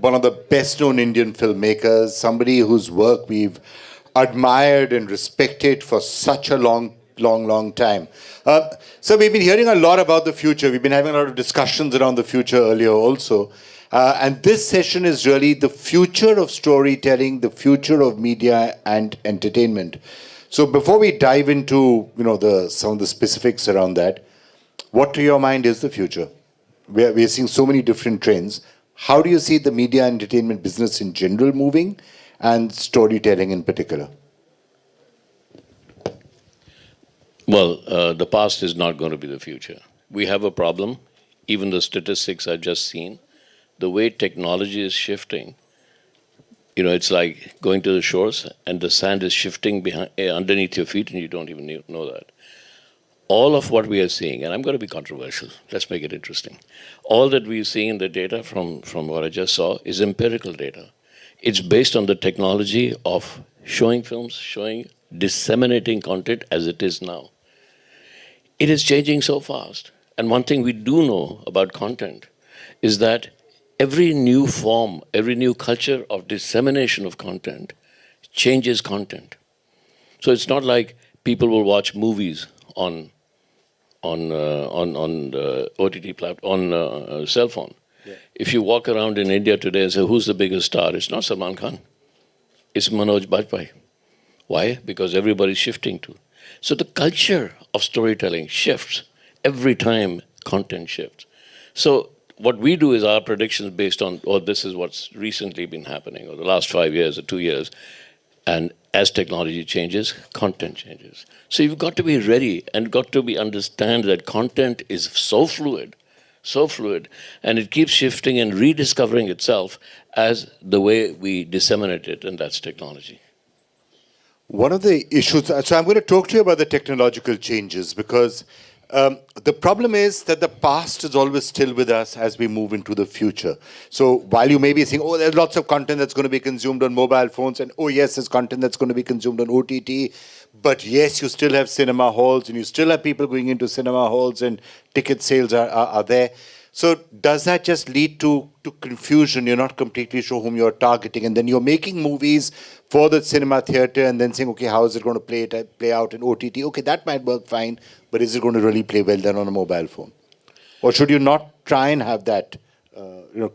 one of the best-known Indian filmmakers, somebody whose work we've admired and respected for such a long time. So we've been hearing a lot about the future. We've been having a lot of discussions around the future earlier also. And this session is really the future of storytelling, the future of media and entertainment. So before we dive into some of the specifics around that, what to your mind is the future? We're seeing so many different trends. How do you see the media and entertainment business in general moving and storytelling in particular? Well, the past is not going to be the future. We have a problem. Even the statistics I've just seen, the way technology is shifting, it's like going to the shores and the sand is shifting underneath your feet and you don't even know that. All of what we are seeing, and I'm going to be controversial, let's make it interesting. All that we're seeing in the data from what I just saw is empirical data. It's based on the technology of showing films, disseminating content as it is now. It is changing so fast. And one thing we do know about content is that every new form, every new culture of dissemination of content changes content. So it's not like people will watch movies on OTT platform, on cell phone. Yeah. If you walk around in India today and say, who's the biggest star? It's not Salman Khan. It's Manoj Bajpayee. Why? Because everybody's shifting to. So the culture of storytelling shifts every time content shifts. So what we do is our predictions based on, this is what's recently been happening, or the last 5 years or 2 years. And as technology changes, content changes. So you've got to be ready and got to understand that content is so fluid, and it keeps shifting and rediscovering itself as the way we disseminate it, and that's technology. One of the issues, so I'm going to talk to you about the technological changes because the problem is that the past is always still with us as we move into the future. So while you may be saying, there's lots of content that's going to be consumed on mobile phones, and yes, there's content that's going to be consumed on OTT, but yes, you still have cinema halls, and you still have people going into cinema halls, and ticket sales are there. So does that just lead to confusion? You're not completely sure whom you're targeting, and then you're making movies for the cinema theater and then saying, okay, how is it going to play out in OTT? Okay, that might work fine, but is it going to really play well then on a mobile phone? Or should you not try and have that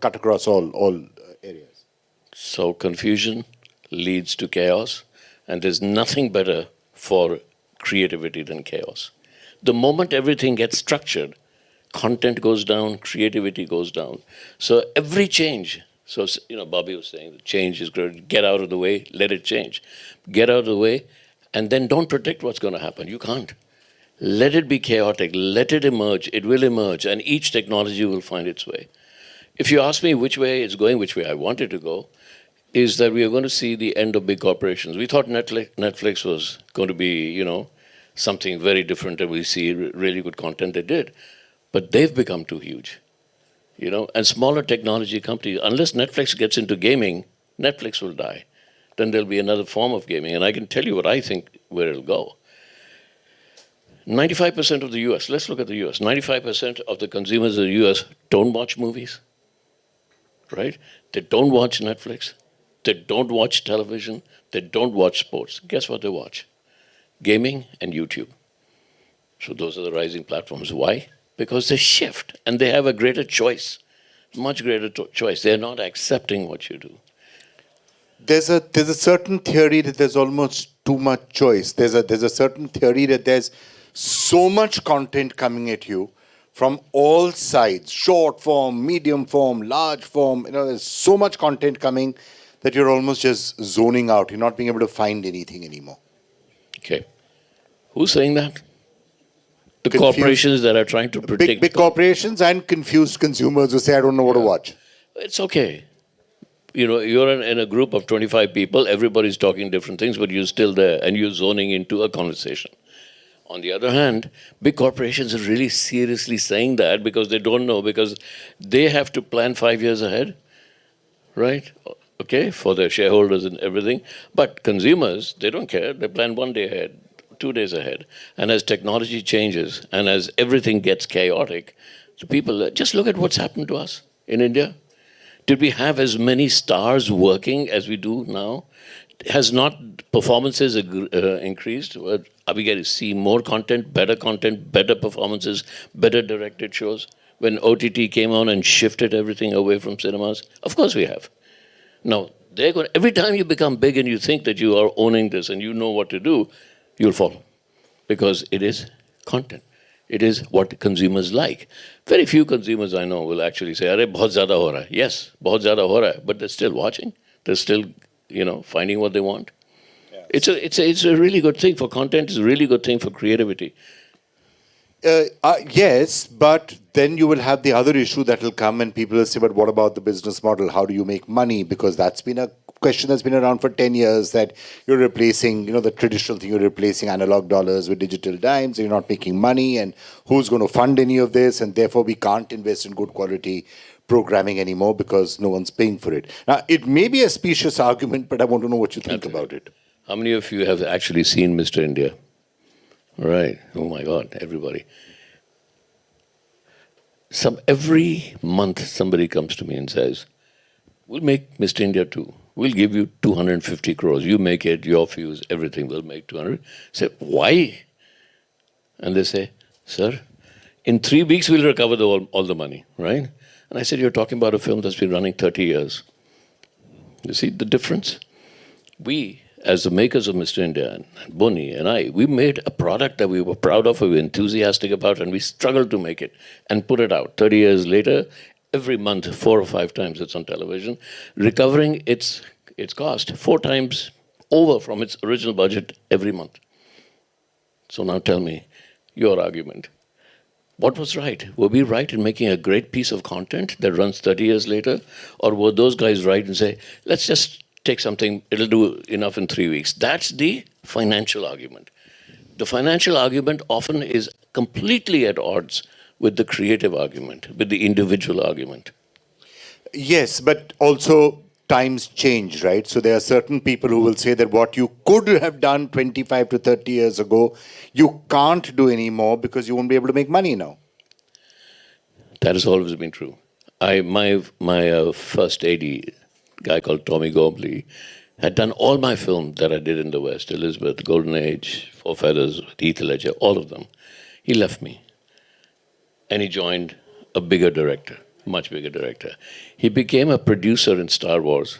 cut across all areas? So confusion leads to chaos, and there's nothing better for creativity than chaos. The moment everything gets structured, content goes down, creativity goes down. So every change, Bobby was saying, the change is great. Get out of the way, let it change. Get out of the way, and then don't predict what's going to happen. You can't. Let it be chaotic. Let it emerge. It will emerge, and each technology will find its way. If you ask me which way it's going, which way I want it to go, is that we are going to see the end of big corporations. We thought Netflix was going to be, something very different, and we see really good content. They did. But they've become too huge, and smaller technology companies, unless Netflix gets into gaming, Netflix will die. Then there'll be another form of gaming. And I can tell you what I think where it'll go. 95% of the US, let's look at the US, 95% of the consumers in the US don't watch movies, right? They don't watch Netflix. They don't watch television. They don't watch sports. Guess what they watch? Gaming and YouTube. So those are the rising platforms. Why? Because they shift and they have a greater choice, much greater choice. They're not accepting what you do. There's a certain theory that there's almost too much choice. There's a certain theory that there's so much content coming at you from all sides, short form, medium form, large form. There's so much content coming that you're almost just zoning out. You're not being able to find anything anymore. Okay. Who's saying that? The corporations that are trying to predict. Big corporations and confused consumers who say, I don't know what to watch. It's okay. You're in a group of 25 people, everybody's talking different things, but you're still there and you're zoning into a conversation. On the other hand, big corporations are really seriously saying that because they don't know, because they have to plan 5 years ahead, right? Okay, for their shareholders and everything. But consumers, they don't care. They plan 1 day ahead, 2 days ahead. And as technology changes and as everything gets chaotic, the people, just look at what's happened to us in India. Did we have as many stars working as we do now? Has not performances increased? Are we getting to see more content, better performances, better directed shows? When OTT came on and shifted everything away from cinemas? Of course we have. Now, every time you become big and you think that you are owning this and you know what to do, you'll fall. Because it is content. It is what consumers like. Very few consumers I know will actually say, "Arey, bahut zyada ho raha hai." Yes, bahut zyada ho raha hai, but they're still watching. They're still, finding what they want. Yes. It's a really good thing for content. It's a really good thing for creativity. Yes, but then you will have the other issue that will come and people will say, but what about the business model? How do you make money? Because that's been a question that's been around for 10 years, that you're replacing, the traditional thing, you're replacing analog dollars with digital dimes, you're not making money, and who's going to fund any of this? And therefore we can't invest in good quality programming anymore because no one's paying for it. Now, it may be a specious argument, but I want to know what you think about it. How many of you have actually seen Mr. India? Right. Oh my God, everybody. Every month somebody comes to me and says, "We'll make Mr. India 2. We'll give you 250 crores. You make it, your fuse, everything. We'll make 200. I say, "Why?" And they say, "Sir, in 3 weeks we'll recover all the money," right? And I said, "You're talking about a film that's been running 30 years. You see the difference? We, as the makers of Mr. India, and Boni and I, we made a product that we were proud of, we were enthusiastic about, and we struggled to make it and put it out. 30 years later, every month, 4 or 5 times it's on television, recovering its cost 4 times over from its original budget every month. So now tell me your argument. What was right? Were we right in making a great piece of content that runs 30 years later? Or were those guys right and say, let's just take something, it'll do enough in 3 weeks? That's the financial argument. The financial argument often is completely at odds with the creative argument, with the individual argument. Yes, but also times change, right? So there are certain people who will say that what you could have done 25 to 30 years ago, you can't do anymore because you won't be able to make money now. That has always been true. My first AD, guy called Tommy Gormley, had done all my films that I did in the West, Elizabeth, Golden Age, Four Feathers, Heath Ledger, all of them. He left me. And he joined a bigger director, much bigger director. He became a producer in Star Wars.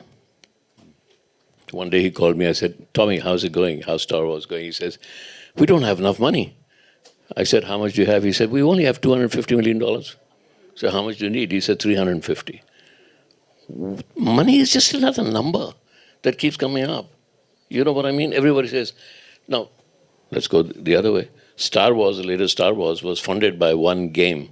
One day he called me, I said, "Tommy, how's it going? How's Star Wars going?" He says, "We don't have enough money." I said, "How much do you have?" He said, "We only have $250 million. So how much do you need?" He said, 350. Money is just another number that keeps coming up. You know what I mean? Everybody says, now, let's go the other way. Star Wars, the latest Star Wars, was funded by one game,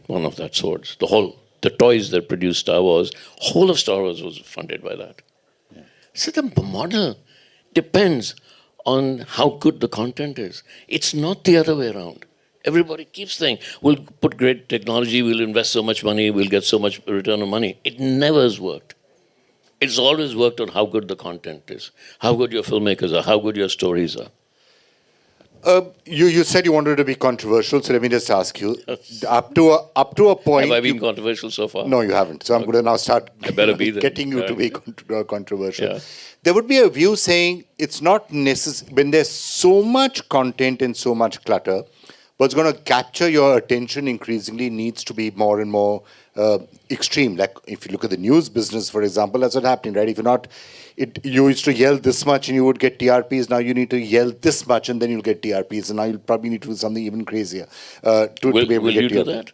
one of that sort. The toys that produced Star Wars, whole of Star Wars was funded by that. Yeah. So the model depends on how good the content is. It's not the other way around. Everybody keeps saying, we'll put great technology, we'll invest so much money, we'll get so much return on money. It never has worked. It's always worked on how good the content is, how good your filmmakers are, how good your stories are. You said you wanted to be controversial, so let me just ask you. Up to a point... Have I been controversial so far? No, you haven't. So I'm going to now start getting you to be controversial. Yeah. There would be a view saying it's not necessary, when there's so much content and so much clutter, what's going to capture your attention increasingly needs to be more and more extreme. Like if you look at the news business, for example, that's what's happening, right? If you're not, you used to yell this much and you would get TRPs. Now you need to yell this much and then you'll get TRPs. And now you'll probably need to do something even crazier to be able to get TRPs. Will you do that?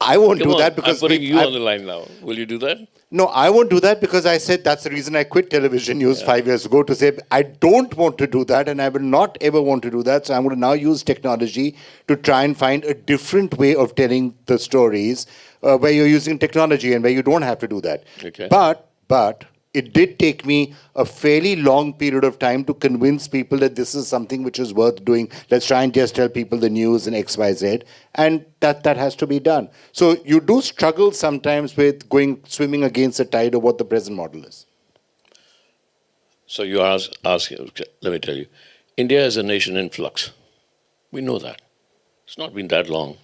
I won't do that because... I'm putting you on the line now. Will you do that? No, I won't do that because I said that's the reason I quit television news 5 years ago, to say I don't want to do that and I will not ever want to do that. So I'm going to now use technology to try and find a different way of telling the stories where you're using technology and where you don't have to do that. Okay. But it did take me a fairly long period of time to convince people that this is something which is worth doing. Let's try and just tell people the news and X, Y, Z. And that has to be done. So you do struggle sometimes with swimming against the tide of what the present model is. So you ask, let me tell you, India is a nation in flux. We know that. It's not been that long.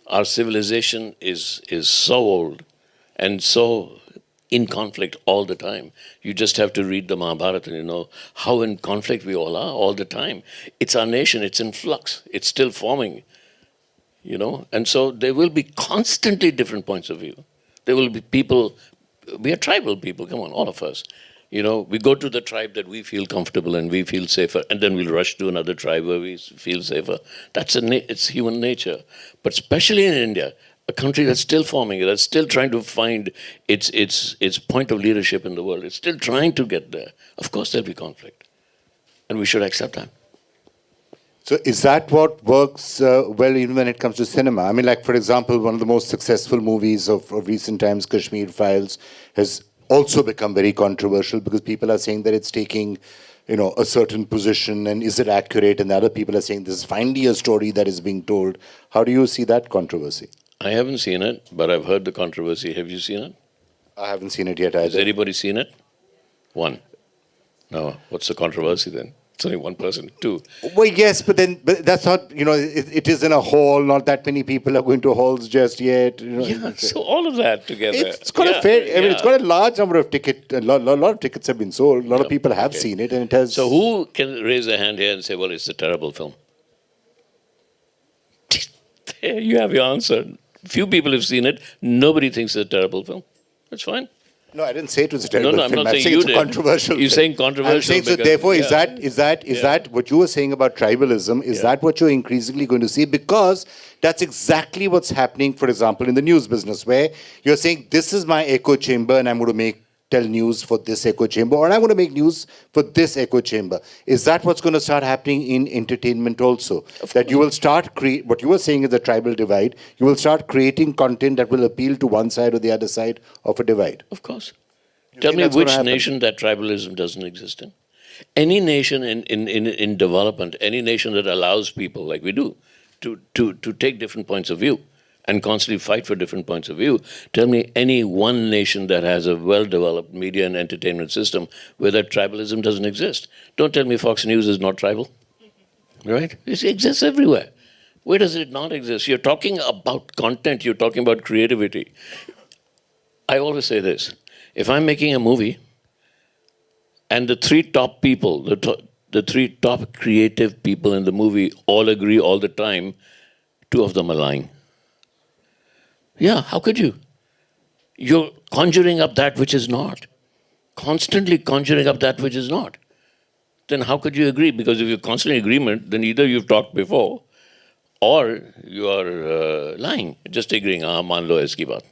Our civilization is so old and so in conflict all the time. You just have to read the Mahabharata and you know how in conflict we all are all the time. It's our nation, it's in flux, it's still forming, you know, and so there will be constantly different points of view. There will be people, we are tribal people, come on, all of us. You know, we go to the tribe that we feel comfortable and we feel safer, and then we'll rush to another tribe where we feel safer. It's human nature. But especially in India, a country that's still forming, that's still trying to find its point of leadership in the world, it's still trying to get there. Of course there'll be conflict. And we should accept that. So is that what works well even when it comes to cinema? I mean, like, for example, one of the most successful movies of recent times, Kashmir Files, has also become very controversial because people are saying that it's taking, you know, a certain position and is it accurate? And the other people are saying this is finally a story that is being told. How do you see that controversy? I haven't seen it, but I've heard the controversy. Have you seen it? I haven't seen it yet either. Has anybody seen it? One. No. What's the controversy then? It's only one person. Two. Well, yes, but that's not, you know, it is in a hall. Not that many people are going to halls just yet. You know. Yeah, so all of that together. It's got a fair, I mean, it's got a large number of tickets. A lot of tickets have been sold. A lot of people have seen it, and it has. So who can raise a hand here and say, well, it's a terrible film? There you have your answer. Few people have seen it. Nobody thinks it's a terrible film. That's fine. No, I didn't say it was a terrible I'm film. not I'm saying you it's did. a controversial You're film. saying controversial. I'm saying, so because, therefore, is that what you were saying about tribalism? Is that what you're increasingly going to see? Because that's exactly what's happening, for example, in the news business, where you're saying, this is my echo chamber and I'm going to tell news for this echo chamber, or I'm going to make news for this echo chamber. Is that what's going to start happening in entertainment also? That you will start what you were saying is the tribal divide. You will start creating content that will appeal to one side or the other side of a divide. Of course. Tell me which nation that tribalism doesn't exist in. Any nation in development, any nation that allows people, like we do, to take different points of view and constantly fight for different points of view. Tell me any one nation that has a well-developed media and entertainment system where that tribalism doesn't exist. Don't tell me Fox News is not tribal, right? It exists everywhere. Where does it not exist? You're talking about content, you're talking about creativity. I always say this. If I'm making a movie and the three top people, the three top creative people in the movie all agree all the time, two of them are lying. Yeah, how could you? You're conjuring up that which is not. Constantly conjuring up that which is not. Then how could you agree? Because if you're constantly in agreement, then either you've talked before or you are lying, just agreeing, maan lo iski baat.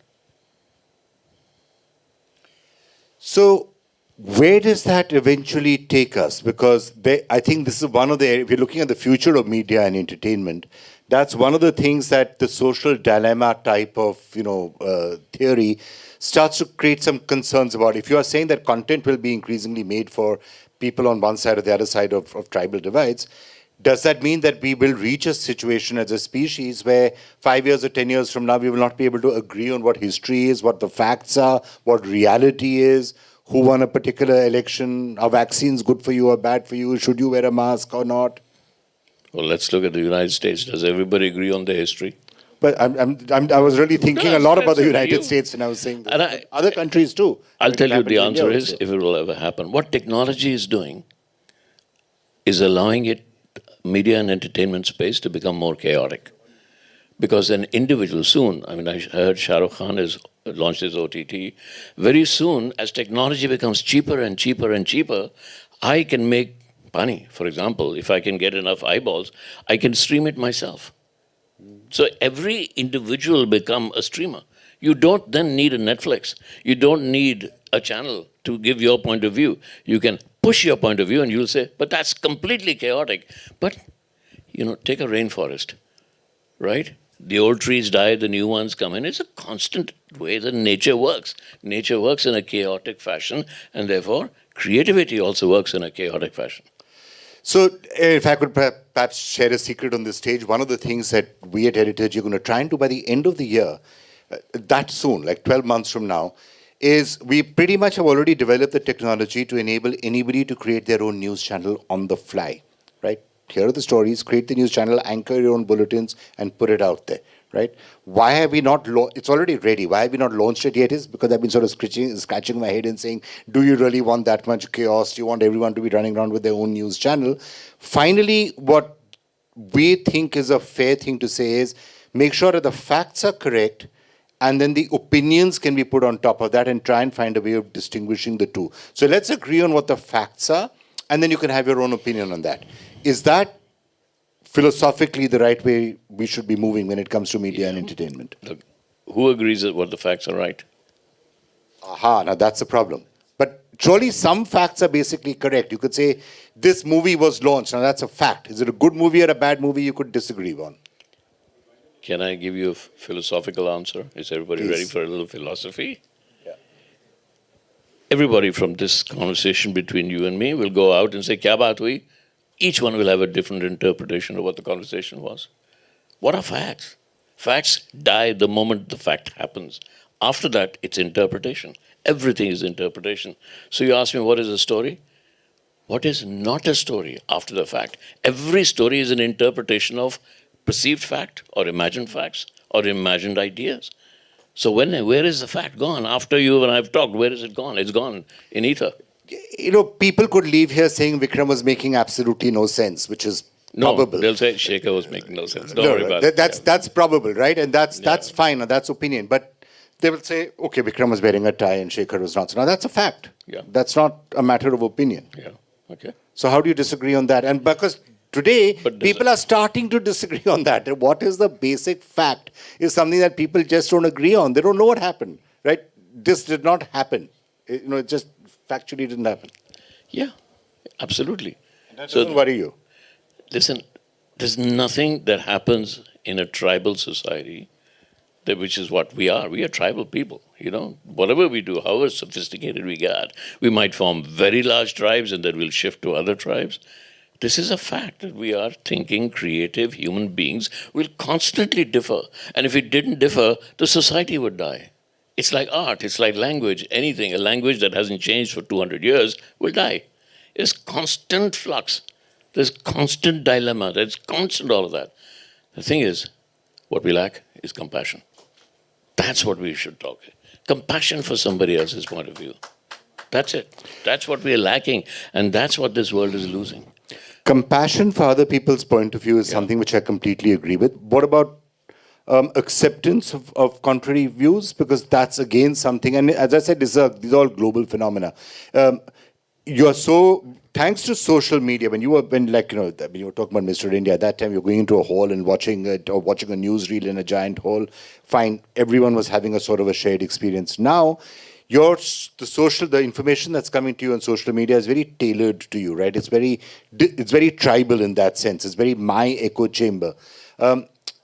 So, where does that eventually take us? Because I think this is one of the, if you're looking at the future of media and entertainment, that's one of the things that the social dilemma type of, theory starts to create some concerns about. If you are saying that content will be increasingly made for people on one side or the other side of tribal divides, does that mean that we will reach a situation as a species where 5 years or 10 years from now, we will not be able to agree on what history is, what the facts are, what reality is, who won a particular election, are vaccines good for you or bad for you, should you wear a mask or not? Well, let's look at the United States. Does everybody agree on the history? But I was really thinking a lot about the United States, and I was saying other countries too. I'll tell you the answer is, if it will ever happen. What technology is doing is allowing media and entertainment space to become more chaotic. Because an individual soon, I heard Shah Rukh Khan has launched his OTT. Very soon, as technology becomes cheaper and cheaper and cheaper, I can make money. For example, if I can get enough eyeballs, I can stream it myself. So every individual become a streamer. You don't then need a Netflix. You don't need a channel to give your point of view. You can push your point of view and you'll say, but that's completely chaotic. But, take a rainforest, right? The old trees die, the new ones come in. It's a constant way that nature works. Nature works in a chaotic fashion, and therefore creativity also works in a chaotic fashion. So, if I could perhaps share a secret on this stage, one of the things that we at Heritage are going to try and do by the end of the year, that soon, like 12 months from now, is we pretty much have already developed the technology to enable anybody to create their own news channel on the fly, right? Here are the stories, create the news channel, anchor your own bulletins, and put it out there, right? Why have we not, it's already ready. Why have we not launched it yet is because I've been sort of scratching my head and saying, do you really want that much chaos? Do you want everyone to be running around with their own news channel? Finally, what we think is a fair thing to say is make sure that the facts are correct, and then the opinions can be put on top of that and try and find a way of distinguishing the two. So let's agree on what the facts are, and then you can have your own opinion on that. Is that philosophically the right way we should be moving when it comes to media and entertainment? Look, who agrees that what the facts are right? Aha, now that's the problem. But surely some facts are basically correct. You could say this movie was launched. Now that's a fact. Is it a good movie or a bad movie? You could disagree on. Can I give you a philosophical answer? Is everybody ready for a little philosophy? Yeah. Everybody from this conversation between you and me will go out and say, "Kya baat hui?" Each one will have a different interpretation of what the conversation was. What are facts? Facts die the moment the fact happens. After that, it's interpretation. Everything is interpretation. So you ask me, what is a story? What is not a story after the fact? Every story is an interpretation of perceived fact or imagined facts or imagined ideas. So where is the fact gone? After you and I have talked, where is it gone? It's gone in ether. You know, people could leave here saying Vikram was making absolutely no sense, which is probable. They'll say Shekhar was making no sense. Don't worry about it. That's probable, right? And that's fine, and that's opinion. But they will say, okay, Vikram was wearing a tie and Shekhar was not. So now that's a fact. Yeah. That's not a matter of opinion. Yeah. Okay. So how do you disagree on that? And because today, people are starting to disagree on that. What is the basic fact is something that people just don't agree on. They don't know what happened, right? This did not happen. It just factually didn't happen. Yeah, absolutely. And that doesn't worry you. Listen, there's nothing that happens in a tribal society, which is what we are. We are tribal people, Whatever we do, however sophisticated we get, we might form very large tribes and then we'll shift to other tribes. This is a fact that we are thinking, creative human beings will constantly differ. And if it didn't differ, the society would die. It's like art, it's like language, anything. A language that hasn't changed for 200 years will die. There's constant flux. There's constant dilemma. There's constant all of that. The thing is, what we lack is compassion. That's what we should talk. Compassion for somebody else's point of view. That's it. That's what we're lacking. And that's what this world is losing. Compassion for other people's point of view is something which I completely agree with. What about acceptance of contrary views? Because that's again something, and as I said, these are all global phenomena. Thanks to social media, when you were talking about Mr. India, at that time you're going into a hall and watching it, or watching a newsreel in a giant hall, fine, everyone was having a sort of a shared experience. Now, the information that's coming to you on social media is very tailored to you, right? It's very tribal in that sense. It's very my echo chamber.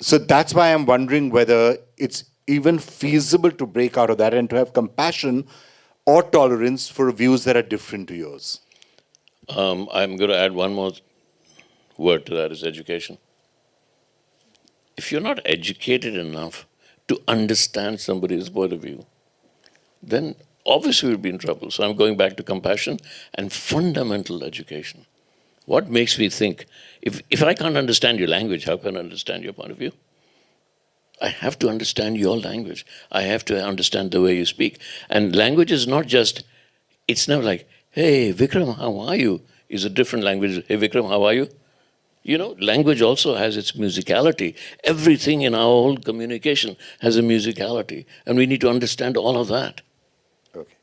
So that's why I'm wondering whether it's even feasible to break out of that and to have compassion or tolerance for views that are different to yours. I'm going to add one more word to that, is education. If you're not educated enough to understand somebody's point of view, then obviously we'll be in trouble. So I'm going back to compassion and fundamental education. What makes me think, if I can't understand your language, how can I understand your point of view? I have to understand your language. I have to understand the way you speak. And language is not just, it's never like, hey, Vikram, how are you? Is a different language. Hey, Vikram, how are you? Language also has its musicality. Everything in our whole communication has a musicality. And we need to understand all of that. Okay.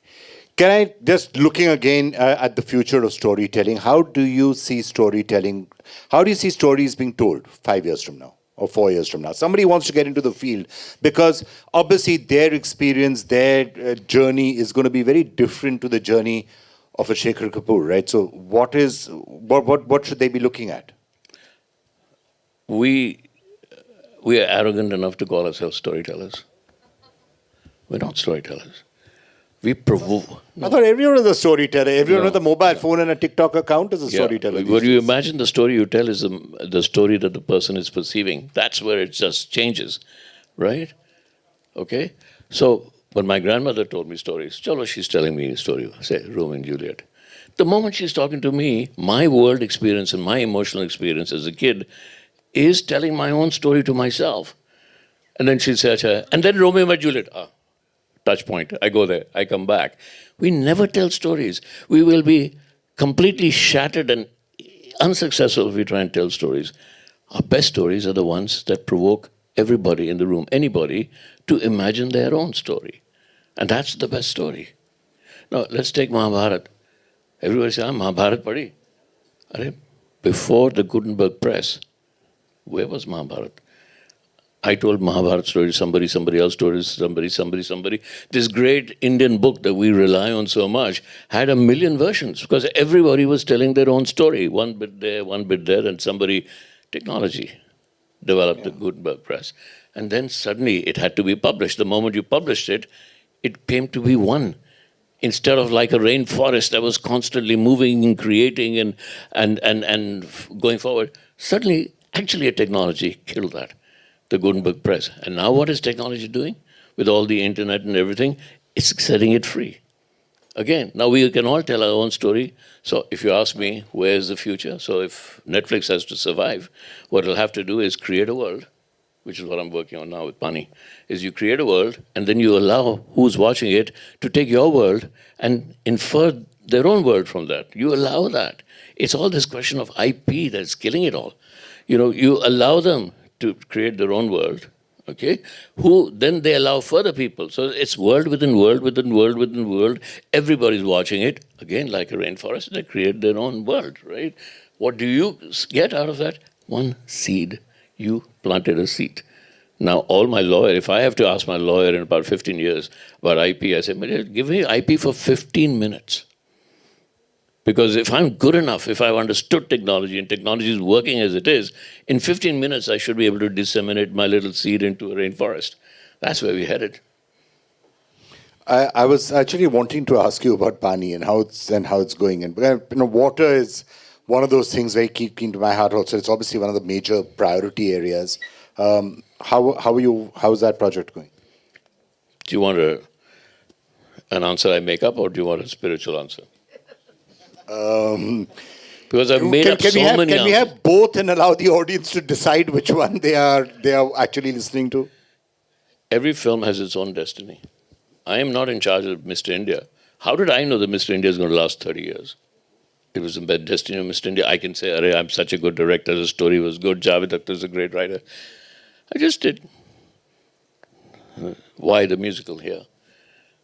Can I, just looking again at the future of storytelling, how do you see storytelling, how do you see stories being told 5 years from now or 4 years from now? Somebody wants to get into the field because obviously their experience, their journey is going to be very different to the journey of a Shekhar Kapoor, right? So what should they be looking at? We are arrogant enough to call ourselves storytellers. We're not storytellers. We provoke. I thought everyone is a storyteller. Everyone with a mobile phone and a TikTok account is a storyteller. What you imagine the story you tell is the story that the person is perceiving. That's where it just changes, right? Okay? So when my grandmother told me stories, Cholo, she's telling me a story, say Romeo and Juliet. The moment she's talking to me, my world experience and my emotional experience as a kid is telling my own story to myself. And then she'd say, "Acha," and then Romeo and Juliet. Touch point. I go there. I come back. We never tell stories. We will be completely shattered and unsuccessful if we try and tell stories. Our best stories are the ones that provoke everybody in the room, anybody, to imagine their own story. And that's the best story. Now, let's take Mahabharata. Everybody says, Mahabharata padi. Before the Gutenberg press, where was Mahabharata? I told Mahabharata stories, somebody else told somebody. This great Indian book that we rely on so much had 1 million versions because everybody was telling their own story. One bit there, and technology developed the Gutenberg press. And then suddenly it had to be published. The moment you published it, it came to be one. Instead of like a rainforest that was constantly moving and creating and going forward, suddenly actually a technology killed that. The Gutenberg press. And now what is technology doing? With all the internet and everything, it's setting it free. Again, now we can all tell our own story. So if you ask me, where's the future? So if Netflix has to survive, what it'll have to do is create a world, which is what I'm working on now with Pani, is you create a world and then you allow who's watching it to take your world and infer their own world from that. You allow that. It's all this question of IP that's killing it all. You allow them to create their own world, okay? Who then they allow further people. So it's world within world within world within world. Everybody's watching it. Again, like a rainforest, they create their own world, right? What do you get out of that? One seed. You planted a seed. Now, if I have to ask my lawyer in about 15 years about IP, I say, give me IP for 15 minutes. Because if I'm good enough, if I've understood technology and technology is working as it is, in 15 minutes I should be able to disseminate my little seed into a rainforest. That's where we're headed. I was actually wanting to ask you about Pani and how it's going. And water is one of those things very keen to my heart. Also, it's obviously one of the major priority areas. How is that project going? Do you want an answer I make up, or do you want a spiritual answer? Because I've made up so many. Can we have both and allow the audience to decide which one they are actually listening to? Every film has its own destiny. I am not in charge of Mr. India. How did I know that Mr. India is going to last 30 years? It was the destiny of Mr. India. I can say, Arey, I'm such a good director, the story was good, Javed Akhtar is a great writer. I just did. Why the musical here?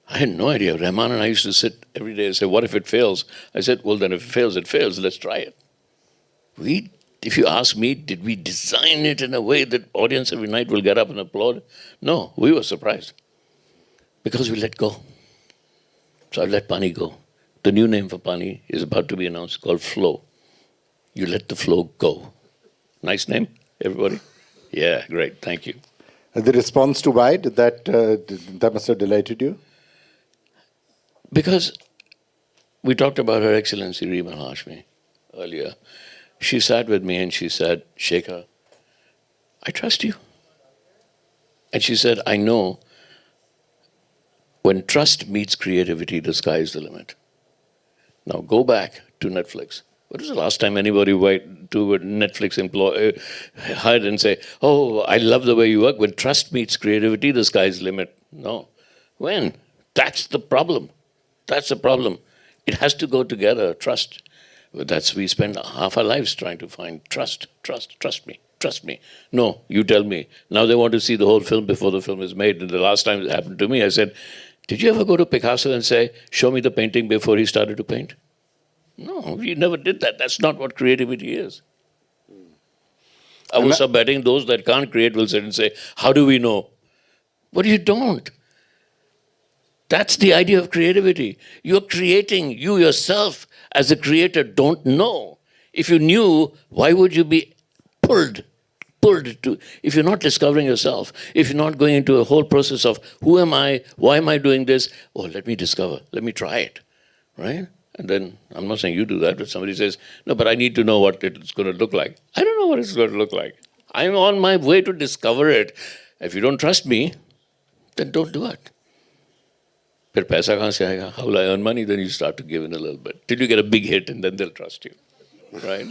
I had no idea. Rahman and I used to sit every day and say, what if it fails? I said, well, then if it fails, it fails. Let's try it. If you ask me, did we design it in a way that audience every night will get up and applaud? No, we were surprised. Because we let go. So I let Pani go. The new name for Pani is about to be announced, called Flow. You let the flow go. Nice name, everybody? Yeah, great. Thank you. The response to why did that must have delighted you? Because we talked about Her Excellency Reema Hashmi earlier. She sat with me and she said, Shekhar, I trust you. And she said, I know when trust meets creativity, the sky is the limit. Now go back to Netflix. When was the last time anybody went to a Netflix employee hired and say, oh, I love the way you work. When trust meets creativity, the sky is the limit. No. When? That's the problem. That's the problem. It has to go together, trust. We spend half our lives trying to find trust me. No, you tell me. Now they want to see the whole film before the film is made. And the last time it happened to me, I said, did you ever go to Picasso and say, show me the painting before he started to paint? No, you never did that. That's not what creativity is. I was betting those that can't create will sit and say, how do we know? But you don't. That's the idea of creativity. You're creating. You yourself, as a creator, don't know. If you knew, why would you be pulled to? If you're not discovering yourself, if you're not going into a whole process of who am I, why am I doing this? Oh, let me discover. Let me try it, right? And then, I'm not saying you do that, but somebody says, no, but I need to know what it's going to look like. I don't know what it's going to look like. I'm on my way to discover it. If you don't trust me, then don't do it. Phir paisa kahan se aayega? How will I earn money? Then you start to give in a little bit. Till you get a big hit and then they'll trust you, right?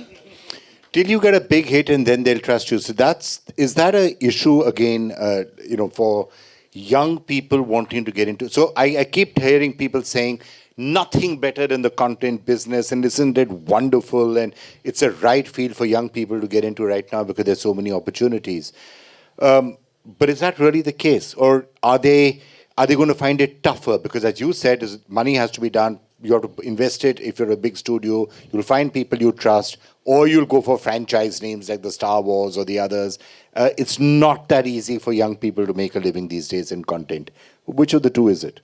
till you get a big hit and then they'll trust you. So is that a issue again, for young people wanting to get into? So I keep hearing people saying nothing better than the content business, and isn't it wonderful? And it's a right field for young people to get into right now because there's so many opportunities. But is that really the case, or are they going to find it tougher? Because as you said, money has to be done. You have to invest it. If you're a big studio, you'll find people you trust, or you'll go for franchise names like the Star Wars or the others. It's not that easy for young people to make a living these days in content. Which of the two is it?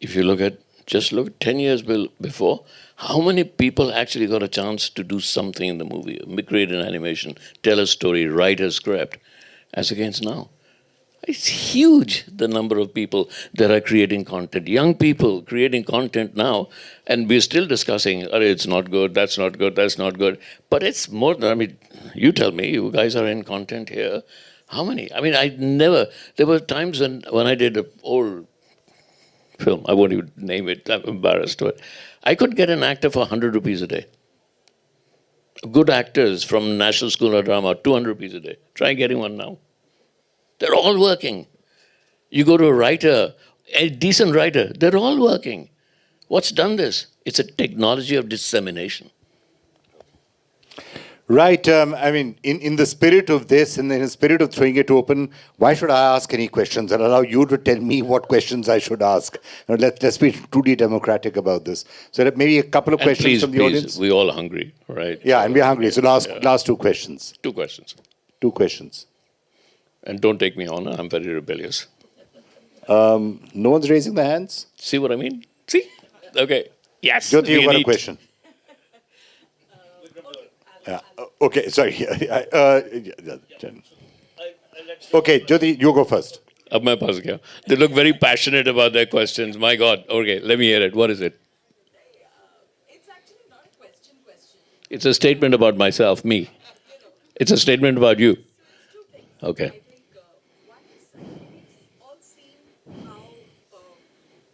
If you just look 10 years before, how many people actually got a chance to do something in the movie, create an animation, tell a story, write a script, as against now? It's huge, the number of people that are creating content. Young people creating content now, and we're still discussing, it's not good, that's not good, that's not good. But it's more than, you tell me, you guys are in content here. How many? There were times when I did an old film, I won't even name it, I'm embarrassed to it. I could get an actor for 100 rupees a day. Good actors from National School of Drama, 200 rupees a day. Try getting one now. They're all working. You go to a writer, a decent writer, they're all working. What's done this? It's a technology of dissemination. Right. In the spirit of this, and in the spirit of throwing it open, why should I ask any questions and allow you to tell me what questions I should ask? Let's be truly democratic about this. So maybe a couple of questions from the audience. We're all hungry, right? Yeah, and we're hungry. So last two questions. Two questions. Two questions. And don't take me on, I'm very rebellious. No one's raising their hands? See what I mean? See? Okay. Yes. Jyoti, you got a question. Yeah. Okay, sorry. Okay, Jyoti, you go first. Ab main phas gaya. They look very passionate about their questions. My God. Okay, let me hear it. What is it? It's actually not a question. It's a statement about myself, me. It's a statement about you. Okay. I think one is we've all seen how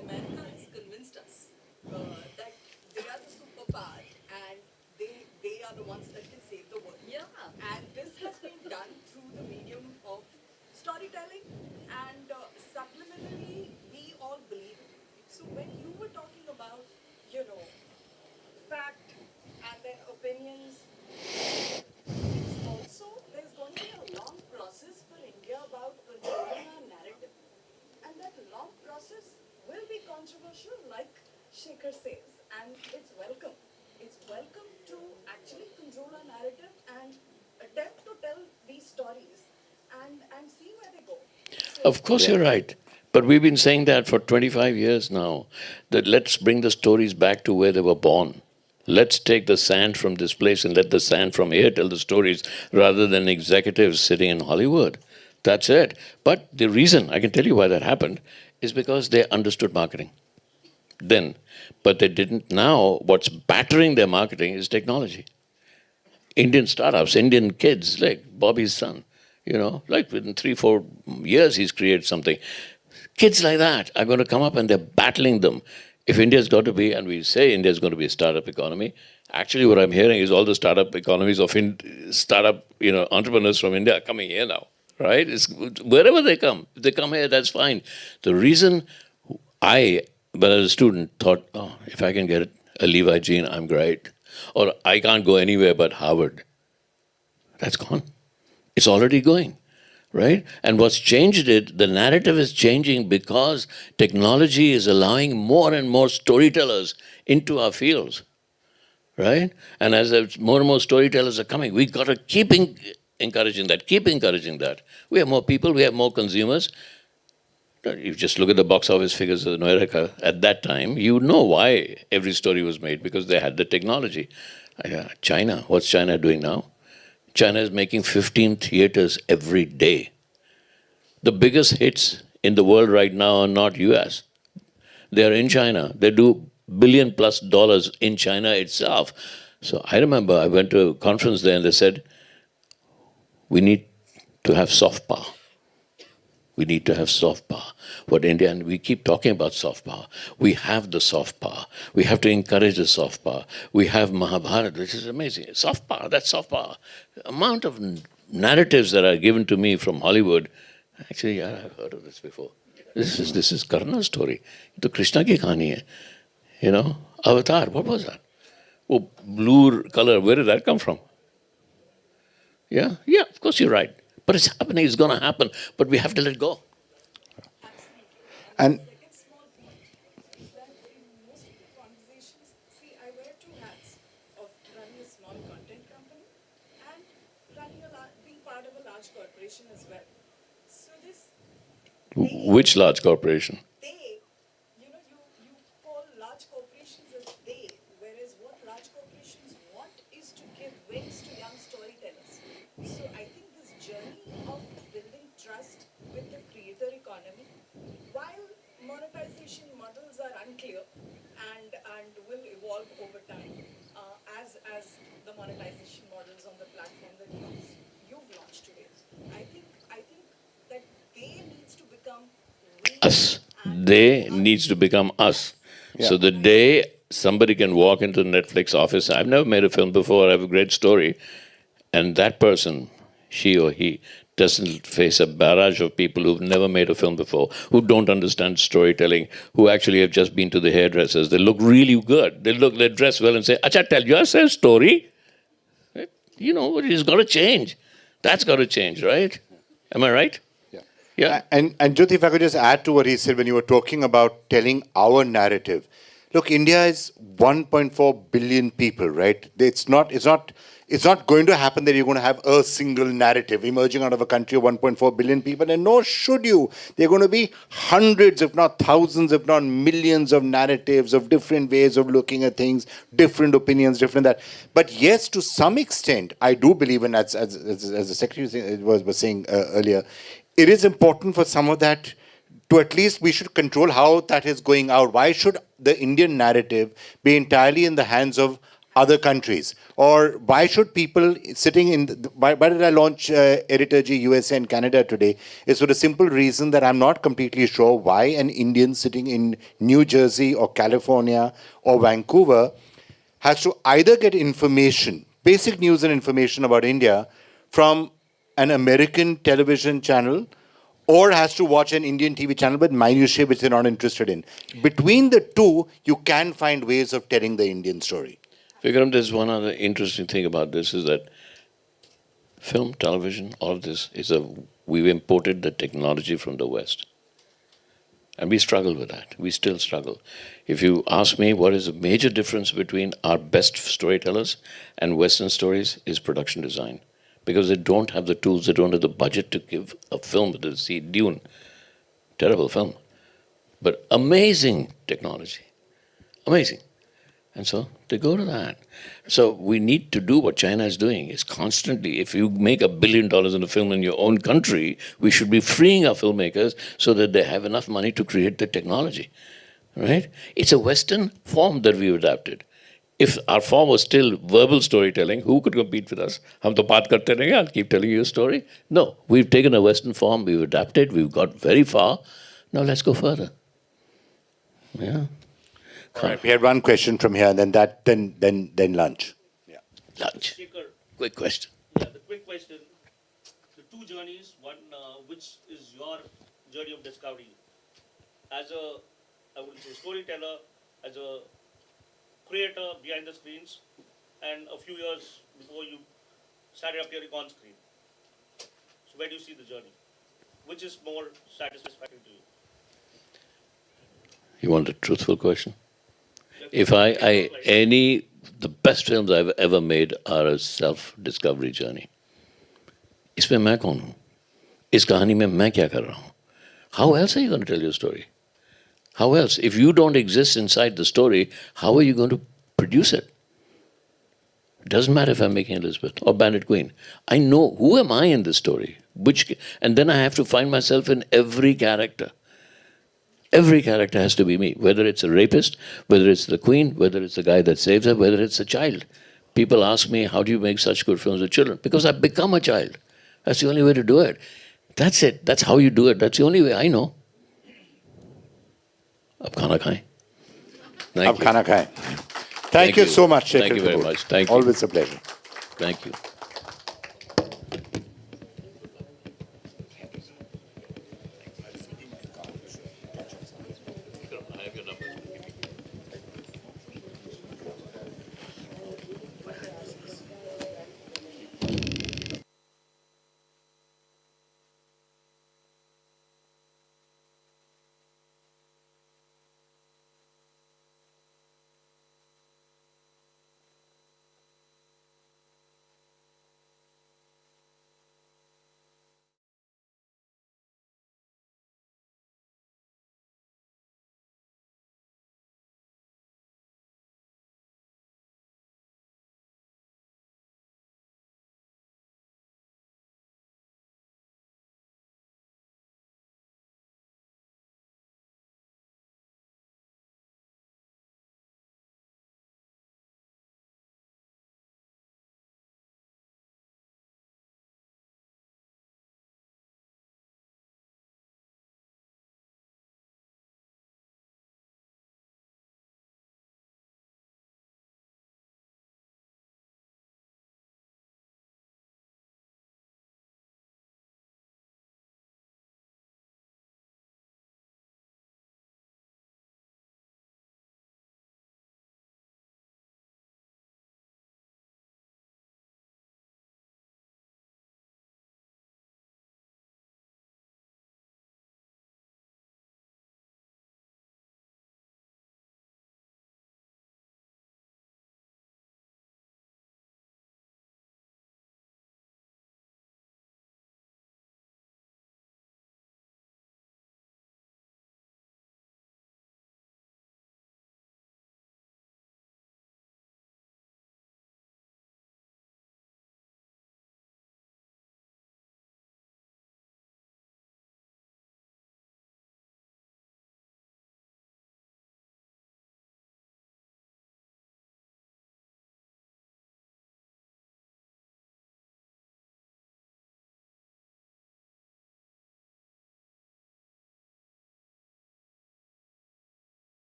America has convinced us that they are the superpower and they are the ones that can save the world. Yeah. And this has been done through the medium of storytelling, and subliminally we all believe it. So when you were talking about, fact and then opinions, it's also, there's going to be a long process for India about controlling our narrative. And that long process will be controversial, like Shekhar says, and it's welcome. It's welcome to actually control our narrative and attempt to tell these stories and see where they go. So, Of course, you're right. But we've been saying that for 25 years now, that let's bring the stories back to where they were born. Let's take the sand from this place and let the sand from here tell the stories rather than executives sitting in Hollywood. That's it. But the reason, I can tell you why that happened, is because they understood marketing then. But they didn't now. What's battering their marketing is technology. Indian startups, Indian kids, like Bobby's son, like within 3-4 years he's created something. Kids like that are going to come up and they're battling them. If India's got to be, and we say India's going to be a startup economy, actually what I'm hearing is all the startup economies of startup entrepreneurs from India are coming here now, right? It's, wherever they come, if they come here, that's fine. The reason when I was a student, thought, if I can get a Levi jean, I'm great. Or I can't go anywhere but Harvard. That's gone. It's already going. Right? And what's changed it, the narrative is changing because technology is allowing more and more storytellers into our fields. Right? And as more and more storytellers are coming, we've got to keep encouraging that. We have more people, we have more consumers. You just look at the box office figures of America at that time, you know why every story was made, because they had the technology. China, what's China doing now? China is making 15 theaters every day. The biggest hits in the world right now are not US. They are in China. They do $1 billion+ in China itself. So I remember I went to a conference there and they said, we need to have soft power. We need to have soft power. What India, and we keep talking about soft power. We have the soft power. We have to encourage the soft power. We have Mahabharata, which is amazing. Soft power, that's soft power. Amount of narratives that are given to me from Hollywood. Actually, yeah, I've heard of this before. This is Karna's story. To Krishna ki kahani hai. You know, Avatar, what was that? Oh, blue color, where did that come from? Yeah, of course you're right. But it's happening, it's going to happen. But we have to let go. And Second small point is that in most of the conversations, see, I wear two hats of running a small content company and being part of a large corporation as well. So this Which large corporation? they, you call large corporations as they, whereas what large corporations want is to give wings to young storytellers. So I think this journey of building trust with the creator economy, while monetization models are unclear and will evolve over time, as the monetization models on the platform that you've launched today, I think that they needs to become Us. They needs to become us. So the day somebody can walk into the Netflix office, I've never made a film before, I have a great story, and that person, she or he, doesn't face a barrage of people who've never made a film before, who don't understand storytelling, who actually have just been to the hairdressers. They look really good. They dress well and say, Acha, tell us a story. You know, it's got to change. That's got to change, right? Am I right? Yeah. And Jyoti, if I could just add to what he said when you were talking about telling our narrative. Look, India is 1.4 billion people, right? It's not going to happen that you're going to have a single narrative emerging out of a country of 1.4 billion people, and nor should you. There are going to be hundreds, if not thousands, if not millions of narratives of different ways of looking at things, different opinions, different that. But yes, to some extent, I do believe in, as the Secretary was saying earlier, it is important for some of that to at least we should control how that is going out. Why should the Indian narrative be entirely in the hands of other countries? Or why should people sitting in... Why did I launch Editorgy USA and Canada today? It's for the simple reason that I'm not completely sure why an Indian sitting in New Jersey or California or Vancouver has to either get information, basic news and information about India from an American television channel, or has to watch an Indian TV channel with minutiae which they're not interested in. Between the two, you can find ways of telling the Indian story. Vikram, there's one other interesting thing about this is that film, television, all of this we've imported the technology from the West. And we struggle with that. We still struggle. If you ask me what is the major difference between our best storytellers and Western stories is production design. Because they don't have the tools, they don't have the budget to give a film. See Dune, terrible film, but amazing technology, amazing. And so they go to that. So we need to do what China is doing, is constantly, if you make $1 billion in a film in your own country, we should be freeing our filmmakers so that they have enough money to create the technology, right? It's a Western form that we've adapted. If our form was still verbal storytelling, who could compete with us? Hum to baat karte rahenge, I'll keep telling you a story. No, we've taken a Western form, we've adapted, we've got very far. Now let's go further. Yeah. All right, we had one question from here, and then lunch. Yeah. Lunch. Quick question. Yeah, the quick question. The two journeys, one which is your journey of discovery. As a, I would say, storyteller, as a creator behind the screens, and a few years before you started appearing on screen. So where do you see the journey? Which is more satisfactory to you? You want a truthful question? If the best films I've ever made are a self-discovery journey. इसमें मैं कौन हूँ? इस कहानी में मैं क्या कर रहा हूँ? How else are you going to tell your story? How else? If you don't exist inside the story, how are you going to produce it? It doesn't matter if I'm making Elizabeth or Bandit Queen. I know who am I in this story, and then I have to find myself in every character. Every character has to be me, whether it's a rapist, whether it's the queen, whether it's the guy that saves her, whether it's a child. People ask me, how do you make such good films with children? Because I've become a child. That's the only way to do it. That's it. That's how you do it. That's the only way I know. Ab khana khaएं. Thank Ab you. khana khaएं. Thank you so much, Thank Shekhar you very Kapoor. much. Thank you. Always a pleasure. Thank you.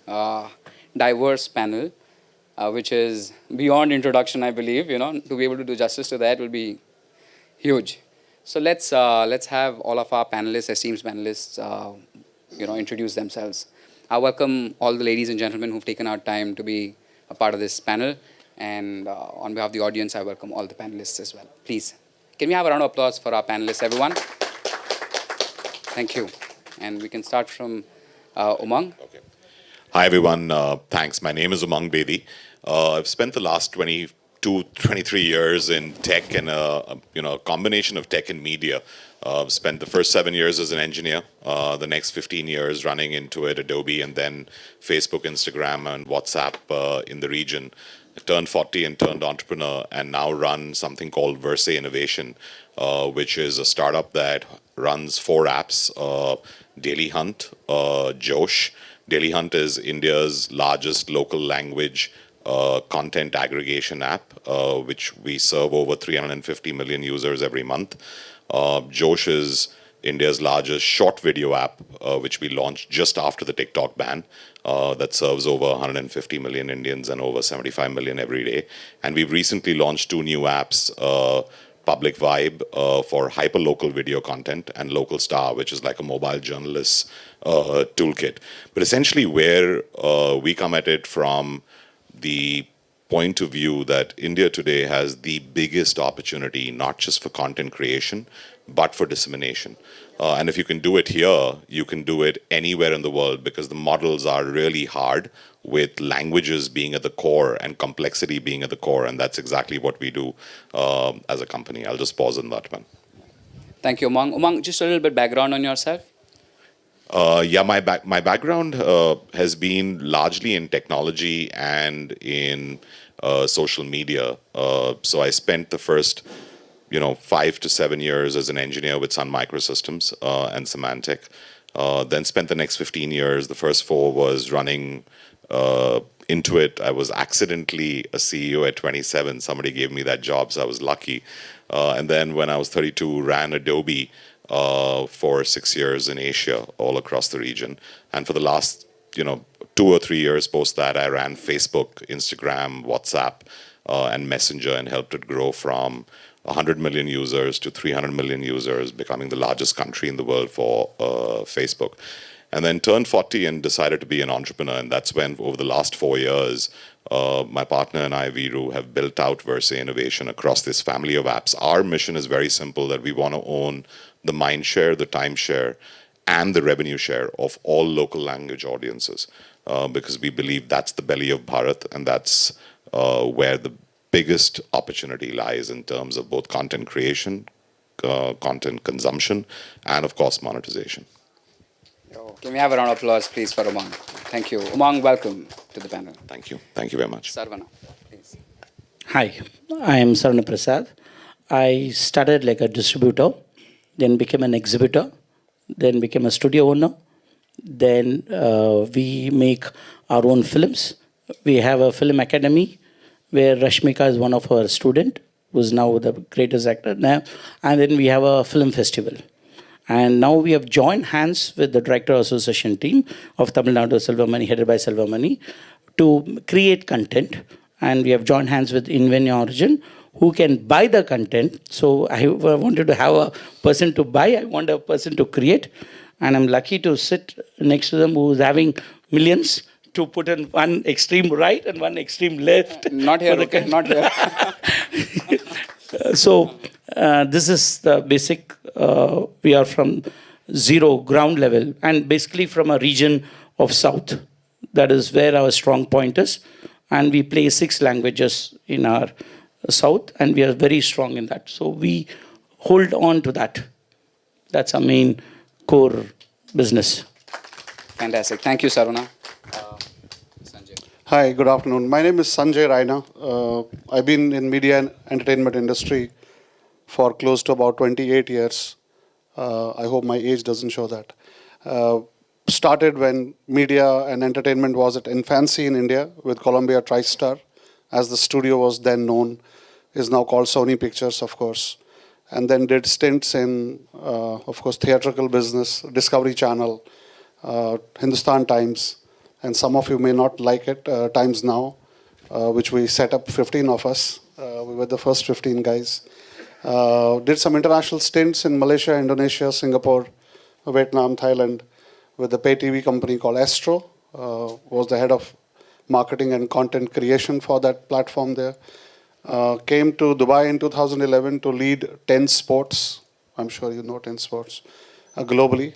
uh, diverse panel, which is beyond introduction, I believe. To be able to do justice to that will be huge. So let's have all of our panelists, esteemed panelists, introduce themselves. I welcome all the ladies and gentlemen who've taken out time to be a part of this panel, and on behalf of the audience, I welcome all the panelists as well. Please, can we have a round of applause for our panelists, everyone? Thank you, and we can start from Umang. Okay. Hi, everyone. Thanks. My name is Umang Bedi. I've spent the last 23 years in tech and a combination of tech and media. Spent the first 7 years as an engineer, the next 15 years running Intuit, Adobe, and then Facebook, Instagram, and WhatsApp in the region. I turned 40 and turned entrepreneur, and now run something called Verse Innovation, which is a startup that runs 4 apps: Daily Hunt, Josh. Daily Hunt is India's largest local language content aggregation app, which we serve over 350 million users every month. Josh is India's largest short video app, which we launched just after the TikTok ban, that serves over 150 million Indians and over 75 million every day. And we've recently launched 2 new apps, Public Vibe for hyper-local video content, and Local Star, which is like a mobile journalist toolkit. But essentially where we come at it from the point of view that India today has the biggest opportunity, not just for content creation, but for dissemination. And if you can do it here, you can do it anywhere in the world, because the models are really hard, with languages being at the core and complexity being at the core. And that's exactly what we do as a company. I'll just pause on that one. Thank you, Umang. Umang, just a little bit background on yourself. My background has been largely in technology and in social media. So I spent the first 5 to 7 years as an engineer with Sun Microsystems and Symantec. Then spent the next 15 years. The first 4 was running Intuit. I was accidentally a CEO at 27. Somebody gave me that job, so I was lucky. And then when I was 32, ran Adobe for 6 years in Asia, all across the region. And for the last 2 or 3 years post that, I ran Facebook, Instagram, WhatsApp, and Messenger, and helped it grow from 100 million users to 300 million users, becoming the largest country in the world for Facebook. And then turned 40 and decided to be an entrepreneur. And that's when, over the last 4 years, my partner and I, Viru, have built out Verse Innovation across this family of apps. Our mission is very simple, that we want to own the mind share, the time share, and the revenue share of all local language audiences, because we believe that's the belly of Bharat, and that's where the biggest opportunity lies in terms of both content creation, content consumption, and of course monetization. Can we have a round of applause, please, for Umang? Thank you. Umang, welcome to the panel. Thank you. Thank you very much. Sarvana, please. Hi, I am Sarvana Prasad. I started like a distributor, then became an exhibitor, then became a studio owner. Then we make our own films. We have a film academy where Rashmika is one of our students, who is now the greatest actor now. And then we have a film festival. And now we have joined hands with the Director Association team of Tamil Nadu Selvamani, headed by Selvamani, to create content. And we have joined hands with Invenia Origin, who can buy the content. So I wanted to have a person to buy, I want a person to create. And I'm lucky to sit next to them, who's having millions to put in one extreme right and one extreme left. Not here, okay, not here. So this is the basic, we are from zero, ground level, and basically from a region of South. That is where our strong point is. And we play 6 languages in our South, and we are very strong in that. So we hold on to that. That's our main core business. Fantastic. Thank you, Sarvana. Sanjay. Hi, good afternoon. My name is Sanjay Raina. I've been in media and entertainment industry for close to about 28 years. I hope my age doesn't show that. Started when media and entertainment was at infancy in India with Columbia TriStar, as the studio was then known, is now called Sony Pictures, of course. And then did stints in, of course, theatrical business, Discovery Channel, Hindustan Times, and some of you may not like it, Times Now, which we set up 15 of us. We were the first 15 guys. Did some international stints in Malaysia, Indonesia, Singapore, Vietnam, Thailand, with a pay TV company called Astro. Was the head of marketing and content creation for that platform there. Came to Dubai in 2011 to lead 10 Sports. I'm sure you know 10 Sports. Globally.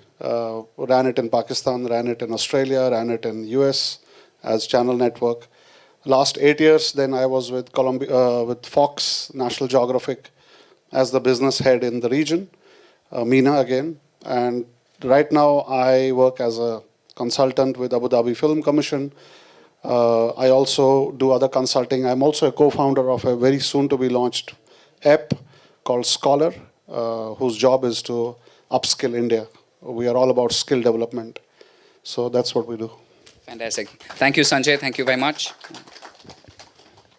Ran it in Pakistan, ran it in Australia, ran it in US as channel network. Last 8 years, then I was with with Fox, National Geographic, as the business head in the region. MENA again. And right now I work as a consultant with Abu Dhabi Film Commission. I also do other consulting. I'm also a co-founder of a very soon to be launched app called Scholar, whose job is to upskill India. We are all about skill development. So that's what we do. Fantastic. Thank you, Sanjay. Thank you very much.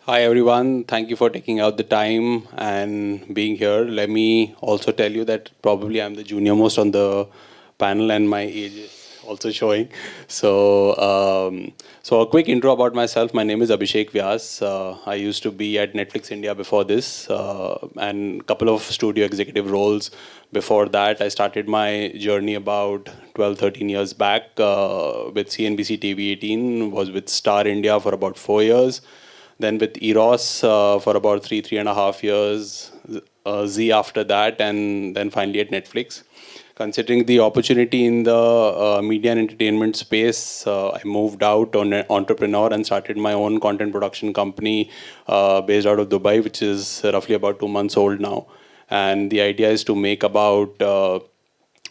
Hi everyone, thank you for taking out the time and being here. Let me also tell you that probably I'm the junior most on the panel and my age is also showing. So a quick intro about myself. My name is Abhishek Vyas. I used to be at Netflix India before this and a couple of studio executive roles. Before that, I started my journey about 12, 13 years back with CNBC TV 18, was with Star India for about 4 years. Then with Eros for about 3.5 years, Z after that, and then finally at Netflix. Considering the opportunity in the media and entertainment space, I moved out on an entrepreneur and started my own content production company based out of Dubai, which is roughly about 2 months old now. And the idea is to make about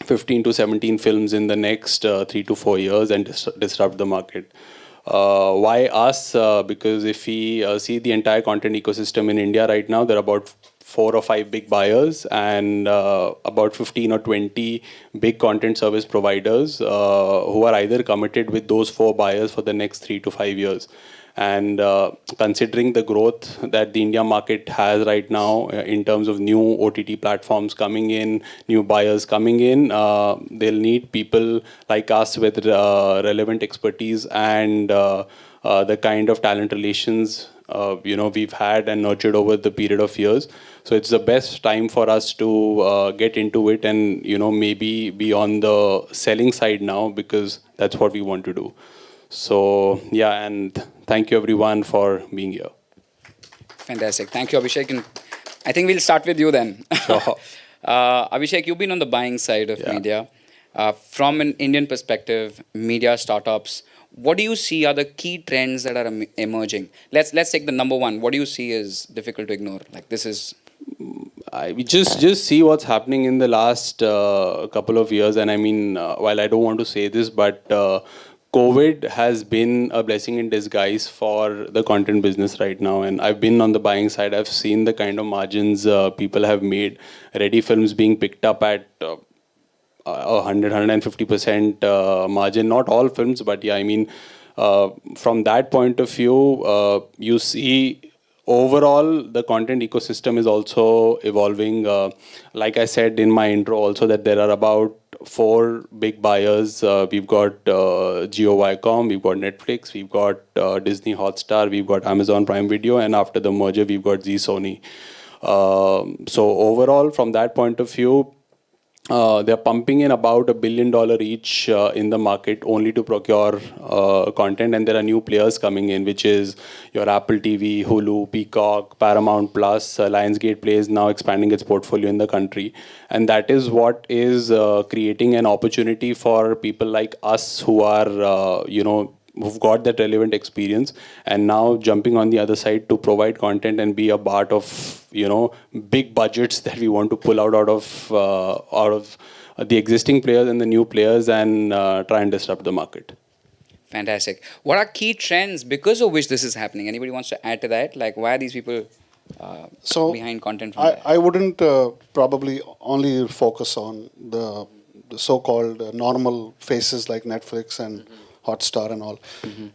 15 to 17 films in the next 3 to 4 years and disrupt the market. Why us? Because if we see the entire content ecosystem in India right now, there are about 4 or 5 big buyers and about 15 or 20 big content service providers who are either committed with those 4 buyers for the next 3 to 5 years. And considering the growth that the India market has right now in terms of new OTT platforms coming in, new buyers coming in, they'll need people like us with relevant expertise and the kind of talent relations we've had and nurtured over the period of years. So it's the best time for us to get into it and maybe be on the selling side now, because that's what we want to do. So yeah, and thank you everyone for being here. Fantastic. Thank you, Abhishek. And I think we'll start with you then. Sure. Abhishek, you've been on the buying side of media. From an Indian perspective, media startups, what do you see are the key trends that are emerging? Let's take the number one. What do you see is difficult to ignore? Like this is... We just see what's happening in the last couple of years. And I mean, while I don't want to say this, but COVID has been a blessing in disguise for the content business right now. And I've been on the buying side. I've seen the kind of margins people have made. Ready films being picked up at 100-150% margin. Not all films, but yeah, I mean, from that point of view, you see overall the content ecosystem is also evolving. Like I said in my intro also, that there are about 4 big buyers. We've got Jio Viacom, we've got Netflix, we've got Disney Hotstar, we've got Amazon Prime Video, and after the merger, we've got Zee Sony. So overall, from that point of view, they're pumping in about $1 billion each in the market only to procure content, and there are new players coming in, which is your Apple TV, Hulu, Peacock, Paramount Plus. Lionsgate Play is now expanding its portfolio in the country, and that is what is creating an opportunity for people like us who are who've got that relevant experience and now jumping on the other side to provide content and be a part of big budgets that we want to pull out of the existing players and the new players and try and disrupt the market. Fantastic. What are key trends because of which this is happening? Anybody wants to add to that? Like, why are these people behind content from there? I wouldn't probably only focus on the so-called normal faces like Netflix and Hotstar and all.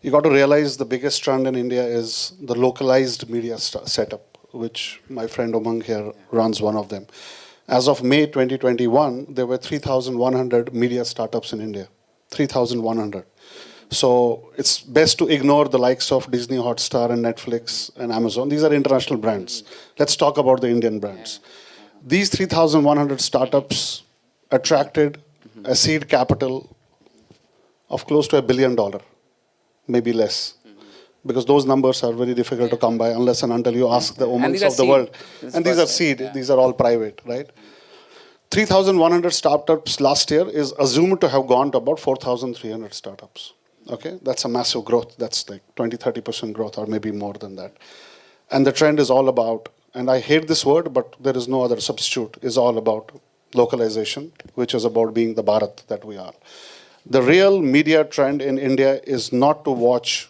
You got to realize the biggest trend in India is the localized media setup, which my friend Umang here runs one of them. As of May 2021, there were 3,100 media startups in India. 3,100. So it's best to ignore the likes of Disney, Hotstar, and Netflix and Amazon. These are international brands. Let's talk about the Indian brands. These 3,100 startups attracted a seed capital of close to $1 billion, maybe less. Because those numbers are very difficult to come by unless and until you ask the Omans these are of the seed. world. This And these was are seed, these are all private, right? 3,100 startups last year is assumed to have gone to about 4,300 startups. Okay, that's a massive growth. That's like 20-30% growth, or maybe more than that. And the trend is all about, and I hate this word, but there is no other substitute, is all about localization, which is about being the Bharat that we are. The real media trend in India is not to watch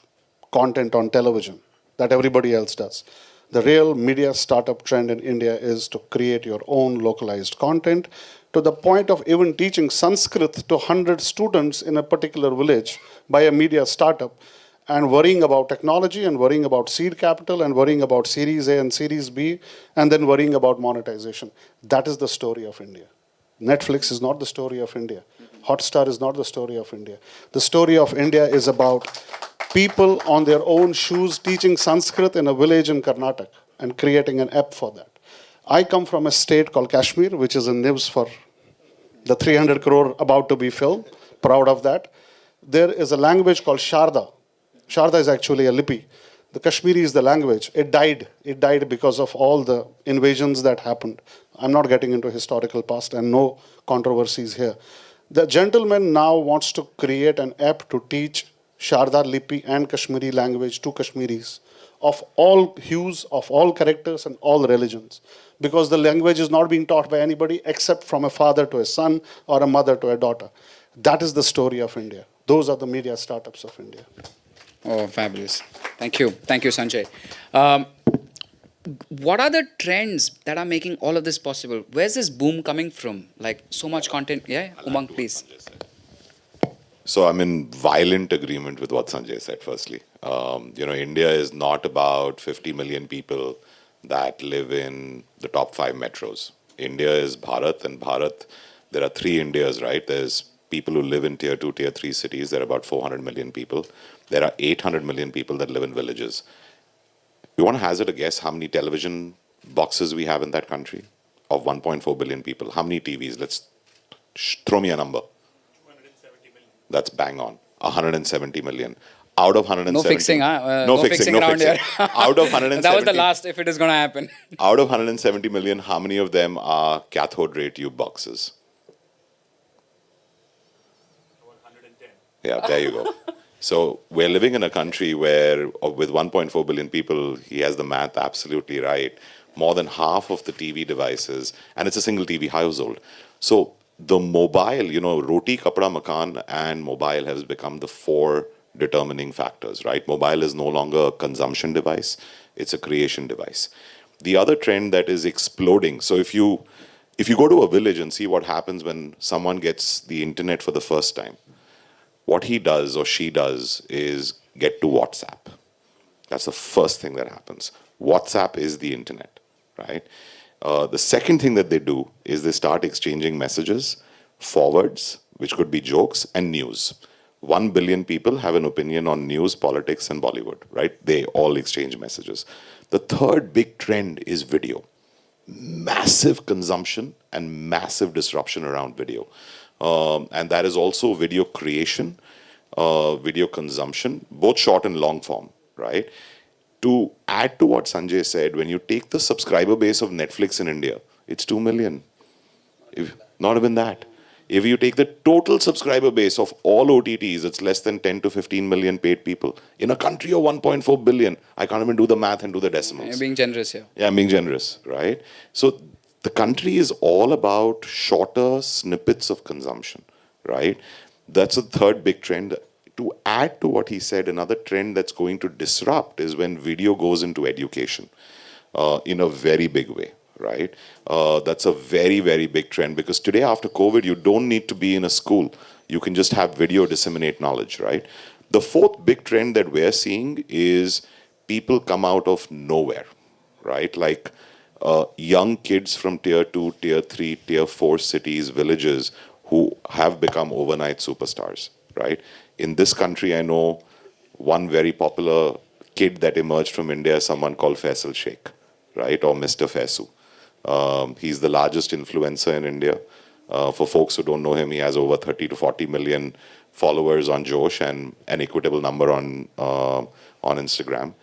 content on television that everybody else does. The real media startup trend in India is to create your own localized content, to the point of even teaching Sanskrit to 100 students in a particular village by a media startup, and worrying about technology, and worrying about seed capital, and worrying about Series A and Series B, and then worrying about monetization. That is the story of India. Netflix is not the story of India. Hotstar is not the story of India. The story of India is about people on their own shoes teaching Sanskrit in a village in Karnataka and creating an app for that. I come from a state called Kashmir, which is in nibs for the 300 crore about to be filled. Proud of that. There is a language called Sharda. Sharda is actually a lipi. The Kashmiri is the language. It died. It died because of all the invasions that happened. I'm not getting into historical past, and no controversies here. The gentleman now wants to create an app to teach Sharda Lipi and Kashmiri language to Kashmiris of all hues, of all characters, and all religions. Because the language is not being taught by anybody except from a father to a son or a mother to a daughter. That is the story of India. Those are the media startups of India. Oh, fabulous. Thank you. Thank you, Sanjay. What are the trends that are making all of this possible? Where's this boom coming from? Like so much content. Yeah, Umang, please. So I'm in violent agreement with what Sanjay said, firstly. India is not about 50 million people that live in the top 5 metros. India is Bharat, and Bharat, there are 3 Indias, right? There's people who live in tier 2, tier 3 cities. There are about 400 million people. There are 800 million people that live in villages. You want to hazard a guess how many television boxes we have in that country? Of 1.4 billion people. How many TVs? Let's throw me a number. 270 million. That's bang on. 170 million. Out of 170. No fixing, huh? No fixing around here. Out of 170. That was the last, if it is going to happen. Out of 170 million, how many of them are cathode ray tube boxes? About 110. Yeah, there you go. So we're living in a country where, with 1.4 billion people, he has the math absolutely right, more than half of the TV devices, and it's a single TV household. So the mobile, roti, kapda, makan, and mobile has become the 4 determining factors, right? Mobile is no longer a consumption device, it's a creation device. The other trend that is exploding, so if you go to a village and see what happens when someone gets the internet for the first time, what he does or she does is get to WhatsApp. That's the first thing that happens. WhatsApp is the internet, right? The second thing that they do is they start exchanging messages, forwards, which could be jokes, and news. 1 billion people have an opinion on news, politics, and Bollywood, right? They all exchange messages. The third big trend is video. Massive consumption and massive disruption around video. And that is also video creation, video consumption, both short and long form, right? To add to what Sanjay said, when you take the subscriber base of Netflix in India, it's 2 million. Not even that. If you take the total subscriber base of all OTTs, it's less than 10 to 15 million paid people. In a country of 1.4 billion, I can't even do the math and do the decimals. You're being generous here. Yeah, I'm being generous, right? So the country is all about shorter snippets of consumption, right? That's the third big trend. To add to what he said, another trend that's going to disrupt is when video goes into education in a very big way, right? That's a very, very big trend because today after COVID, you don't need to be in a school. You can just have video disseminate knowledge, right? The fourth big trend that we're seeing is people come out of nowhere, right? Like young kids from tier 2, tier 3, tier 4 cities, villages who have become overnight superstars, right? In this country, I know one very popular kid that emerged from India is someone called Faisal Sheikh, right, or Mr. Faisu. He's the largest influencer in India. For folks who don't know him, he has over 30 to 40 million followers on Josh and an equitable number on Instagram.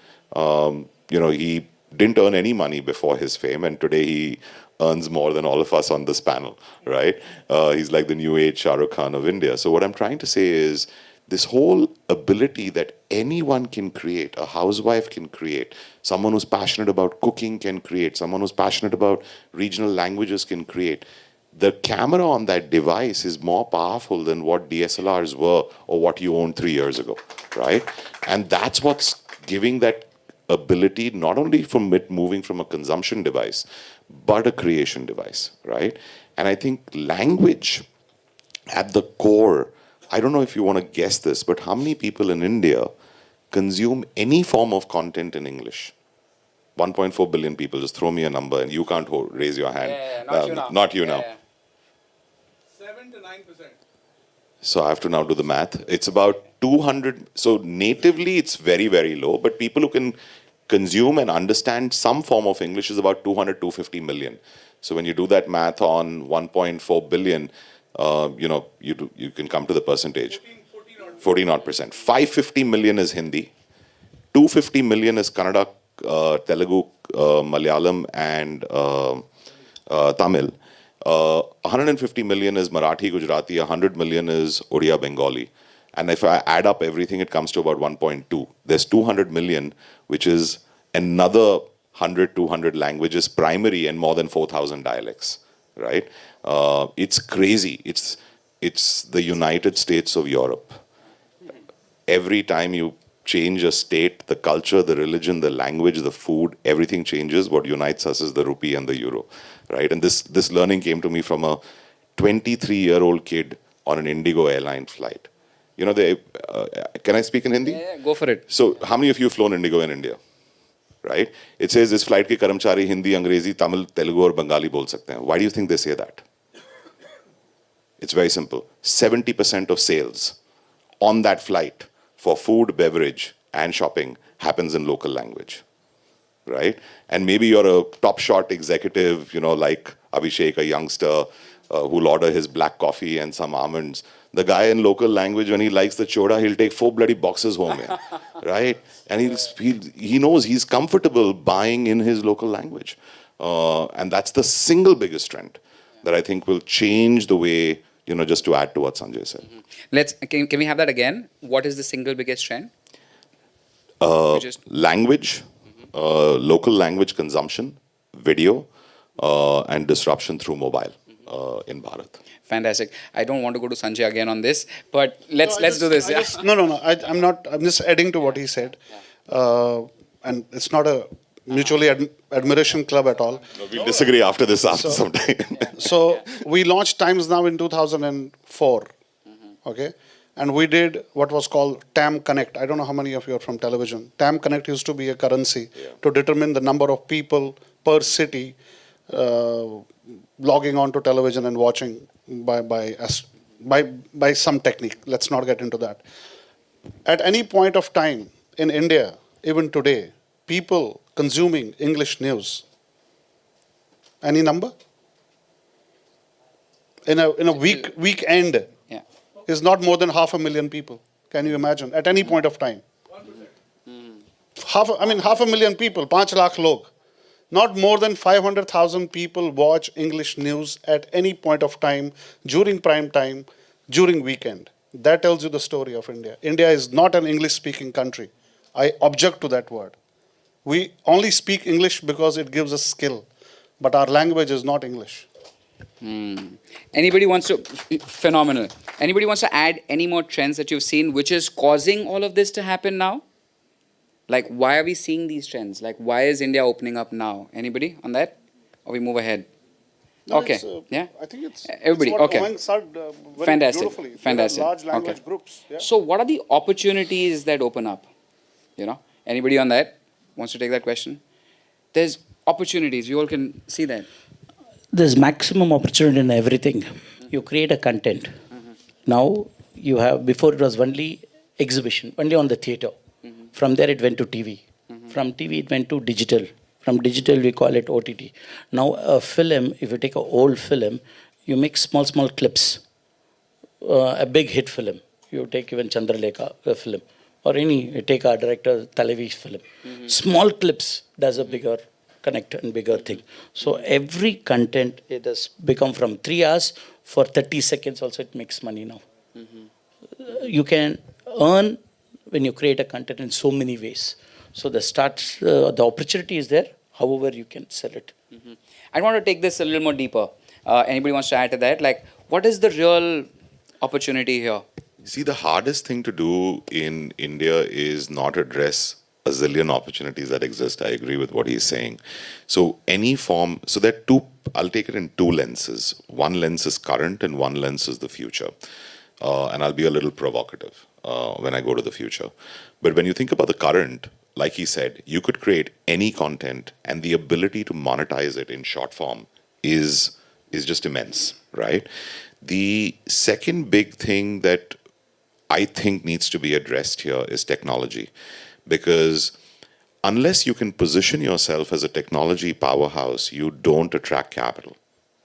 He didn't earn any money before his fame, and today he earns more than all of us on this panel, right? He's like the new age Shah Rukh Khan of India. So what I'm trying to say is this whole ability that anyone can create, a housewife can create, someone who's passionate about cooking can create, someone who's passionate about regional languages can create. The camera on that device is more powerful than what DSLRs were or what you owned 3 years ago, right? And that's what's giving that ability, not only from it moving from a consumption device, but a creation device, right? And I think language at the core, I don't know if you want to guess this, but how many people in India consume any form of content in English? 1.4 billion people. Just throw me a number and you can't raise your hand. Not you now. Not you now. 7 to 9%. So I have to now do the math. It's about 200. So natively, it's very, very low. But people who can consume and understand some form of English is about 200, 250 million. So when you do that math on 1.4 billion, you can come to the percentage. 14%. 550 million is Hindi. 250 million is Kannada, Telugu, Malayalam, and Tamil. 150 million is Marathi, Gujarati. 100 million is Odia, Bengali. And if I add up everything, it comes to about 1.2. There's 200 million, which is another 100, 200 languages, primary, and more than 4,000 dialects, right? It's crazy. It's the United States of Europe. Every time you change a state, the culture, the religion, the language, the food, everything changes. What unites us is the rupee and the euro, right? And this learning came to me from a 23-year-old kid on an Indigo airline flight. Can I speak in Hindi? Yeah, go for it. So, how many of you have flown Indigo in India? Right? It says this flight ke karamchari Hindi, Angrezi, Tamil, Telugu or Bengali bol sakte hain. Why do you think they say that? It's very simple. 70% of sales on that flight for food, beverage, and shopping happens in local language, right? And maybe you're a top shot executive, like Abhishek, a youngster who'll order his black coffee and some almonds. The guy in local language, when he likes the choda, he'll take 4 bloody boxes home, right? And he knows he's comfortable buying in his local language. And that's the single biggest trend that I think will change the way, just to add to what Sanjay said. Can we have that again? What is the single biggest trend? Language, local language consumption, video, and disruption through mobile in Bharat. Fantastic. I don't want to go to Sanjay again on this, but let's do this. I'm just adding to what he said. And it's not a mutually admiration club at all. No, we'll disagree after this sometime. So we launched Times Now in 2004, okay? And we did what was called TAM Connect. I don't know how many of you are from television. TAM Connect used to be a currency to determine the number of people per city logging on to television and watching by some technique. Let's not get into that. At any point of time in India, even today, people consuming English news, any number? In a weekend, is not more than 500,000 people. Can you imagine? At any point of time. 500,000 people, 5 lakh log. Not more than 500,000 people watch English news at any point of time, during prime time, during weekend. That tells you the story of India. India is not an English-speaking country. I object to that word. We only speak English because it gives us skill. But our language is not English. Anybody wants to, phenomenal. Anybody wants to add any more trends that you've seen which is causing all of this to happen now? Like, why are we seeing these trends? Like, why is India opening up now? Anybody on that? Or we move ahead? No, okay. I think it's everybody. It's what Okay. Umang said, very Fantastic. beautifully. Fantastic. There are large language Okay. groups. Yeah. So, what are the opportunities that open up? Anybody on that wants to take that question? There's opportunities. You all can see that. There's maximum opportunity in everything. You create a content. Now you have, before it was only exhibition, only on the theater. From there it went to TV. From TV it went to digital. From digital we call it OTT. Now a film, if you take an old film, you make small, small clips. A big hit film. You take even Chandralekha film. Or any, you take a director, Talavi film. Small clips does a bigger connect and bigger thing. So every content, it has become from 3 hours for 30 seconds also it makes money now. You can earn when you create a content in so many ways. So the opportunity is there, however you can sell it. I want to take this a little more deeper. Anybody wants to add to that? Like, what is the real opportunity here? See, the hardest thing to do in India is not address a zillion opportunities that exist. I agree with what he's saying. So any form, so there are two, I'll take it in two lenses. One lens is current and one lens is the future. And I'll be a little provocative when I go to the future. But when you think about the current, like he said, you could create any content and the ability to monetize it in short form is just immense, right? The second big thing that I think needs to be addressed here is technology. Because unless you can position yourself as a technology powerhouse, you don't attract capital,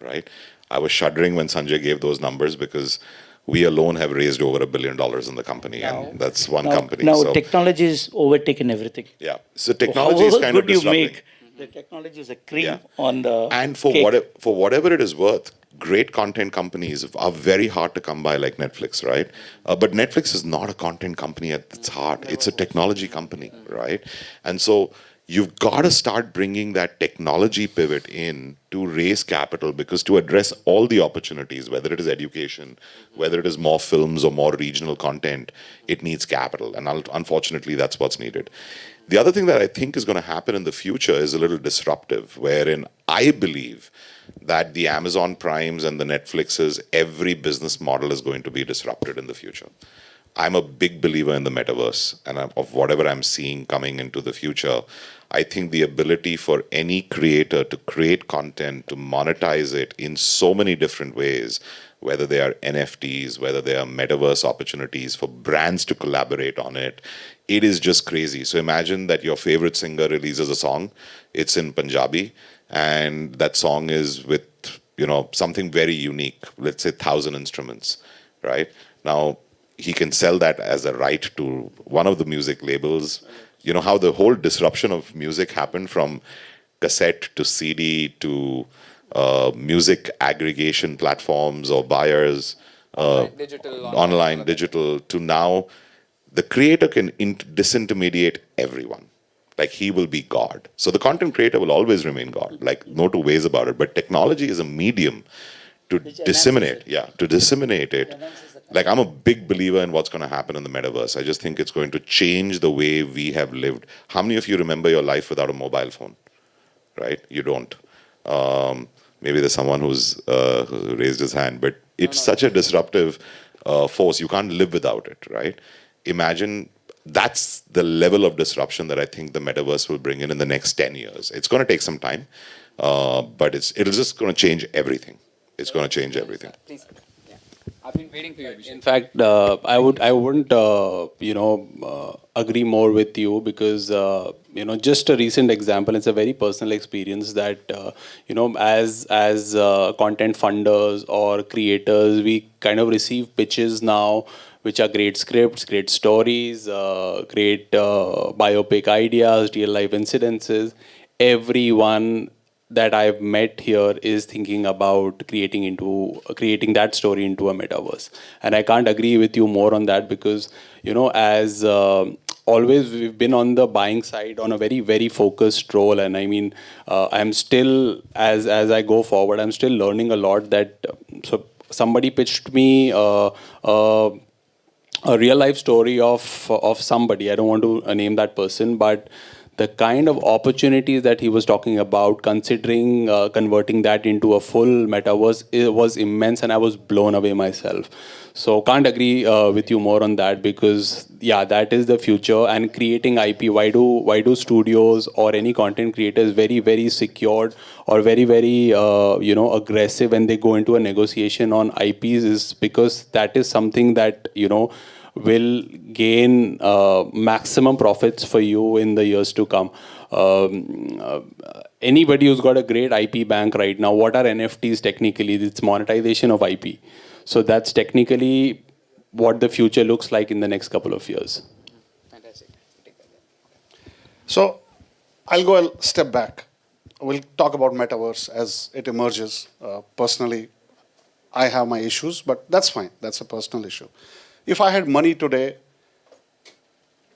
right? I was shuddering when Sanjay gave those numbers because we alone have raised over $1 billion in the company, and that's one company. Now So, technology is overtaken everything. yeah, so technology is kind of good you disrupting. make, the technology is a cream Yeah. on the And for cake. whatever it is worth, great content companies are very hard to come by, like Netflix, right? But Netflix is not a content company at its heart. It's a technology company, right? And so you've got to start bringing that technology pivot in to raise capital, because to address all the opportunities, whether it is education, whether it is more films or more regional content, it needs capital. And unfortunately, that's what's needed. The other thing that I think is going to happen in the future is a little disruptive, wherein I believe that the Amazon Primes and the Netflixes, every business model is going to be disrupted in the future. I'm a big believer in the metaverse, and of whatever I'm seeing coming into the future. I think the ability for any creator to create content, to monetize it in so many different ways, whether they are NFTs, whether they are metaverse opportunities for brands to collaborate on it, it is just crazy. So imagine that your favorite singer releases a song, it's in Punjabi, and that song is with, something very unique, let's say 1,000 instruments, right? Now, he can sell that as a right to one of the music labels. You know how the whole disruption of music happened from cassette to CD to music aggregation platforms or buyers, online, digital, to now the creator can disintermediate everyone. Like, he will be God. So the content creator will always remain God, like no two ways about it. But technology is a medium to disseminate, to disseminate it. Like, I'm a big believer in what's going to happen in the metaverse. I just think it's going to change the way we have lived. How many of you remember your life without a mobile phone? Right? You don't. Maybe there's someone who's who raised his hand, but it's such a disruptive force. You can't live without it, right? Imagine that's the level of disruption that I think the metaverse will bring in the next 10 years. It's going to take some time, but it'll just going to change everything. It's going to change everything. Please. I've been waiting for you. In fact, I wouldn't agree more with you, because just a recent example. It's a very personal experience that as content funders or creators, we kind of receive pitches now, which are great scripts, great stories, great biopic ideas, real life incidences. Everyone that I've met here is thinking about creating that story into a metaverse. And I can't agree with you more on that, because, as always, we've been on the buying side on a very, very focused role. And I mean, I'm still, as I go forward, I'm still learning a lot. So somebody pitched me a real life story of somebody. I don't want to name that person, but the kind of opportunities that he was talking about, considering converting that into a full metaverse, it was immense, and I was blown away myself. So can't agree with you more on that, because yeah, that is the future. And creating IP, why do studios or any content creators very secured or very aggressive when they go into a negotiation on IPs, is because that is something that will gain maximum profits for you in the years to come. Anybody who's got a great IP bank right now, what are NFTs technically? It's monetization of IP. So that's technically what the future looks like in the next couple of years. Fantastic. So I'll go a step back. We'll talk about metaverse as it emerges. Personally, I have my issues, but that's fine. That's a personal issue. If I had money today,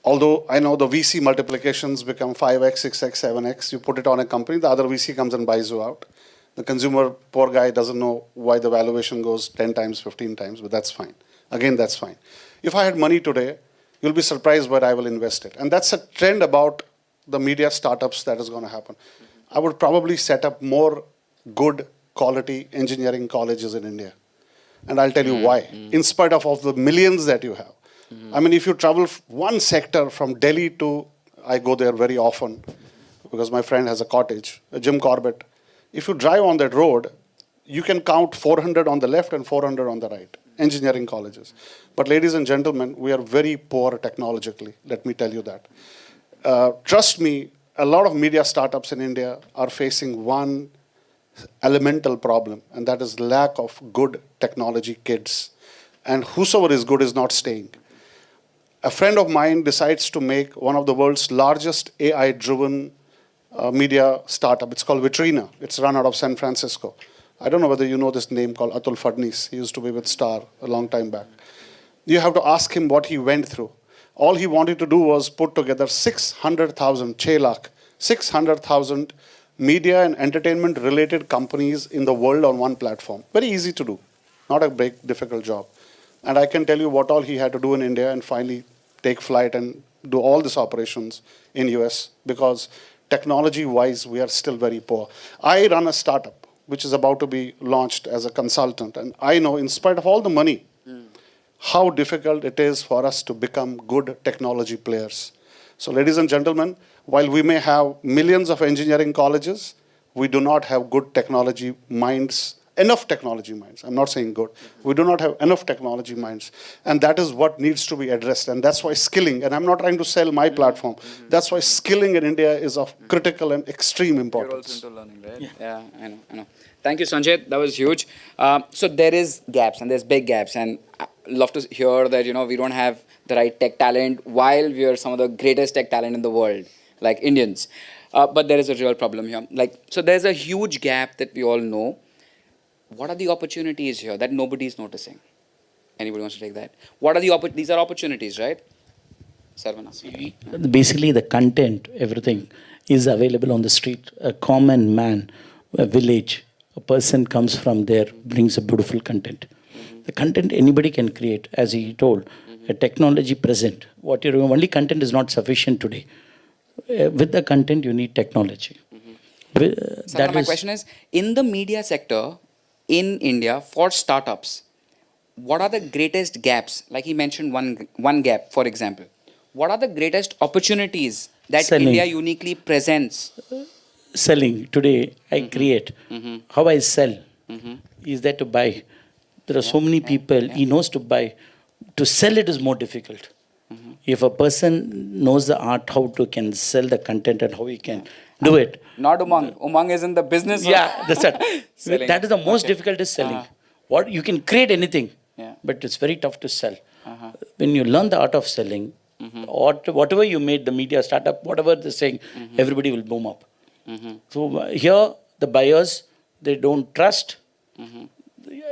although I know the VC multiplications become 5x, 6x, 7x, you put it on a company, the other VC comes and buys you out. The consumer, poor guy, doesn't know why the valuation goes 10 times, 15 times, but that's fine. Again, that's fine. If I had money today, you'll be surprised where I will invest it. And that's a trend about the media startups that is going to happen. I would probably set up more good quality engineering colleges in India. And I'll tell you why, in spite of all the millions that you have. I mean, if you travel one sector from Delhi to, I go there very often because my friend has a cottage, Jim Corbett. If you drive on that road, you can count 400 on the left and 400 on the right, engineering colleges. But ladies and gentlemen, we are very poor technologically, let me tell you that. Trust me, a lot of media startups in India are facing one elemental problem, and that is lack of good technology kids. And whosoever is good is not staying. A friend of mine decides to make one of the world's largest AI-driven media startup. It's called Vitrina. It's run out of San Francisco. I don't know whether you know this name called Atul Fadnis. He used to be with Star a long time back. You have to ask him what he went through. All he wanted to do was put together 600,000, 600,000 media and entertainment related companies in the world on one platform. Very easy to do, not a big, difficult job. And I can tell you what all he had to do in India and finally take flight and do all these operations in US, because technology-wise, we are still very poor. I run a startup which is about to be launched as a consultant, and I know, in spite of all the money, how difficult it is for us to become good technology players. So ladies and gentlemen, while we may have millions of engineering colleges, we do not have good technology minds, enough technology minds. I'm not saying good. We do not have enough technology minds. And that is what needs to be addressed. And that's why skilling, and I'm not trying to sell my platform, that's why skilling in India is of critical and extreme importance. You're also into learning, right? Yeah, I know. Thank you, Sanjay. That was huge. So there is gaps, and there's big gaps. And I love to hear that, we don't have the right tech talent while we are some of the greatest tech talent in the world, like Indians. But there is a real problem here. So there's a huge gap that we all know. What are the opportunities here that nobody is noticing? Anybody wants to take that? What are these are opportunities, right? Sarvana. Basically, the content, everything is available on the street. A common man, a village, a person comes from there, brings a beautiful content. The content anybody can create, as he told, a technology present. What you're doing, only content is not sufficient today. With the content, you need technology. Sarvana, my question is, in the media sector, in India, for startups, what are the greatest gaps? Like he mentioned one gap, for example. What are the greatest opportunities that Selling. India uniquely presents? Selling. Today, I create. How I sell is there to buy. There are so many people, he knows to buy. To sell it is more difficult. If a person knows the art, how to can sell the content and how he can do it. Not Umang. Umang is in the business. Yeah, that's it. Selling. That is the most difficult is selling. What you can create anything, but it's very tough to sell. When you learn the art of selling, whatever you made, the media startup, whatever they're saying, everybody will boom up. So here, the buyers, they don't trust.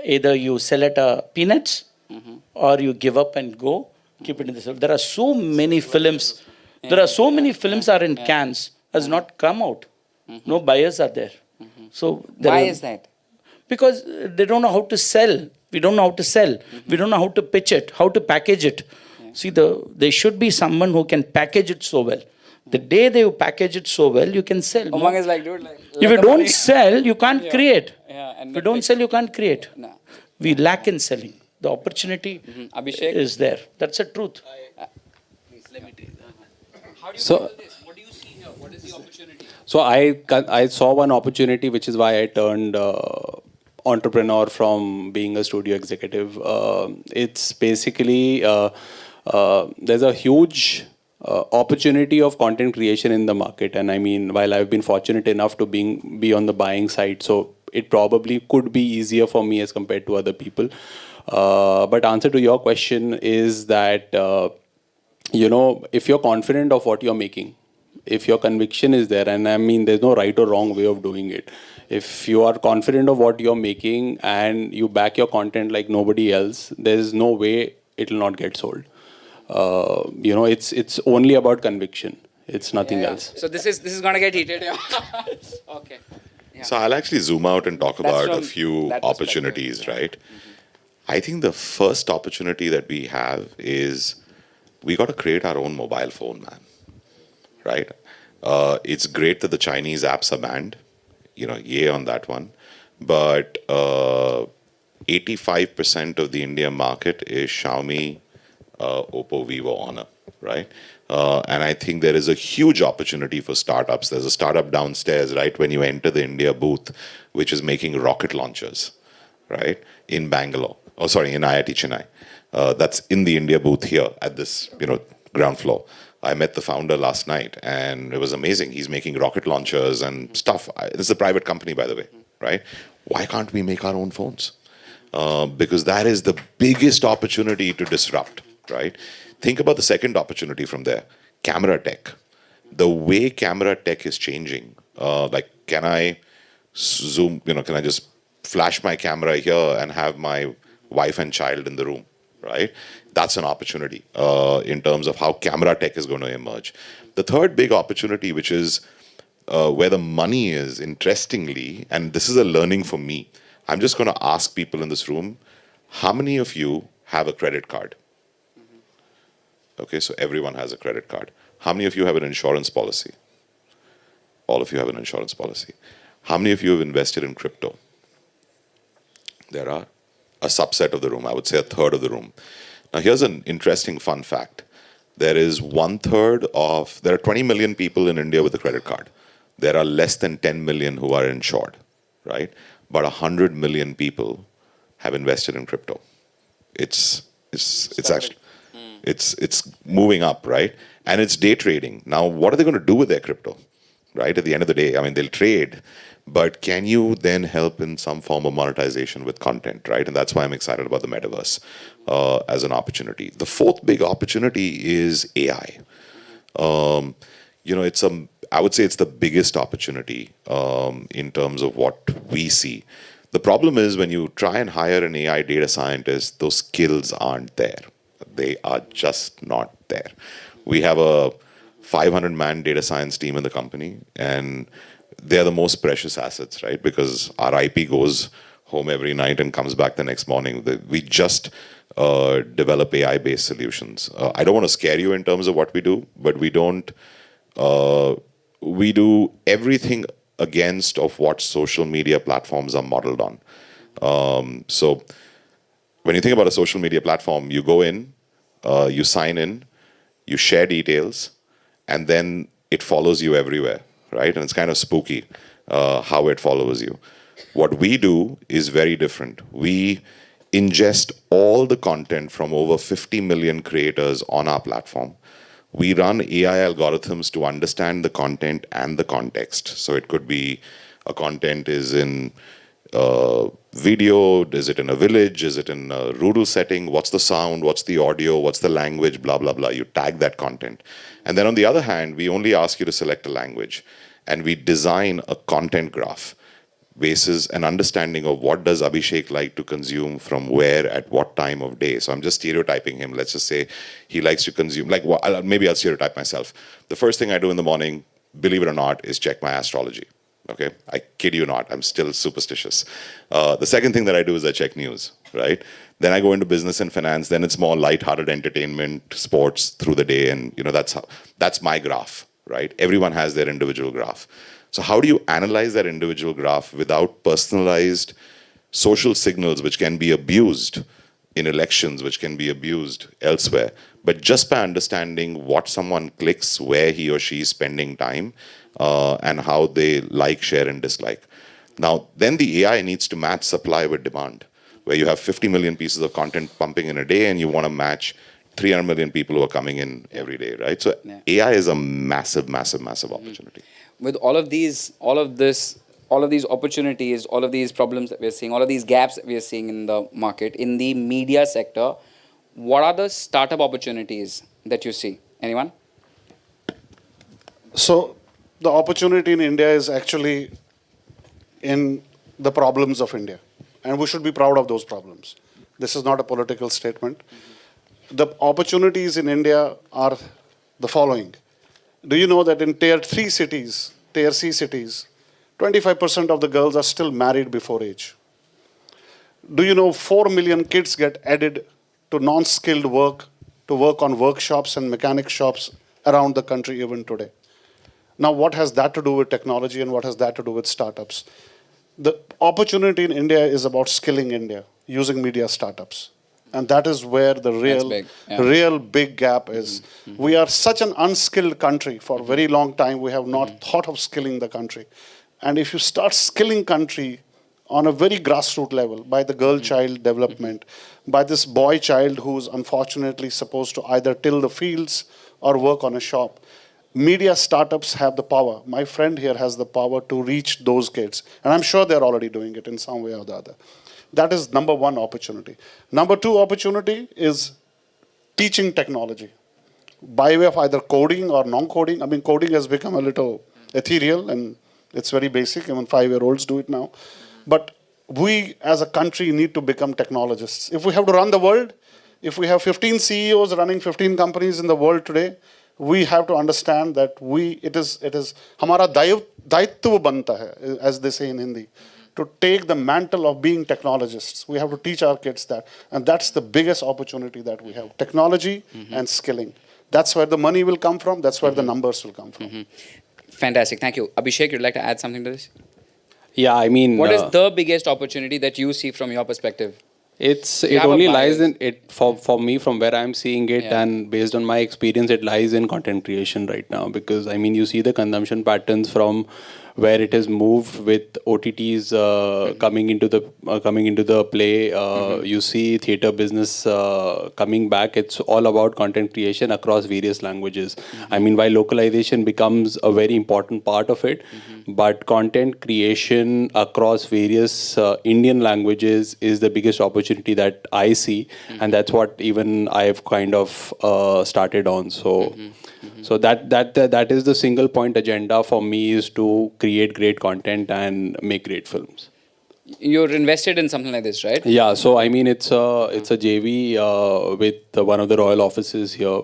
Either you sell at peanuts or you give up and go, keep it in the shelf. There are so many films. There are so many films are in cans, has not come out. No buyers are there. So why is that? Because they don't know how to sell. We don't know how to sell. We don't know how to pitch it, how to package it. See, there should be someone who can package it so well. The day they package it so well, you can sell. Umang is like, dude, like, If you don't sell, you can't Yeah. create. Yeah, and If you don't Netflix- sell, you can't create. No. We lack in selling. The opportunity Abhishek? is there. That's the truth. How do you So- handle this? What do you see here? What is the opportunity? So I saw one opportunity, which is why I turned entrepreneur from being a studio executive. It's basically there's a huge opportunity of content creation in the market, and I mean, while I've been fortunate enough to be on the buying side, so it probably could be easier for me as compared to other people. But answer to your question is that if you're confident of what you're making, if your conviction is there, and I mean, there's no right or wrong way of doing it. If you are confident of what you're making and you back your content like nobody else, there's no way it'll not get sold. It's only about conviction. It's nothing else. So this is gonna get heated. Yeah. Okay. Yeah. So I'll actually zoom out and talk That's about a from few that perspective, opportunities, yeah. right? I think the first opportunity that we have is we got to create our own mobile phone, man. Right? It's great that the Chinese apps are banned. Yay on that one. But 85% of the India market is Xiaomi, Oppo, Vivo, Honor, right? And I think there is a huge opportunity for startups. There's a startup downstairs, right, when you enter the India booth, which is making rocket launchers, right, in Bangalore. Oh, sorry, in IIT Chennai. That's in the India booth here at this, ground floor. I met the founder last night, and it was amazing. He's making rocket launchers and stuff. This is a private company, by the way, right? Why can't we make our own phones? Because that is the biggest opportunity to disrupt, right? Think about the second opportunity from there, camera tech. The way camera tech is changing, can I zoom, can I just flash my camera here and have my wife and child in the room, right? That's an opportunity in terms of how camera tech is going to emerge. The third big opportunity, which is where the money is, interestingly, and this is a learning for me, I'm just going to ask people in this room, how many of you have a credit card? Okay, so everyone has a credit card. How many of you have an insurance policy? All of you have an insurance policy. How many of you have invested in crypto? There are a subset of the room, I would say a third of the room. Now here's an interesting fun fact. There are 20 million people in India with a credit card. There are less than 10 million who are insured, right? But 100 million people have invested in crypto. It's actually, it's moving up, right? And it's day trading. Now, what are they going to do with their crypto, right? At the end of the day, I mean, they'll trade, but can you then help in some form of monetization with content, right? And that's why I'm excited about the metaverse as an opportunity. The fourth big opportunity is AI. I would say it's the biggest opportunity in terms of what we see. The problem is when you try and hire an AI data scientist, those skills aren't there. They are just not there. We have a 500-man data science team in the company, and they're the most precious assets, right? Because our IP goes home every night and comes back the next morning. We just develop AI-based solutions. I don't want to scare you in terms of what we do, but we don't. We do everything against of what social media platforms are modeled on. So when you think about a social media platform, you go in, you sign in, you share details, and then it follows you everywhere, right? And it's kind of spooky how it follows you. What we do is very different. We ingest all the content from over 50 million creators on our platform. We run AI algorithms to understand the content and the context. So it could be a content is in video, is it in a village, is it in a rural setting, what's the sound, what's the audio, what's the language, blah, blah, blah. You tag that content. And then on the other hand, we only ask you to select a language, and we design a content graph basis an understanding of what does Abhishek like to consume from where at what time of day. So I'm just stereotyping him. Let's just say he likes to consume, maybe I'll stereotype myself. The first thing I do in the morning, believe it or not, is check my astrology. Okay, I kid you not, I'm still superstitious. The second thing that I do is I check news, right? Then I go into business and finance. Then it's more lighthearted entertainment, sports through the day, and that's my graph, right? Everyone has their individual graph. So how do you analyze that individual graph without personalized social signals which can be abused in elections, which can be abused elsewhere, but just by understanding what someone clicks, where he or she is spending time, and how they like, share, and dislike. Now, then the AI needs to match supply with demand, where you have 50 million pieces of content pumping in a day and you want to match 300 million people who are coming in every day, right? So Yeah. AI is a massive, massive, massive opportunity. With all of these opportunities, all of these problems that we're seeing, all of these gaps that we're seeing in the market, in the media sector, what are the startup opportunities that you see? Anyone? So the opportunity in India is actually in the problems of India. And we should be proud of those problems. This is not a political statement. The opportunities in India are the following. Do you know that in tier 3 cities, tier C cities, 25% of the girls are still married before age? Do you know 4 million kids get added to non-skilled work, to work on workshops and mechanic shops around the country even today? Now, what has that to do with technology and what has that to do with startups? The opportunity in India is about skilling India, using media startups. And that is where the real big gap is. We are such an unskilled country. For a very long time, we have not thought of skilling the country. And if you start skilling country on a very grassroots level, by the girl child development, by this boy child who's unfortunately supposed to either till the fields or work on a shop, media startups have the power. My friend here has the power to reach those kids. And I'm sure they're already doing it in some way or the other. That is number one opportunity. Number two opportunity is teaching technology by way of either coding or non-coding. I mean, coding has become a little ethereal and it's very basic. Even 5-year-olds do it now. But we as a country need to become technologists. If we have to run the world, if we have 15 CEOs running 15 companies in the world today, we have to understand that it is hamara daitva banta hai, as they say in Hindi, to take the mantle of being technologists. We have to teach our kids that. And that's the biggest opportunity that we have. Technology and skilling. That's where the money will come from. That's where the numbers will come from. Fantastic. Thank you. Abhishek, you'd like to add something to this? Yeah, I mean, What is the biggest opportunity that you see from your perspective? it have a only bias. lies in it for me from where I'm seeing it, Yeah. and based on my experience, it lies in content creation right now, because I mean, you see the consumption patterns from where it has moved with OTTs coming into the play. You see theater business coming back. It's all about content creation across various languages. I mean, while localization becomes a very important part of it, but content creation across various Indian languages is the biggest opportunity that I see, and that's what even I have kind of started on. So. So that is the single point agenda for me, is to create great content and make great films. You're invested in something like this, right? Yeah, so I mean it's a JV with one of the royal offices here.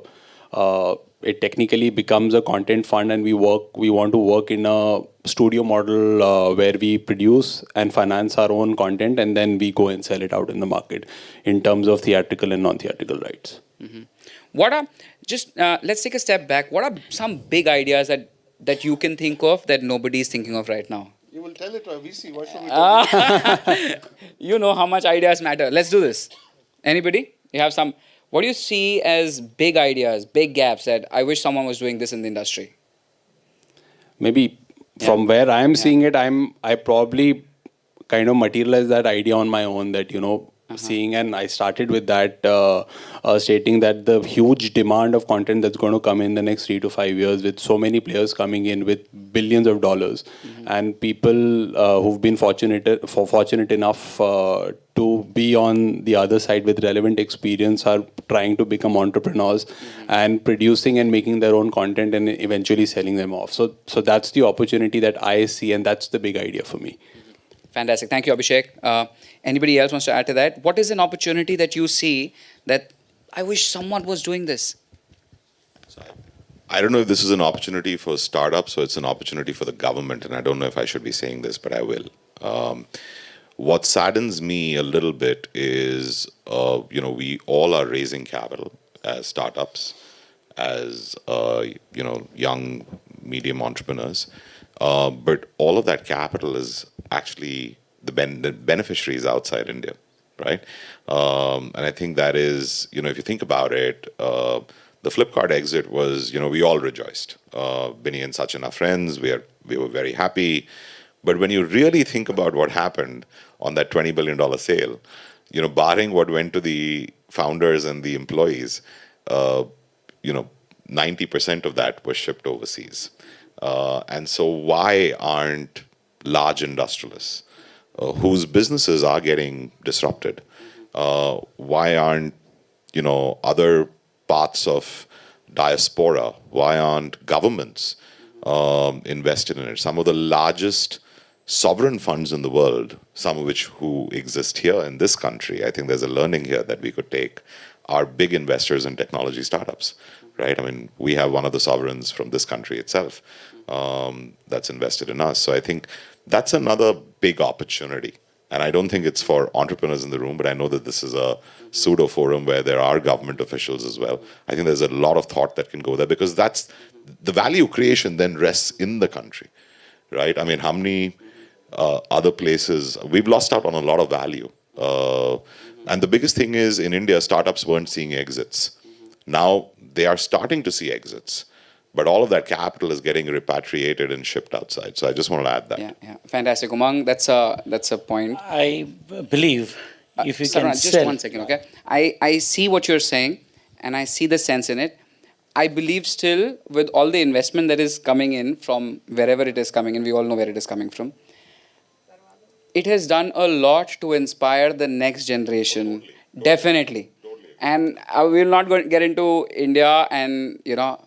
It technically becomes a content fund, and we want to work in a studio model where we produce and finance our own content, and then we go and sell it out in the market in terms of theatrical and non-theatrical rights. What are let's take a step back. What are some big ideas that you can think of that nobody is thinking of right now? You will tell it to a VC. Why should we tell you? You know how much ideas matter. Let's do this. Anybody? You have some. What do you see as big ideas, big gaps that I wish someone was doing this in the industry? Maybe from where I am seeing it, I probably kind of materialize that idea on my own, that seeing, and I started with that stating that the huge demand of content that's going to come in the next 3 to 5 years, with so many players coming in with billions of dollars, and people who've been fortunate enough to be on the other side with relevant experience are trying to become entrepreneurs and producing and making their own content and eventually selling them off. So that's the opportunity that I see, and that's the big idea for me. Fantastic. Thank you, Abhishek. Anybody else wants to add to that? What is an opportunity that you see that I wish someone was doing this? I don't know if this is an opportunity for startups or it's an opportunity for the government, and I don't know if I should be saying this, but I will. What saddens me a little bit is, we all are raising capital as startups, as young medium entrepreneurs. But all of that capital is actually the beneficiaries outside India, right? And I think that is, if you think about it, the Flipkart exit was, we all rejoiced. Binny and Sachin are friends. We were very happy. But when you really think about what happened on that $20 billion sale, barring what went to the founders and the employees, 90% of that was shipped overseas. And so why aren't large industrialists whose businesses are getting disrupted, why aren't, other parts of diaspora, why aren't governments invested in it? Some of the largest sovereign funds in the world, some of which who exist here in this country, I think there's a learning here that we could take, are big investors in technology startups, right? I mean, we have one of the sovereigns from this country itself that's invested in us. So I think that's another big opportunity. And I don't think it's for entrepreneurs in the room, but I know that this is a pseudo forum where there are government officials as well. I think there's a lot of thought that can go there because that's the value creation then rests in the country, right? I mean, how many other places, we've lost out on a lot of value. And the biggest thing is in India, startups weren't seeing exits. Now they are starting to see exits, but all of that capital is getting repatriated and shipped outside. So I just want to add that. Yeah. Fantastic. Umang, that's a point. I believe if you Sarana, can just sell. 1 second, okay? I see what you're saying, and I see the sense in it. I believe still with all the investment that is coming in from wherever it is coming in, we all know where it is coming from, it has done a lot to inspire the next generation. Definitely. And I will not get into India and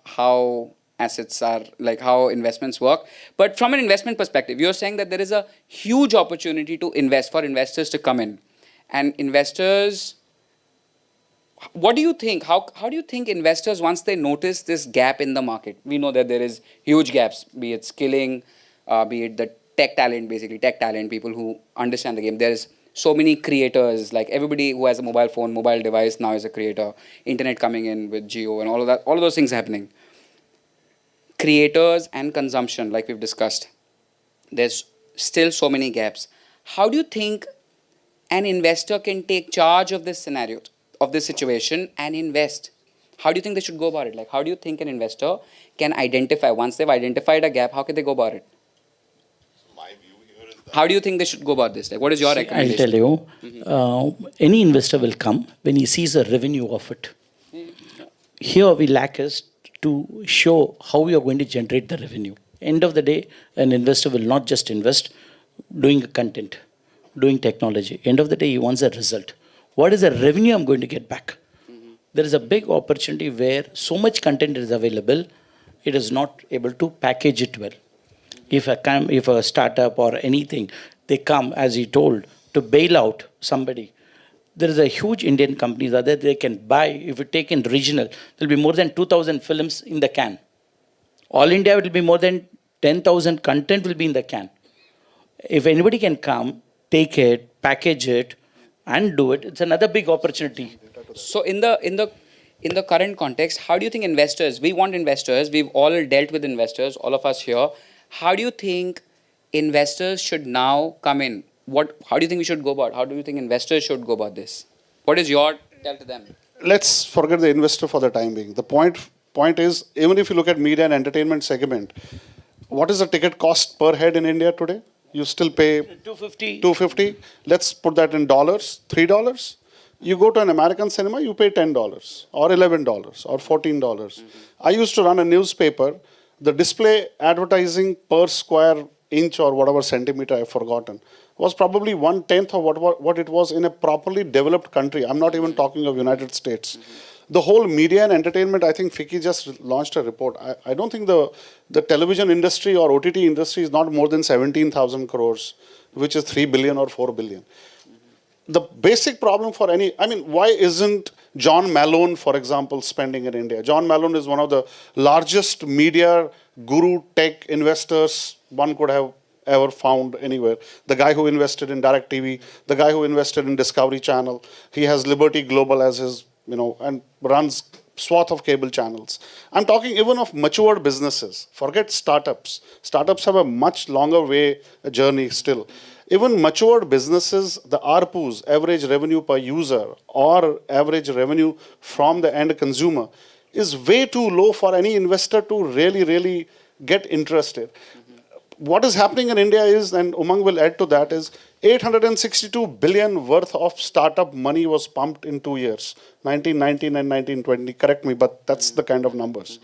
how assets are, like how investments work. But from an investment perspective, you're saying that there is a huge opportunity to invest, for investors to come in. And investors, what do you think? How do you think investors, once they notice this gap in the market, we know that there is huge gaps, be it skilling, be it the tech talent, people who understand the game. There's so many creators, like everybody who has a mobile phone, mobile device now is a creator, internet coming in with Geo and all of that, all of those things happening. Creators and consumption, like we've discussed, there's still so many gaps. How do you think an investor can take charge of this scenario, of this situation and invest? How do you think they should go about it? Like, how do you think an investor can identify, once they've identified a gap, how can they go about it? How do you think they should go about this? Like, what is your recommendation? I'll tell you, any investor will come when he sees a revenue of it. Here we lack is to show how we are going to generate the revenue. End of the day, an investor will not just invest doing content, doing technology. End of the day, he wants a result. What is the revenue I'm going to get back? There is a big opportunity where so much content is available, it is not able to package it well. If a startup or anything, they come, as he told, to bail out somebody. There is a huge Indian companies are there, they can buy, if you take in regional, there will be more than 2,000 films in the can. All India will be more than 10,000 content will be in the can. If anybody can come, take it, package it, and do it, it's another big opportunity. So in the current context, how do you think investors, we want investors, we've all dealt with investors, all of us here, how do you think investors should now come in? How do you think we should go about? How do you think investors should go about this? What is your tell to them? Let's forget the investor for the time being. The point is, even if you look at media and entertainment segment, what is the ticket cost per head in India today? You still pay $250. Let's put that in dollars, $3. You go to an American cinema, you pay $10 or $11 or $14. I used to run a newspaper. The display advertising per square inch or whatever centimeter, I've forgotten, was probably 1/10 of what it was in a properly developed country. I'm not even talking of United States. The whole media and entertainment, I think FICCI just launched a report. I don't think the television industry or OTT industry is not more than 17,000 crores, which is 3 billion or 4 billion. The basic problem for why isn't John Malone, for example, spending in India? John Malone is one of the largest media guru tech investors one could have ever found anywhere. The guy who invested in DirecTV, the guy who invested in Discovery Channel. He has Liberty Global as his, and runs swath of cable channels. I'm talking even of matured businesses. Forget startups. Startups have a much longer way journey still. Even matured businesses, the ARPUs, average revenue per user, or average revenue from the end consumer, is way too low for any investor to really get interested. What is happening in India is, and Umang will add to that, is 862 billion worth of startup money was pumped in 2 years, 1919 and 1920. Correct me, but that's the kind of numbers.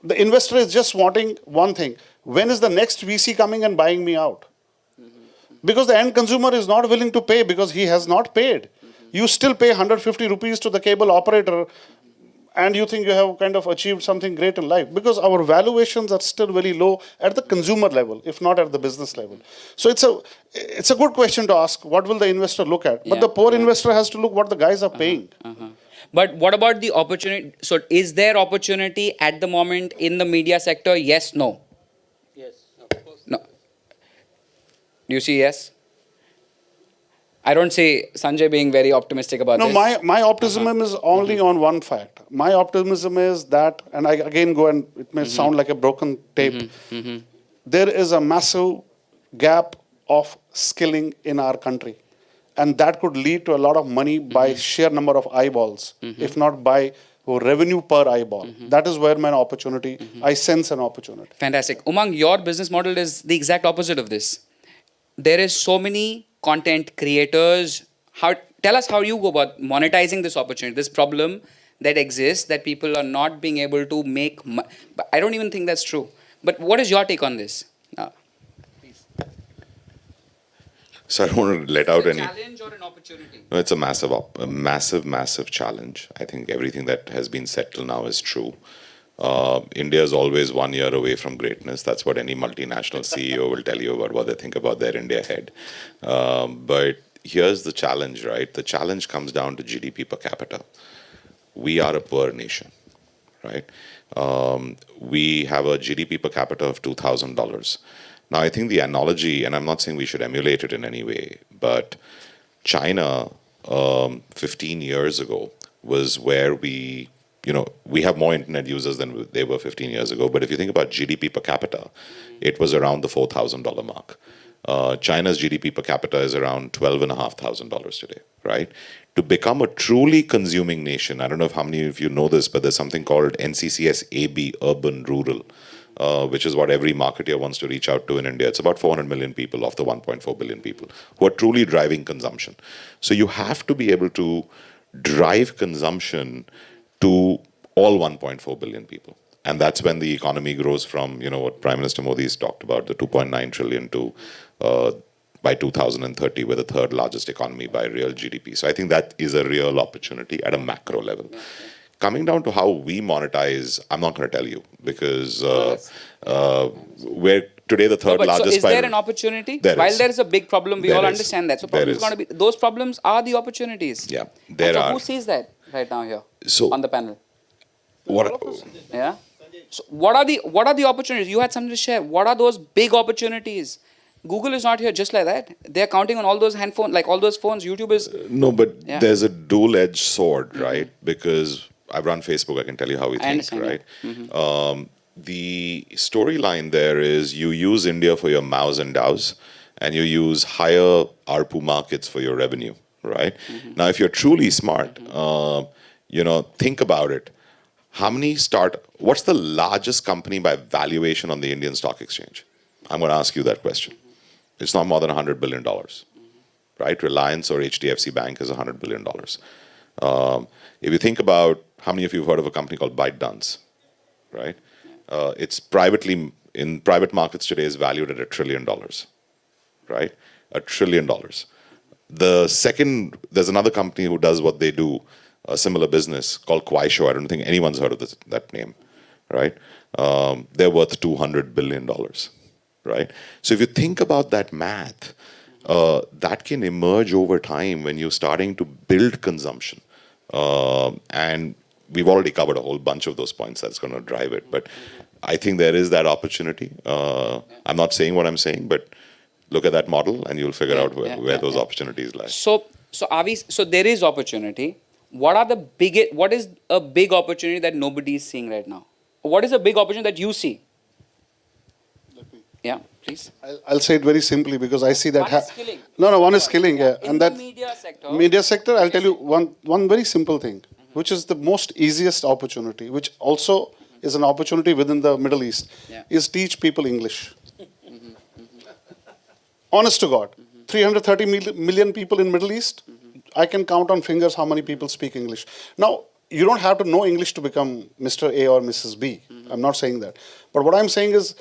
The investor is just wanting one thing: when is the next VC coming and buying me out? Because the end consumer is not willing to pay because he has not paid. You still pay 150 rupees to the cable operator and you think you have kind of achieved something great in life, because our valuations are still very low at the consumer level, if not at the business level. So it's a good question to ask, what will the investor look at? But the poor investor has to look what the guys are paying. But what about the opportunity? So is there opportunity at the moment in the media sector? Yes, no? Yes, of course. No. Do you see yes? I don't see Sanjay being very optimistic about No, this. my optimism is only on one fact. My optimism is that, and I again go and it may sound like a broken tape, there is a massive gap of skilling in our country. And that could lead to a lot of money by sheer number of eyeballs, if not by revenue per eyeball. That is where my opportunity, I sense an opportunity. Fantastic. Umang, your business model is the exact opposite of this. There is so many content creators. Tell us how you go about monetizing this opportunity, this problem that exists that people are not being able to make. I don't even think that's true. But what is your take on this? Please. So I don't want to let out any. Challenge or an opportunity? No, it's a massive challenge. I think everything that has been said till now is true. India is always 1 year away from greatness. That's what any multinational CEO will tell you about what they think about their India head. But here's the challenge, right? The challenge comes down to GDP per capita. We are a poor nation, right? We have a GDP per capita of $2,000. Now, I think the analogy, and I'm not saying we should emulate it in any way, but China 15 years ago was where we have more internet users than they were 15 years ago. But if you think about GDP per capita, it was around the $4,000 mark. China's GDP per capita is around $12,500 today, right? To become a truly consuming nation, I don't know if how many of you know this, but there's something called NCCS AB, urban rural, which is what every marketer wants to reach out to in India. It's about 400 million people of the 1.4 billion people who are truly driving consumption. So you have to be able to drive consumption to all 1.4 billion people. And that's when the economy grows from, what Prime Minister Modi has talked about, the 2.9 trillion to by 2030, we're the third largest economy by real GDP. So I think that is a real opportunity at a macro level. Coming down to how we monetize, I'm not going to tell you because we're today the third largest. So is there an opportunity? While there is a big problem, we all understand that. So problems going to be, those problems are the opportunities. Yeah, there are. Who sees that right now here so, on the panel? What? Yeah. So what are the opportunities? You had something to share. What are those big opportunities? Google is not here just like that. They're counting on all those handphones, like all those phones. YouTube is. No, but there's a dual-edged sword, right? Because I've run Facebook, I can tell you how we think, right? The storyline there is you use India for your MAUs and DAOs, and you use higher ARPU markets for your revenue, right? Now, if you're truly smart, think about it. What's the largest company by valuation on the Indian stock exchange? I'm going to ask you that question. It's not more than $100 billion, right? Reliance or HDFC Bank is $100 billion. If you think about, how many of you have heard of a company called ByteDance, right? It's in private markets today is valued at $1 trillion, right? $1 trillion. There's another company who does what they do, a similar business called Kuaishou. I don't think anyone's heard of that name, right? They're worth $200 billion, right? So if you think about that math, that can emerge over time when you're starting to build consumption. And we've already covered a whole bunch of those points that's going to drive it. But I think there is that opportunity. I'm not saying what I'm saying, but look at that model and you'll figure out where those opportunities lie. So there is opportunity. what is a big opportunity that nobody is seeing right now? What is a big opportunity that you see? Yeah, please. I'll say it very simply because I see that. One is skilling. No, one is skilling, yeah. In And the that media sector. media sector, I'll tell you one very simple thing, which is the most easiest opportunity, which also is an opportunity within the Middle East, Yeah. is teach people English. Honest to God, 330 million people in Middle East, I can count on fingers how many people speak English. Now, you don't have to know English to become Mr. A or Mrs. B. I'm not saying that. But what I'm saying is,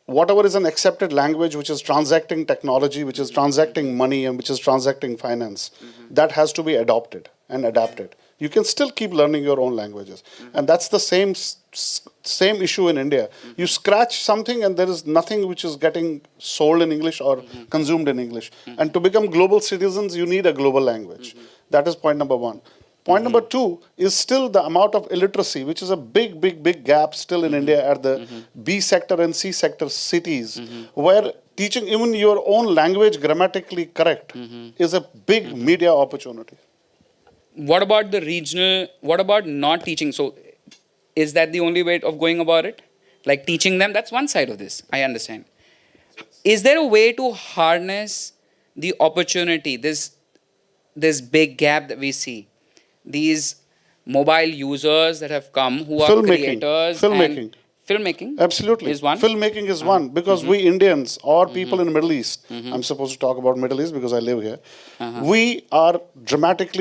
whatever is an accepted language which is transacting technology, which is transacting money, and which is transacting finance, that has to be adopted and adapted. You can still keep learning your own languages. And that's the same issue in India. You scratch something and there is nothing which is getting sold in English or consumed in English. And to become global citizens, you need a global language. That is point number one. Point number two is still the amount of illiteracy, which is a big gap still in India at the B sector and C sector cities, where teaching even your own language grammatically correct is a big media opportunity. What about the regional, what about not teaching? So is that the only way of going about it? Like teaching them, that's one side of this, I understand. Is there a way to harness the opportunity, this big gap that we see? These mobile users that have come who are Filmmaking. creators. Filmmaking. And filmmaking Absolutely. is one. Filmmaking is one because we Indians or people in the Middle East, I'm supposed to talk about Middle East because I live here, we are dramatic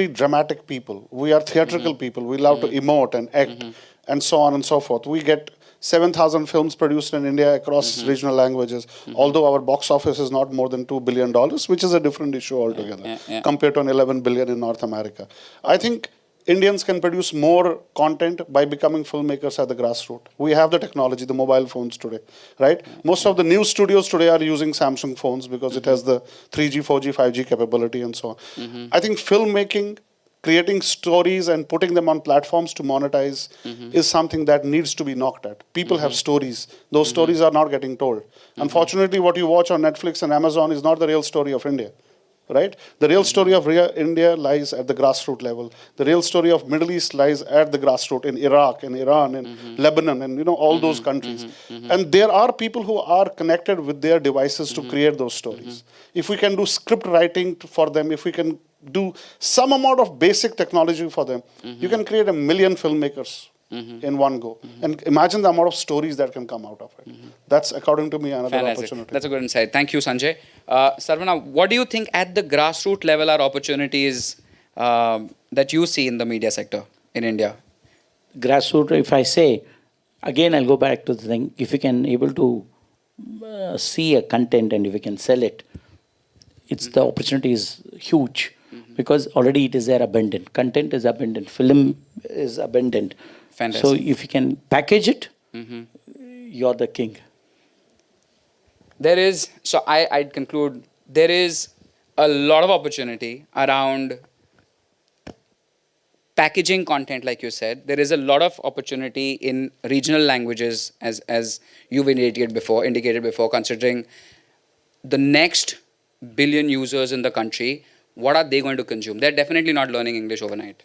people. We are theatrical people. We love to emote and act and so on and so forth. We get 7,000 films produced in India across regional languages, although our box office is not more than $2 billion, which is a different issue altogether compared to an 11 billion in North America. I think Indians can produce more content by becoming filmmakers at the grassroots. We have the technology, the mobile phones today, right? Most of the new studios today are using Samsung phones because it has the 3G, 4G, 5G capability and so on. I think filmmaking, creating stories and putting them on platforms to monetize is something that needs to be knocked at. People have stories. Those stories are not getting told. Unfortunately, what you watch on Netflix and Amazon is not the real story of India. Right? The real story of India lies at the grassroots level. The real story of Middle East lies at the grassroots in Iraq, in Iran, in Lebanon, and all those countries. And there are people who are connected with their devices to create those stories. If we can do script writing for them, if we can do some amount of basic technology for them, you can create 1 million filmmakers in one go. And imagine the amount of stories that can come out of it. That's, according to me, another Fantastic. opportunity. That's a good insight. Thank you, Sanjay. Sarvana, what do you think at the grassroots level are opportunities that you see in the media sector in India? Grassroots, if I say, again, I'll go back to the thing, if you can able to see a content and if you can sell it, it's the opportunity is huge because already it is there abundant. Content is abundant. Film is abundant. Fantastic. So if you can package it, you're the king. There is, so I'd conclude, there is a lot of opportunity around packaging content, like you said. There is a lot of opportunity in regional languages, as you've indicated before, considering the next billion users in the country, what are they going to consume? They're definitely not learning English overnight.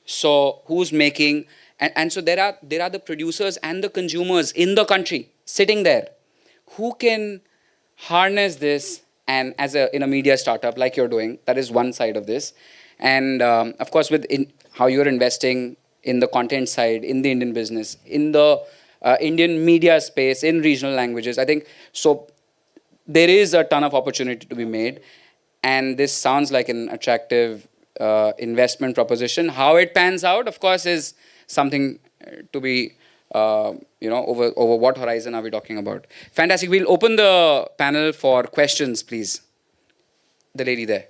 So who's making, and so there are the producers and the consumers in the country sitting there who can harness this and in a media startup like you're doing. That is one side of this. And of course, how you're investing in the content side, in the Indian business, in the Indian media space, in regional languages, I think, so there is a ton of opportunity to be made. And this sounds like an attractive investment proposition. How it pans out, of course, is something to be, over what horizon are we talking about. Fantastic. We'll open the panel for questions, please. The lady there.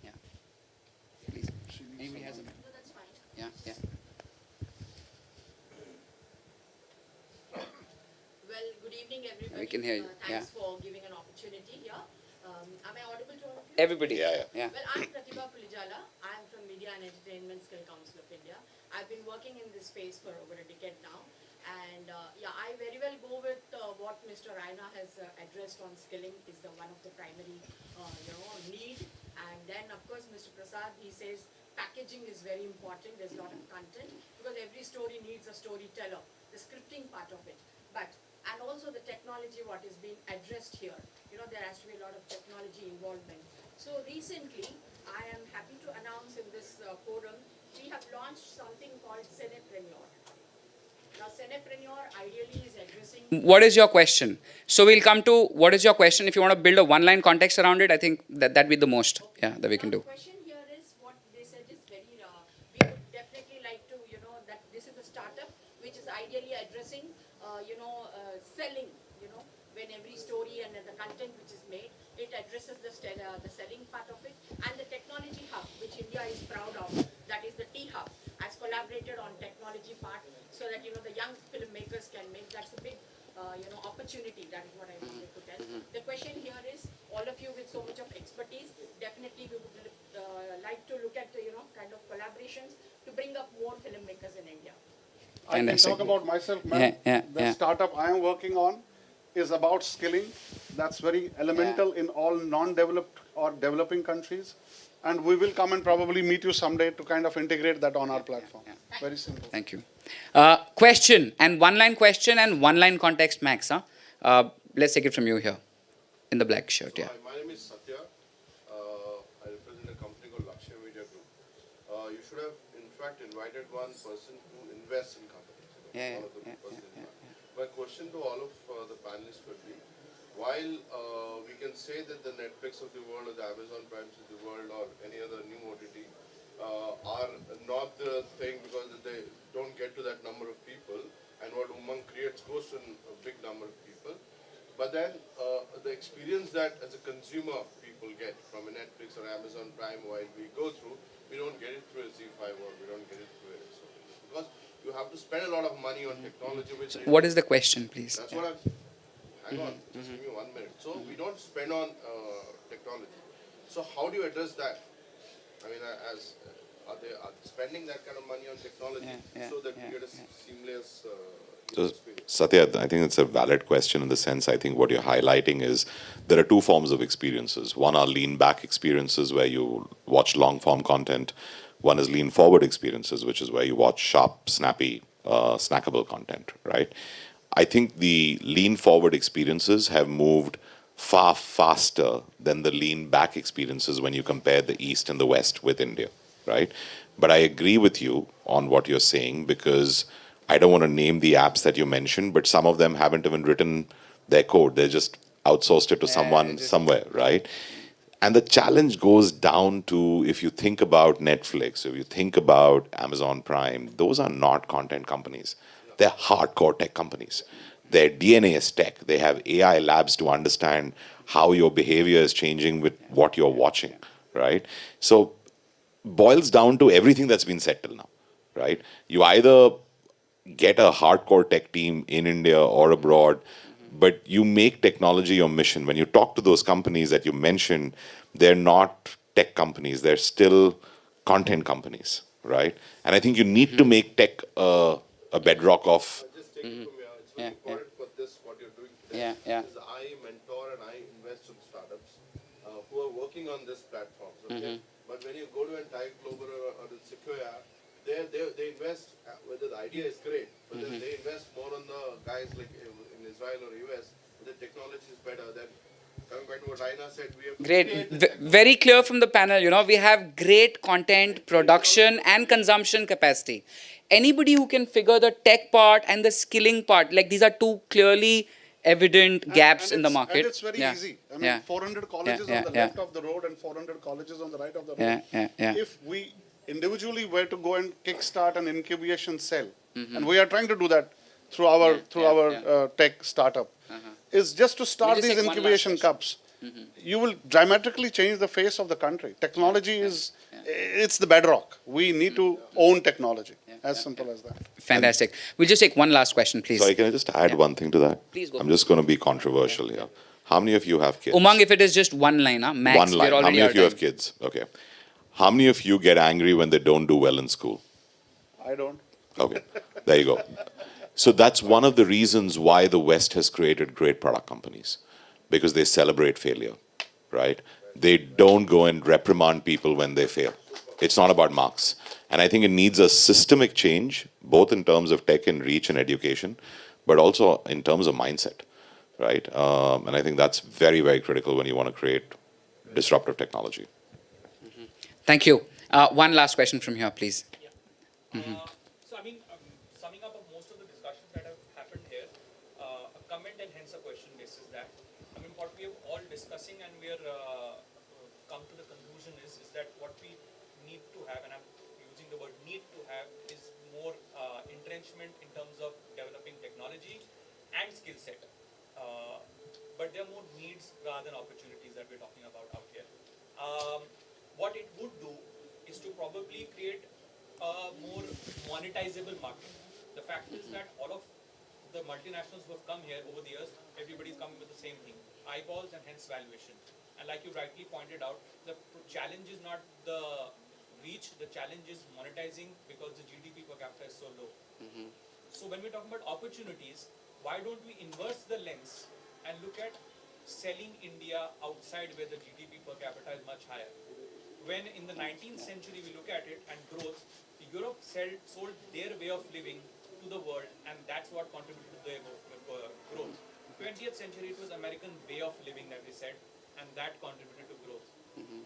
Yeah. Please. Maybe has a... Yeah, yeah. Well, good evening, everybody. We can hear you. Thanks for giving an opportunity here. Am I audible to all of you? Everybody. Yeah. Well, I'm Pratibha Pulijala. I'm from Media and Entertainment Skill Council of India. I've been working in this space for over a decade now. And I very well go with what Mr. Raina has addressed on skilling is one of the primary need. And then, of course, Mr. Prasad, he says package packaging is very important. There's a lot of content because every story needs a storyteller, the scripting part of it. But, and also the technology, what is being addressed here. You know, there has to be a lot of technology involvement. So recently, I am happy to announce in this forum, we have launched something called Cinepreneur. Now, Cinepreneur ideally is addressing... What is your question? So we'll come to what is your question. If you want to build a one-line context around it, I think that'd be the most that we can do. The question here is what they said is very, we would definitely like to, you know, that this is a startup which is ideally addressing, selling, when every story and the content which is made, it addresses the selling part of it. And the technology hub, which India is proud of, that is the T-Hub, has collaborated on technology part so that, the young filmmakers can make, that's a big, opportunity. That is what I wanted to tell. The question here is, all of you with so much of expertise, definitely we would like to look at, kind of collaborations to bring up more filmmakers in India. I can talk about myself, ma'am. The startup I am working on is about skilling. That's very elemental in all non-developed or developing countries. And we will come and probably meet you someday to kind of integrate that on our platform. Very simple. Thank you. Question, and one-line question and one-line context, Max. Let's take it from you here, in the black shirt. Hi, my name is Satya. I represent a company called Lakshya Media Group. You should have, in fact, invited one person to invest in companies. My question to all of the panelists would be, while we can say that the Netflix of the world or the Amazon Primes of the world or any other new OTT are not the thing because they don't get to that number of people, and what Umang creates goes to a big number of people. But then the experience that as a consumer people get from a Netflix or Amazon Prime while we go through, we don't get it through a Z5 or we don't get it through a Expo. Because you have to spend a lot of money on technology. Which What is the question, please? That's what I'm... Hang on, just give me 1 minute. So we don't spend on technology. So how do you address that? I mean, are they spending that kind of money on technology so that we get a seamless experience? Satya, I think it's a valid question in the sense, I think what you're highlighting is there are two forms of experiences. One are lean back experiences where you watch long form content. One is lean forward experiences, which is where you watch sharp, snappy, snackable content, right? I think the lean forward experiences have moved far faster than the lean back experiences when you compare the East and the West with India, right? But I agree with you on what you're saying because I don't want to name the apps that you mentioned, but some of them haven't even written their code. They just outsourced it to someone somewhere, right? And the challenge goes down to, if you think about Netflix, if you think about Amazon Prime, those are not content companies. They're hardcore tech companies. Their DNA is tech. They have AI labs to understand how your behavior is changing with what you're watching, right? So boils down to everything that's been said till now, right? You either get a hardcore tech team in India or abroad, but you make technology your mission. When you talk to those companies that you mentioned, they're not tech companies. They're still content companies, right? And I think you need to make tech a bedrock of... Just take it from here. It's very important for this, what you're doing today. Is I mentor and I invest in startups who are working on this platform. Okay? But when you go to a Tide Global or the Sequoia, they invest, whether the idea is great, but then they invest more on the guys like in Israel or US, the technology is better. Then coming back to what Raina said, we have to create the Great. Very clear from the panel. We have great content production and consumption capacity. Anybody who can figure the tech part and the skilling part, like these are two clearly evident gaps in the market. And it's very easy. I mean, 400 colleges on the left of the road and 400 colleges on the right of the road. If we individually were to go and kickstart an incubation cell, and we are trying to do that through our tech startup, is just to start these incubation cups. You will dramatically change the face of the country. Technology is, it's the bedrock. We need to own technology. As simple as that. Fantastic. We'll just take one last question, please. Sorry, can I just add one thing to that? Please go. I'm just going to be controversial here. How many of you have kids? Umang, if it is just one line, Max, one line. we're How already many out of you of have kids? Okay. How many of you get angry when they don't do well in school? I don't. Okay, there you go. So that's one of the reasons why the West has created great product companies, because they celebrate failure, right? They don't go and reprimand people when they fail, It's not about marks. And I think it needs a systemic change, both in terms of tech and reach and education, but also in terms of mindset, right? And I think that's very, very critical when you want to create disruptive technology. Thank you. One last question from here, please. So, I mean, summing up of most of the discussions that have happened here, a comment and hence a question basis that, I mean, what we are all discussing and we are come to the conclusion is that what we need to have, and I'm using the word need to have, is more entrenchment in terms of developing technology and skill set. But there are more needs rather than opportunities that we're talking about out here. What it would do is to probably create a more monetizable market. The fact is that all of the multinationals who have come here over the years, everybody's coming with the same thing, eyeballs and hence valuation. And like you rightly pointed out, the challenge is not the reach, the challenge is monetizing because the GDP per capita is so low. So when we're talking about opportunities, why don't we inverse the lens and look at selling India outside where the GDP per capita is much higher? When in the 19th century we look at it and growth, Europe sold their way of living to the world, and that's what contributed to their growth. 20th century it was American way of living that we said, and that contributed to growth.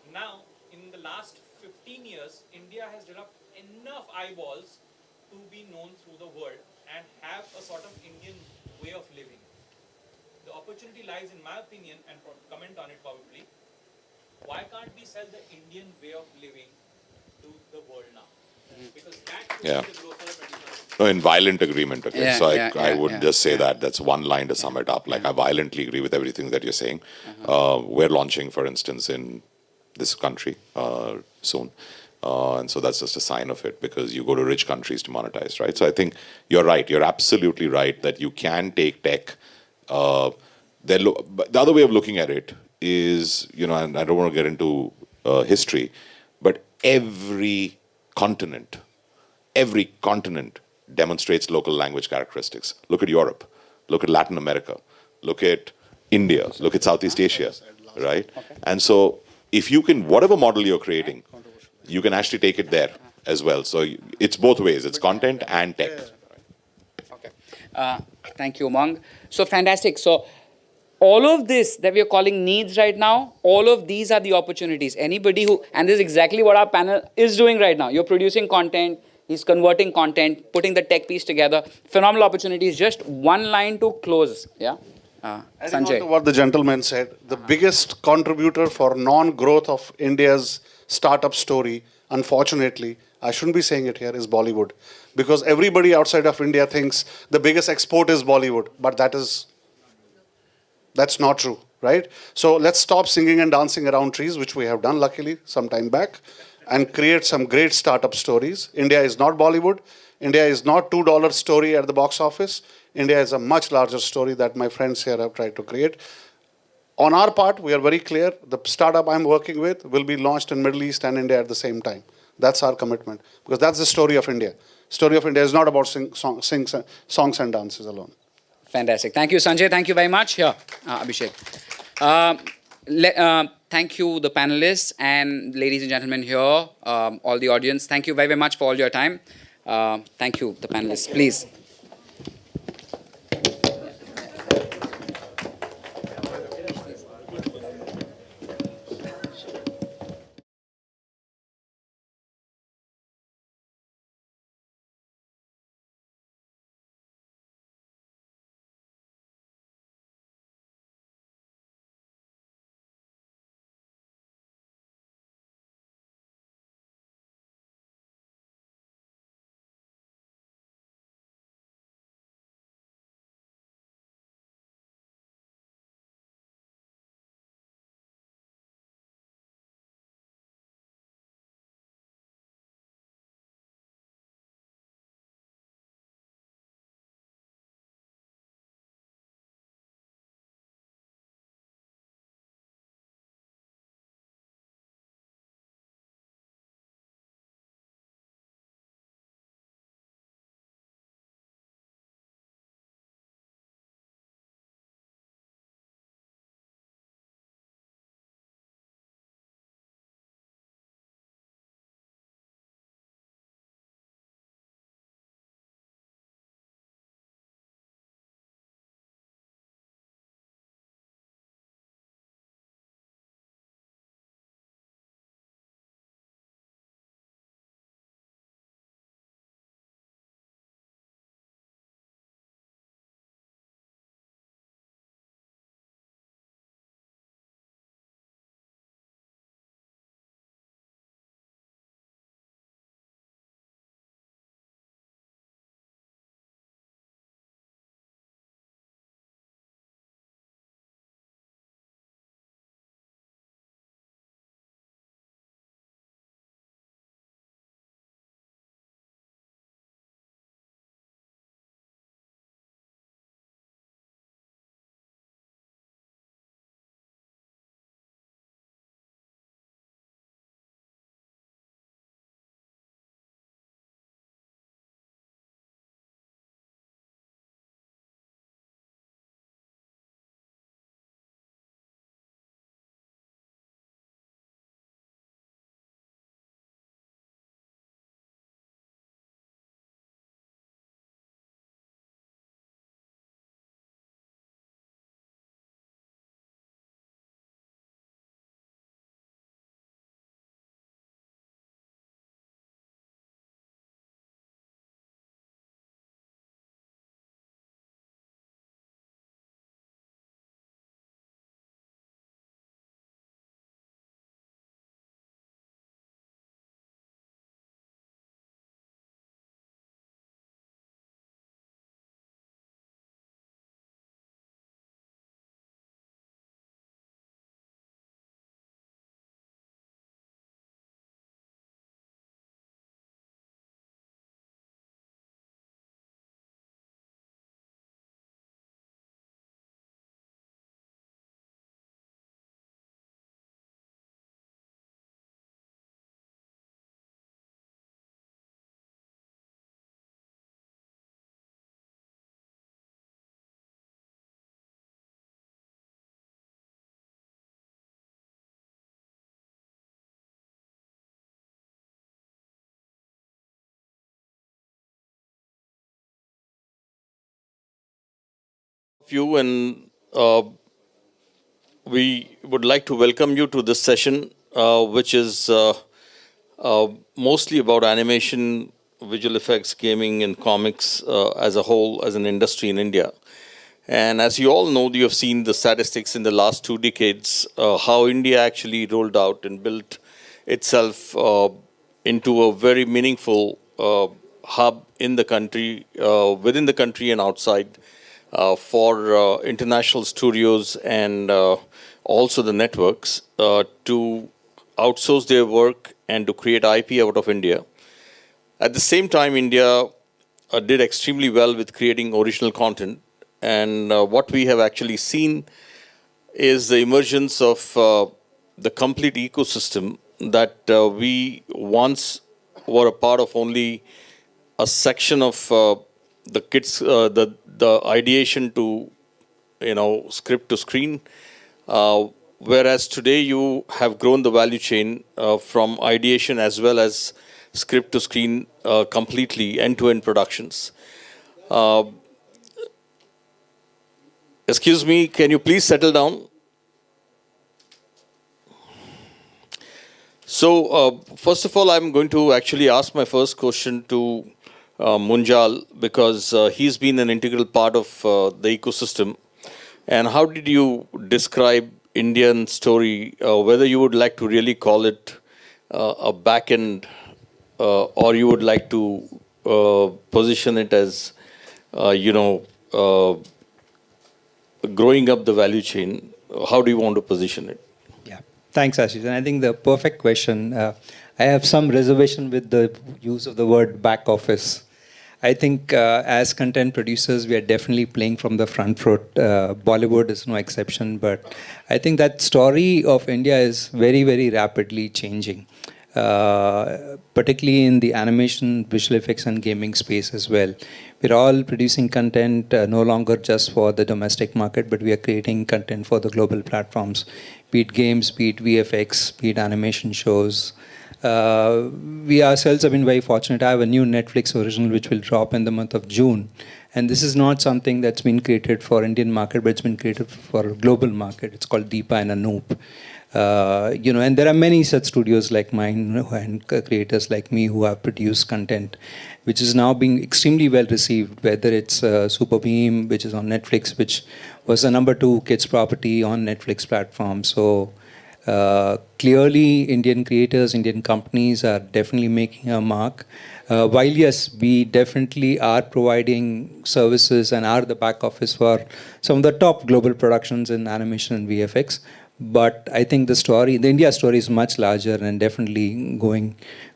Now, in the last 15 years, India has developed enough eyeballs to be known through the world and have a sort of Indian way of living. The opportunity lies, in my opinion, and comment on it probably, why can't we sell the Indian way of living to the world now? Because that could Yeah. be the growth of the 21st. No, in violent agreement, okay? Yeah, So I yeah, would yeah, just say yeah. that. That's one line to sum it up. Like, I violently agree with everything that you're saying. We're launching, for instance, in this country soon. And so that's just a sign of it, because you go to rich countries to monetize, right? So I think you're right. You're absolutely right that you can take tech. But the other way of looking at it is, and I don't want to get into history, but every continent demonstrates local language characteristics. Look at Europe, look at Latin America, look at India, look at Southeast Asia, right? And so if you can, whatever model you're creating, you can actually take it there as well. So it's both ways, it's content and tech. Thank you, Umang. So fantastic. So all of this that we are calling needs right now, all of these are the opportunities. Anybody who, and this is exactly what our panel is doing right now. You're producing content, he's converting content, putting the tech piece together. Phenomenal opportunities. Just one line to close. Yeah. Adding on to Sanjay. what the gentleman said, the biggest contributor for non-growth of India's startup story, unfortunately, I shouldn't be saying it here, is Bollywood. Because everybody outside of India thinks the biggest export is Bollywood, but that's not true, right? So let's stop singing and dancing around trees, which we have done luckily some time back, and create some great startup stories. India is not Bollywood. India is not $2 story at the box office. India is a much larger story that my friends here have tried to create. On our part, we are very clear. The startup I'm working with will be launched in Middle East and India at the same time. That's our commitment, because that's the story of India. Story of India is not about songs and dances alone. Fantastic. Thank you, Sanjay. Thank you very much. Here, Abhishek. Thank you, the panelists and ladies and gentlemen here, all the audience. Thank you very, very much for all your time. Thank you, the panelists. Please. of you, and we would like to welcome you to this session, which is mostly about animation, visual effects, gaming, and comics as a whole, as an industry in India. And as you all know, you have seen the statistics in the last 2 decades, how India actually rolled out and built itself into a very meaningful hub in the country, within the country and outside, for international studios and also the networks to outsource their work and to create IP out of India. At the same time, India did extremely well with creating original content. And what we have actually seen is the emergence of the complete ecosystem that we once were a part of only a section of the kids, the ideation to, script to screen. Whereas today you have grown the value chain from ideation as well as script to screen completely, end-to-end productions. Excuse me, can you please settle down? So, first of all, I'm going to actually ask my first question to Munjal, because he's been an integral part of the ecosystem. And how did you describe Indian story, whether you would like to really call it a back end, or you would like to position it as, growing up the value chain? How do you want to position it? Yeah, thanks, Ashish. And I think the perfect question. I have some reservation with the use of the word back office. I think as content producers, we are definitely playing from the front foot. Bollywood is no exception, but I think that story of India is very, very rapidly changing, particularly in the animation, visual effects, and gaming space as well. We're all producing content no longer just for the domestic market, but we are creating content for the global platforms, be it games, be it VFX, be it animation shows. We ourselves have been very fortunate. I have a new Netflix original which will drop in the month of June. And this is not something that's been created for Indian market, but it's been created for a global market. It's called Deepa and Anoop. And there are many such studios like mine and creators like me who have produced content which is now being extremely well received, whether it's Super Beam, which is on Netflix, which was the #2 kids property on Netflix platform. So clearly Indian creators, Indian companies are definitely making a mark. While yes, we definitely are providing services and are the back office for some of the top global productions in animation and VFX, but I think the India story is much larger and definitely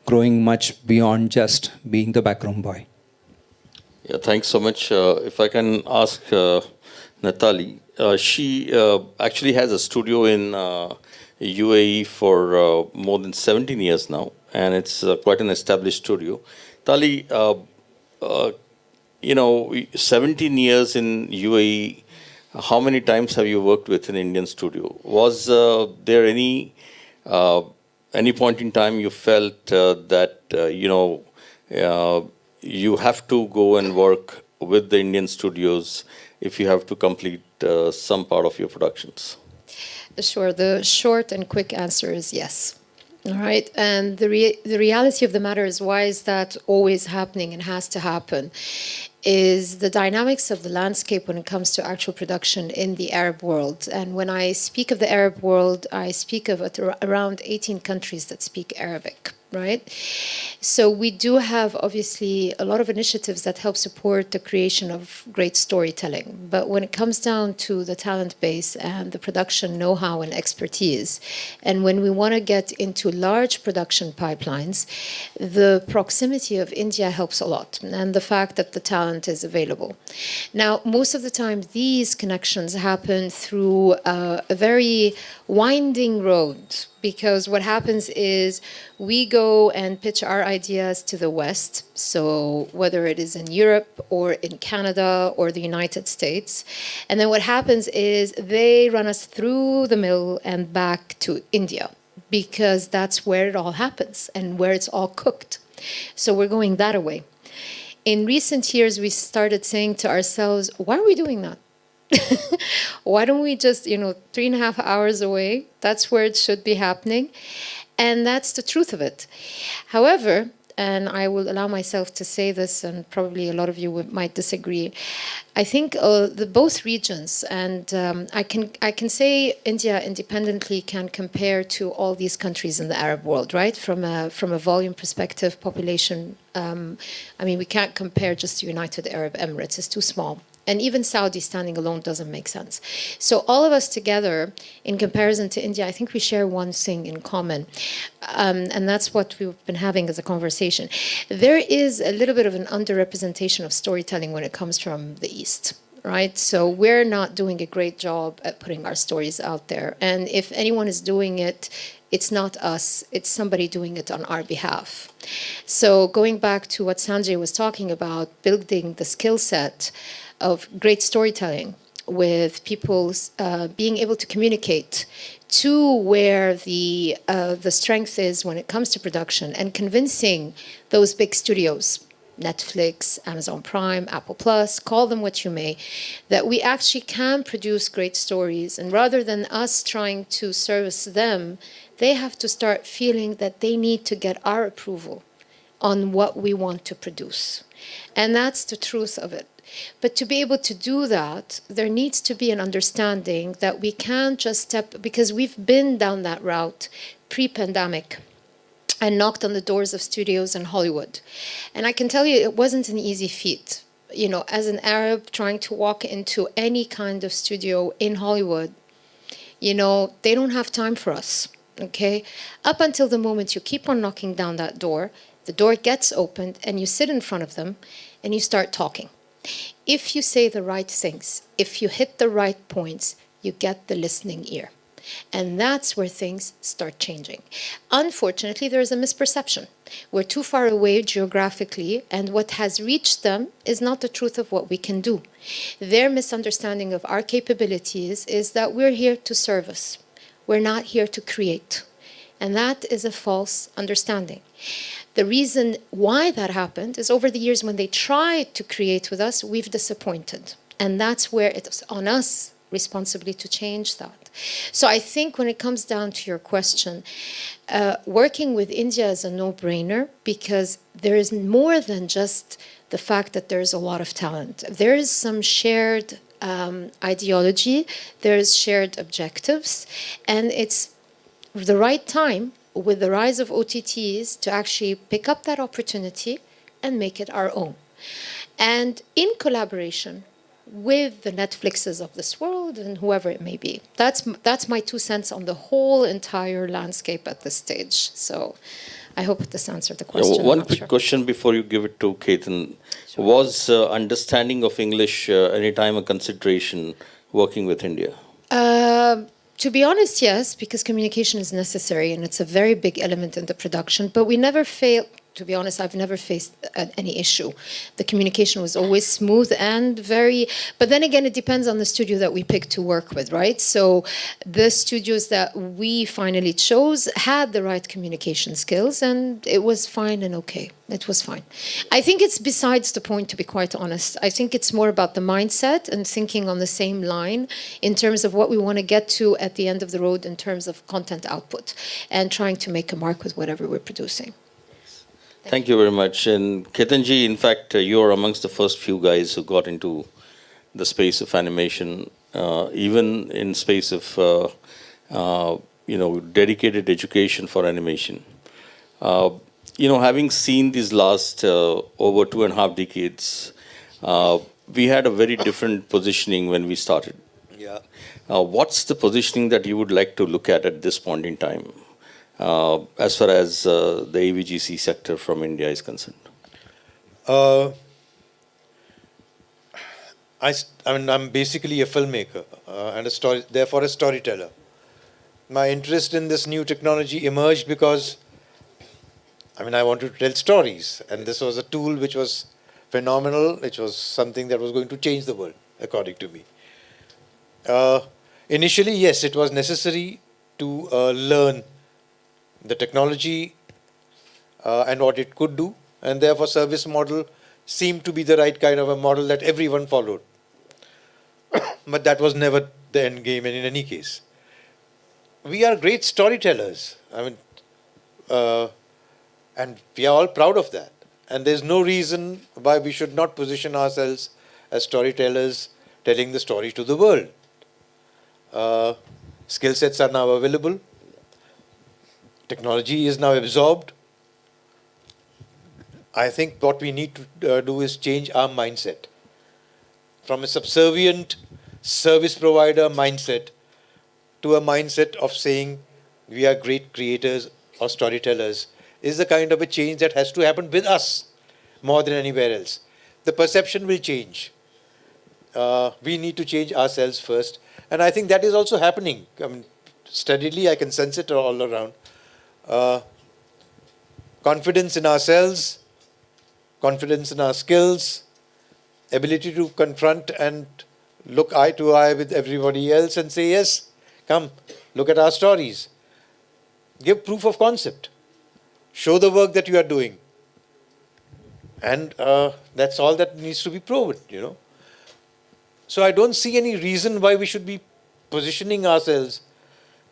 growing much beyond just being the background boy. Yeah, thanks so much. If I can ask Natali, she actually has a studio in UAE for more than 17 years now, and it's quite an established studio. Tali, 17 years in UAE, how many times have you worked with an Indian studio? Was there any point in time you felt that you have to go and work with the Indian studios if you have to complete some part of your productions? Sure. The short and quick answer is yes. All right. And the reality of the matter is, why is that always happening and has to happen, is the dynamics of the landscape when it comes to actual production in the Arab world. And when I speak of the Arab world, I speak of around 18 countries that speak Arabic. Right? So we do have, obviously, a lot of initiatives that help support the creation of great storytelling. But when it comes down to the talent base and the production know-how and expertise, and when we want to get into large production pipelines, the proximity of India helps a lot, and the fact that the talent is available. Now, most of the time, these connections happen through a very winding road, because what happens is we go and pitch our ideas to the West, so whether it is in Europe or in Canada or the United States, and then what happens is they run us through the mill and back to India, because that's where it all happens and where it's all cooked. So we're going that way. In recent years, we started saying to ourselves, why are we doing that? Why don't we just, 3.5 hours away? That's where it should be happening. And that's the truth of it. However, and I will allow myself to say this, and probably a lot of you might disagree. I think the both regions, and I can say India independently can compare to all these countries in the Arab world, right? From a volume perspective, population. I mean, we can't compare just the United Arab Emirates; it's too small. And even Saudi standing alone doesn't make sense. So all of us together, in comparison to India, I think we share one thing in common. And that's what we've been having as a conversation. There is a little bit of an underrepresentation of storytelling when it comes from the East, right? So we're not doing a great job at putting our stories out there. And if anyone is doing it, it's not us, it's somebody doing it on our behalf. So going back to what Sanjay was talking about, building the skill set of great storytelling with people being able to communicate to where the strength is when it comes to production, and convincing those big studios, Netflix, Amazon Prime, Apple Plus, call them what you may, that we actually can produce great stories. And rather than us trying to service them, they have to start feeling that they need to get our approval on what we want to produce. And that's the truth of it. But to be able to do that, there needs to be an understanding that we can't just step, because we've been down that route pre-pandemic and knocked on the doors of studios in Hollywood. And I can tell you it wasn't an easy feat. As an Arab trying to walk into any kind of studio in Hollywood, they don't have time for us, okay? Up until the moment you keep on knocking down that door, the door gets opened and you sit in front of them and you start talking. If you say the right things, if you hit the right points, you get the listening ear. And that's where things start changing. Unfortunately, there is a misperception. We're too far away geographically, and what has reached them is not the truth of what we can do. Their misunderstanding of our capabilities is that we're here to service. We're not here to create. And that is a false understanding. The reason why that happened is over the years when they tried to create with us, we've disappointed. And that's where it's on us responsibly to change that. So I think when it comes down to your question, working with India is a no-brainer, because there is more than just the fact that there's a lot of talent. There is some shared ideology, there's shared objectives, and it's the right time with the rise of OTTs to actually pick up that opportunity and make it our own. And in collaboration with the Netflixes of this world and whoever it may be. That's my 2 cents on the whole entire landscape at this stage. So I hope this answered the question. One quick question before you give it to Ketan. Sure. Was understanding of English any time a consideration working with India? To be honest, yes, because communication is necessary and it's a very big element in the production. But we never fail. To be honest, I've never faced any issue. The communication was always smooth and very, but then again, it depends on the studio that we pick to work with, right? So the studios that we finally chose had the right communication skills, and it was fine and okay. It was fine. I think it's besides the point, to be quite honest. I think it's more about the mindset and thinking on the same line in terms of what we want to get to at the end of the road in terms of content output and trying to make a mark with whatever we're producing. Thank you very much. And Ketanji, in fact, you're amongst the first few guys who got into the space of animation, even in space of, dedicated education for animation. Having seen these last over 2.5 decades, we had a very different positioning when we started. Yeah. What's the positioning that you would like to look at this point in time? As far as the AVGC sector from India is concerned? I'm basically a filmmaker and therefore a storyteller. My interest in this new technology emerged because, I wanted to tell stories, and this was a tool which was phenomenal. It was something that was going to change the world, according to me. Initially, yes, it was necessary to learn the technology and what it could do, and therefore service model seemed to be the right kind of a model that everyone followed. but that was never the end game in any case. We are great storytellers. I mean, and we are all proud of that. And there's no reason why we should not position ourselves as storytellers telling the story to the world. Skill sets are now available. Technology is now absorbed. I think what we need to do is change our mindset from a subservient service provider mindset to a mindset of saying we are great creators or storytellers is the kind of a change that has to happen with us more than anywhere else. The perception will change. We need to change ourselves first. And I think that is also happening. I mean, steadily, I can sense it all around. Confidence in ourselves, confidence in our skills, ability to confront and look eye to eye with everybody else and say, yes, come, look at our stories. Give proof of concept. Show the work that you are doing. And that's all that needs to be proven, you know. So I don't see any reason why we should be positioning ourselves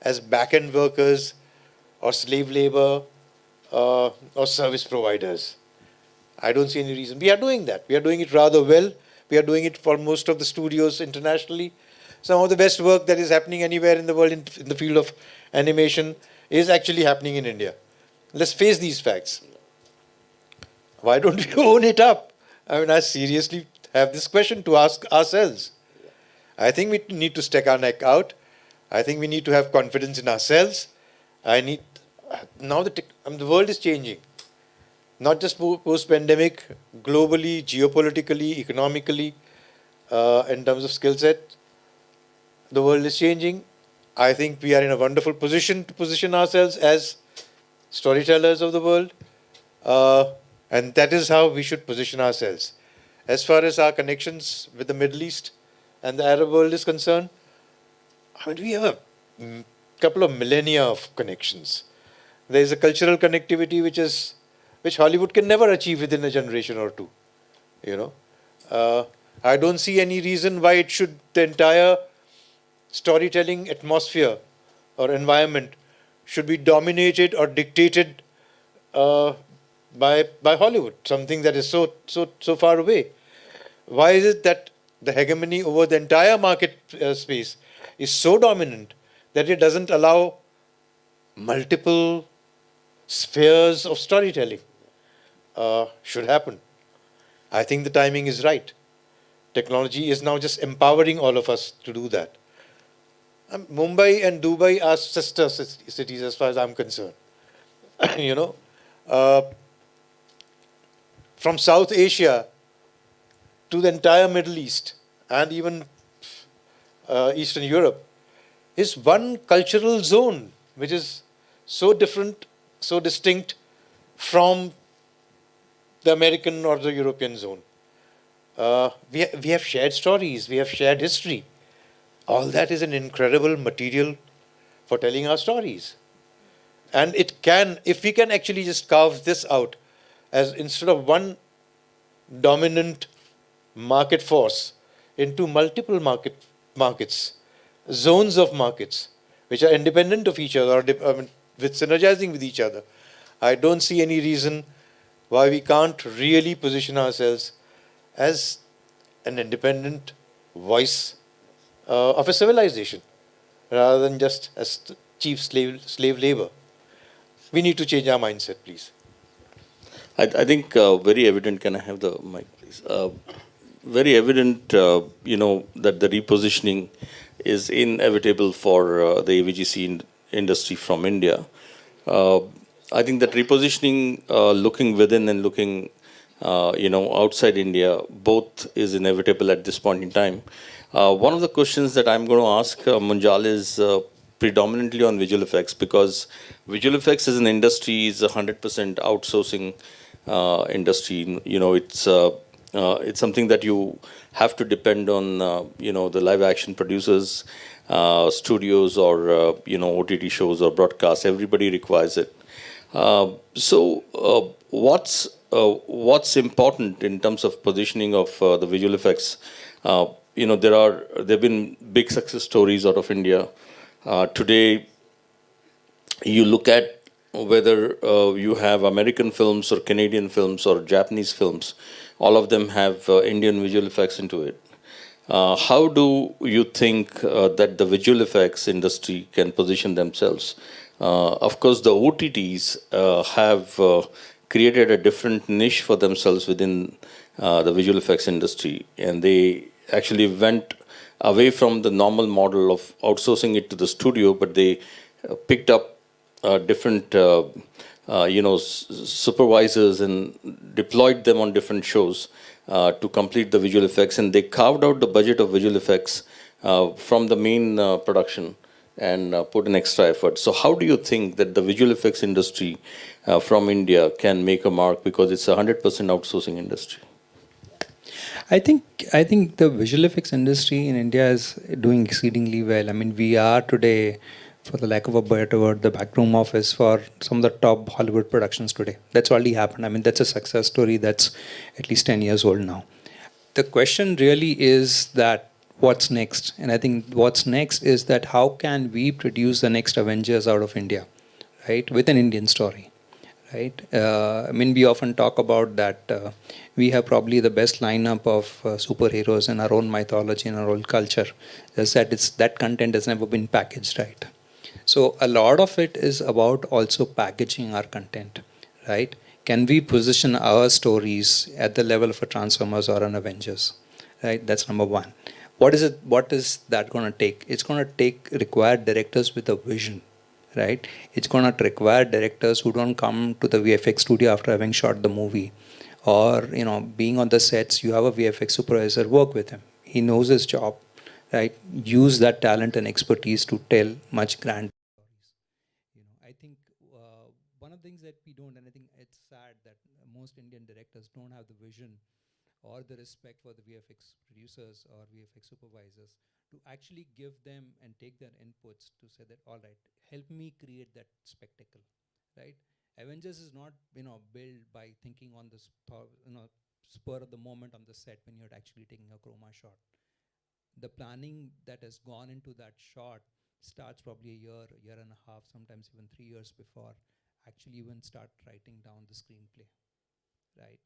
as back-end workers or slave labor or service providers. I don't see any reason. We are doing that. We are doing it rather well. We are doing it for most of the studios internationally. Some of the best work that is happening anywhere in the world in the field of animation is actually happening in India. Let's face these facts. Why don't we own it up? I mean, I seriously have this question to ask ourselves. I think we need to stick our neck out. I think we need to have confidence in ourselves. Now the world is changing. Not just post-pandemic, globally, geopolitically, economically, in terms of skill set. The world is changing. I think we are in a wonderful position to position ourselves as storytellers of the world. And that is how we should position ourselves. As far as our connections with the Middle East and the Arab world is concerned, I mean, we have a couple of millennia of connections. There is a cultural connectivity which Hollywood can never achieve within a generation or two. You know, I don't see any reason why the entire storytelling atmosphere or environment should be dominated or dictated by Hollywood, something that is so far away. Why is it that the hegemony over the entire market space is so dominant that it doesn't allow multiple spheres of storytelling? Should happen. I think the timing is right. Technology is now just empowering all of us to do that. Mumbai and Dubai are sister cities as far as I'm concerned. You know, from South Asia to the entire Middle East and even Eastern Europe is one cultural zone which is so different, so distinct from the American or the European zone. We have shared stories, we have shared history. All that is an incredible material for telling our stories. And it can, if we can actually just carve this out as instead of one dominant market force into multiple markets, zones of markets, which are independent of each other, with synergizing with each other, I don't see any reason why we can't really position ourselves as an independent voice of a civilization, rather than just as cheap slave labor. We need to change our mindset, please. I think very evident, can I have the mic, please? Very evident, that the repositioning is inevitable for the AVGC industry from India. I think that repositioning, looking within and looking, outside India, both is inevitable at this point in time. One of the questions that I'm going to ask Munjal is predominantly on visual effects, because visual effects as an industry is 100% outsourcing industry. It's something that you have to depend on, the live action producers, studios, or OTT shows or broadcasts. Everybody requires it. So what's important in terms of positioning of the visual effects? there have been big success stories out of India. Today, you look at whether you have American films or Canadian films or Japanese films, all of them have Indian visual effects into it. How do you think that the visual effects industry can position themselves? Of course, the OTTs have created a different niche for themselves within the visual effects industry, and they actually went away from the normal model of outsourcing it to the studio, but they picked up different supervisors and deployed them on different shows to complete the visual effects, and they carved out the budget of visual effects from the main production and put an extra effort. So how do you think that the visual effects industry from India can make a mark, because it's a 100% outsourcing industry? I think the visual effects industry in India is doing exceedingly well. I mean, we are today, for the lack of a better word, the backroom office for some of the top Hollywood productions today. That's already happened. I mean, that's a success story that's at least 10 years old now. The question really is that what's next? And I think what's next is that how can we produce the next Avengers out of India, right, with an Indian story, right? I mean, we often talk about that we have probably the best lineup of superheroes in our own mythology and our own culture. Just that that content has never been packaged right. So a lot of it is about also packaging our content, right? Can we position our stories at the level of a Transformers or an Avengers, right? That's number one. What is that going to take? It's going to require directors with a vision, right? It's going to require directors who don't come to the VFX studio after having shot the movie, or being on the sets. You have a VFX supervisor, work with him. He knows his job, right? Use that talent and expertise to tell much grand stories. I think one of the things that we don't, and I think it's sad that most Indian directors don't have the vision or the respect for the VFX producers or VFX supervisors to actually give them and take their inputs to say that, all right, help me create that spectacle, right? Avengers is not built by thinking on the spur of the moment on the set when you're actually taking a chroma shot. The planning that has gone into that shot starts probably a year and a half, sometimes even 3 years before actually even start writing down the screenplay, right?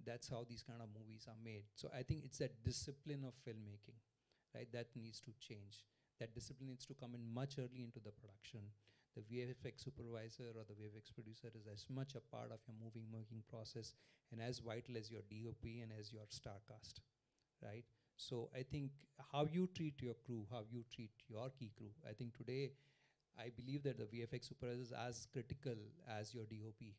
That's how these kind of movies are made. So I think it's that discipline of filmmaking, right, that needs to change. That discipline needs to come in much early into the production. The VFX supervisor or the VFX producer is as much a part of your movie making process and as vital as your DOP and as your star cast, right? So I think how you treat your crew, how you treat your key crew, I think today I believe that the VFX supervisor is as critical as your DOP,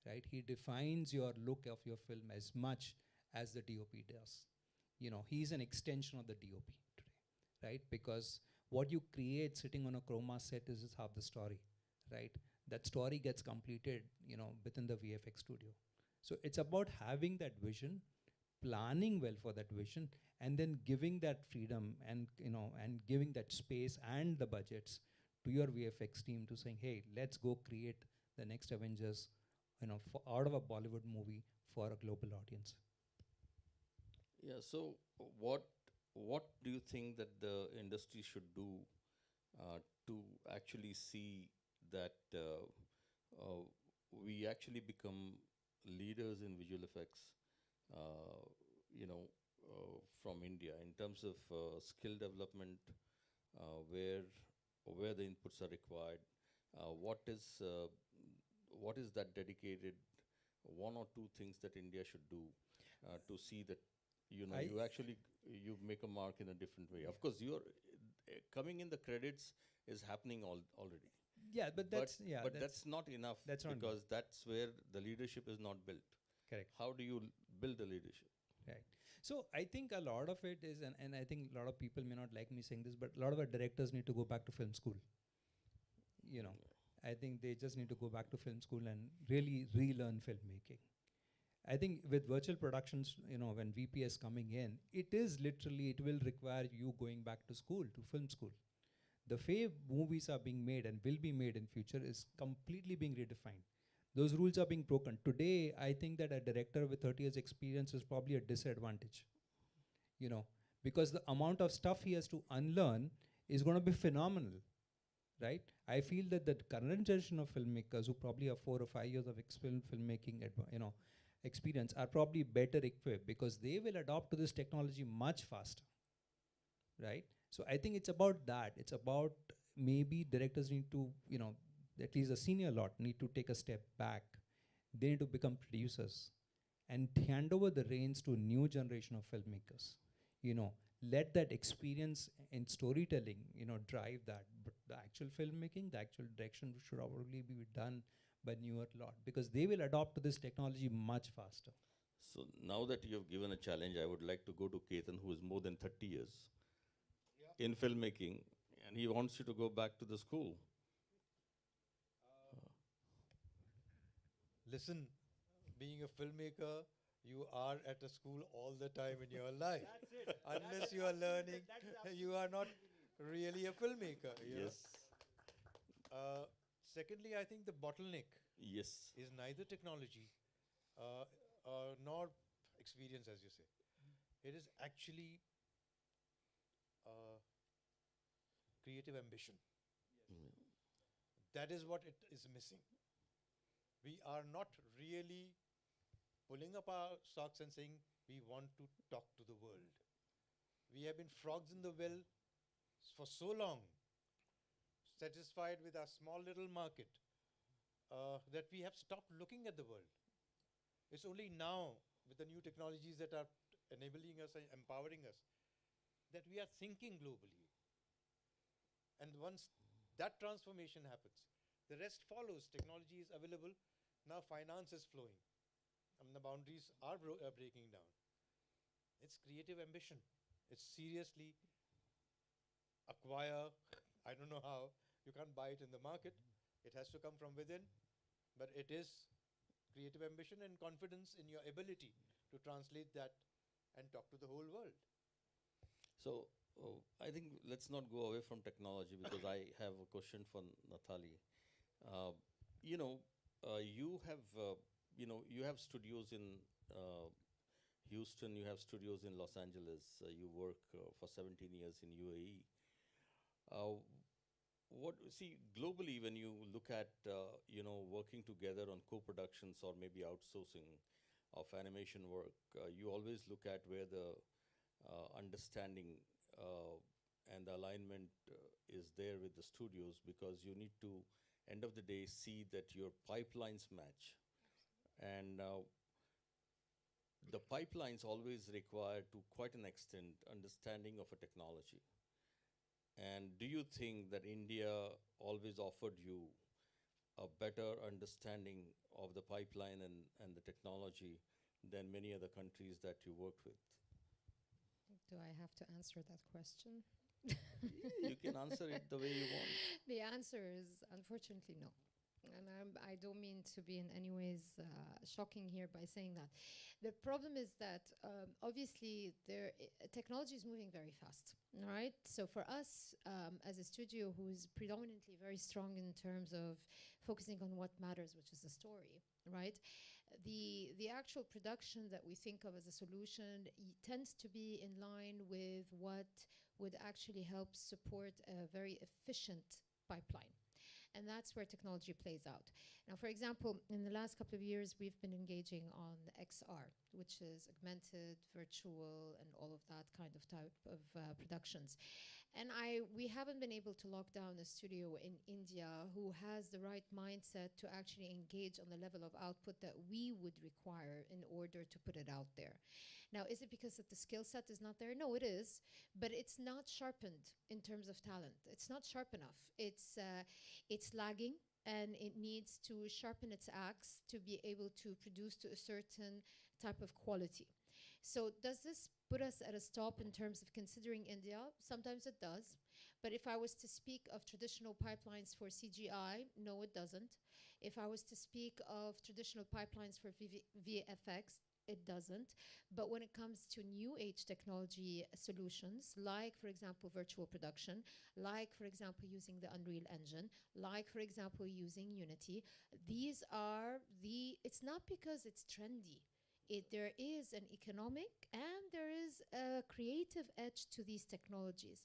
right? He defines your look of your film as much as the DOP does. He's an extension of the DOP today, right? Because what you create sitting on a chroma set is half the story, right? That story gets completed, within the VFX studio. So it's about having that vision, planning well for that vision, and then giving that freedom and and giving that space and the budgets to your VFX team to saying, hey, let's go create the next Avengers, out of a Bollywood movie for a global audience. Yeah. So what do you think that the industry should do to actually see that we actually become leaders in visual effects, uh, from India in terms of skill development, where the inputs are required? What is that dedicated one or two things that India should do to see that you actually you make a mark in a different way? Of course, you're coming in the credits is happening already. Yeah, but That's not enough, that's not because that's where the leadership is not built. correct. How do you build the leadership? Right. So I think a lot of it is, and I think a lot of people may not like me saying this, but a lot of our directors need to go back to film school. I think they just need to go back to film school and really relearn filmmaking. I think with virtual productions, when VPS coming in, it will require you going back to school, to film school. The way movies are being made and will be made in future is completely being redefined. Those rules are being broken. Today, I think that a director with 30 years experience is probably a disadvantage, because the amount of stuff he has to unlearn is going to be phenomenal, right? I feel that the current generation of filmmakers who probably have 4 or 5 years of filmmaking, experience are probably better equipped because they will adopt to this technology much faster, right? So I think it's about that. It's about maybe directors need to, at least a senior lot need to take a step back. They need to become producers and hand over the reins to a new generation of filmmakers. Let that experience in storytelling, drive that. But the actual filmmaking, the actual direction should probably be done by newer lot because they will adopt to this technology much faster. So now that you have given a challenge, I would like to go to Ketan, who is more than 30 years in filmmaking, and he wants you to go back to the school. Listen, being a filmmaker, you are at a school all the time in your life. That's it. Unless you are learning, you are not really a filmmaker. Yes. Secondly, I think the bottleneck Yes. is neither technology nor experience, as you say. It is actually creative ambition. That is what it is missing. We are not really pulling up our socks and saying we want to talk to the world. We have been frogs in the well for so long, satisfied with our small little market, that we have stopped looking at the world. It's only now, with the new technologies that are enabling us and empowering us, that we are thinking globally. And once that transformation happens, the rest follows. Technology is available. Now finance is flowing. And the boundaries are breaking down. It's creative ambition. It's seriously acquire, I don't know how, you can't buy it in the market. It has to come from within. But it is creative ambition and confidence in your ability to translate that and talk to the whole world. So I think let's not go away from technology because I have a question for Natali. You have studios in Houston, you have studios in Los Angeles, you work for 17 years in UAE. Globally, when you look at working together on co-productions or maybe outsourcing of animation work, you always look at where the understanding and the alignment is there with the studios, because you need to, end of the day, see that your pipelines match. And the pipelines always require, to quite an extent, understanding of a technology. And do you think that India always offered you a better understanding of the pipeline and the technology than many other countries that you worked with? Do I have to answer that question? You can answer it the way you want. The answer is unfortunately no. And I don't mean to be in any ways shocking here by saying that. The problem is that obviously technology is moving very fast, all right? So for us as a studio who is predominantly very strong in terms of focusing on what matters, which is the story, right? The actual production that we think of as a solution tends to be in line with what would actually help support a very efficient pipeline. And that's where technology plays out. Now, for example, in the last couple of years, we've been engaging on XR, which is augmented, virtual, and all of that kind of type of productions. And we haven't been able to lock down a studio in India who has the right mindset to actually engage on the level of output that we would require in order to put it out there. Now, is it because that the skill set is not there? No, it is, but it's not sharpened in terms of talent. It's not sharp enough. It's lagging, and it needs to sharpen its axe to be able to produce to a certain type of quality. So does this put us at a stop in terms of considering India? Sometimes it does. But if I was to speak of traditional pipelines for CGI, no, it doesn't. If I was to speak of traditional pipelines for VFX, it doesn't. But when it comes to new age technology solutions, like, for example, virtual production, like, for example, using the Unreal Engine, like, for example, using Unity, these are it's not because it's trendy. There is an economic and there is a creative edge to these technologies.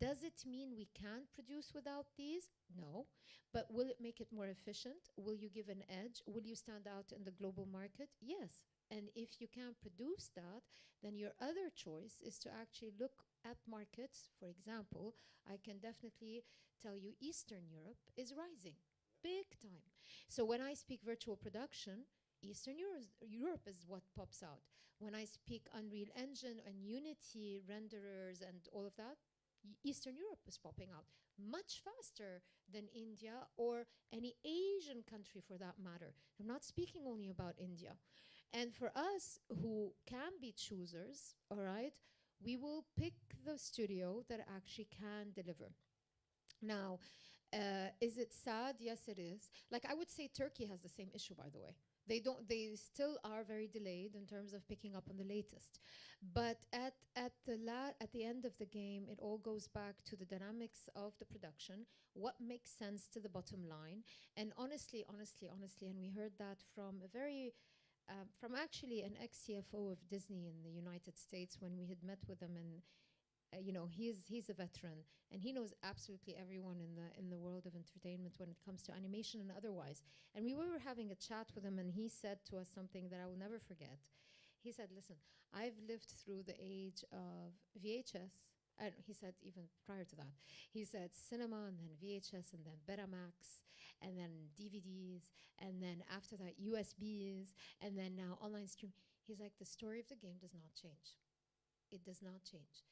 Does it mean we can't produce without these? No. But will it make it more efficient? Will you give an edge? Will you stand out in the global market? Yes. And if you can't produce that, then your other choice is to actually look at markets. For example, I can definitely tell you Eastern Europe is rising big time. So when I speak virtual production, Eastern Europe is what pops out. When I speak Unreal Engine and Unity renderers and all of that, Eastern Europe is popping out much faster than India or any Asian country for that matter. I'm not speaking only about India. And for us who can be choosers, all right, we will pick the studio that actually can deliver. Now, is it sad? Yes, it is. Like I would say Turkey has the same issue, by the way. They still are very delayed in terms of picking up on the latest. But at the end of the game, it all goes back to the dynamics of the production, what makes sense to the bottom line. And honestly, and we heard that from from actually an ex-CFO of Disney in the United States when we had met with him, and he's a veteran and he knows absolutely everyone in the world of entertainment when it comes to animation and otherwise. And we were having a chat with him, and he said to us something that I will never forget. He said, "Listen, I've lived through the age of VHS." And he said even prior to that, he said cinema and then VHS and then Betamax and then DVDs and then after that USBs and then now online stream. He's like, the story of the game does not change. It does not change.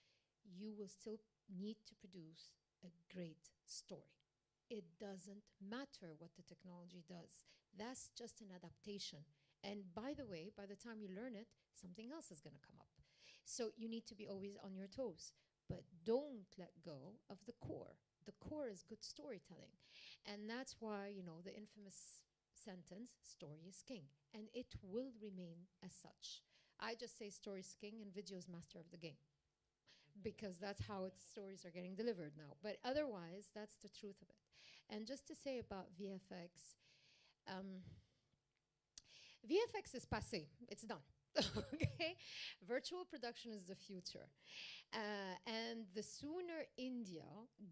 You will still need to produce a great story. It doesn't matter what the technology does. That's just an adaptation. And by the way, by the time you learn it, something else is going to come up. So you need to be always on your toes. But don't let go of the core. The core is good storytelling. And that's why, the infamous sentence, story is king. And it will remain as such. I just say story is king and video is master of the game, because that's how its stories are getting delivered now. But otherwise, that's the truth of it. And just to say about VFX, VFX is passé. It's done. Okay? Virtual production is the future. And the sooner India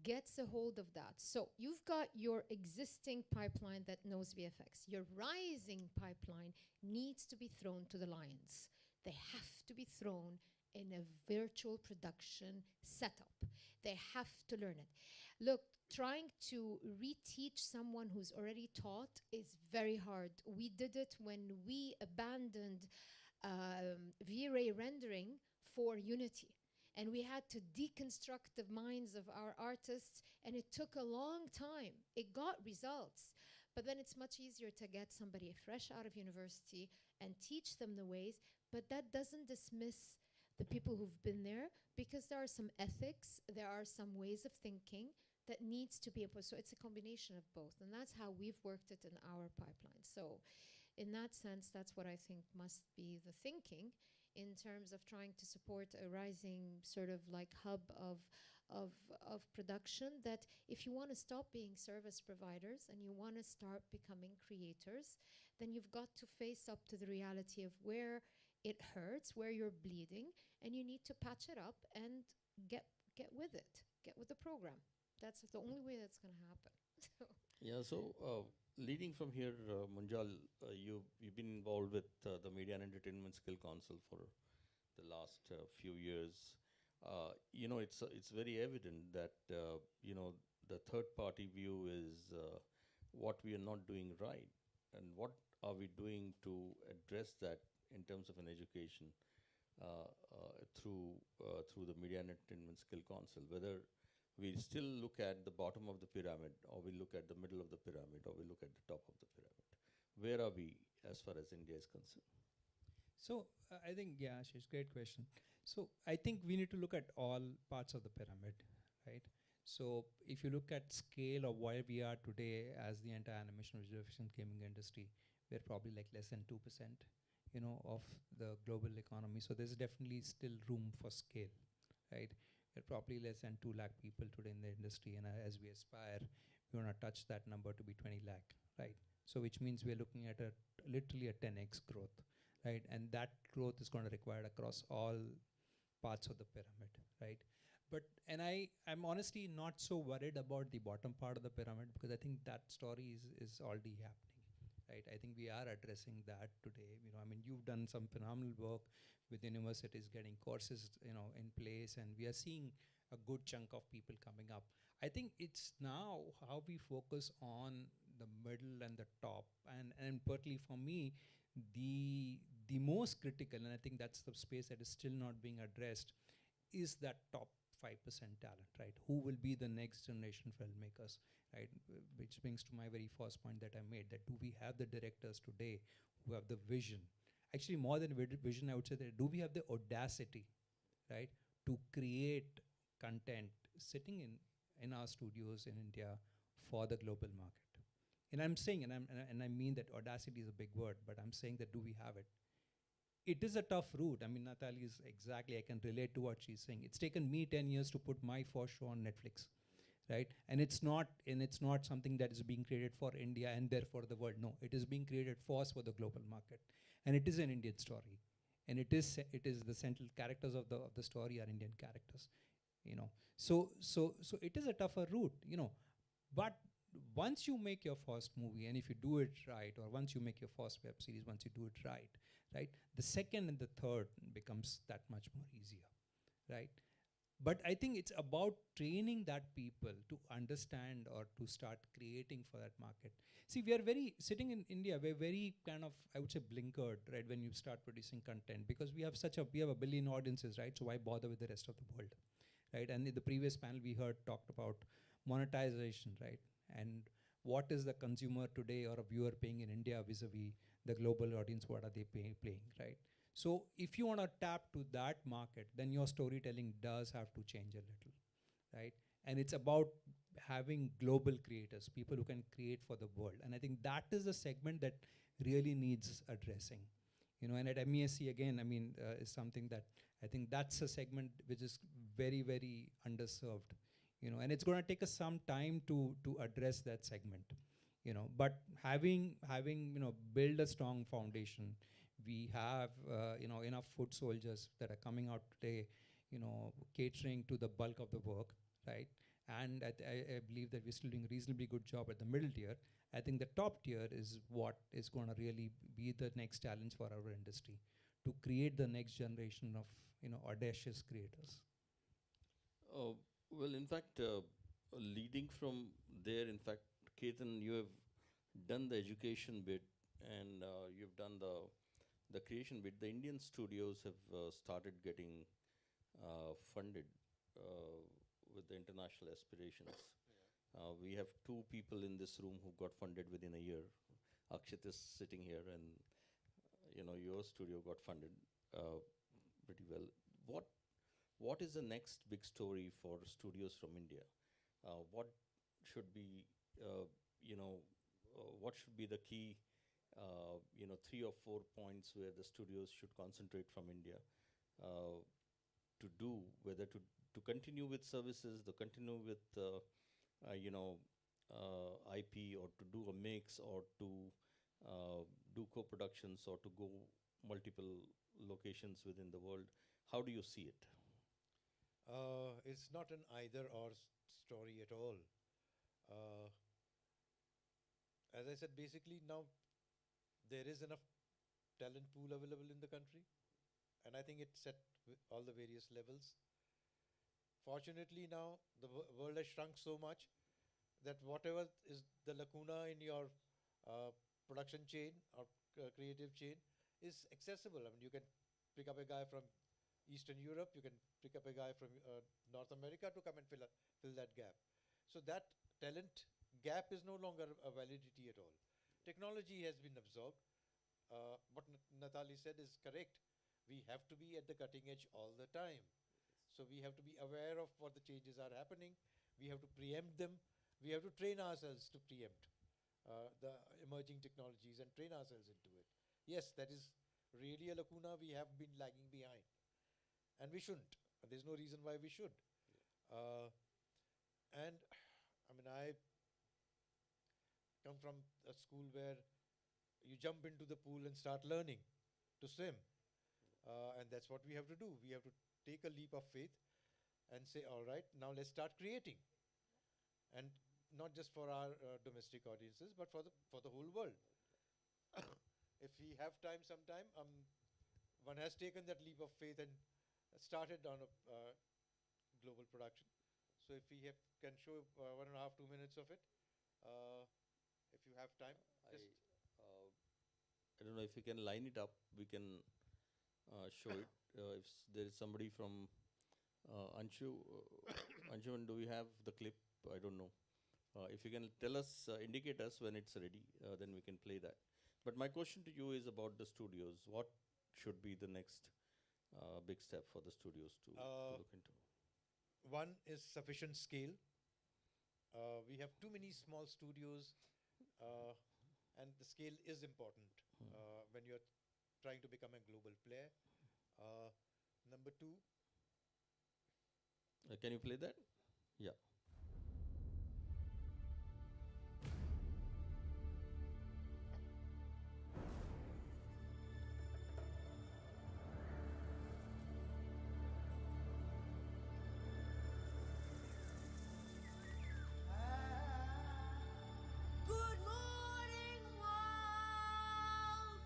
gets a hold of that. So you've got your existing pipeline that knows VFX. Your rising pipeline needs to be thrown to the lions. They have to be thrown in a virtual production setup. They have to learn it. Look, trying to reteach someone who's already taught is very hard. We did it when we abandoned V-Ray rendering for Unity. And we had to deconstruct the minds of our artists, and it took a long time. It got results. But then it's much easier to get somebody fresh out of university and teach them the ways, but that doesn't dismiss the people who've been there, because there are some ethics, there are some ways of thinking that needs to be able. So it's a combination of both, and that's how we've worked it in our pipeline. So in that sense, that's what I think must be the thinking in terms of trying to support a rising sort of like hub of production, that if you want to stop being service providers and you want to start becoming creators, then you've got to face up to the reality of where it hurts, where you're bleeding, and you need to patch it up and get with it, get with the program. That's the only way that's going to happen. Yeah, so leading from here, Munjal, you've been involved with the Media and Entertainment Skill Council for the last few years. It's very evident that, the third-party view is what we are not doing right, and what are we doing to address that in terms of an education through the Media and Entertainment Skill Council, whether we still look at the bottom of the pyramid, or we look at the middle of the pyramid, or we look at the top of the pyramid. Where are we as far as India is concerned? So I think, yeah, Ashish, great question. So I think we need to look at all parts of the pyramid, right? So if you look at scale of where we are today as the entire animation visual effects gaming industry, we're probably like less than 2%, of the global economy. So there's definitely still room for scale, right? We're probably less than 2 lakh people today in the industry, and as we aspire, we want to touch that number to be 20 lakh, right? So which means we're looking at literally a 10x growth, right? right? And that growth is going to require across all parts of the pyramid, right? I'm honestly not so worried about the bottom part of the pyramid, because I think that story is already happening, right? I think we are addressing that today. I mean, you've done some phenomenal work with universities getting courses, in place, and we are seeing a good chunk of people coming up. I think it's now how we focus on the middle and the top, and partly for me, the most critical, and I think that's the space that is still not being addressed, is that top 5% talent, right? Who will be the next generation filmmakers, right? Which brings to my very first point that I made, that do we have the directors today who have the vision? Actually, more than vision, I would say that do we have the audacity, right, to create content sitting in our studios in India for the global market? And I'm saying, and I mean that audacity is a big word, but I'm saying that do we have it? It is a tough route. I mean, Natalie is exactly, I can relate to what she's saying. It's taken me 10 years to put my first show on Netflix, right? And it's not something that is being created for India and therefore the world. No, it is being created for the global market. And it is an Indian story. And it is the central characters of the story are Indian characters, So it is a tougher route, But once you make your first movie, and if you do it right, or once you make your first web series, once you do it right, the second and the third becomes that much more easier, right? But I think it's about training that people to understand or to start creating for that market. See, we are sitting in India, we're very kind of, I would say, blinkered, right, when you start producing content, because we have a billion audiences, right? So why bother with the rest of the world, right? And in the previous panel, we talked about monetization, right? And what is the consumer today or a viewer paying in India vis-a-vis the global audience? What are they playing, right? So if you want to tap to that market, then your storytelling does have to change a little, right? And it's about having global creators, people who can create for the world. And I think that is a segment that really needs addressing. And at MESC, again, I mean, is something that I think that's a segment which is very, very underserved. And it's going to take us some time to address that segment, But having build a strong foundation, we have enough foot soldiers that are coming out today, catering to the bulk of the work, right? And I believe that we're still doing a reasonably good job at the middle tier. I think the top tier is what is going to really be the next challenge for our industry, to create the next generation of audacious creators. Well, in fact, leading from there, in fact, Ketan, you have done the education bit and you've done the creation bit. The Indian studios have started getting funded with the international aspirations. We have two people in this room who got funded within a year. Akshit is sitting here, and your studio got funded pretty well. What is the next big story for studios from India? What should be, what should be the key, 3 or 4 points where the studios should concentrate from India to do, whether to continue with services, to continue with, IP, or to do a mix, or to do co-productions, or to go multiple locations within the world? How do you see it? It's not an either-or story at all. As I said, basically now there is enough talent pool available in the country, and I think it's at all the various levels. Fortunately now the world has shrunk so much that whatever is the lacuna in your production chain or creative chain is accessible. I mean, you can pick up a guy from Eastern Europe, you can pick up a guy from North America to come and fill that gap. So that talent gap is no longer a validity at all. Technology has been absorbed. What Natali said is correct. We have to be at the cutting edge all the time. So we have to be aware of what the changes are happening. We have to preempt them. We have to train ourselves to preempt the emerging technologies and train ourselves into it. Yes, that is really a lacuna. We have been lagging behind. And we shouldn't. There's no reason why we should. And I mean, I come from a school where you jump into the pool and start learning. to swim. And that's what we have to do. We have to take a leap of faith and say, all right, now let's start creating. And not just for our domestic audiences, but for the whole world. If we have time sometime, one has taken that leap of faith and started on a global production. So if we can show 1.5 to 2 minutes of it, if you have time. I don't know if you can line it up. We can show it. If there is somebody from Anshu, Anshuman, do we have the clip? I don't know. If you can tell us, indicate us when it's ready, then we can play that. But my question to you is about the studios. What should be the next big step for the studios to look into? One is sufficient scale. We have too many small studios, and the scale is important when you're trying to become a global player. Number two. Can you play that? Yeah. Good morning, world.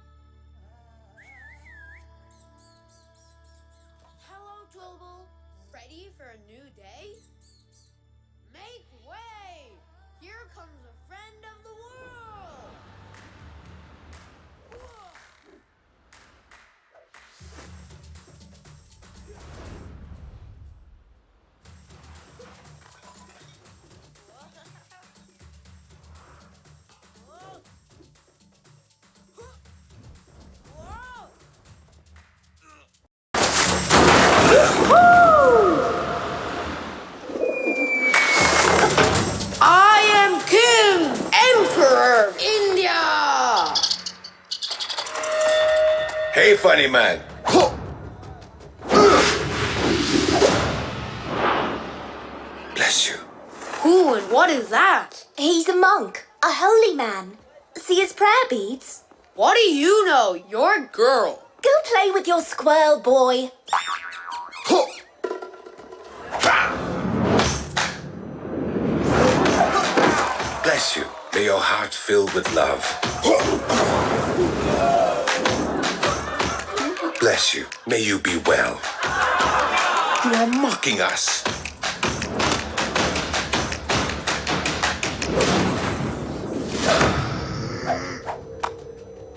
Hello, Global. Ready for a new day? Make way! Here comes a friend of the world. I am King, Emperor of India. Hey, funny man. Bless you. Who and what is that? He's a monk, a holy man. See his prayer beads? What do you know? You're a girl. Go play with your squirrel, boy. Bless you. May your heart fill with love. Bless you. May you be well. You are mocking us.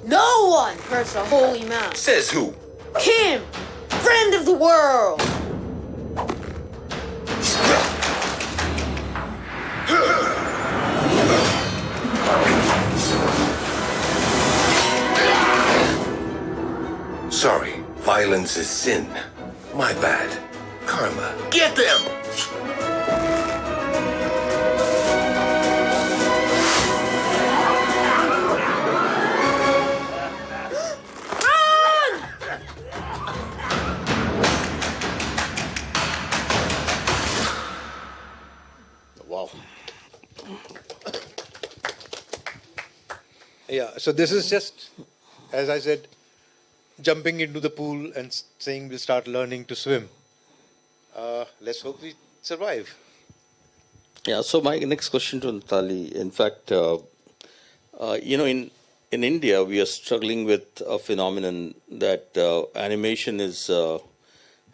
No one hurts a holy man. Says who? Kim, friend of the world. Sorry. Violence is sin. My bad. Karma. Get them! Wow. Yeah, so this is just, as I said, jumping into the pool and saying we'll start learning to swim. Let's hope we survive. Yeah, so my next question to Natali, in fact, in India, we are struggling with a phenomenon that animation is,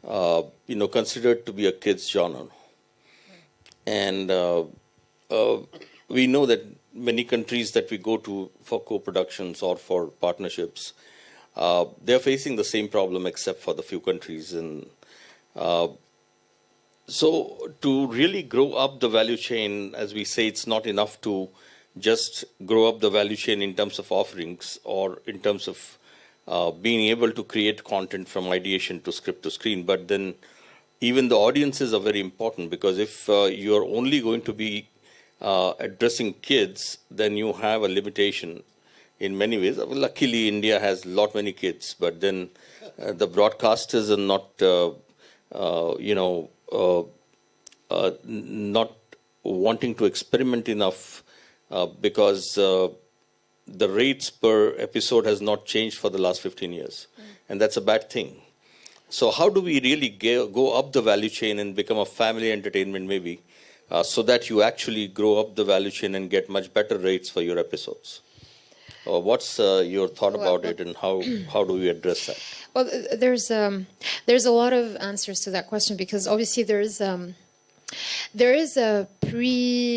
considered to be a kid's genre. And we know that many countries that we go to for co-productions or for partnerships, they're facing the same problem except for the few countries. And so to really grow up the value chain, as we say, it's not enough to just grow up the value chain in terms of offerings or in terms of being able to create content from ideation to script to screen. But then even the audiences are very important, because if you're only going to be addressing kids, then you have a limitation in many ways. Luckily, India has many kids, but then the broadcasters are not wanting to experiment enough because the rates per episode has not changed for the last 15 years. and that's a bad thing. So how do we really go up the value chain and become a family entertainment maybe, so that you actually grow up the value chain and get much better rates for your episodes? What's your thought about it, and how do we address that? Well, there's a lot of answers to that question, because obviously there is a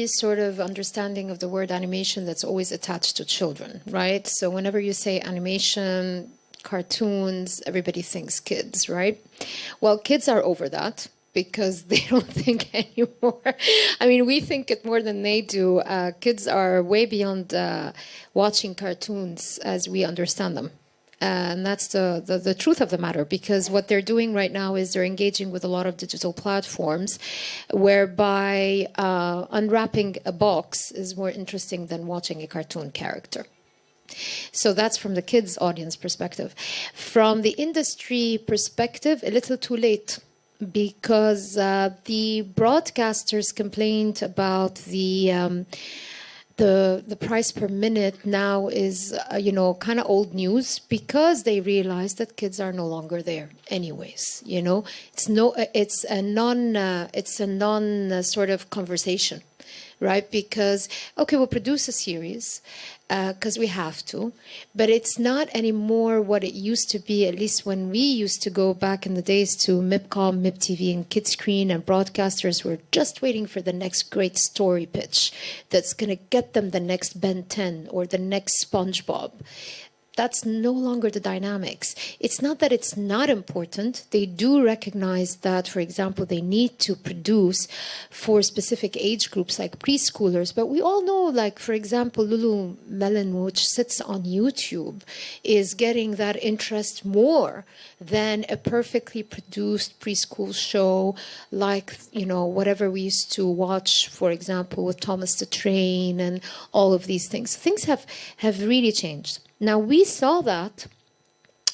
sort of understanding of the word animation that's always attached to children, right? So whenever you say animation, cartoons, everybody thinks kids, right? Well, kids are over that, because they don't think anymore. I mean, we think it more than they do. Kids are way beyond watching cartoons as we understand them. And that's the truth of the matter, because what they're doing right now is they're engaging with a lot of digital platforms, whereby unwrapping a box is more interesting than watching a cartoon character. So that's from the kids' audience perspective. From the industry perspective, a little too late, because the broadcasters complained about the price per minute now is kind of old news, because they realized that kids are no longer there anyways. It's a non sort of conversation, right? Because okay, we'll produce a series because we have to, but it's not anymore what it used to be, at least when we used to go back in the days to MIPCOM, MIPTV, and Kidscreen, and broadcasters were just waiting for the next great story pitch that's going to get them the next Ben 10 or the next SpongeBob. That's no longer the dynamics. It's not that it's not important. They do recognize that, for example, they need to produce for specific age groups like preschoolers. But we all know, like, for example, Lululemon, which sits on YouTube, is getting that interest more than a perfectly produced preschool show like, whatever we used to watch, for example, with Thomas the Train and all of these things. Things have really changed. Now, we saw that,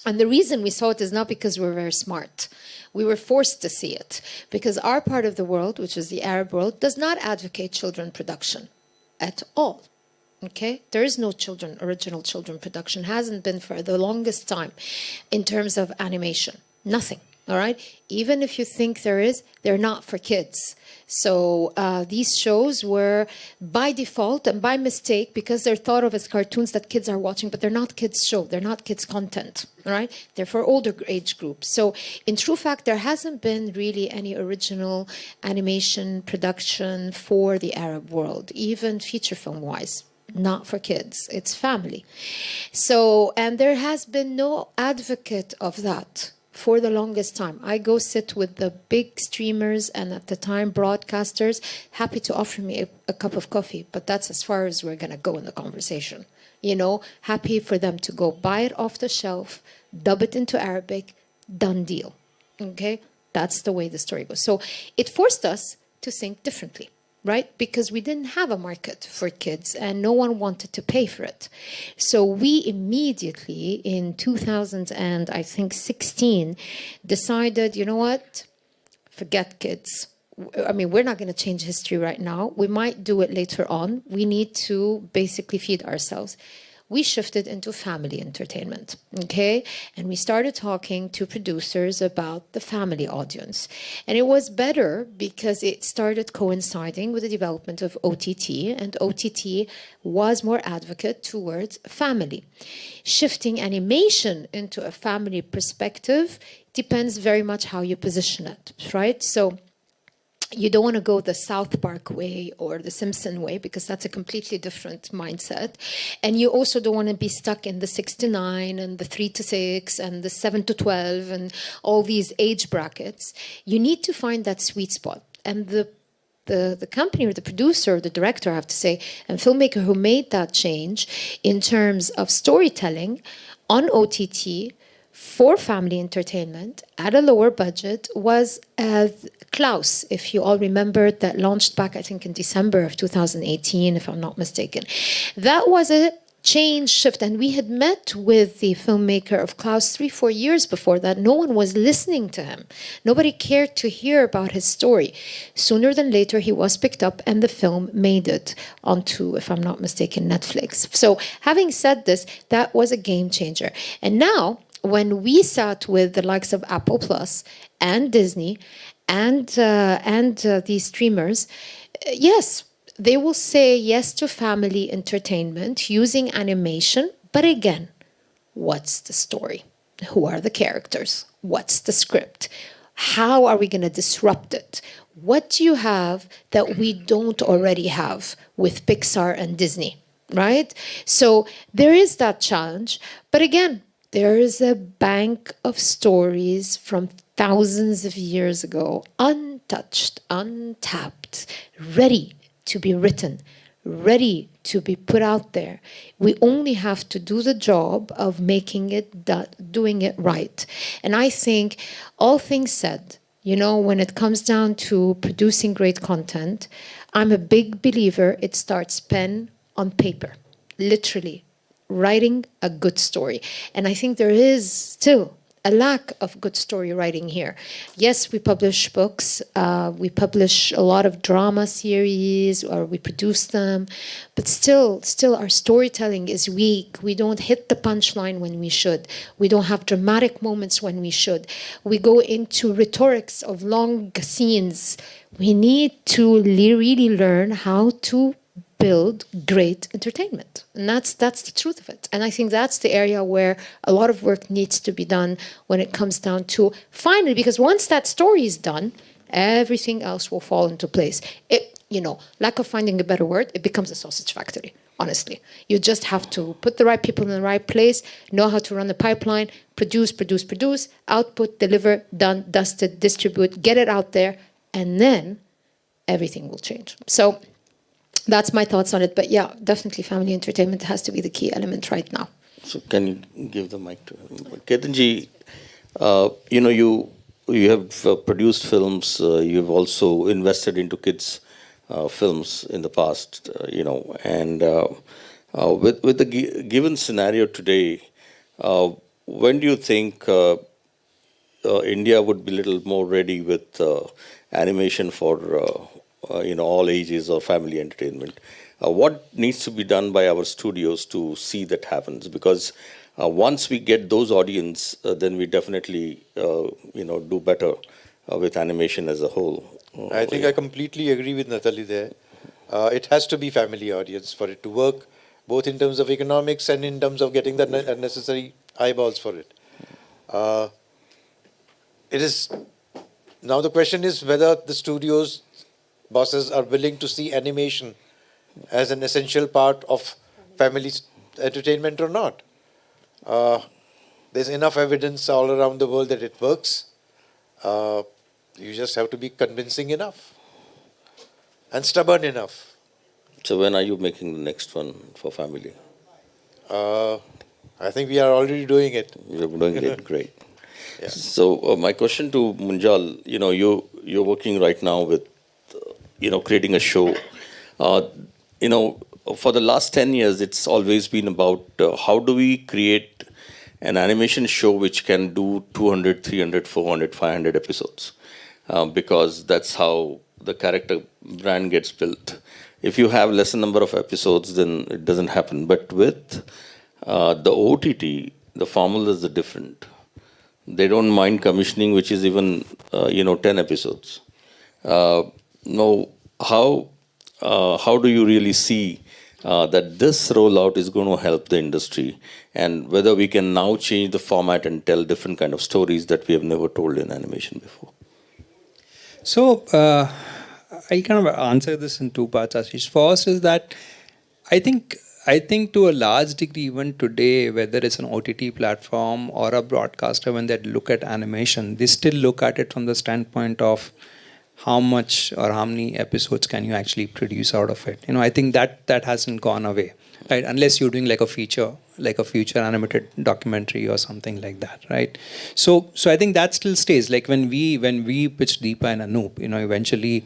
and the reason we saw it is not because we're very smart. We were forced to see it, because our part of the world, which is the Arab world, does not advocate children production at all. Okay? There is no original children production, hasn't been for the longest time in terms of animation. Nothing. All right? Even if you think there is, they're not for kids. So these shows were by default and by mistake, because they're thought of as cartoons that kids are watching, but they're not kids' show. They're not kids' content. All right? They're for older age groups. So in true fact, there hasn't been really any original animation production for the Arab world, even feature film-wise. Not for kids. It's family. So, and there has been no advocate of that for the longest time. I go sit with the big streamers and at the time broadcasters, happy to offer me a cup of coffee, but that's as far as we're going to go in the conversation. Happy for them to go buy it off the shelf, dub it into Arabic, done deal. Okay? That's the way the story goes. So it forced us to think differently. Right? Because we didn't have a market for kids and no one wanted to pay for it. So we immediately in 2016 decided, you know what? Forget kids. I mean, we're not going to change history right now. We might do it later on. We need to basically feed ourselves. We shifted into family entertainment, okay? And we started talking to producers about the family audience. And it was better because it started coinciding with the development of OTT, and OTT was more advocate towards family. Shifting animation into a family perspective depends very much how you position it, right? So you don't want to go the South Park way or the Simpson way, because that's a completely different mindset. And you also don't want to be stuck in the 6 to 9 and the 3 to 6 and the 7 to 12 and all these age brackets. You need to find that sweet spot. And the company or the producer or the director, I have to say, and filmmaker who made that change in terms of storytelling on OTT for family entertainment at a lower budget was Klaus, if you all remember, that launched back, I think, in December of 2018, if I'm not mistaken. That was a change shift, and we had met with the filmmaker of Klaus 3-4 years before that. No one was listening to him. Nobody cared to hear about his story. Sooner than later, he was picked up, and the film made it onto, if I'm not mistaken, Netflix. So having said this, that was a game changer. And now when we sat with the likes of Apple Plus and Disney and these streamers, yes, they will say yes to family entertainment using animation, but again, what's the story? Who are the characters? What's the script? How are we going to disrupt it? What do you have that we don't already have with Pixar and Disney, right? So there is that challenge. But again, there is a bank of stories from thousands of years ago, untouched, untapped, ready to be written, ready to be put out there. We only have to do the job of making it, doing it right. And I think, all things said, you know, when it comes down to producing great content, I'm a big believer it starts pen on paper, literally, writing a good story. And I think there is still a lack of good story writing here. Yes, we publish books, we publish a lot of drama series, or we produce them, but still our storytelling is weak. We don't hit the punchline when we should. We don't have dramatic moments when we should. We go into rhetorics of long scenes. We need to really learn how to build great entertainment. And that's the truth of it. And I think that's the area where a lot of work needs to be done when it comes down to finally, because once that story is done, everything else will fall into place. It, you know, lack of finding a better word, it becomes a sausage factory, honestly. You just have to put the right people in the right place, know how to run the pipeline, produce, output, deliver, done, dusted, distribute, get it out there, and then everything will change. So that's my thoughts on it. But yeah, definitely family entertainment has to be the key element right now. So can you give the mic to him? Ketanji, you know, you have produced films. You've also invested into kids' films in the past, you know. And with the given scenario today, when do you think India would be a little more ready with animation for you know, all ages or family entertainment? What needs to be done by our studios to see that happens? Because once we get those audience, then we definitely you know, do better with animation as a whole. I think I completely agree with Natali there. It has to be family audience for it to work, both in terms of economics and in terms of getting the necessary eyeballs for it. It is now the question is whether the studios bosses are willing to see animation as an essential part of family entertainment or not. There's enough evidence all around the world that it works. You just have to be convincing enough and stubborn enough. So when are you making the next one for family? I think we are already doing it. You're doing it, great. Yeah. So my question to Munjal, you know, you're working right now with you know, creating a show. You know, for the last 10 years, it's always been about how do we create an animation show which can do 200, 300, 400, 500 episodes. Because that's how the character brand gets built. If you have lesser number of episodes, then it doesn't happen. But with the OTT, the formulas are different. They don't mind commissioning, which is even, you know, 10 episodes. Now, how do you really see that this rollout is going to help the industry, and whether we can now change the format and tell different kind of stories that we have never told in animation before? So I'll kind of answer this in two parts, Ashish. First is that I think to a large degree, even today, whether it's an OTT platform or a broadcaster, when they look at animation, they still look at it from the standpoint of how much or how many episodes can you actually produce out of it. You know, I think that hasn't gone away, right? Unless you're doing like a feature animated documentary or something like that, right? So I think that still stays. Like when we pitched Deepa and Anoop, you know, eventually,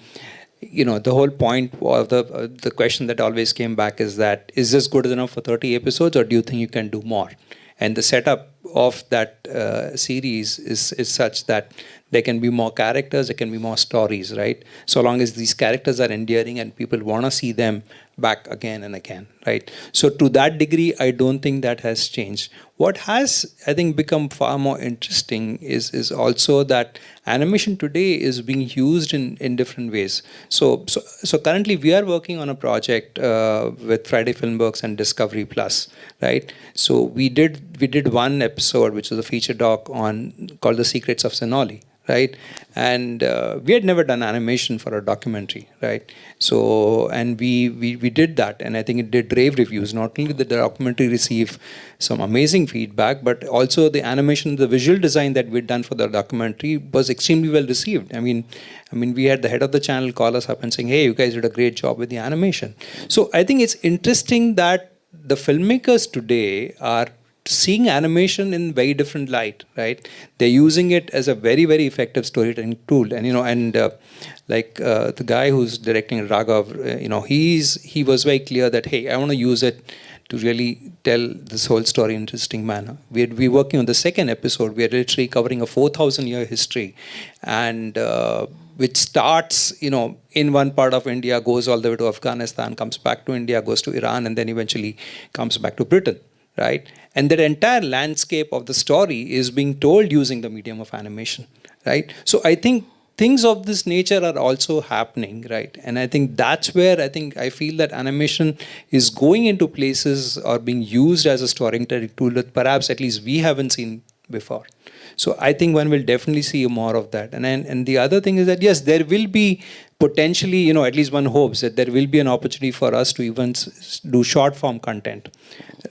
you know, the whole point of the question that always came back is that, is this good enough for 30 episodes, or do you think you can do more? And the setup of that series is such that There can be more characters, there can be more stories, right? So long as these characters are endearing and people want to see them back again and again, right? So to that degree, I don't think that has changed. What has, I think, become far more interesting is also that animation today is being used in different ways. So currently we are working on a project with Friday Filmworks and Discovery Plus, right? So we did one episode, which was a feature doc on called The Secrets of Sonali, right? And we had never done animation for a documentary, right? So, and we did that, and I think it did rave reviews. Not only did the documentary receive some amazing feedback, but also the animation, the visual design that we'd done for the documentary was extremely well received. I mean, we had the head of the channel call us up and saying, "Hey, you guys did a great job with the animation." So I think it's interesting that the filmmakers today are seeing animation in very different light, right? They're using it as a very, very effective storytelling tool. And, the guy who's directing Raghav, he was very clear that, hey, I want to use it to really tell this whole story in an interesting manner. We're working on the second episode. We're literally covering a 4,000-year history, and which starts, in one part of India, goes all the way to Afghanistan, comes back to India, goes to Iran, and then eventually comes back to Britain, right? And that entire landscape of the story is being told using the medium of animation, right? So I think things of this nature are also happening, right? And I think that's where I feel that animation is going into places or being used as a storytelling tool that perhaps at least we haven't seen before. So I think one will definitely see more of that. And the other thing is that, yes, there will be potentially, at least one hopes that there will be an opportunity for us to even do short form content,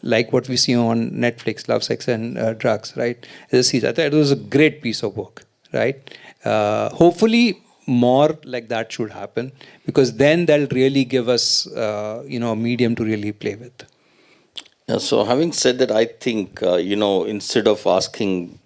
like what we see on Netflix, Love, Sex and Drugs, right? As a series. I thought it was a great piece of work, right? Hopefully more like that should happen, because then that'll really give us, a medium to really play with. Yeah, so having said that, I think, instead of asking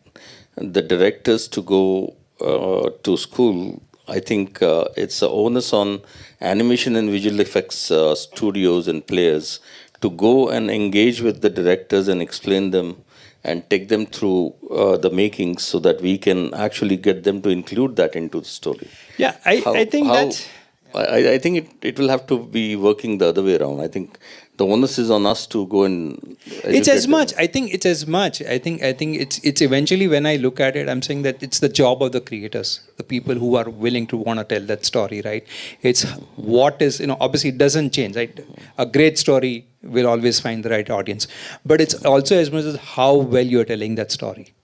the directors to go to school, I think it's the onus on animation and visual effects studios and players to go and engage with the directors and explain them and take them through the makings so that we can actually get them to include that into the story. Yeah, I think that's... I think it will have to be working the other way around. I think the onus is on us to go and it's as much. I think it's as much. I think it's eventually, when I look at it, I'm saying that it's the job of the creators, the people who are willing to want to tell that story, right? It's what is, obviously it doesn't change, right? A great story will always find the right audience, but it's also as much as how well you're telling that story,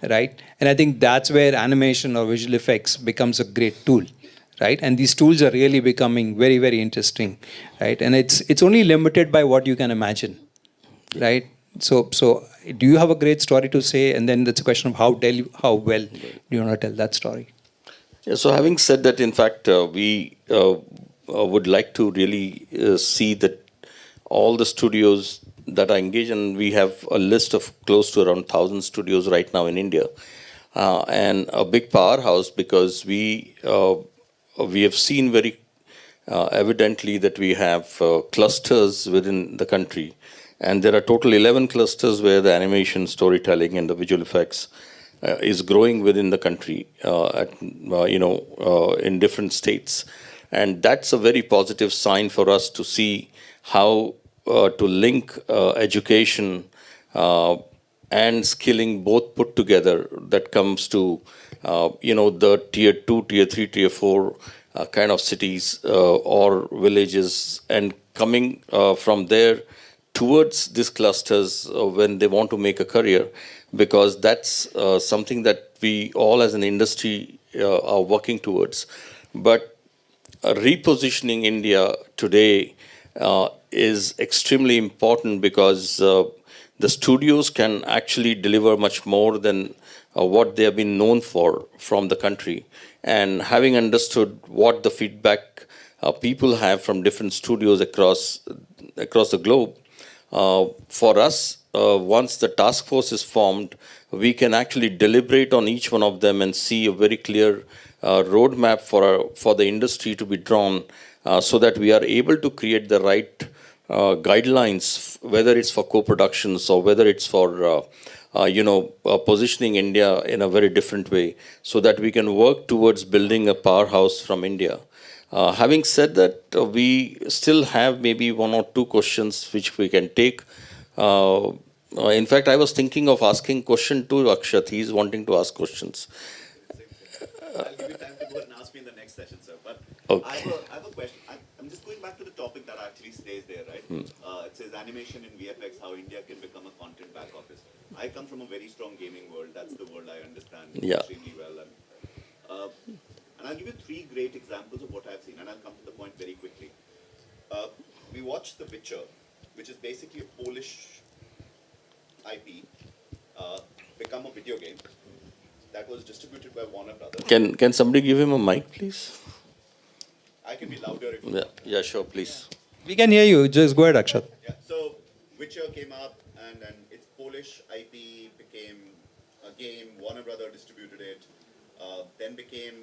right? And I think that's where animation or visual effects becomes a great tool. Right, and these tools are really becoming very, very interesting, right? And it's only limited by what you can imagine, right? So do you have a great story to say, and then it's a question of how well do you want to tell that story? Yeah. So having said that, in fact, we would like to really see that all the studios that are engaged, and we have a list of close to around 1,000 studios right now in India, and a big powerhouse, because we have seen very evidently that we have clusters within the country, and there are total 11 clusters where the animation, storytelling, and the visual effects is growing within the country, in different states, and that's a very positive sign for us to see how to link education and skilling both put together. That comes to the tier 2, tier 3, tier 4 kind of cities or villages, and coming from there towards these clusters when they want to make a career, because that's something that we all as an industry are working towards. But repositioning India today is extremely important, because the studios can actually deliver much more than what they have been known for from the country. And having understood what the feedback people have from different studios across the globe, for us, once the task force is formed, we can actually deliberate on each one of them and see a very clear roadmap for the industry to be drawn, so that we are able to create the right guidelines, whether it's for co-productions or whether it's for positioning India in a very different way so that we can work towards building a powerhouse from India. Having said that, we still have maybe one or two questions which we can take. In fact, I was thinking of asking question to Akshat. He's wanting to ask questions. I'll give you time to go and ask me in the next session, sir. But Okay. I have a question. I'm just going back to the topic that actually stays there, right? It says animation and VFX, how India can become a content back office. I come from a very strong gaming world. That's the world I understand Yeah. extremely well. And I'll give you three great examples of what I've seen, and I'll come to the point very quickly. We watched The Witcher, which is basically a Polish IP, become a video game that was distributed by Warner Brothers. Can somebody give him a mic, please? I can be louder if you Yeah, want. yeah, sure, please. We can hear you. Just go ahead, Akshat. Yeah, so Witcher came up and its Polish IP became a game. Warner Brothers distributed it. Then became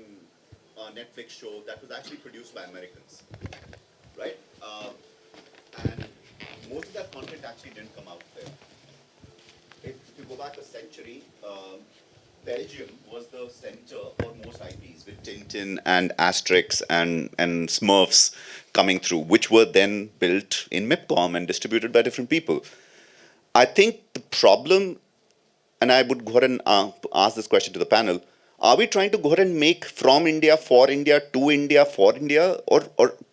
a Netflix show that was actually produced by Americans, right? And most of that content actually didn't come out there. If you go back a century, Belgium was the center for most IPs with Tintin and Asterix and Smurfs coming through, which were then built in MIPCOM and distributed by different people. I think the problem, and I would go ahead and ask this question to the panel, are we trying to go ahead and make from India, for India, to India, for India, or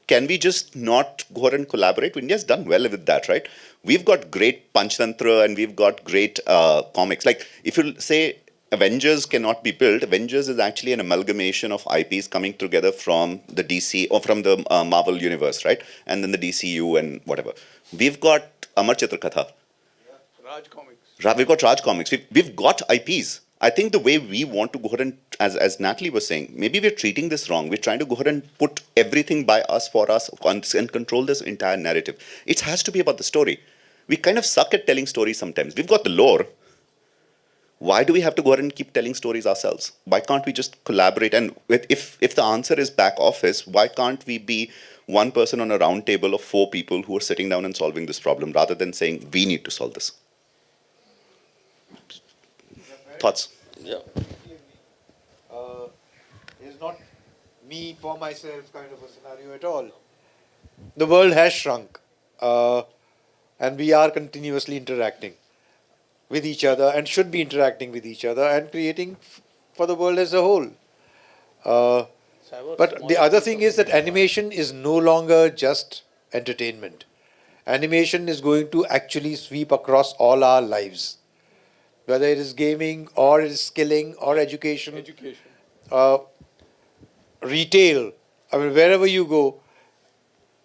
can we just not go ahead and collaborate? India's done well with that, right? We've got great Panchtantra and we've got great comics. Like if you say Avengers cannot be built, Avengers is actually an amalgamation of IPs coming together from the DC or from the Marvel universe, right? And then the DCU and whatever. We've got Amar Chitra Katha. Raj Comics. We've got Raj Comics. We've got IPs. I think the way we want to go ahead and, as Natalie was saying, maybe we're treating this wrong. We're trying to go ahead and put everything by us, for us, and control this entire narrative. It has to be about the story. We kind of suck at telling stories sometimes. We've got the lore. Why do we have to go ahead and keep telling stories ourselves? Why can't we just collaborate? And if the answer is back office, why can't we be one person on a round table of 4 people who are sitting down and solving this problem rather than saying, we need to solve this? Thoughts? Yeah. It's not me for myself kind of a scenario at all. The world has shrunk, and we are continuously interacting with each other and should be interacting with each other and creating for the world as a whole. But the other thing is that animation is no longer just entertainment. Animation is going to actually sweep across all our lives. Whether it is gaming or it is skilling or education, retail, I mean, wherever you go,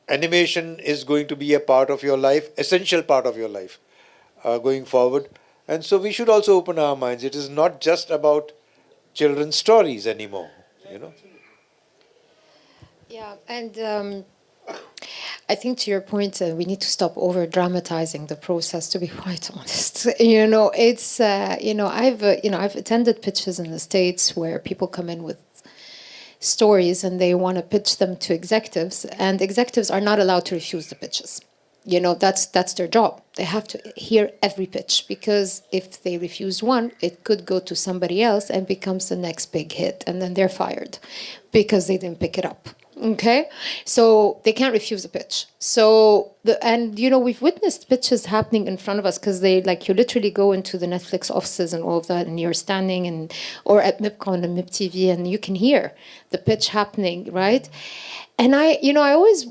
animation is going to be a part of your life, essential part of your life going forward. And so we should also open our minds. It is not just about children's stories anymore, you know. Yeah, and I think to your point, we need to stop over dramatizing the process. To be quite honest, it's I've attended pitches in the States where people come in with stories and they want to pitch them to executives, and executives are not allowed to refuse the pitches. That's their job. They have to hear every pitch, because if they refuse one, it could go to somebody else and becomes the next big hit, and then they're fired because they didn't pick it up. Okay, so they can't refuse a pitch. So we've witnessed pitches happening in front of us, because you literally go into the Netflix offices and all of that, and you're standing or at MIPCON and MIPTV, and you can hear the pitch happening, right? And I always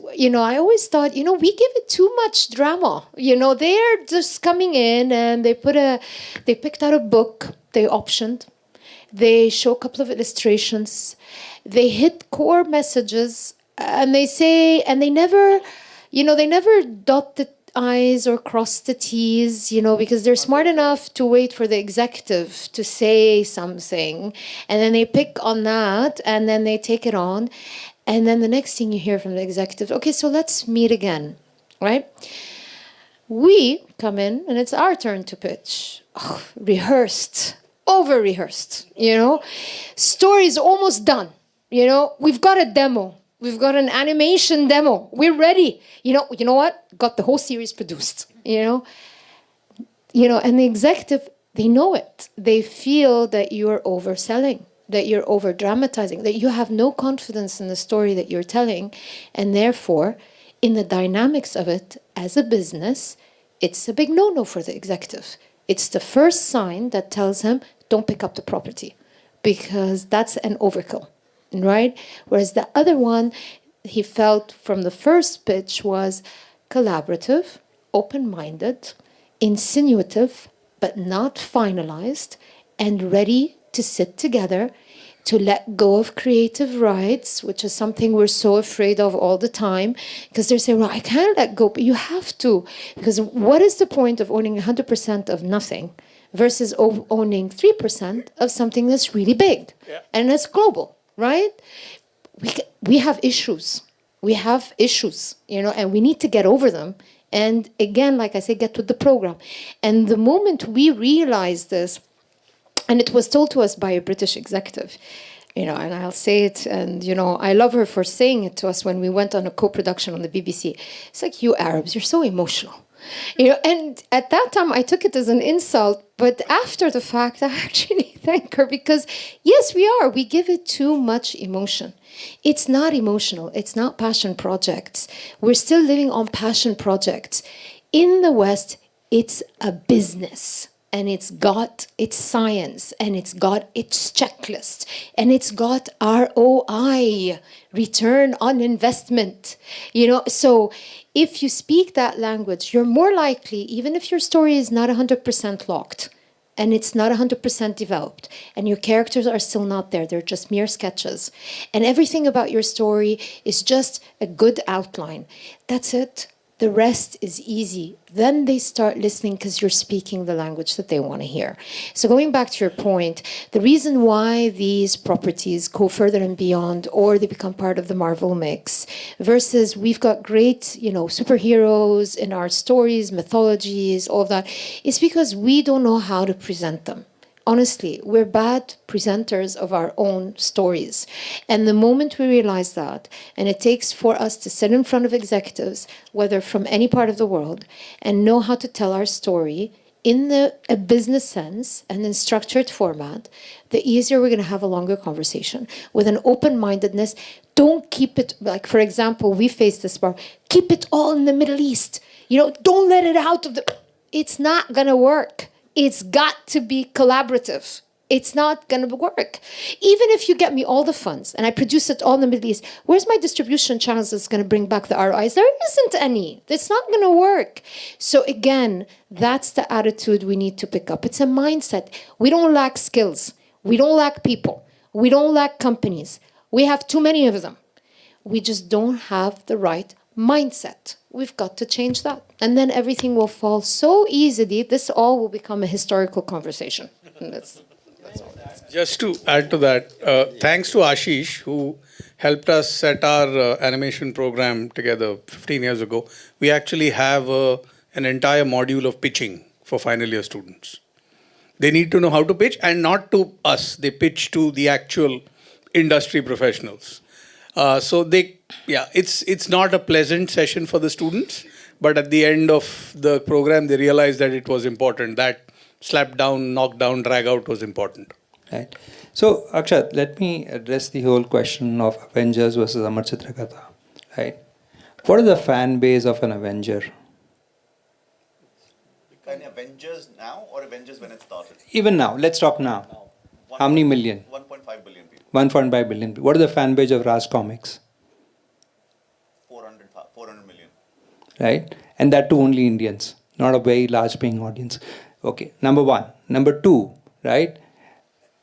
thought, we give it too much drama. They're just coming in and they picked out a book, they optioned, they show a couple of illustrations, they hit core messages, and they never dot the I's or cross the T's, because they're smart enough to wait for the executive to say something, and then they pick on that, and then they take it on. And then the next thing you hear from the executive, okay, so let's meet again, right? We come in and it's our turn to pitch. Oh, rehearsed, over-rehearsed, Story's almost done, We've got a demo. We've got an animation demo. We're ready. You know what? Got the whole series produced, And the executive They know it. They feel that you're overselling, that you're over dramatizing, that you have no confidence in the story that you're telling. And therefore, in the dynamics of it as a business, it's a big no-no for the executive. It's the first sign that tells him, don't pick up the property, because that's an overkill, right? Whereas the other one, he felt from the first pitch was collaborative, open-minded, insinuative, but not finalized, and ready to sit together to let go of creative rights, which is something we're so afraid of all the time, because they're saying, well, I can't let go, but you have to. Because what is the point of owning 100% of nothing versus owning 3% of something that's really big and that's global, right? We have issues. We have issues, and we need to get over them. And again, like I say, get with the program. And the moment we realize this, and it was told to us by a British executive, and I'll say it, and I love her for saying it to us when we went on a co-production on the BBC. It's like, you Arabs, you're so emotional. And at that time I took it as an insult, but after the fact I actually thank her, because yes, we give it too much emotion. It's not emotional, it's not passion projects. We're still living on passion projects. In the West, it's a business. And it's got its science, and it's got its checklist, and it's got ROI, return on investment. So if you speak that language, you're more likely, even if your story is not 100% locked, and it's not 100% developed, and your characters are still not there, they're just mere sketches, and everything about your story is just a good outline. That's it. The rest is easy. Then they start listening because you're speaking the language that they want to hear. So going back to your point, the reason why these properties go further and beyond, or they become part of the Marvel mix, versus we've got great, superheroes in our stories, mythologies, all of that, is because we don't know how to present them. Honestly, we're bad presenters of our own stories. And the moment we realize that, and it takes for us to sit in front of executives, whether from any part of the world, and know how to tell our story in a business sense and in structured format, the easier we're going to have a longer conversation with an open-mindedness. Don't keep it, like, for example, we face this bar, keep it all in the Middle East. Don't let it out of the... It's not going to work. It's got to be collaborative. It's not going to work. Even if you get me all the funds and I produce it all in the Middle East, where's my distribution channels that's going to bring back the ROIs? There isn't any. It's not going to work. So again, that's the attitude we need to pick up. It's a mindset. We don't lack skills. We don't lack people. We don't lack companies. We have too many of them. We just don't have the right mindset. We've got to change that. And then everything will fall so easily. This all will become a historical conversation. And that's all. Just to add to that, thanks to Ashish, who helped us set our animation program together 15 years ago, we actually have an entire module of pitching for final year students. They need to know how to pitch, and not to us. They pitch to the actual industry professionals. It's not a pleasant session for the students, but at the end of the program, they realized that it was important. That slap down, knock down, drag out was important. Right. So, Akshat, let me address the whole question of Avengers versus Amar Chitrakatha. Right. What is the fan base of an Avenger? An Avengers now or Avengers when it started? Even now. Let's talk now. How many million? 1.5 billion people. 1.5 billion people. What is the fan base of Raj Comics? 400 million. Right? And that too only Indians, not a very large paying audience. Okay, number one. Number two, right?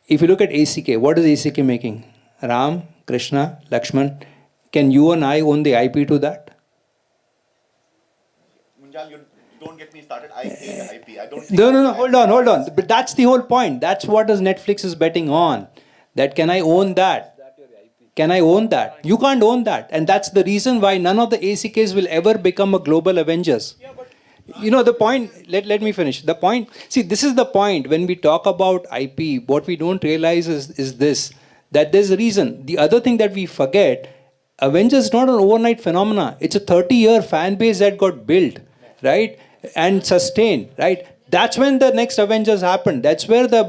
If you look at ACK, what is ACK making? Ram, Krishna, Lakshman. Can you and I own the IP to that? Munjal, you don't get me started. I hate IP. I don't. No. Hold on. But that's the whole point. That's what Netflix is betting on. That can I own that? Can I own that? You can't own that. And that's the reason why none of the ACKs will ever become a global Avengers. The point, let me finish. The point, see, this is the point. When we talk about IP, what we don't realize is this, that there's a reason. The other thing that we forget, Avengers is not an overnight phenomena. It's a 30-year fan base that got built, right? And sustained, right? That's when the next Avengers happened. That's where the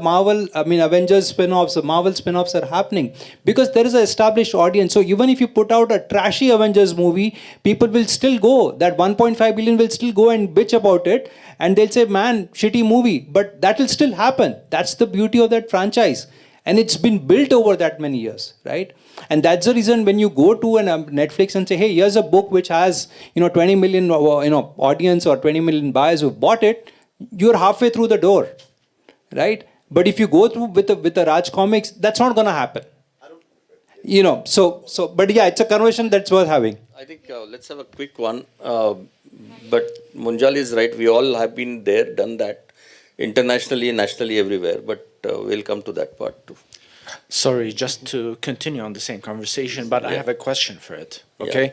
Avengers spin-offs, the Marvel spin-offs are happening. Because there is an established audience. So even if you put out a trashy Avengers movie, people will still go. That 1.5 billion will still go and bitch about it. And they'll say, man, shitty movie. But that will still happen. That's the beauty of that franchise. And it's been built over that many years, right? And that's the reason when you go to an Netflix and say, hey, here's a book which has 20 million audience or 20 million buyers who bought it, you're halfway through the door, right? But if you go through with the Raj comics, that's not going to happen. But yeah, it's a conversation that's worth having. I think let's have a quick one. But Munjal is right. We all have been there, done that internationally, nationally, everywhere. But we'll come to that part too. Sorry, just to continue on the same conversation, but I have a question for it. Okay,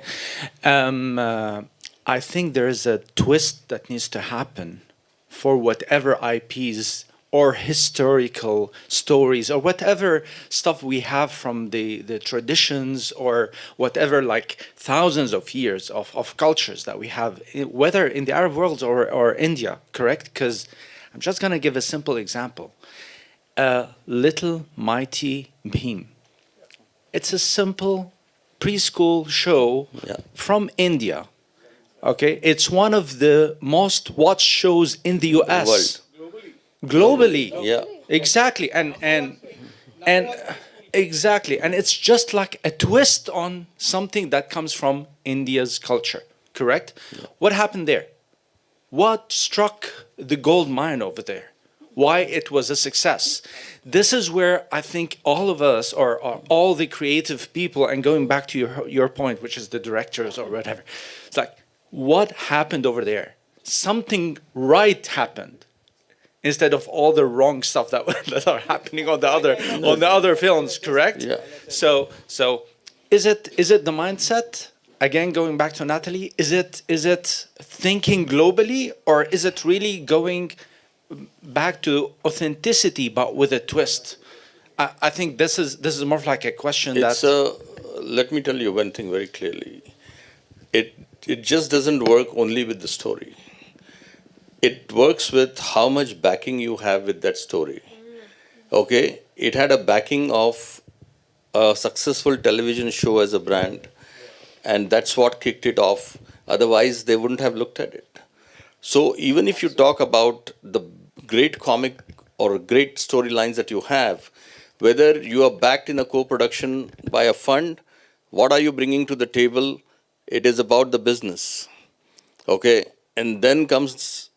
I think there is a twist that needs to happen for whatever IPs or historical stories or whatever stuff we have from the traditions or whatever, like thousands of years of cultures that we have, whether in the Arab world or India, correct? Because I'm just going to give a simple example. Little Mighty Bhim. It's a simple preschool show from India. Okay, it's one of the most watched shows in the US. Globally. Yeah. Exactly. And exactly. And it's just like a twist on something that comes from India's culture. Correct? Yeah. What happened there? What struck the gold mine over there? Why it was a success. This is where I think all of us, or all the creative people, and going back to your point, which is the directors or whatever, it's like, what happened over there? Something right happened, instead of all the wrong stuff that are happening on the other films. Correct? Yeah. So is it the mindset? Again, going back to Natalie, is it thinking globally, or is it really going back to authenticity but with a twist? I think this is more like a question let me tell you one thing very clearly. It just doesn't work only with the story. It works with how much backing you have with that story. Okay, it had a backing of a successful television show as a brand, and that's what kicked it off. Otherwise, they wouldn't have looked at it. So even if you talk about the great comic or great storylines that you have, whether you are backed in a co-production by a fund, what are you bringing to the table? It is about the business. Okay, and then comes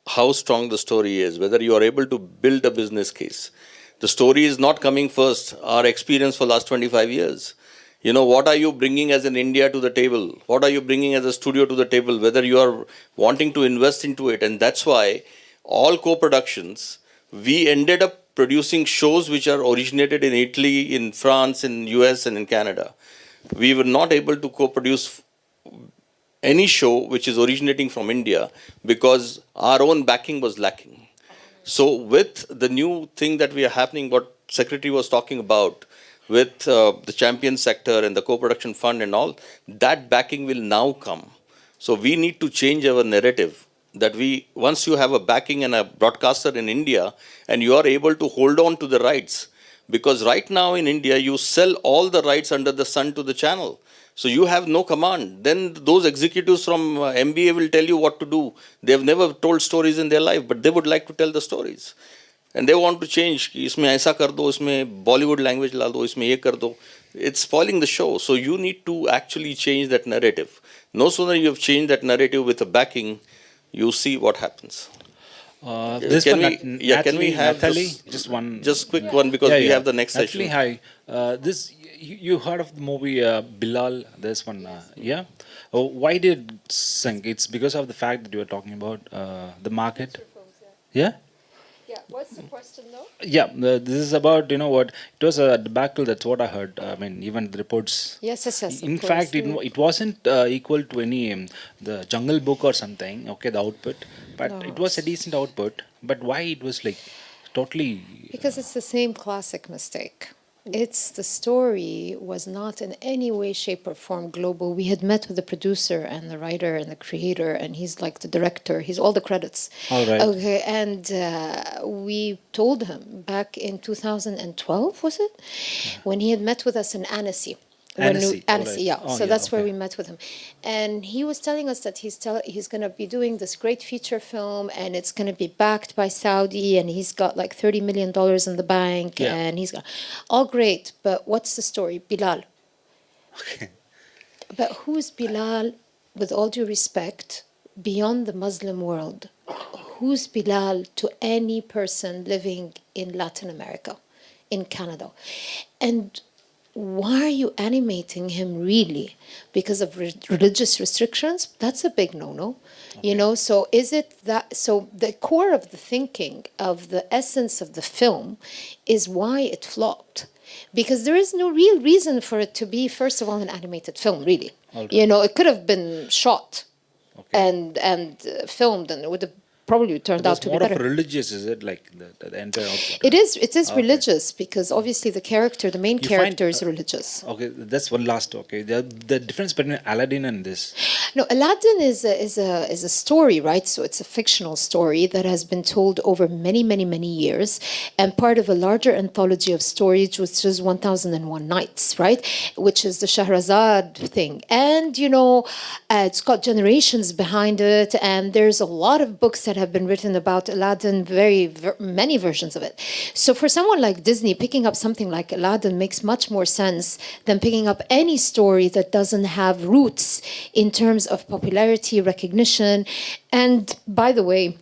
how strong the story is, whether you are able to build a business case. The story is not coming first. Our experience for last 25 years. What are you bringing as an India to the table? What are you bringing as a studio to the table? Whether you are wanting to invest into it. And that's why all co-productions, we ended up producing shows which are originated in Italy, in France, in US, and in Canada. We were not able to co-produce any show which is originating from India because our own backing was lacking. So with the new thing that we are happening, what Secretary was talking about, with the champion sector and the co-production fund and all, that backing will now come. So we need to change our narrative that once you have a backing and a broadcaster in India and you are able to hold on to the rights, because right now in India you sell all the rights under the sun to the channel. So you have no command. Then those executives from MBA will tell you what to do. They have never told stories in their life, but they would like to tell the stories. And they want to change. Isme aisa kar do, isme Bollywood language la do, isme ye kar do. It's spoiling the show. So you need to actually change that narrative. No sooner you have changed that narrative with a backing, you see what happens. Can we have Natalie? Just quick one because we have the next session. Hi. You heard of the movie Bilal? This one, yeah. Why did it sink? It's because of the fact that you were talking about the market. Yeah. Yeah. What's the question though? Yeah, this is about what it was a debacle. That's what I heard. I mean, even the reports. Yes. In fact, it wasn't equal to any the Jungle Book or something. Okay, the output, but it was a decent output. But why it was like totally? Because it's the same classic mistake. It's the story was not in any way, shape, or form global. We had met with the producer and the writer and the creator, and he's like the director. He's all the credits. All right. Okay, and we told him back in 2012, was it, when he had met with us in Annecy. Annecy, all Annecy, right. yeah. Oh, So yeah, that's where okay. we met with him, and he was telling us that he's going to be doing this great feature film, and it's going to be backed by Saudi, and he's got like $30 million in the bank, Yeah. and he's got all great. But what's the story, Bilal? But who's Bilal? With all due respect, beyond the Muslim world, who's Bilal to any person living in Latin America, in Canada, and why are you animating him really? Because of religious restrictions? That's a big no-no. You know, so is it that, so the core of the thinking of the essence of the film is why it flopped. Because there is no real reason for it to be, first of all, an animated film, really. All You know, it could have been shot and filmed, and it would have probably turned out That's to be more better. of religious, is it? Like the entire output? It is Okay. religious, because obviously the character, the main You character find, is religious. Okay, that's one last. Okay, the difference between Aladdin and this. No, Aladdin is a story, right? So it's a fictional story that has been told over many, many, many years, and part of a larger anthology of stories, which is 1001 Nights, right? Which is the Shahrazad thing. And, you know, it's got generations behind it, and there's a lot of books that have been written about Aladdin, many versions of it. So for someone like Disney, picking up something like Aladdin makes much more sense than picking up any story that doesn't have roots in terms of popularity, recognition. And by the way,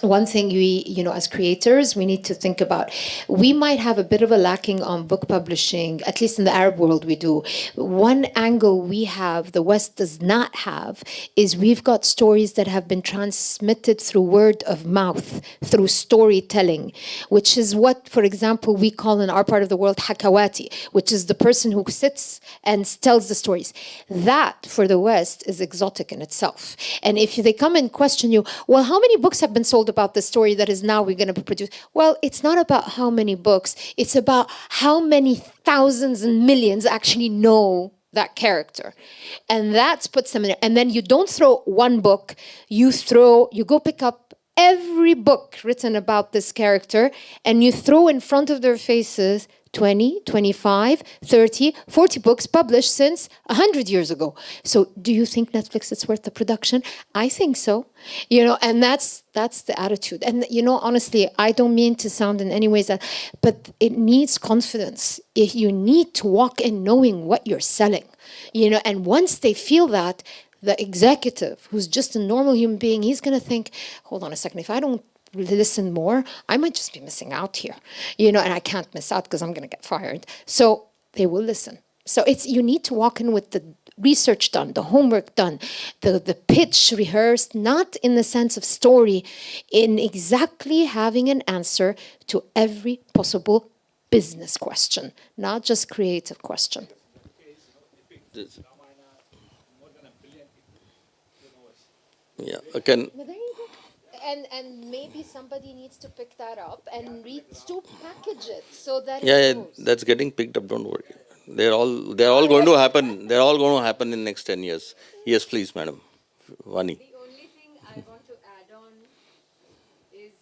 one thing we, you know, as creators, we need to think about, we might have a bit of a lacking on book publishing, at least in the Arab world we do. One angle we have, the West does not have, is we've got stories that have been transmitted through word of mouth, through storytelling, which is what, for example, we call in our part of the world hakawati, which is the person who sits and tells the stories. That, for the West, is exotic in itself. And if they come and question you, well, how many books have been sold about the story that is now we're going to produce? Well, it's not about how many books. It's about how many thousands and millions actually know that character. And that puts them in it. And then you don't throw one book, you go pick up every book written about this character, and you throw in front of their faces 20, 25, 30, 40 books published since 100 years ago. So do you think Netflix is worth the production? I think so. You know, and that's the attitude. And, you know, honestly, I don't mean to sound in any ways that, but it needs confidence. You need to walk in knowing what you're selling, you know, and once they feel that, the executive, who's just a normal human being, he's going to think, hold on a second, if I don't listen more, I might just be missing out here, you know, and I can't miss out because I'm going to get fired. So they will listen. So you need to walk in with the research done, the homework done, the pitch rehearsed, not in the sense of story, in exactly having an answer to every possible business question, not just creative question. Yeah, again. Well, there you go. And maybe somebody needs to pick that up and to package it so that Yeah, it yeah, moves. that's getting picked up. Don't worry. They're all going to happen. They're all going to happen in next 10 years. Yes, please, madam. Vani. The only thing I want to add on is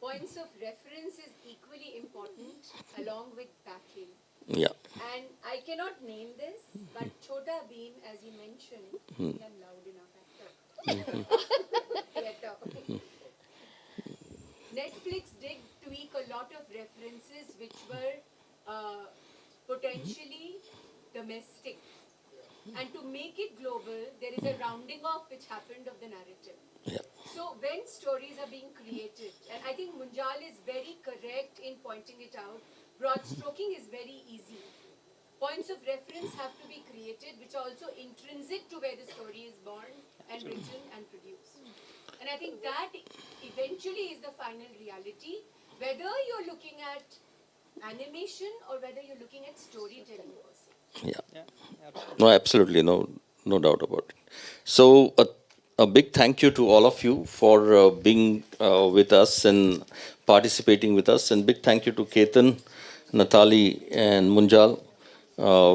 points of reference is equally important along with backing. Yeah. And I cannot name this, but Chota Beam, as you mentioned, I'm loud enough actor. Theatre. Netflix did tweak a lot of references which were potentially domestic. And to make it global, there is a rounding off which happened of the narrative. Yeah. So when stories are being created, and I think Munjal is very correct in pointing it out, broad stroking is very easy. Points of reference have to be created which are also intrinsic to where the story is born and written and produced. And I think that eventually is the final reality, whether you're looking at animation or whether you're looking at storytelling per se. Yeah. No, absolutely. No doubt about it. So a big thank you to all of you for being with us and participating with us. And big thank you to Ketan Natali, and Munjal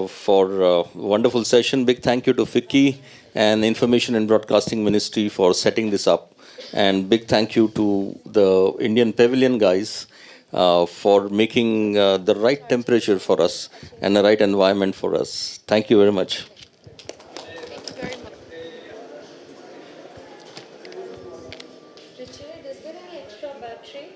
for a wonderful session. Big thank you to Vicky and Information and Broadcasting Ministry for setting this up. And big thank you to the Indian Pavilion guys for making the right temperature for us and the right environment for us. Thank you very much. Richard, is there any extra battery?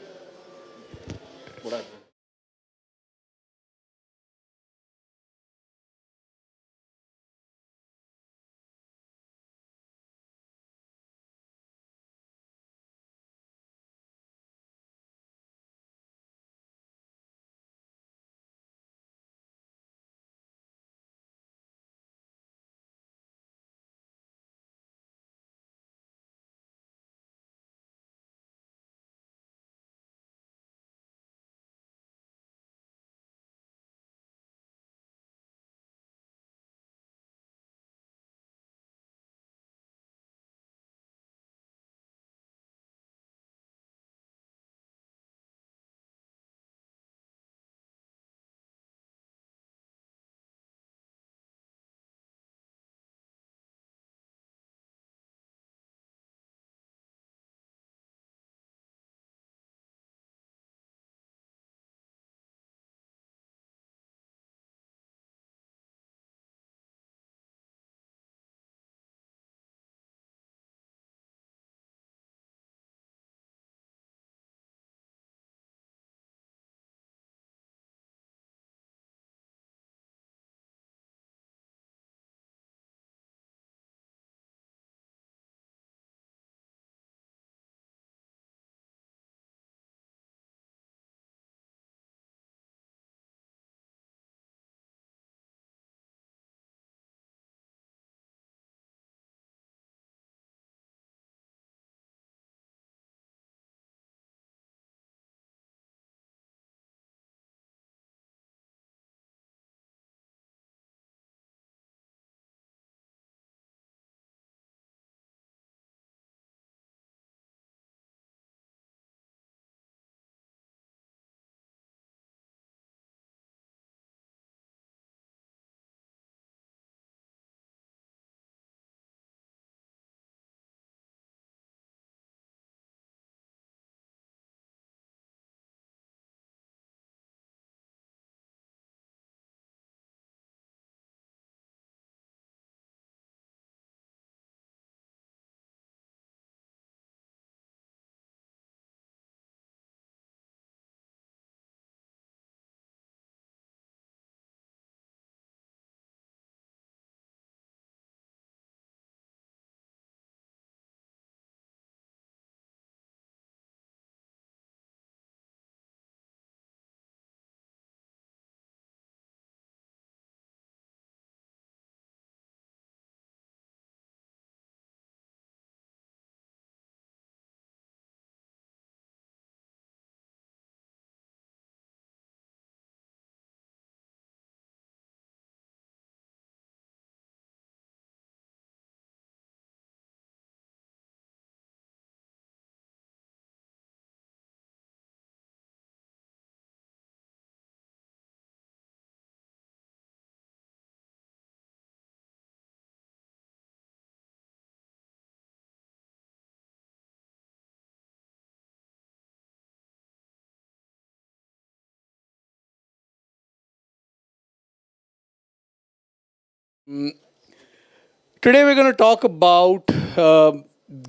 Today we're going to talk about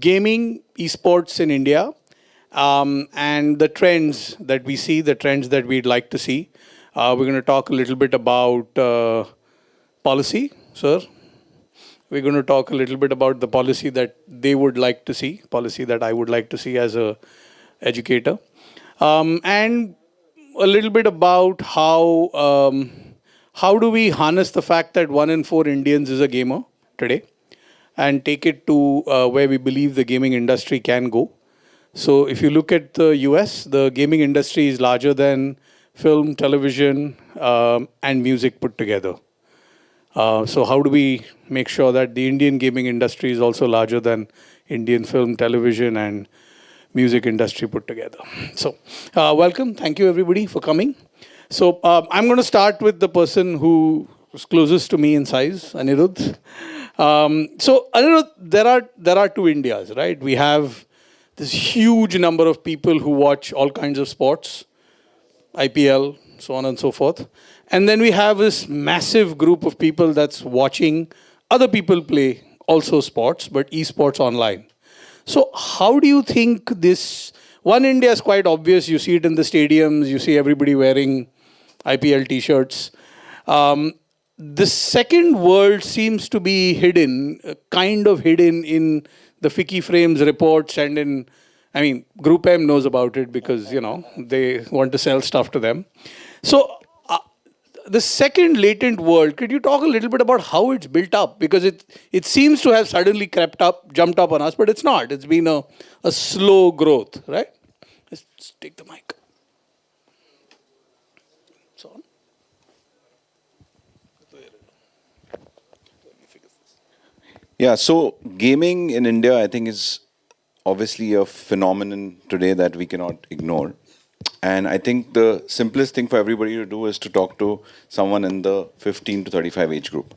gaming, esports in India, and the trends that we see, the trends that we'd like to see. We're going to talk a little bit about policy, sir. We're going to talk a little bit about the policy that they would like to see, policy that I would like to see as a educator, and a little bit about how do we harness the fact that 1 in 4 Indians is a gamer today, and take it to where we believe the gaming industry can go. So if you look at the US, the gaming industry is larger than film, television, and music put together. So how do we make sure that the Indian gaming industry is also larger than Indian film, television, and music industry put together? So welcome. Thank you, everybody, for coming. So I'm going to start with the person who is closest to me in size, Anirudh. So Anirudh, there are two Indias, right? We have this huge number of people who watch all kinds of sports, IPL, so on and so forth. And then we have this massive group of people that's watching other people play also sports, but esports online. So how do you think this, one India is quite obvious, you see it in the stadiums, you see everybody wearing IPL t-shirts. The second world seems to be hidden, kind of hidden in the Fiki Frames reports and in, I mean, Group M knows about it because, you know, they want to sell stuff to them. So the second latent world, could you talk a little bit about how it's built up? Because it seems to have suddenly crept up, jumped up on us, but it's not. It's been a slow growth, right? Let's take the mic. Yeah, so gaming in India, I think, is obviously a phenomenon today that we cannot ignore. And I think the simplest thing for everybody to do is to talk to someone in the 15 to 35 age group.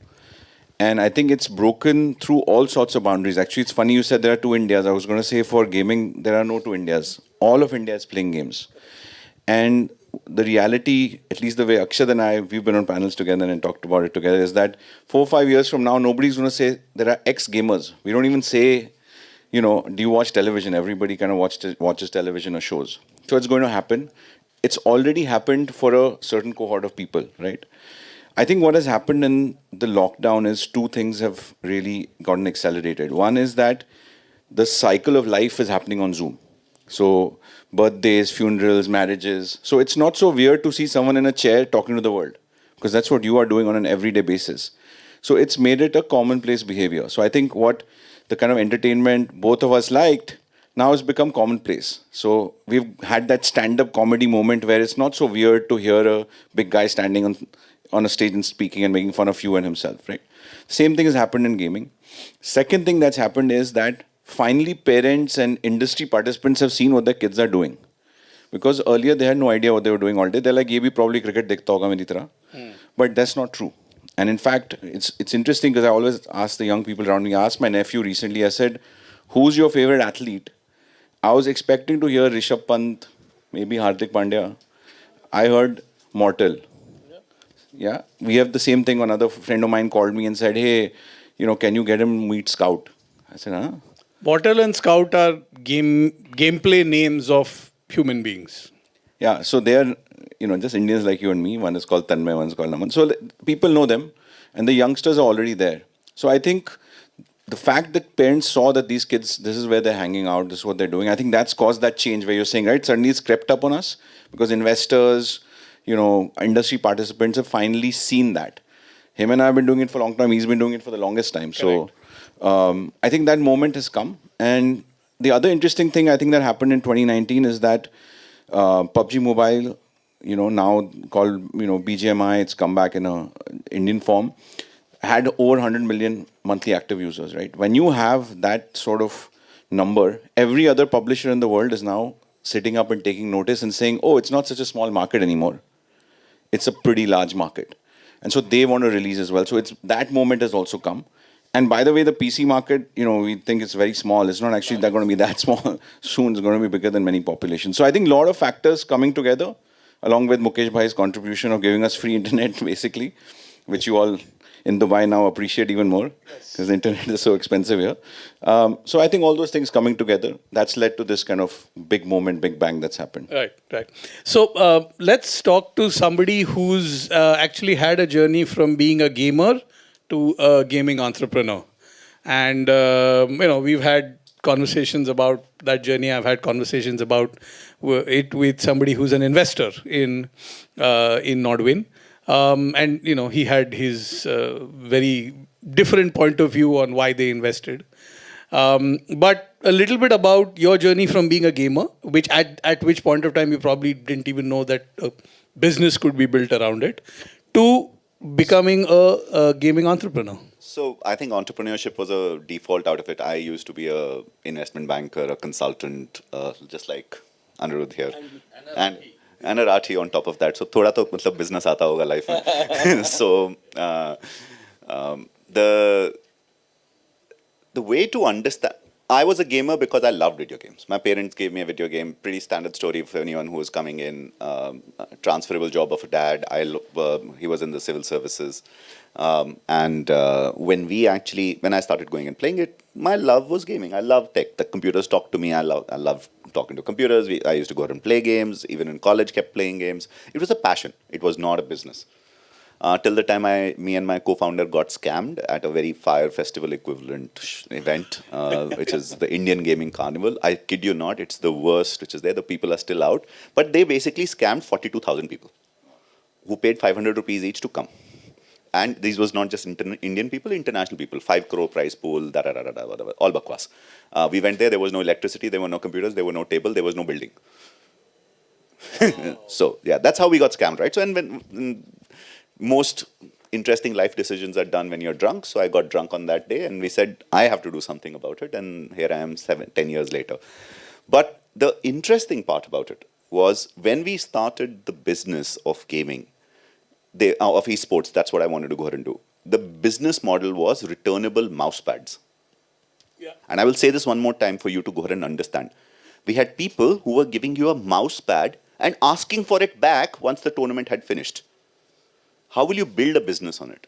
And I think it's broken through all sorts of boundaries. Actually, it's funny you said there are two Indias. I was going to say for gaming, there are no two Indias. All of India is playing games. And the reality, at least the way Akshat and I, we've been on panels together and talked about it together, is that 4 or 5 years from now, nobody's going to say there are ex-gamers. We don't even say, you know, do you watch television? Everybody kind of watches television or shows. So it's going to happen. It's already happened for a certain cohort of people, right? I think what has happened in the lockdown is two things have really gotten accelerated. One is that the cycle of life is happening on Zoom. So birthdays, funerals, marriages. So it's not so weird to see someone in a chair talking to the world, because that's what you are doing on an everyday basis. So it's made it a commonplace behavior. So I think what the kind of entertainment both of us liked now has become commonplace. So we've had that stand-up comedy moment where it's not so weird to hear a big guy standing on a stage and speaking and making fun of you and himself, right? Same thing has happened in gaming. Second thing that's happened is that finally parents and industry participants have seen what their kids are doing. Because earlier they had no idea what they were doing all day. They're like, ye bhi probably cricket dekhta hoga meri tarah. But that's not true. And in fact, it's interesting because I always ask the young people around me. I asked my nephew recently, I said, who's your favorite athlete? I was expecting to hear Rishabh Pant, maybe Hardik Pandya. I heard Mortal. Yeah, we have the same thing. Another friend of mine called me and said, hey, you know, can you get him meet Scout? I said, huh? Mortal and Scout are gameplay names of human beings. Yeah, so they are, you know, just Indians like you and me. One is called Tanmay, one is called Naman. So people know them, and the youngsters are already there. So I think the fact that parents saw that these kids, this is where they're hanging out, this is what they're doing, I think that's caused that change where you're saying, right, suddenly it's crept up on us because investors, you know, industry participants have finally seen that. Him and I have been doing it for a long time. He's been doing it for the longest time. So I think that moment has come. And the other interesting thing I think that happened in 2019 is that PUBG Mobile, you know, now called, you know, BGMI, it's come back in a Indian form, had over 100 million monthly active users, right? When you have that sort of number, every other publisher in the world is now sitting up and taking notice and saying, oh, it's not such a small market anymore. It's a pretty large market. And so they want to release as well. So it's that moment has also come. And by the way, the PC market, you know, we think it's very small. It's not actually going to be that small. Soon it's going to be bigger than many populations. So I think a lot of factors coming together, along with Mukesh Bhai's contribution of giving us free internet, basically, which you all in Dubai now appreciate even more because the internet is so expensive here. So I think all those things coming together, that's led to this kind of big moment, big bang that's happened. Right, right. So let's talk to somebody who's actually had a journey from being a gamer to a gaming entrepreneur. And, you know, we've had conversations about that journey. I've had conversations about it with somebody who's an investor in Nodwin. And, you know, he had his very different point of view on why they invested. But a little bit about your journey from being a gamer, which at which point of time you probably didn't even know that a business could be built around it, to becoming a gaming entrepreneur. So I think entrepreneurship was a default out of it. I used to be a investment banker, a consultant, just like Anirudh here. And and a Rathi on top of that. So thoda to matlab business aata hoga life mein. So the way to understand, I was a gamer because I loved video games. My parents gave me a video game. Pretty standard story for anyone who was coming in. Transferable job of a dad. He was in the civil services. And when I started going and playing it, my love was gaming. I love tech. The computers talk to me. I love talking to computers. I used to go out and play games. Even in college, kept playing games. It was a passion. It was not a business. Till the time me and my co-founder got scammed at a very Fire Festival equivalent event, which is the Indian Gaming Carnival. I kid you not, it's the worst which is there. The people are still out. But they basically scammed 42,000 people who paid 500 rupees each to come. And these was not just Indian people, international people. 5 crore prize pool, all bakwas. We went there was no electricity, there were no computers, there were no table, there was no building. So, yeah, that's how we got scammed, right? So, and when most interesting life decisions are done when you're drunk. So I got drunk on that day and we said, I have to do something about it. And here I am 10 years later. But the interesting part about it was when we started the business of gaming, of esports, that's what I wanted to go ahead and do. The business model was returnable mouse pads. Yeah. And I will say this one more time for you to go ahead and understand. We had people who were giving you a mouse pad and asking for it back once the tournament had finished. How will you build a business on it?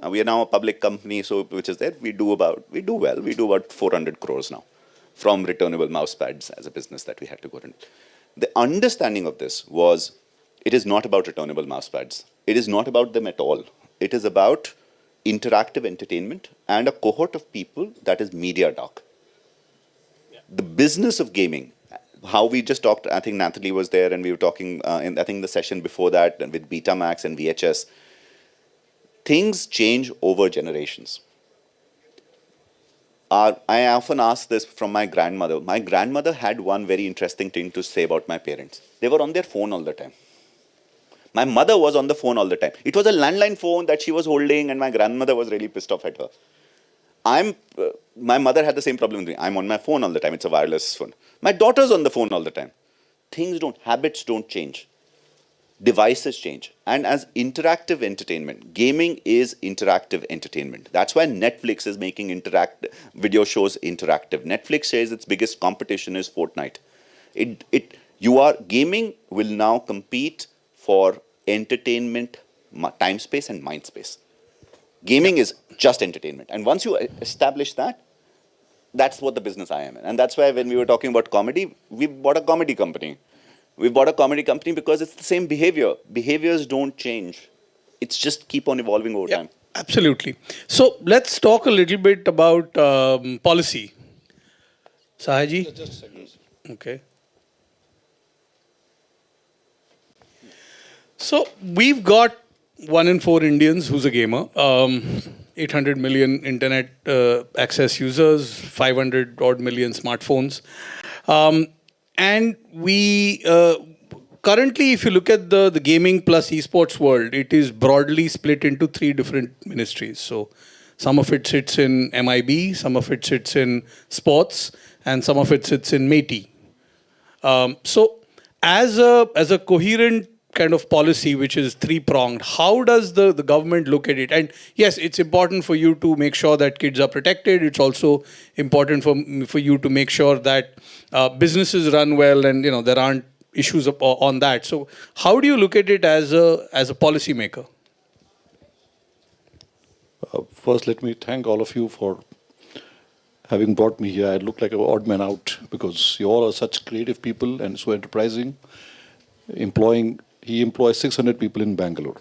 We are now a public company, so which is that we do about 400 crores now from returnable mouse pads as a business that we had to go in. The understanding of this was, it is not about returnable mouse pads. It is not about them at all. It is about interactive entertainment and a cohort of people that is media dark. Yeah. The business of gaming, how we just talked, I think Nathalie was there and we were talking in I think the session before that with Betamax and VHS. Things change over generations. I often ask this from my grandmother. My grandmother had one very interesting thing to say about my parents. They were on their phone all the time. My mother was on the phone all the time. It was a landline phone that she was holding and my grandmother was really pissed off at her. My mother had the same problem with me. I'm on my phone all the time. It's a wireless phone. My daughter's on the phone all the time. Habits don't change. Devices change. And as interactive entertainment, gaming is interactive entertainment. That's why Netflix is making video shows interactive. Netflix says its biggest competition is Fortnite. Gaming will now compete for entertainment, time space and mind space. Gaming is just entertainment. And once you establish that, that's what the business I am in. And that's why when we were talking about comedy, we bought a comedy company. We bought a comedy company because it's the same behavior. Behaviors don't change. It's just keep on evolving over time. Absolutely. So let's talk a little bit about policy. Sahaji? Just a second. Okay. So we've got 1 in 4 Indians who's a gamer. 800 million internet access users, 500 odd million smartphones. And we currently, if you look at the gaming plus esports world, it is broadly split into 3 different ministries. So some of it sits in MIB, some of it sits in sports, and some of it sits in METI. So as a coherent kind of policy which is 3-pronged, how does the government look at it? And yes, it's important for you to make sure that kids are protected. It's also important for you to make sure that businesses run well and there aren't issues on that. So how do you look at it as a policy maker? First, let me thank all of you for having brought me here. I look like an odd man out because you all are such creative people and so enterprising. He employs 600 people in Bangalore.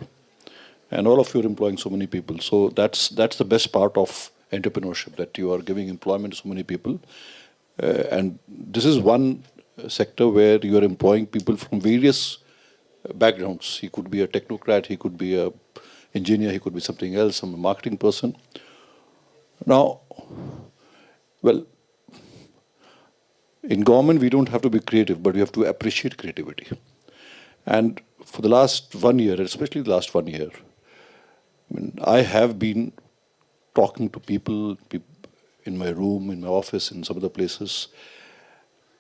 And all of you are employing so many people. So that's the best part of entrepreneurship, that you are giving employment to so many people. And this is one sector where you are employing people from various backgrounds. He could be a technocrat, he could be an engineer, he could be something else, some marketing person. Now, well, in government we don't have to be creative, but we have to appreciate creativity. And for the last 1 year, especially the last 1 year, I have been talking to people in my room, in my office, in some other places.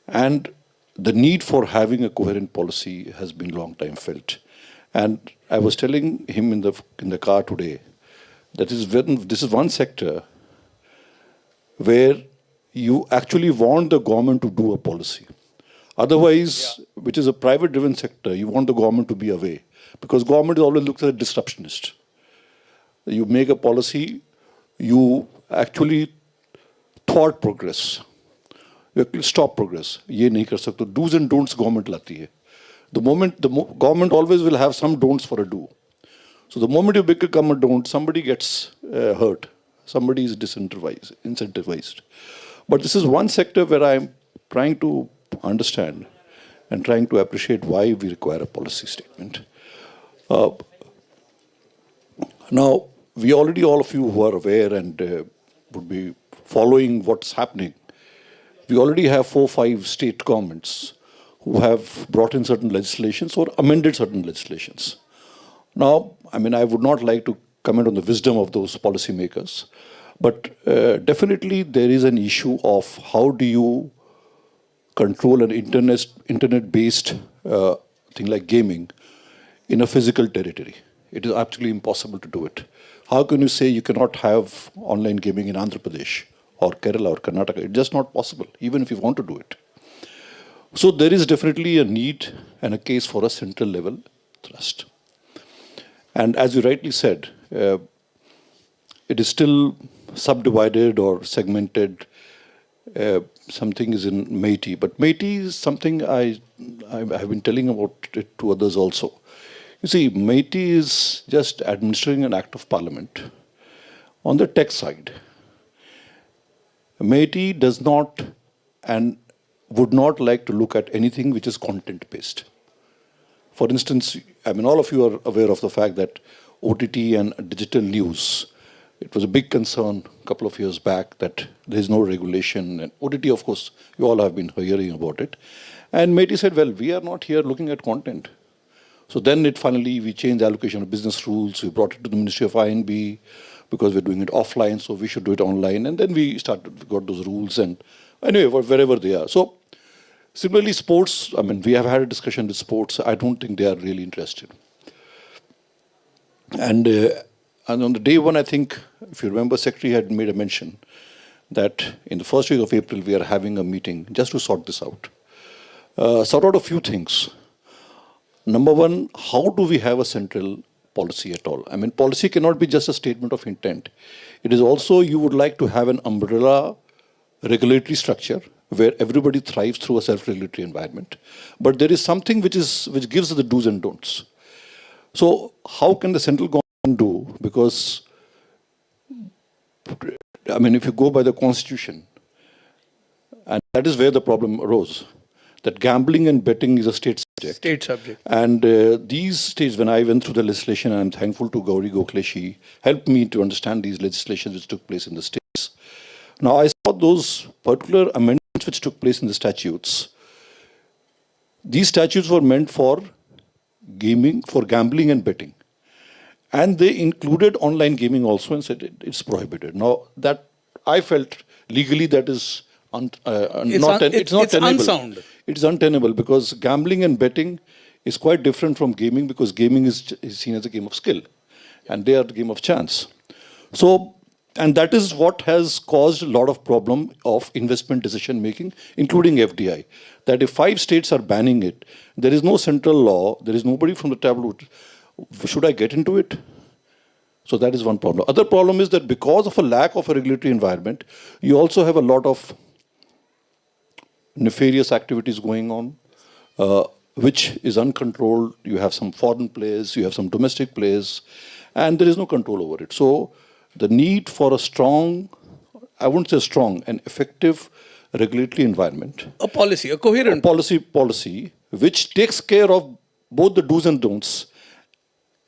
And the need for having a coherent policy has been long time felt. And I was telling him in the car today that this is one sector where you actually want the government to do a policy. Otherwise, which is a private-driven sector, you want the government to be away because government always looks at a disruptionist. You make a policy, you actually thwart progress. You actually stop progress. ये नहीं कर सकते. Do's and don'ts government लाती है. Government always will have some don'ts for a do. So the moment you become a don't, somebody gets hurt. Somebody is incentivized. But this is one sector where I'm trying to understand and trying to appreciate why we require a policy statement. Now, we already, all of you who are aware and would be following what's happening, we already have 4 or 5 state governments who have brought in certain legislations or amended certain legislations. Now, I mean, I would not like to comment on the wisdom of those policymakers, but definitely there is an issue of how do you control an internet-based thing like gaming in a physical territory. It is absolutely impossible to do it. How can you say you cannot have online gaming in Andhra Pradesh or Kerala or Karnataka? It's just not possible, even if you want to do it. So there is definitely a need and a case for a central level thrust. And as you rightly said, it is still subdivided or segmented. Something is in MeitY, but MeitY is something I have been telling about it to others also. You see, MeitY is just administering an act of parliament. On the tech side, MeitY does not and would not like to look at anything which is content-based. For instance, I mean, all of you are aware of the fact that OTT and digital news, it was a big concern a couple of years back that there is no regulation. And OTT, of course, you all have been hearing about it. And MeitY said, well, we are not here looking at content. So then we changed the allocation of business rules. We brought it to the Ministry of INB because we're doing it offline, so we should do it online. And then we got those rules and anyway, wherever they are. So similarly, sports, I mean, we have had a discussion with sports. I don't think they are really interested. And on the day one, I think, if you remember, Secretary had made a mention that in the first week of April, we are having a meeting just to sort this out. Sort out a few things. Number one, how do we have a central policy at all? I mean, policy cannot be just a statement of intent. It is also, you would like to have an umbrella regulatory structure where everybody thrives through a self-regulatory environment. But there is something which gives us the do's and don'ts. So how can the central government do? Because, I mean, if you go by the constitution, and that is where the problem arose, that gambling and betting is a state subject. State subject. And these states, when I went through the legislation, and I'm thankful to Gauri Gokhale, she helped me to understand these legislations which took place in the states. Now, I saw those particular amendments which took place in the statutes. These statutes were meant for gaming, for gambling and betting. And they included online gaming also and said it's prohibited. Now, that I felt legally that is it's not tenable. Unsound. It's untenable because gambling and betting is quite different from gaming because gaming is seen as a game of skill and they are the game of chance. So, and that is what has caused a lot of problem of investment decision making, including FDI. That if 5 states are banning it, there is no central law, there is nobody from the tableau. Should I get into it? So that is one problem. Other problem is that because of a lack of a regulatory environment, you also have a lot of nefarious activities going on, which is uncontrolled. You have some foreign players, you have some domestic players, and there is no control over it. So the need for a strong, I wouldn't say strong, an effective regulatory environment. A policy, a coherent policy, which takes care of both the do's and don'ts,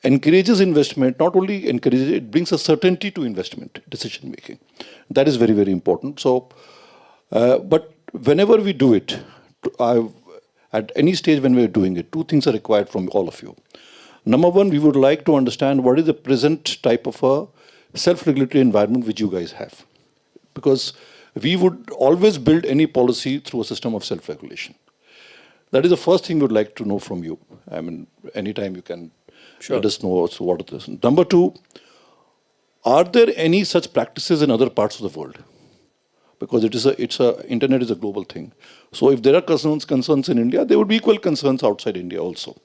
encourages investment, not only encourages it, brings a certainty to investment decision making. That is very, very important. So, but whenever we do it, at any stage when we're doing it, 2 things are required from all of you. Number one, we would like to understand what is the present type of a self-regulatory environment which you guys have. Because we would always build any policy through a system of self-regulation. That is the first thing we would like to know from you. I mean, anytime you can let us know also what it is. Number two, are there any such practices in other parts of the world? Because internet is a global thing. So if there are concerns in India, there would be equal concerns outside India also.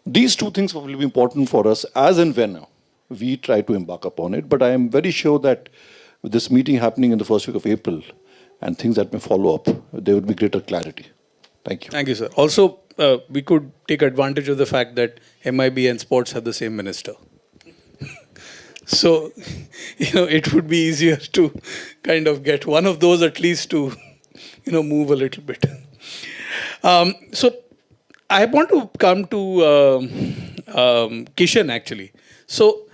These two things will be important for us as and when we try to embark upon it. But I am very sure that with this meeting happening in the first week of April and things that may follow up, there would be greater clarity. Thank you. Thank you, sir. Also, we could take advantage of the fact that MIB and sports have the same minister. So, it would be easier to kind of get one of those at least to, move a little bit. So, I want to come to Kishan actually. So,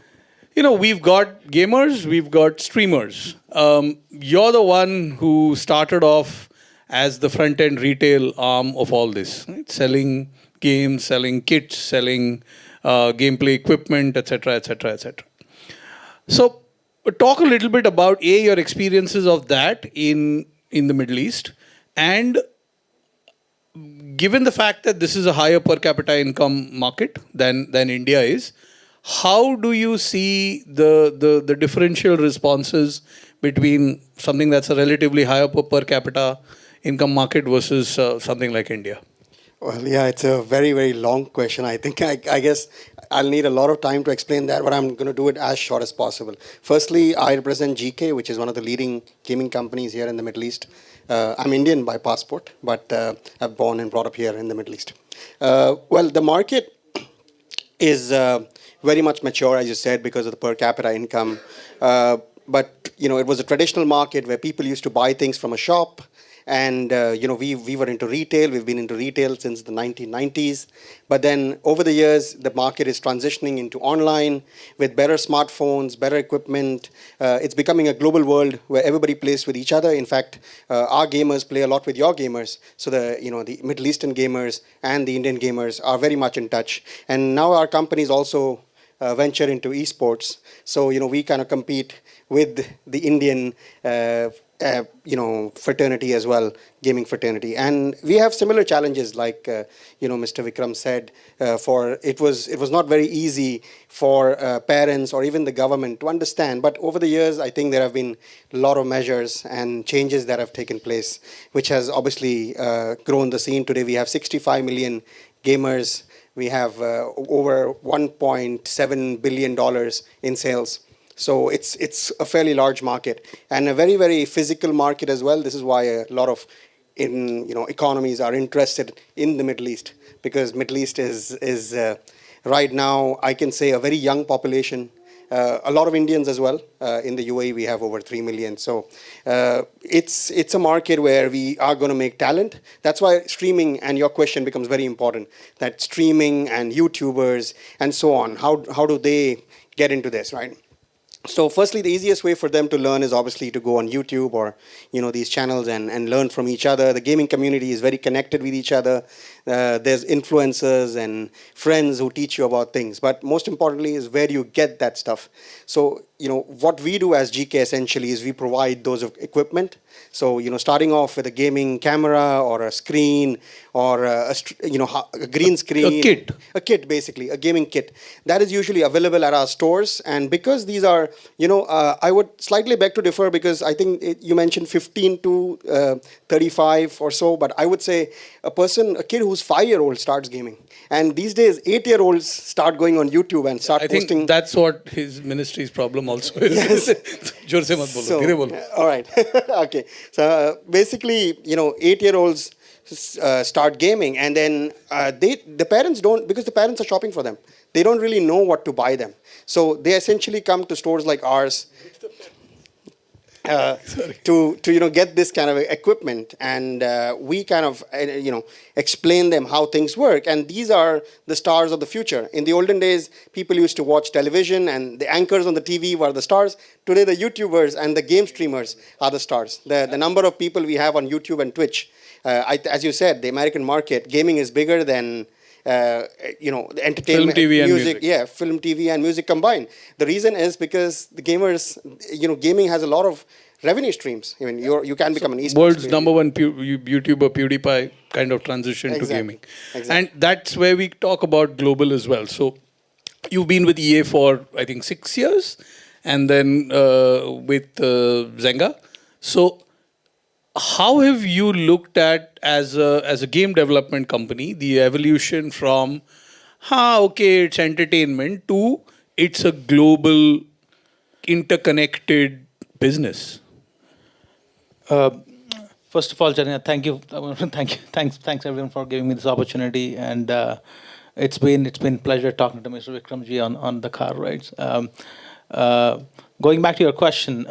we've got gamers, we've got streamers. You're the one who started off as the front-end retail arm of all this, right? Selling games, selling kits, selling gameplay equipment, etc., etc., etc. So, talk a little bit about your experiences of that in the Middle East, and given the fact that this is a higher per capita income market than India is, how do you see the differential responses between something that's a relatively higher per capita income market versus something like India? Well, yeah, it's a very, very long question. I think I guess I'll need a lot of time to explain that, but I'm going to do it as short as possible. Firstly, I represent GK, which is one of the leading gaming companies here in the Middle East. I'm Indian by passport, but I'm born and brought up here in the Middle East. Well, the market is very much mature, as you said, because of the per capita income. But, it was a traditional market where people used to buy things from a shop. And, we were into retail. We've been into retail since the 1990s. But then over the years, the market is transitioning into online with better smartphones, better equipment. It's becoming a global world where everybody plays with each other. In fact, our gamers play a lot with your gamers. So the Middle Eastern gamers and the Indian gamers are very much in touch. And now our companies also venture into esports. So, we kind of compete with the Indian fraternity as well, gaming fraternity. And we have similar challenges like, Mr. Vikram said, it was not very easy for parents or even the government to understand. But over the years, I think there have been a lot of measures and changes that have taken place, which has obviously grown the scene. Today, we have 65 million gamers. We have over $1.7 billion in sales. So it's a fairly large market and a very, very physical market as well. This is why a lot of economies are interested in the Middle East, because Middle East is right now, I can say, a very young population. A lot of Indians as well. In the UAE, we have over 3 million. So it's a market where we are going to make talent. That's why streaming and your question becomes very important. That streaming and YouTubers and so on, how do they get into this, right? So firstly, the easiest way for them to learn is obviously to go on YouTube or, these channels and learn from each other. The gaming community is very connected with each other. There's influencers and friends who teach you about things. But most importantly is where do you get that stuff? So, what we do as GK essentially is we provide those equipment. So, starting off with a gaming camera or a screen or a green screen. A kit, basically, a gaming kit. That is usually available at our stores. And because these are, I would slightly beg to differ because I think you mentioned 15 to 35 or so. But I would say a kid who's 5-year-old starts gaming. And these days, 8-year-olds start going on YouTube and start posting. I think that's what his ministry's problem also is. Yes. All right. Okay. So basically, 8-year-olds start gaming, and then the parents don't, because the parents are shopping for them. They don't really know what to buy them. So they essentially come to stores like ours to get this kind of equipment, and we kind of explain them how things work. And these are the stars of the future. In the olden days, people used to watch television, and the anchors on the TV were the stars. Today, the YouTubers and the game streamers are the stars. The number of people we have on YouTube and Twitch, as you said, the American market, gaming is bigger than entertainment, film, TV, and music. Yeah, film, TV, and music combined. The reason is because the gamers, gaming has a lot of revenue streams. I mean, you can become an esports World's player. number one YouTuber, PewDiePie, kind of transition to gaming. Exactly. And that's where we talk about global as well. So you've been with EA for, I think, 6 years, and then with Zynga. So how have you looked at, as a game development company, the evolution from, okay, it's entertainment, to it's a global, interconnected business? First of all, Jarina, thank you, thanks everyone for giving me this opportunity, and it's been pleasure talking to Mr. Vikramji on the car rides. Going back to your question,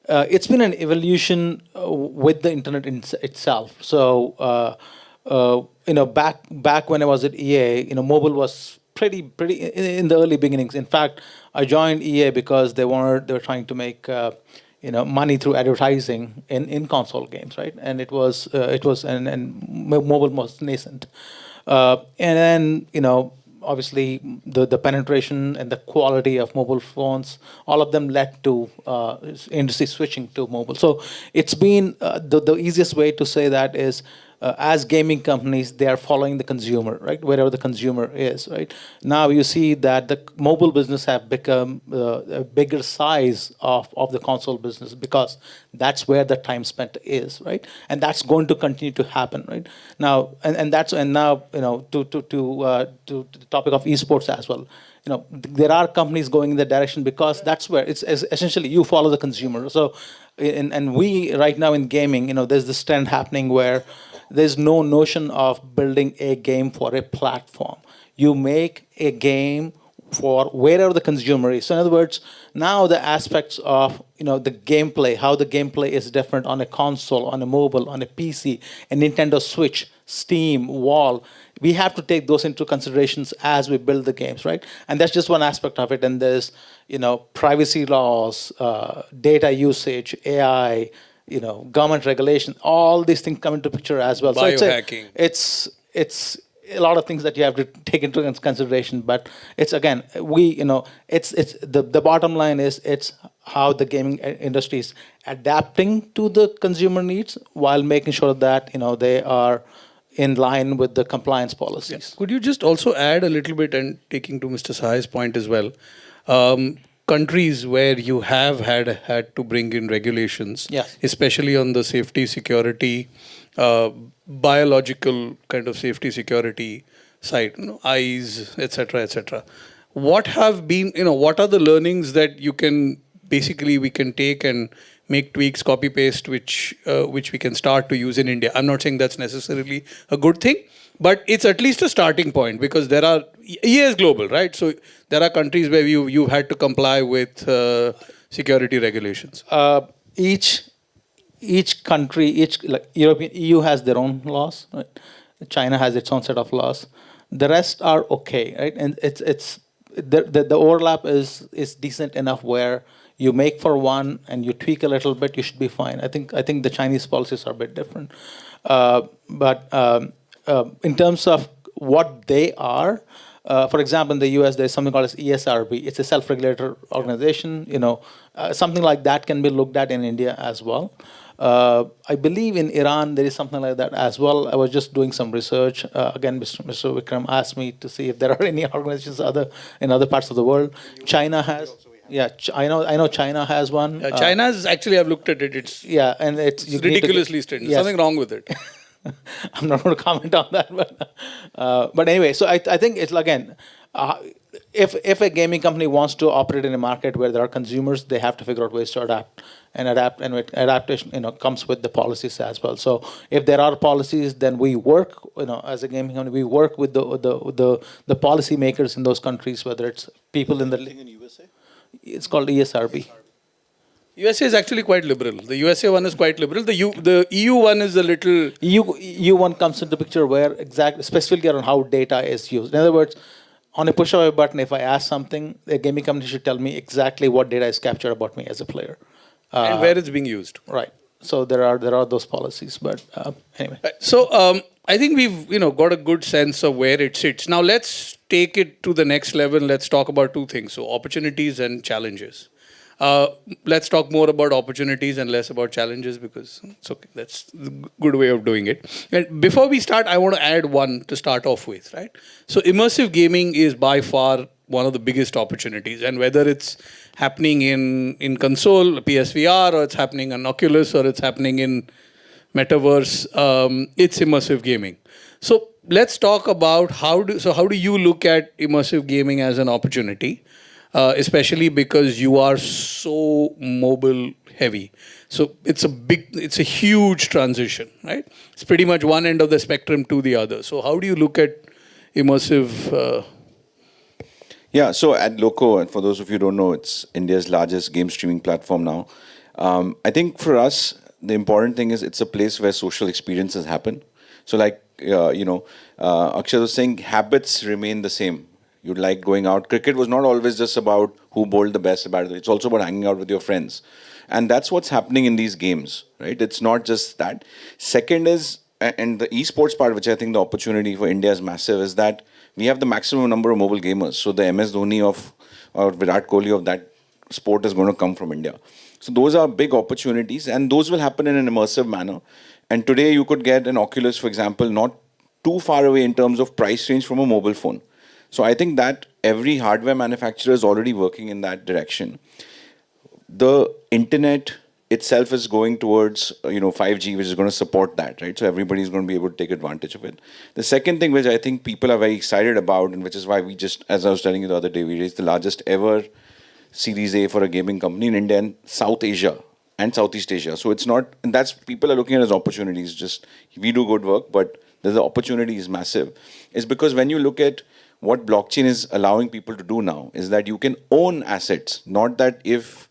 it's been an evolution with the internet itself. So back when I was at EA, mobile was pretty in the early beginnings. In fact, I joined EA because they were trying to make money through advertising in console games, right? And it was and mobile was nascent, and then obviously the penetration and the quality of mobile phones, all of them led to industry switching to mobile. So it's been the easiest way to say that is, as gaming companies, they are following the consumer, right? Wherever the consumer is, right? Now you see that the mobile business have become a bigger size of the console business, because that's where the time spent is, right? And that's going to continue to happen, right? Now, now to the topic of esports as well. There are companies going in that direction, because that's where it's essentially you follow the consumer. So, and we right now in gaming, there's this trend happening where there's no notion of building a game for a platform. You make a game for wherever the consumer is. So in other words, now the aspects of the gameplay, how the gameplay is different on a console, on a mobile, on a PC, a Nintendo Switch, Steam, Wall, we have to take those into considerations as we build the games, right? And that's just one aspect of it. And there's privacy laws, data usage, AI, government regulation, all these things come into picture as well. Biohacking. So it's a lot of things that you have to take into consideration. But it's, again, it's the bottom line is, it's how the gaming industry is adapting to the consumer needs while making sure that they are in line with the compliance policies. Yeah. Could you just also add a little bit, and taking to Mr. Sahai's point as well, countries where you have had to bring in regulations, yes, especially on the safety, security, biological kind of safety, security side, eyes, etc., etc. What have been, what are the learnings that we can take and make tweaks, copy paste, which we can start to use in India? I'm not saying that's necessarily a good thing, but it's at least a starting point, because EA is global, right? So there are countries where you've had to comply with security regulations. Each country, European EU has their own laws, right? China has its own set of laws. The rest are okay, right? And it's the overlap is decent enough where you make for one and you tweak a little bit, you should be fine. I think the Chinese policies are a bit different, but in terms of what they are, for example, in the US, there's something called as ESRB. It's a self-regulator organization. Something like that can be looked at in India as well. I believe in Iran there is something like that as well. I was just doing some research. Again, Mr. Vikram asked me to see if there are any organizations in other parts of the world. China has. Yeah, I know China has one. China's actually, I've looked at it. It's ridiculously stringent. Something wrong with it. I'm not going to comment on that, but anyway. So I think it's, again, if a gaming company wants to operate in a market where there are consumers, they have to figure out ways to adapt, and adaptation comes with the policies as well. So if there are policies, then we work as a gaming company, we work with the policy makers in those countries, whether it's people in the USA. It's called ESRB. USA is actually quite liberal. The USA one is quite liberal. The EU one is a little... EU one comes into the picture where specifically around how data is used. In other words, on a push of a button, if I ask something, a gaming company should tell me exactly what data is captured about me as a player. And where it's being used. Right. So there are those policies, but anyway. So I think we've got a good sense of where it sits. Now let's take it to the next level. Let's talk about two things. So opportunities and challenges. Let's talk more about opportunities and less about challenges, because it's okay. That's the good way of doing it. And before we start, I want to add one to start off with, right? So immersive gaming is by far one of the biggest opportunities, and whether it's happening in console, PSVR, or it's happening on Oculus, or it's happening in metaverse, it's immersive gaming. So let's talk about how do you look at immersive gaming as an opportunity, especially because you are so mobile heavy. So it's a huge transition, right? It's pretty much one end of the spectrum to the other. So how do you look at immersive? Yeah, so at Loco, and for those of you who don't know, it's India's largest game streaming platform now. I think for us, the important thing is it's a place where social experiences happen. So like, Akshay was saying, habits remain the same. You like going out. Cricket was not always just about who bowled the best batter. It's also about hanging out with your friends. And that's what's happening in these games, right? It's not just that. Second is, and the esports part, which I think the opportunity for India is massive, is that we have the maximum number of mobile gamers. So the MS Dhoni or Virat Kohli of that sport is going to come from India. So those are big opportunities, and those will happen in an immersive manner. And today you could get an Oculus, for example, not too far away in terms of price range from a mobile phone. So I think that every hardware manufacturer is already working in that direction. The internet itself is going towards 5G, which is going to support that, right? So everybody is going to be able to take advantage of it. The second thing which I think people are very excited about, and which is why we just, as I was telling you the other day, we raised the largest ever Series A for a gaming company in India and South Asia and Southeast Asia. So it's not, and that's, people are looking at it as opportunities. Just, we do good work, but the opportunity is massive. It's because when you look at what blockchain is allowing people to do now, is that you can own assets. Not that if,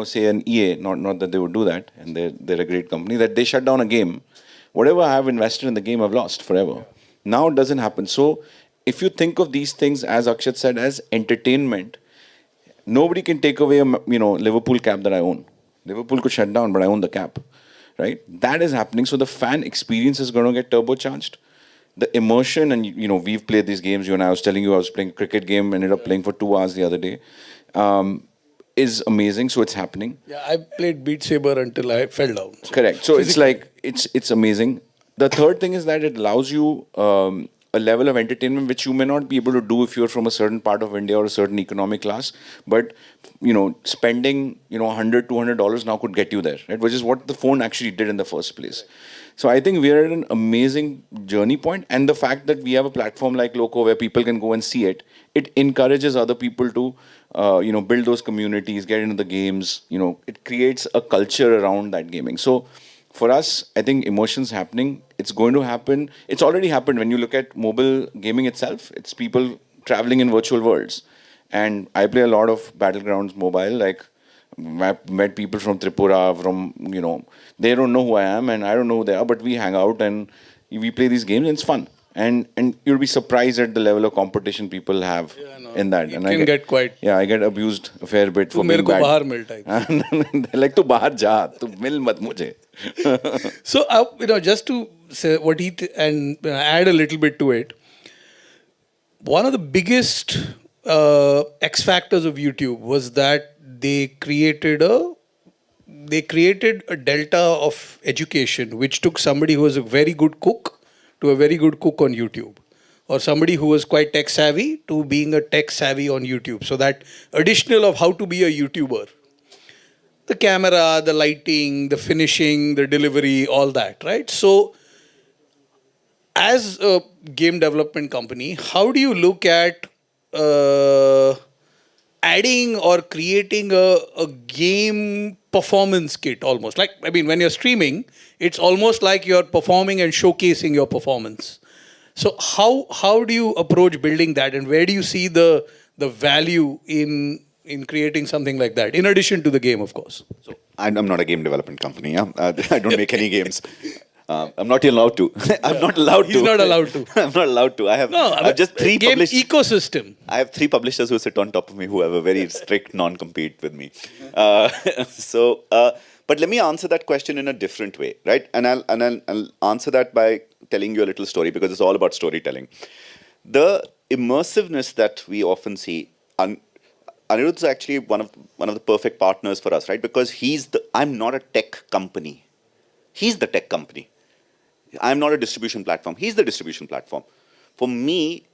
say an EA, not that they would do that, and they're a great company, that they shut down a game, whatever I have invested in the game, I've lost forever. Now it doesn't happen. So if you think of these things, as Akshat said, as entertainment, nobody can take away a Liverpool cap that I own. Liverpool could shut down, but I own the cap, right? That is happening. So the fan experience is going to get turbocharged. The immersion, and we've played these games. You and I was telling you, I was playing a cricket game, ended up playing for 2 hours the other day. Is amazing. So it's happening. Yeah, I played Beat Saber until I fell down. So. Correct. So it's like it's amazing. The third thing is that it allows you a level of entertainment which you may not be able to do if you're from a certain part of India or a certain economic class. But spending $100, $200 now could get you there, right? Which is what the phone actually did in the first place. So I think we're at an amazing journey point, and the fact that we have a platform like Loco where people can go and see it, it encourages other people to build those communities, get into the games. It creates a culture around that gaming. So for us, I think immersion's happening. It's going to happen. It's already happened. When you look at mobile gaming itself, it's people traveling in virtual worlds. And I play a lot of Battlegrounds mobile. Like, I've met people from Tripura, they don't know who I am and I don't know who they are, but we hang out and we play these games and it's fun. And you'll be surprised at the level of competition people have in that. And I get I get abused a fair bit for being bad. Bahar milta hai. They're like, tu bahar ja, tu mil mat mujhe. So, just to say what add a little bit to it, one of the biggest X factors of YouTube was that they created a delta of education, which took somebody who was a very good cook to a very good cook on YouTube, or somebody who was quite tech savvy to being a tech savvy on YouTube. So that additional of how to be a YouTuber, the camera, the lighting, the finishing, the delivery, all that, right? So as a game development company, how do you look at adding or creating a game performance kit almost? Like, when you're streaming, it's almost like you're performing and showcasing your performance. So how do you approach building that, and where do you see the value in creating something like that, in addition to the game, of course? So I'm not a game development company. Yeah? I don't make any games. I'm not allowed to. I'm not allowed to. He's not allowed to. I'm not allowed to. I have just 3 game publishers. Ecosystem. I have 3 publishers who sit on top of me who have a very strict non-compete with me. But let me answer that question in a different way, right? And I'll answer that by telling you a little story, because it's all about storytelling. The immersiveness that we often see, Anirudh's actually one of the perfect partners for us, right? Because I'm not a tech company. He's the tech company. I'm not a distribution platform. He's the distribution platform. For me,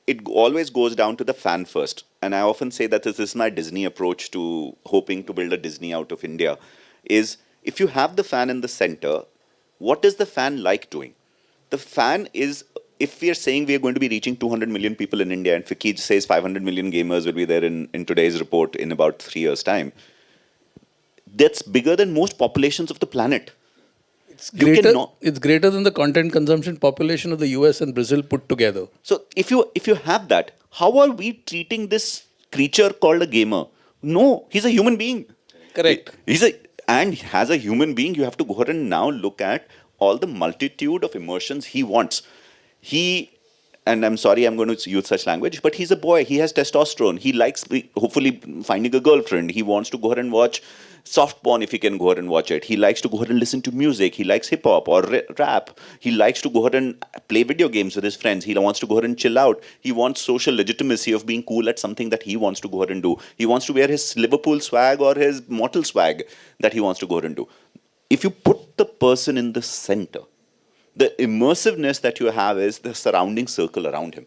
it always goes down to the fan first. And I often say that this is my Disney approach to hoping to build a Disney out of India, is if you have the fan in the center, what is the fan like doing? The fan is, if we are saying we are going to be reaching 200 million people in India, and Fikij says 500 million gamers will be there in today's report in about 3 years' time, that's bigger than most populations of the planet. It's greater than the content consumption population of the US and Brazil put together. So if you have that, how are we treating this creature called a gamer? No, he's a human being. Correct. And as a human being, you have to go ahead and now look at all the multitude of emotions he wants. And I'm sorry I'm going to use such language, but he's a boy. He has testosterone. He likes hopefully finding a girlfriend. He wants to go ahead and watch soft porn if he can go ahead and watch it. He likes to go ahead and listen to music. He likes hip hop or rap. He likes to go ahead and play video games with his friends. He wants to go ahead and chill out. He wants social legitimacy of being cool at something that he wants to go ahead and do. He wants to wear his Liverpool swag or his Mortal swag that he wants to go ahead and do. If you put the person in the center, the immersiveness that you have is the surrounding circle around him.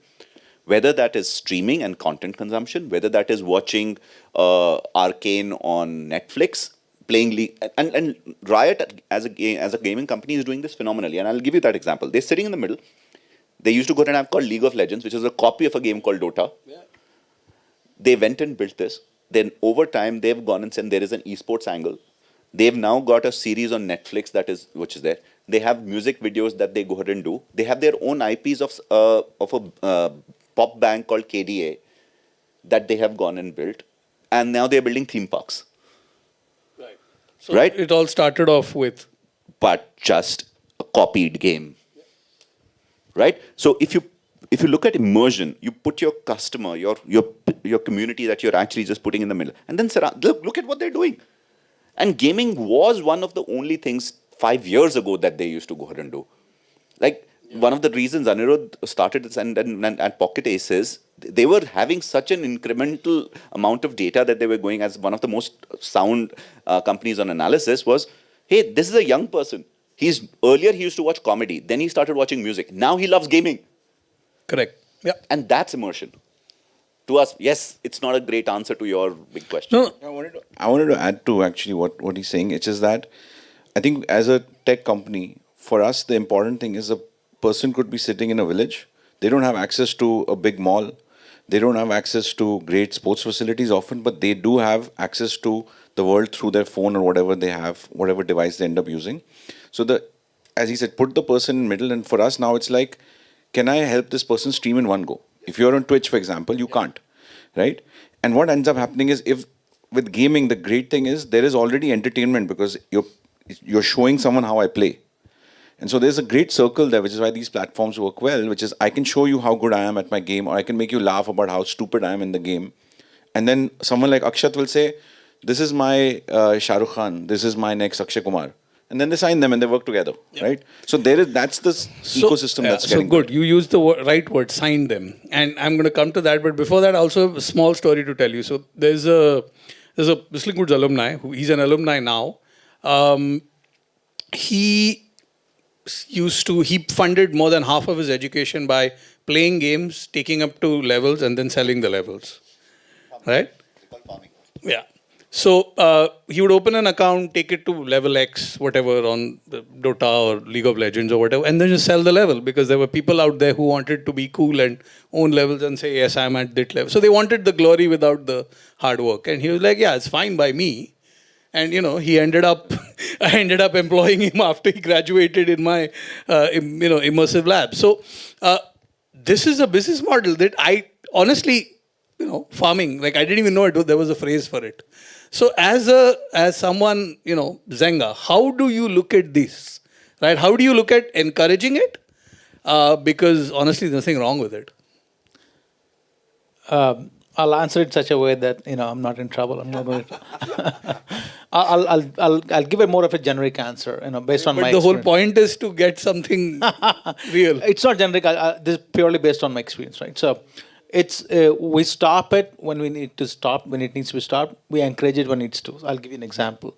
Whether that is streaming and content consumption, whether that is watching Arcane on Netflix, playing League, and Riot as a gaming company is doing this phenomenally. And I'll give you that example. They're sitting in the middle. They used to go to an app called League of Legends, which is a copy of a game called Dota. Yeah. They went and built this. Then over time, they've gone and said there is an esports angle. They've now got a series on Netflix which is there. They have music videos that they go ahead and do. They have their own IPs of a pop band called KDA that they have gone and built. And now they're building theme parks. Right. So right? It all started off with... But just a copied game. Right? So if you look at immersion, you put your customer, your community that you're actually just putting in the middle. And then look at what they're doing. And gaming was one of the only things 5 years ago that they used to go ahead and do. Like, one of the reasons Anirudh started this and at Pocket Aces, they were having such an incremental amount of data that they were going as one of the most sound companies on analysis was, hey, this is a young person. Earlier he used to watch comedy. Then he started watching music. Now he loves gaming. Correct. Yeah. And that's immersion. To us, yes, it's not a great answer to your big question. No. I wanted to add to actually what he's saying. It's just that I think as a tech company, for us, the important thing is a person could be sitting in a village. They don't have access to a big mall. They don't have access to great sports facilities often, but they do have access to the world through their phone or whatever they have, whatever device they end up using. So as he said, put the person in the middle. And for us now, it's like, can I help this person stream in one go? If you're on Twitch, for example, you can't, right? And what ends up happening is with gaming, the great thing is there is already entertainment because you're showing someone how I play. And so there's a great circle there, which is why these platforms work well, which is I can show you how good I am at my game, or I can make you laugh about how stupid I am in the game. And then someone like Akshat will say, this is my Shah Rukh Khan, this is my next Akshay Kumar. And then they sign them and they work together, right? So that's the ecosystem that's getting so good. You used the right word, sign them. And I'm going to come to that. But before that, also a small story to tell you. So there's a Whistling Woods alumni, he's an alumni now. He funded more than half of his education by playing games, taking up to levels, and then selling the levels. Right? Yeah. So he would open an account, take it to level X, whatever, on the Dota or League of Legends or whatever, and then just sell the level because there were people out there who wanted to be cool and own levels and say, yes, I'm at that level. So they wanted the glory without the hard work. And he was like, yeah, it's fine by me. And, he ended up, I ended up employing him after he graduated in my, immersive lab. So this is a business model that I honestly, farming, like I didn't even know there was a phrase for it. So as someone, Zenga, how do you look at this, right? How do you look at encouraging it? Because honestly, there's nothing wrong with it. I'll answer it such a way that I'm not in trouble. I'm not going to. I'll give it more of a generic answer, based on my. But the whole point is to get something real. It's not generic. This is purely based on my experience, right? So, it's we stop it when we need to stop, when it needs to be stopped. We encourage it when it needs to. I'll give you an example.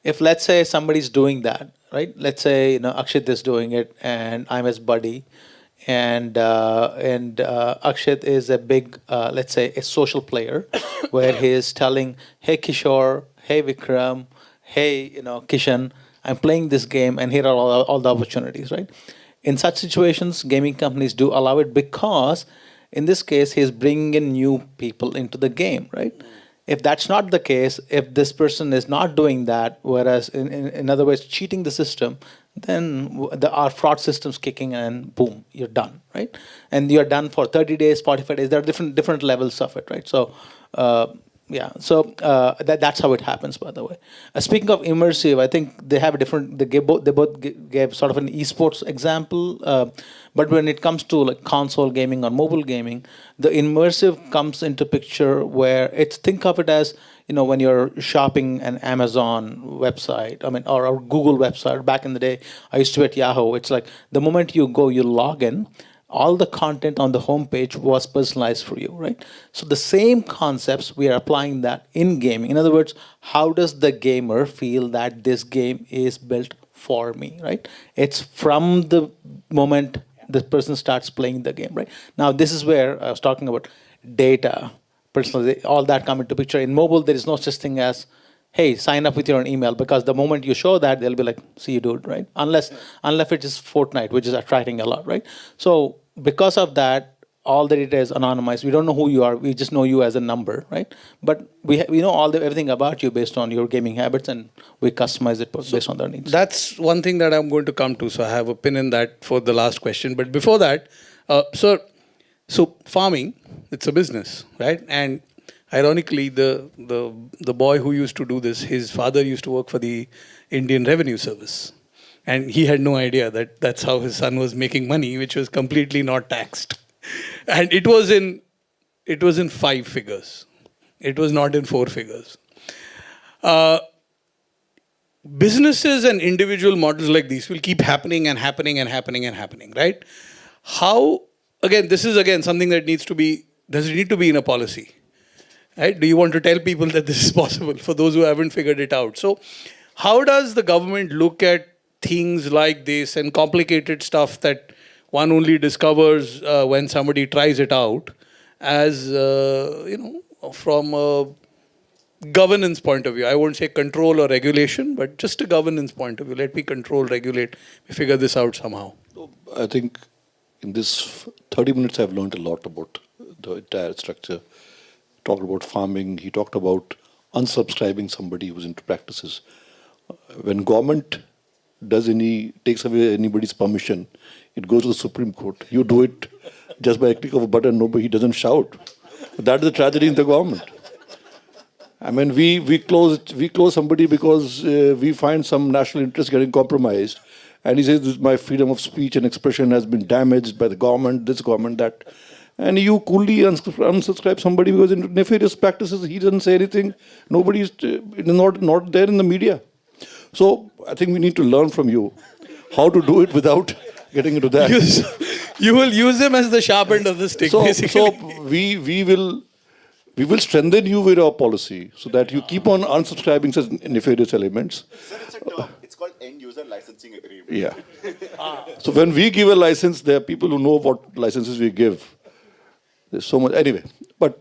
If let's say somebody's doing that, right? Let's say Akshit is doing it, and I'm his buddy, and Akshit is a big, let's say, a social player, where he is telling, "Hey Kishore, hey Vikram, hey Kishan, I'm playing this game, and here are all the opportunities," right? In such situations, gaming companies do allow it because, in this case, he's bringing in new people into the game, right? If that's not the case, if this person is not doing that, whereas in other words, cheating the system, then our fraud system's kicking in, and boom, you're done, right? And you're done for 30 days, 45 days. There are different levels of it, right? So, yeah, so that's how it happens, by the way. Speaking of immersive, I think they have a different. They both gave sort of an esports example, but when it comes to like console gaming or mobile gaming, the immersive comes into picture where it's, think of it as when you're shopping an Amazon website, I mean, or a Google website. Back in the day, I used to be at Yahoo. It's like the moment you go, you log in, all the content on the homepage was personalized for you, right? So the same concepts, we are applying that in gaming. In other words, how does the gamer feel that this game is built for me, right? It's from the moment the person starts playing the game, right? Now, this is where I was talking about data, personally, all that come into picture. In mobile, there is no such thing as, hey, sign up with your own email, because the moment you show that, they'll be like, see you, dude, right? Unless it is Fortnite, which is attracting a lot, right? So because of that, all the data is anonymized. We don't know who you are. We just know you as a number, right? But we know everything about you based on your gaming habits, and we customize it based on their needs. That's one thing that I'm going to come to. So I have a pin in that for the last question. But before that, so farming, it's a business, right? And ironically, the boy who used to do this, his father used to work for the Indian Revenue Service. And he had no idea that that's how his son was making money, which was completely not taxed. And it was in 5 figures. It was not in 4 figures. Businesses and individual models like these will keep happening and happening and happening and happening, right? How, again, this is again something that does it need to be in a policy? Right? Do you want to tell people that this is possible for those who haven't figured it out? So how does the government look at things like this and complicated stuff that one only discovers when somebody tries it out, as, from a governance point of view? I won't say control or regulation, but just a governance point of view. Let me control, regulate, we figure this out somehow. I think in this 30 minutes I've learned a lot about the entire structure. Talked about farming, he talked about unsubscribing somebody who's into practices. When government takes away anybody's permission, it goes to the Supreme Court. You do it just by a click of a button, nobody doesn't shout. That is the tragedy in the government. I mean, we close somebody because we find some national interest getting compromised, and he says, my freedom of speech and expression has been damaged by the government, this government, that. And you coolly unsubscribe somebody because in nefarious practices, he doesn't say anything. Nobody is not there in the media. So I think we need to learn from you how to do it without getting into that. You will use them as the sharp end of the stick, basically. So we will strengthen you with our policy so that you keep on unsubscribing such nefarious elements. Sir, it's called end user licensing agreement. Yeah. So when we give a license, there are people who know what licenses we give. There's so much. Anyway, but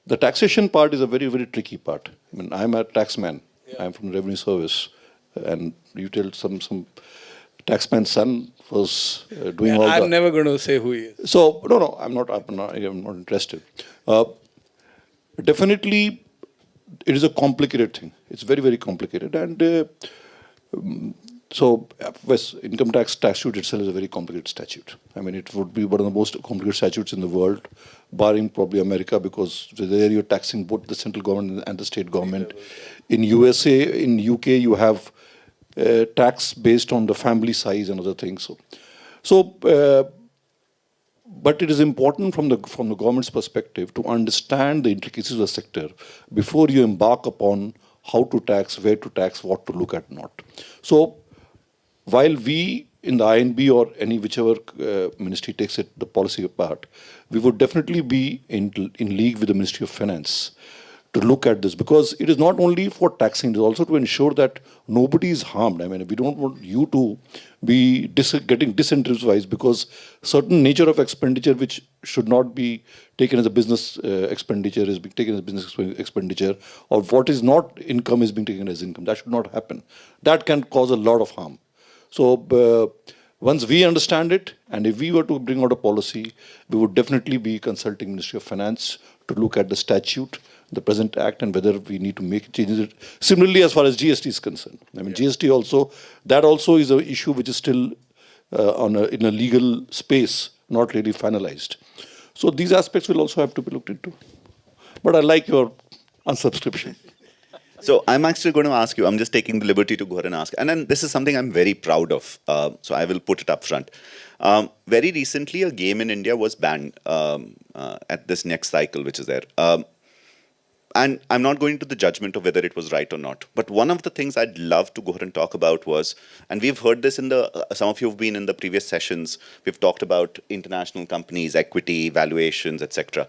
the taxation part is a very, very tricky part. I mean, I'm a taxman. Yeah. I'm from the Revenue Service. And you tell some taxman's son was doing all that. I'm never going to say who he is. So, no, I'm not interested. Definitely, it is a complicated thing. It's very, very complicated. And so, West income tax statute itself is a very complicated statute. I mean, it would be one of the most complicated statutes in the world, barring probably America, because there you're taxing both the central government and the state government. In USA, in UK, you have tax based on the family size and other things. But it is important from the government's perspective to understand the intricacies of the sector before you embark upon how to tax, where to tax, what to look at, not. So while we in the INB or any whichever ministry takes it, the policy apart, we would definitely be in league with the Ministry of Finance to look at this, because it is not only for taxing, it is also to ensure that nobody is harmed. I mean, we don't want you to be getting disincentivized because certain nature of expenditure which should not be taken as a business expenditure is being taken as business expenditure, or what is not income is being taken as income. That should not happen. That can cause a lot of harm. So once we understand it, and if we were to bring out a policy, we would definitely be consulting Ministry of Finance to look at the statute, the present act, and whether we need to make changes. Similarly, as far as GST is concerned, I mean, GST also, that also is an issue which is still in a legal space, not really finalized. So these aspects will also have to be looked into. But I like your unsubscription. So I'm actually going to ask you, I'm just taking the liberty to go ahead and ask. And then this is something I'm very proud of. So I will put it up front. Very recently, a game in India was banned at this next cycle, which is there. And I'm not going to the judgment of whether it was right or not. But one of the things I'd love to go ahead and talk about was, and we've heard this in the, some of you have been in the previous sessions, we've talked about international companies, equity, valuations, etc.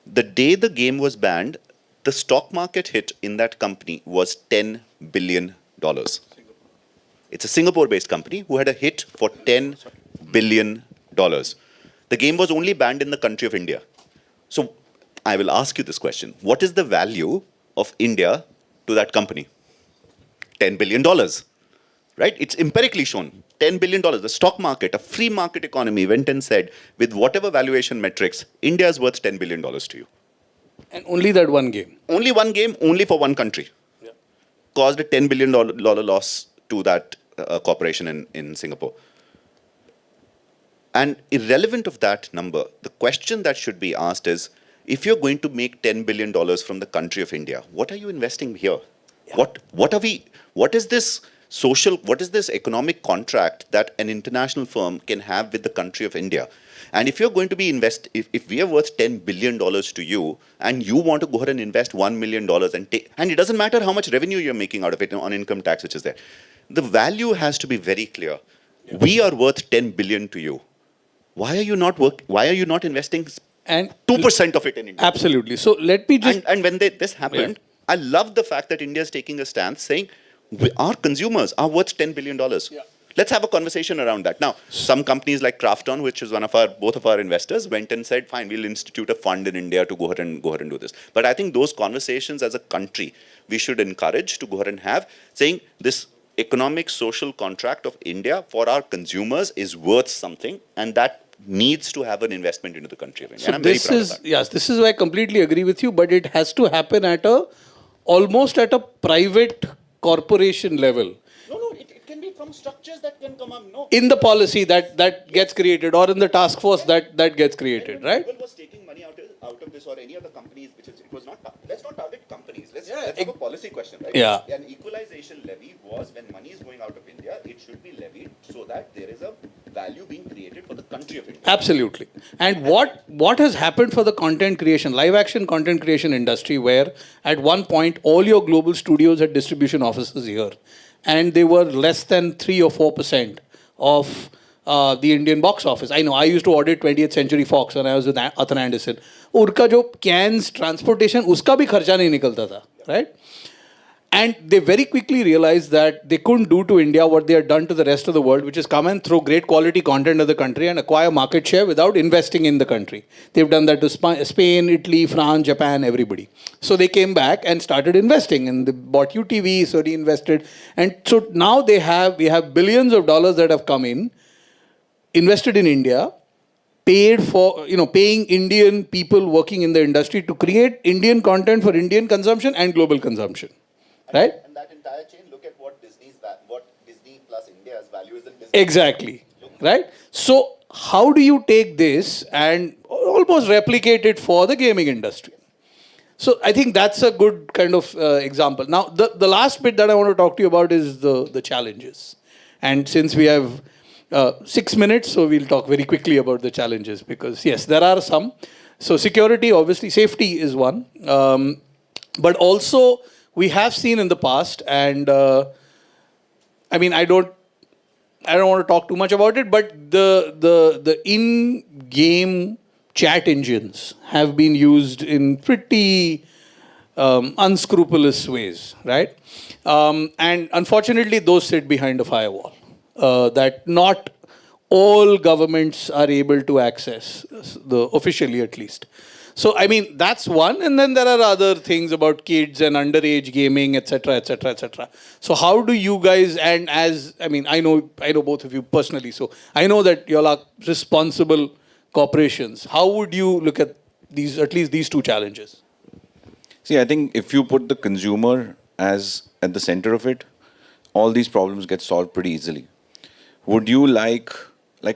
The day the game was banned, the stock market hit in that company was $10 billion. It's a Singapore-based company who had a hit for $10 billion. The game was only banned in the country of India. So I will ask you this question. What is the value of India to that company? $10 billion, right? It's empirically shown. $10 billion. The stock market, a free market economy, went and said, with whatever valuation metrics, India is worth $10 billion to you. And only that one game. Only one game, only for one country. Yeah. Caused a $10 billion loss to that corporation in Singapore. And irrelevant of that number, the question that should be asked is, if you're going to make $10 billion from the country of India, what are you investing here? Yeah. What is this social, what is this economic contract that an international firm can have with the country of India? And if you're going to be if we are worth $10 billion to you, and you want to go ahead and invest $1 million and it doesn't matter how much revenue you're making out of it on income tax, which is there, the value has to be very clear. Yeah. We are worth 10 billion to you. Why are you not investing and 2% of it in India? Absolutely. So let me just... And when this happened, I love the fact that India is taking a stance saying, our consumers are worth $10 billion. Yeah. Let's have a conversation around that. Now, some companies like Krafton, which is both of our investors, went and said, fine, we'll institute a fund in India to go ahead and do this. But I think those conversations as a country, we should encourage to go ahead and have, saying this economic social contract of India for our consumers is worth something, and that needs to have an investment into the country of India. So and I'm very proud of that. Yes, this is why I completely agree with you, but it has to happen at almost at a private corporation level. It can be from structures that can come up. No. In the policy that gets created, or in the task force that gets created, right? Google was taking money out of this, or any other companies, it was not. Let's not target companies. Let's have a policy question, right? Yeah. An equalization levy was when money is going out of India, it should be levied so that there is a value being created for the country of India. Absolutely. And what has happened for the content creation, live action content creation industry, where at one point all your global studios had distribution offices here, and they were less than 3 or 4% of the Indian box office. I know, I used to audit 20th Century Fox when I was with Arthur Anderson. Urka jo cans, transportation, uska bhi kharcha nahi nikalta tha, right? And they very quickly realized that they couldn't do to India what they had done to the rest of the world, which is come and throw great quality content of the country and acquire market share without investing in the country. They've done that to Spain, Italy, France, Japan, everybody. So they came back and started investing, and they bought UTV, so they invested. And so now we have billions of dollars that have come in, invested in India, paid for, paying Indian people working in the industry to create Indian content for Indian consumption and global consumption. Right? And that entire chain, look at what Disney plus India's value is in business. Exactly. Right? So how do you take this and almost replicate it for the gaming industry? So I think that's a good kind of example. Now, the last bit that I want to talk to you about is the challenges. And since we have 6 minutes, so we'll talk very quickly about the challenges, because yes, there are some. So security, obviously, safety is one. But also, we have seen in the past, and I mean, I don't I don't want to talk too much about it, but the in-game chat engines have been used in pretty unscrupulous ways, right? And unfortunately, those sit behind a firewall that not all governments are able to access, officially at least. So, I mean, that's one. And then there are other things about kids and underage gaming, etc., etc., etc. So, how do you guys, and as, I mean, I know both of you personally, so I know that you all are responsible corporations. How would you look at these, at least these two challenges? See, I think if you put the consumer as at the center of it, all these problems get solved pretty easily. Would you like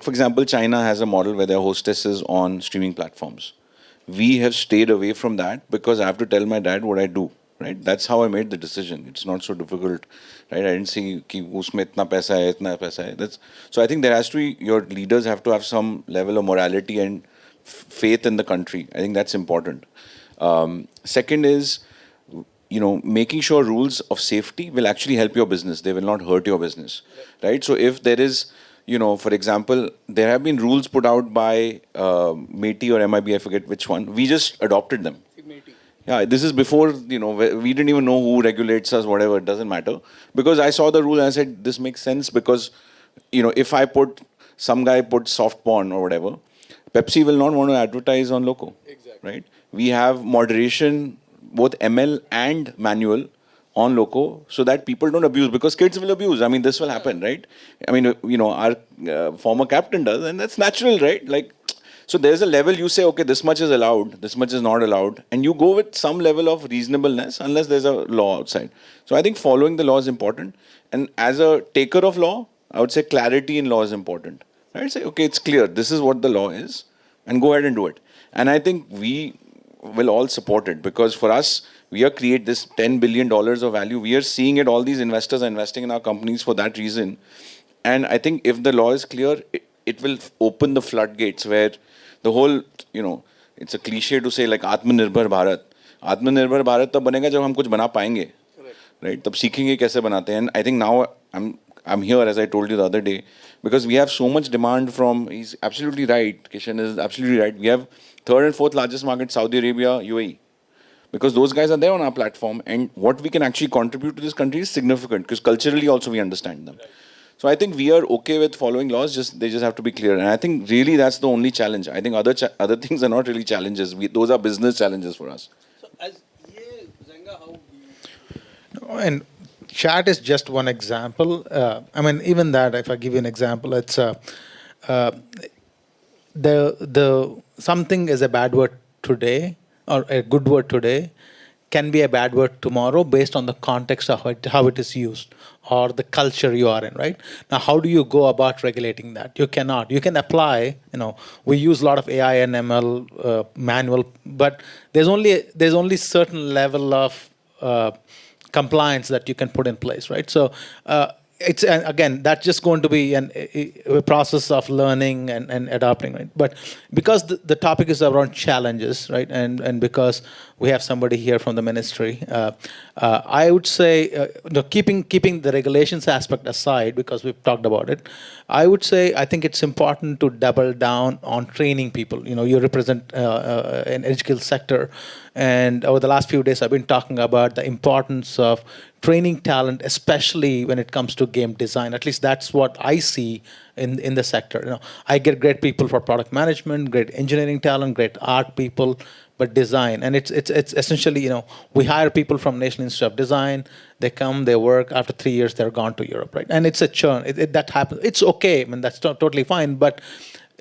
for example, China has a model where there are hostesses on streaming platforms. We have stayed away from that because I have to tell my dad what I do, right? That's how I made the decision. It's not so difficult, right? I didn't see कि उसमें इतना पैसा है, इतना पैसा है. That's, so I think there has to be, your leaders have to have some level of morality and faith in the country. I think that's important. Second is, making sure rules of safety will actually help your business. They will not hurt your business, right? So if there is, for example, there have been rules put out by MeitY or MIB, I forget which one. We just adopted them. Yeah, this is before, we didn't even know who regulates us, whatever, it doesn't matter. Because I saw the rule and I said, this makes sense because, if some guy puts soft porn or whatever, Pepsi will not want to advertise on Loco, right? We have moderation, both ML and manual, on Loco, so that people don't abuse, because kids will abuse. I mean, this will happen, right? I mean, our former captain does, and that's natural, right? So there's a level you say, okay, this much is allowed, this much is not allowed, and you go with some level of reasonableness unless there's a law outside. So I think following the law is important. And as a taker of law, I would say clarity in law is important. I'd say, okay, it's clear, this is what the law is, and go ahead and do it. And I think we will all support it, because for us, we are create this $10 billion of value. We are seeing it, all these investors are investing in our companies for that reason. And I think if the law is clear, it will open the floodgates where the whole, it's a cliche to say like Atmanirbhar Bharat. Atmanirbhar Bharat तब बनेगा जब हम कुछ बना पाएंगे, right? तब सीखेंगे कैसे बनाते हैं. And I think now I'm here, as I told you the other day, because we have so much demand from, he's absolutely right, Kishan is absolutely right. We have third and fourth largest market, Saudi Arabia, UAE. Because those guys are there on our platform, and what we can actually contribute to this country is significant, because culturally also we understand them. So I think we are okay with following laws, they just have to be clear. And I think really that's the only challenge. I think other things are not really challenges. Those are business challenges for us. So as Zenga, how do you... And chat is just one example. I mean, even that, if I give you an example, it's the something is a bad word today or a good word today can be a bad word tomorrow based on the context of how it is used or the culture you are in, right? Now, how do you go about regulating that? You cannot. You can apply, we use a lot of AI and ML manual, but there's only certain level of compliance that you can put in place, right? So it's again, that's just going to be a process of learning and adopting, right? But because the topic is around challenges, right, and because we have somebody here from the ministry, I would say, keeping the regulations aspect aside, because we've talked about it, I would say I think it's important to double down on training people. You represent an educational sector, and over the last few days, I've been talking about the importance of training talent, especially when it comes to game design. At least that's what I see in the sector. I get great people for product management, great engineering talent, great art people, but design. And it's essentially, we hire people from National Institute of Design. They come, they work. After 3 years, they're gone to Europe, right? And it's a churn. That happens. It's okay. I mean, that's totally fine. But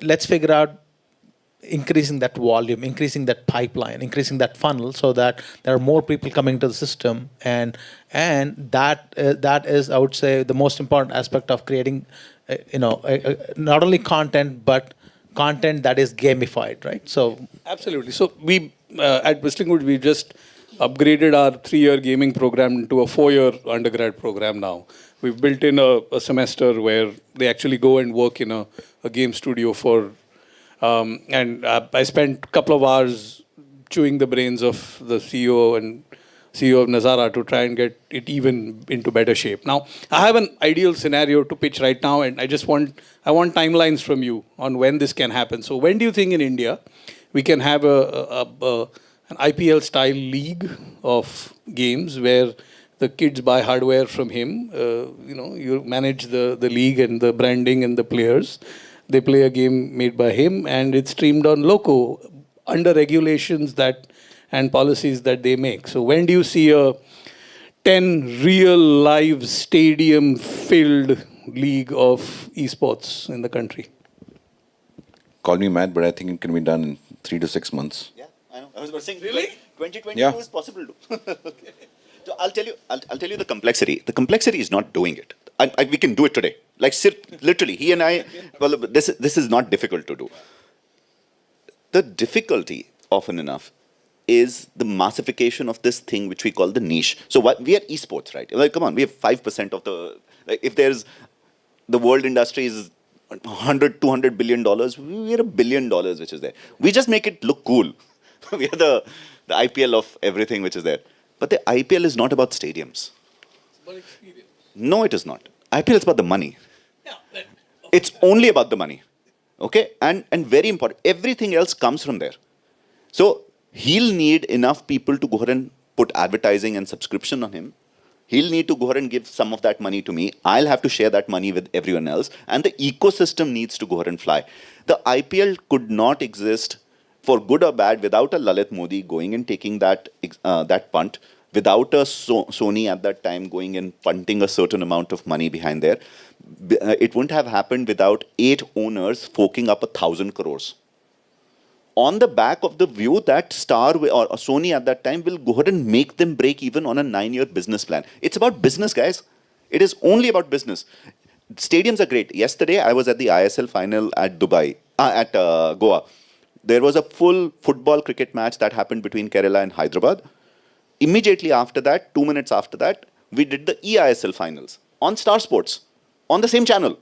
let's figure out increasing that volume, increasing that pipeline, increasing that funnel, so that there are more people coming to the system, and that is, I would say, the most important aspect of creating, not only content but content that is gamified, right? So absolutely. So we at Whistling we just upgraded our 3-year gaming program to a 4-year undergrad program now. We've built in a semester where they actually go and work in a game studio for. And I spent a couple of hours chewing the brains of the CEO and CEO of Nazara, to try and get it even into better shape. Now, I have an ideal scenario to pitch right now, and I want timelines from you on when this can happen. So, when do you think in India we can have an IPL style league of games where the kids buy hardware from him? You manage the league and the branding and the players. They play a game made by him, and it's streamed on Loco under regulations that and policies that they make. So when do you see a 10 real live stadium filled league of esports in the country? Call me mad, but I think it can be done in 3 to 6 months. Yeah, I know. I was about saying, really? 2022 Yeah. is possible to. Okay. So I'll tell you the complexity. The complexity is not doing it. We can do it today. Like literally, he and I. Well, this is not difficult to do. The difficulty, often enough, is the massification of this thing which we call the niche. So we are esports, right? Like, come on, we have 5% of the. Like, if there's the world industry is $100-200 billion, we are $1 billion, which is there. We just make it look cool. We are the IPL of everything which is there. But the IPL is not about stadiums. It's about experience. No, it is not. IPL is about the money. It's only about the money. Okay? And very important, everything else comes from there. So he'll need enough people to go ahead and put advertising and subscription on him. He'll need to go ahead and give some of that money to me. I'll have to share that money with everyone else. And the ecosystem needs to go ahead and fly. The IPL could not exist, for good or bad, without a Lalit Modi going and taking that punt, without a Sony at that time going and punting a certain amount of money behind there. It wouldn't have happened without 8 owners forking up 1,000 crores. On the back of the view that Star or Sony at that time will go ahead and make them break even on a 9-year business plan. It's about business, guys. It is only about business. Stadiums are great. Yesterday, I was at the ISL final at Goa. There was a full football cricket match that happened between Kerala and Hyderabad. Immediately after that, 2 minutes after that, we did the EISL finals on Star Sports, on the same channel,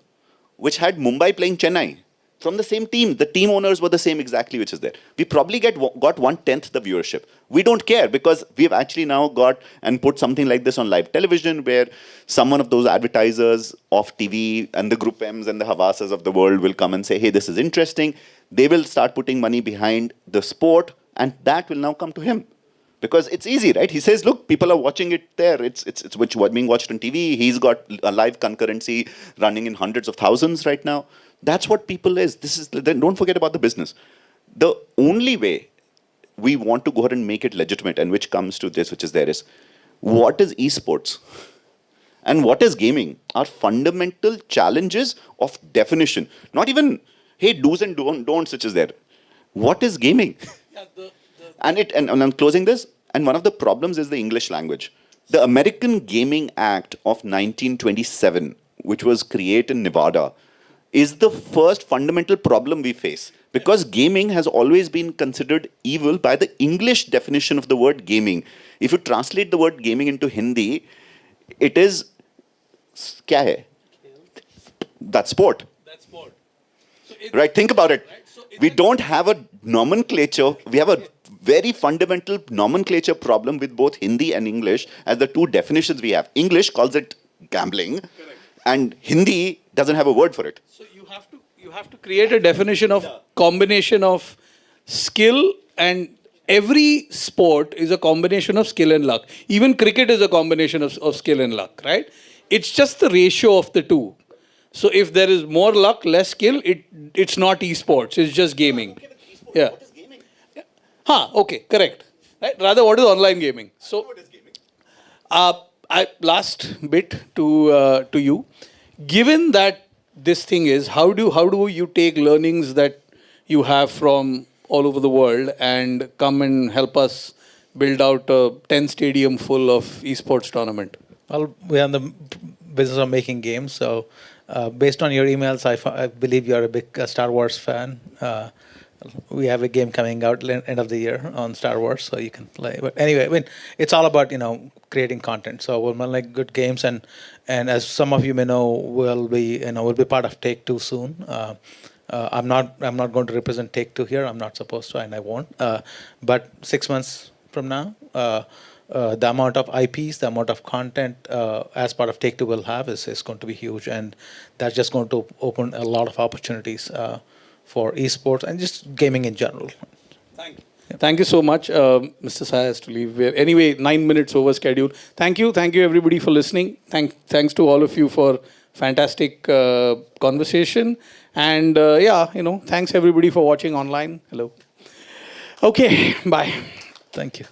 which had Mumbai playing Chennai. From the same team, the team owners were the same exactly, which is there. We probably got 1/10 the viewership. We don't care because we've actually now got and put something like this on live television where someone of those advertisers of TV and the Group M's and the Havasas of the world will come and say, hey, this is interesting. They will start putting money behind the sport and that will now come to him. Because it's easy, right? He says, look, people are watching it there. It's being watched on TV. He's got a live concurrency running in hundreds of thousands right now. That's what people is. Don't forget about the business. The only way we want to go ahead and make it legitimate, and which comes to this, which is there, is what is esports and what is gaming are fundamental challenges of definition. Not even, hey, do's and don'ts, which is there. What is gaming? And I'm closing this. And one of the problems is the English language. The American Gaming Act of 1927, which was created in Nevada, is the first fundamental problem we face. Because gaming has always been considered evil by the English definition of the word gaming. If you translate the word gaming into Hindi, it is, kya hai? That's sport. That's sport. Right, think about it. We don't have a nomenclature. We have a very fundamental nomenclature problem with both Hindi and English as the two definitions we have. English calls it gambling, and Hindi doesn't have a word for it. So you have to create a definition of combination of skill, and every sport is a combination of skill and luck. Even cricket is a combination of skill and luck, right? It's just the ratio of the two. So if there is more luck, less skill, it's not esports. It's just gaming. Yeah. Okay, correct. Right? Rather, what is online gaming? So, last bit to you. Given that this thing is, how do you take learnings that you have from all over the world and come and help us build out a 10 stadium full of esports tournament? Well, we are in the business of making games, so based on your emails, I believe you're a big Star Wars fan. We have a game coming out end of the year on Star Wars, so you can play. But anyway, I mean, it's all about creating content. So we'll make good games, and as some of you may know, we'll be part of Take Two soon. I'm not going to represent Take Two here. I'm not supposed to, and I won't. But 6 months from now, the amount of IPs, the amount of content as part of Take Two will have is going to be huge, and that's just going to open a lot of opportunities for esports and just gaming in general. Thank you so much. Mr. Sai has to leave. Anyway, 9 minutes over schedule. Thank you everybody for listening. Thanks to all of you for fantastic conversation. And thanks everybody for watching online. Hello. Okay, bye. Thank you.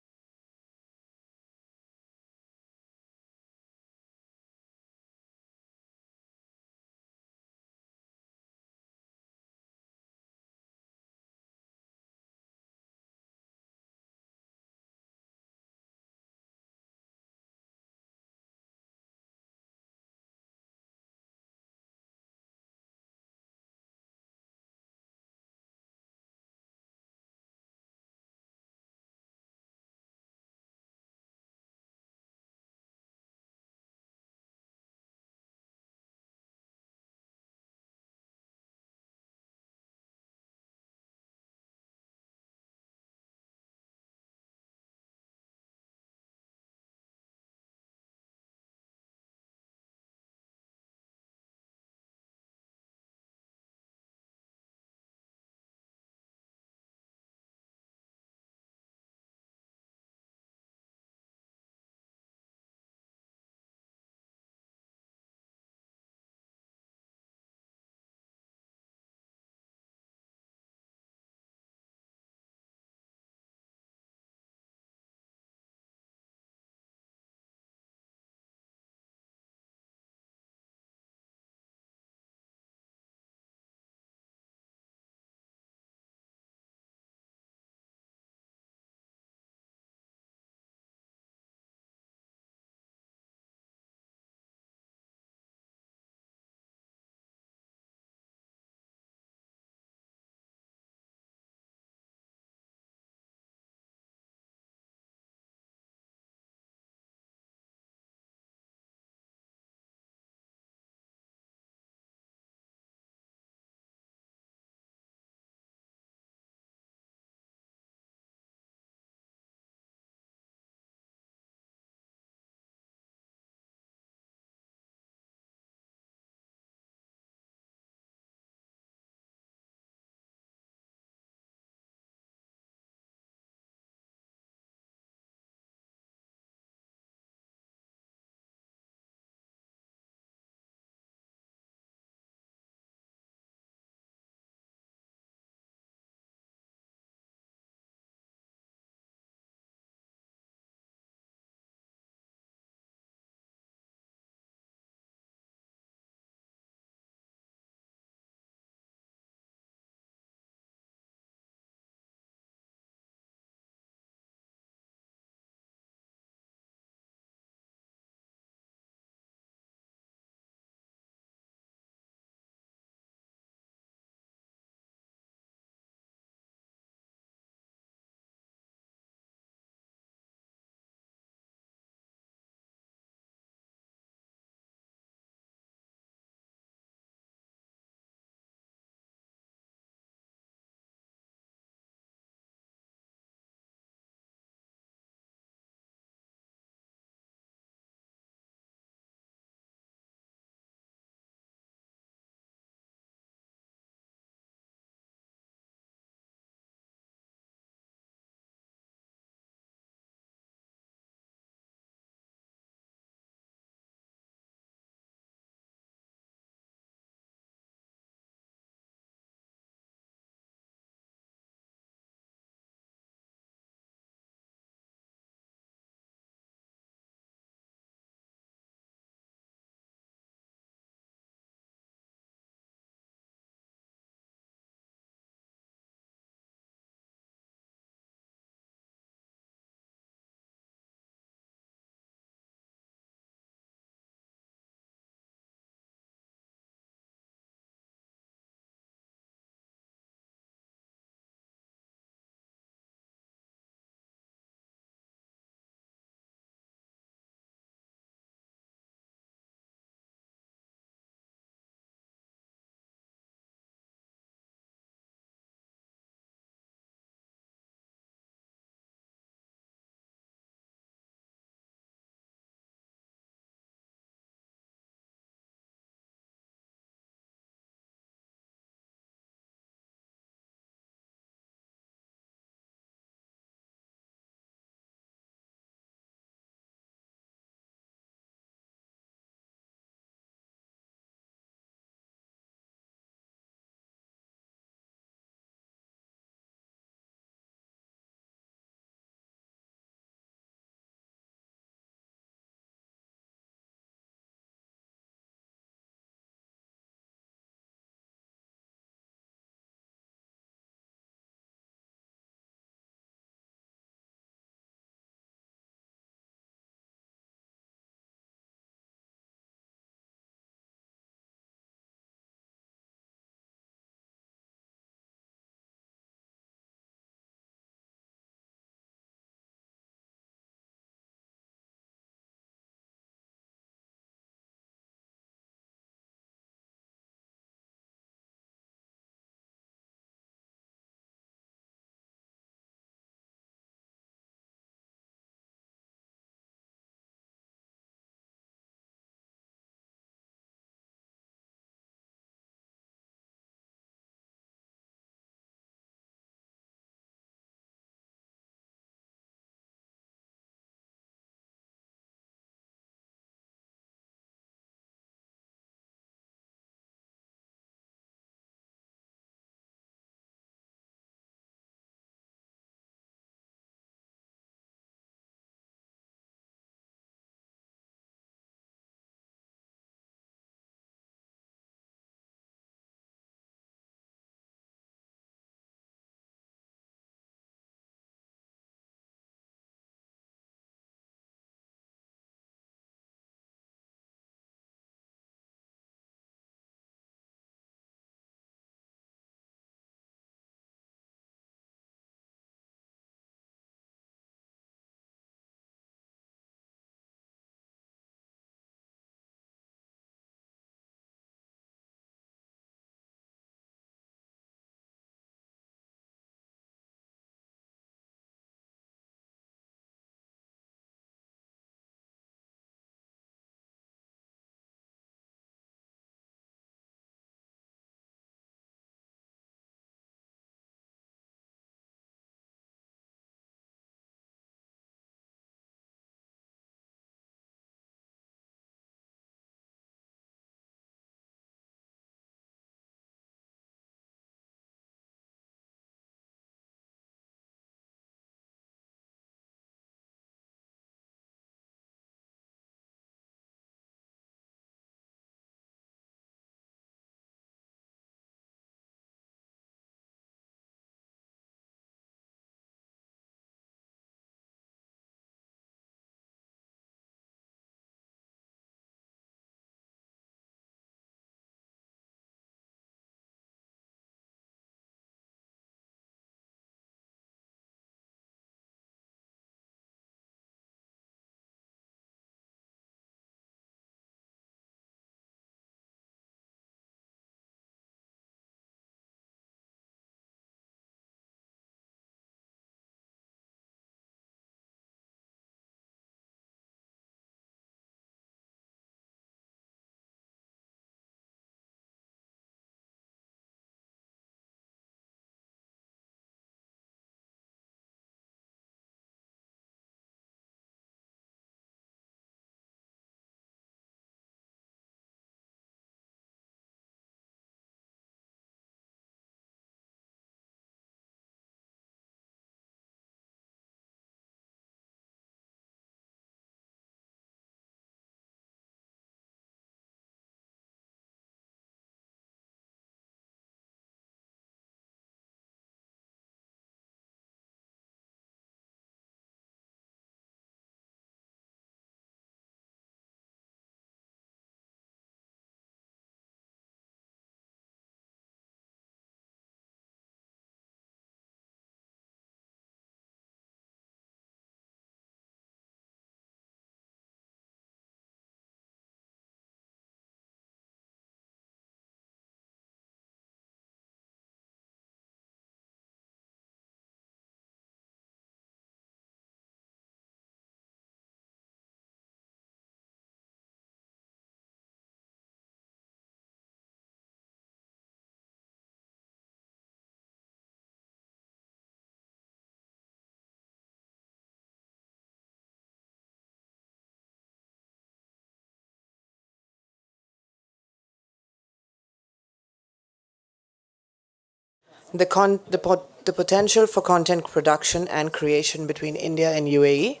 the potential for content production and creation between India and UAE.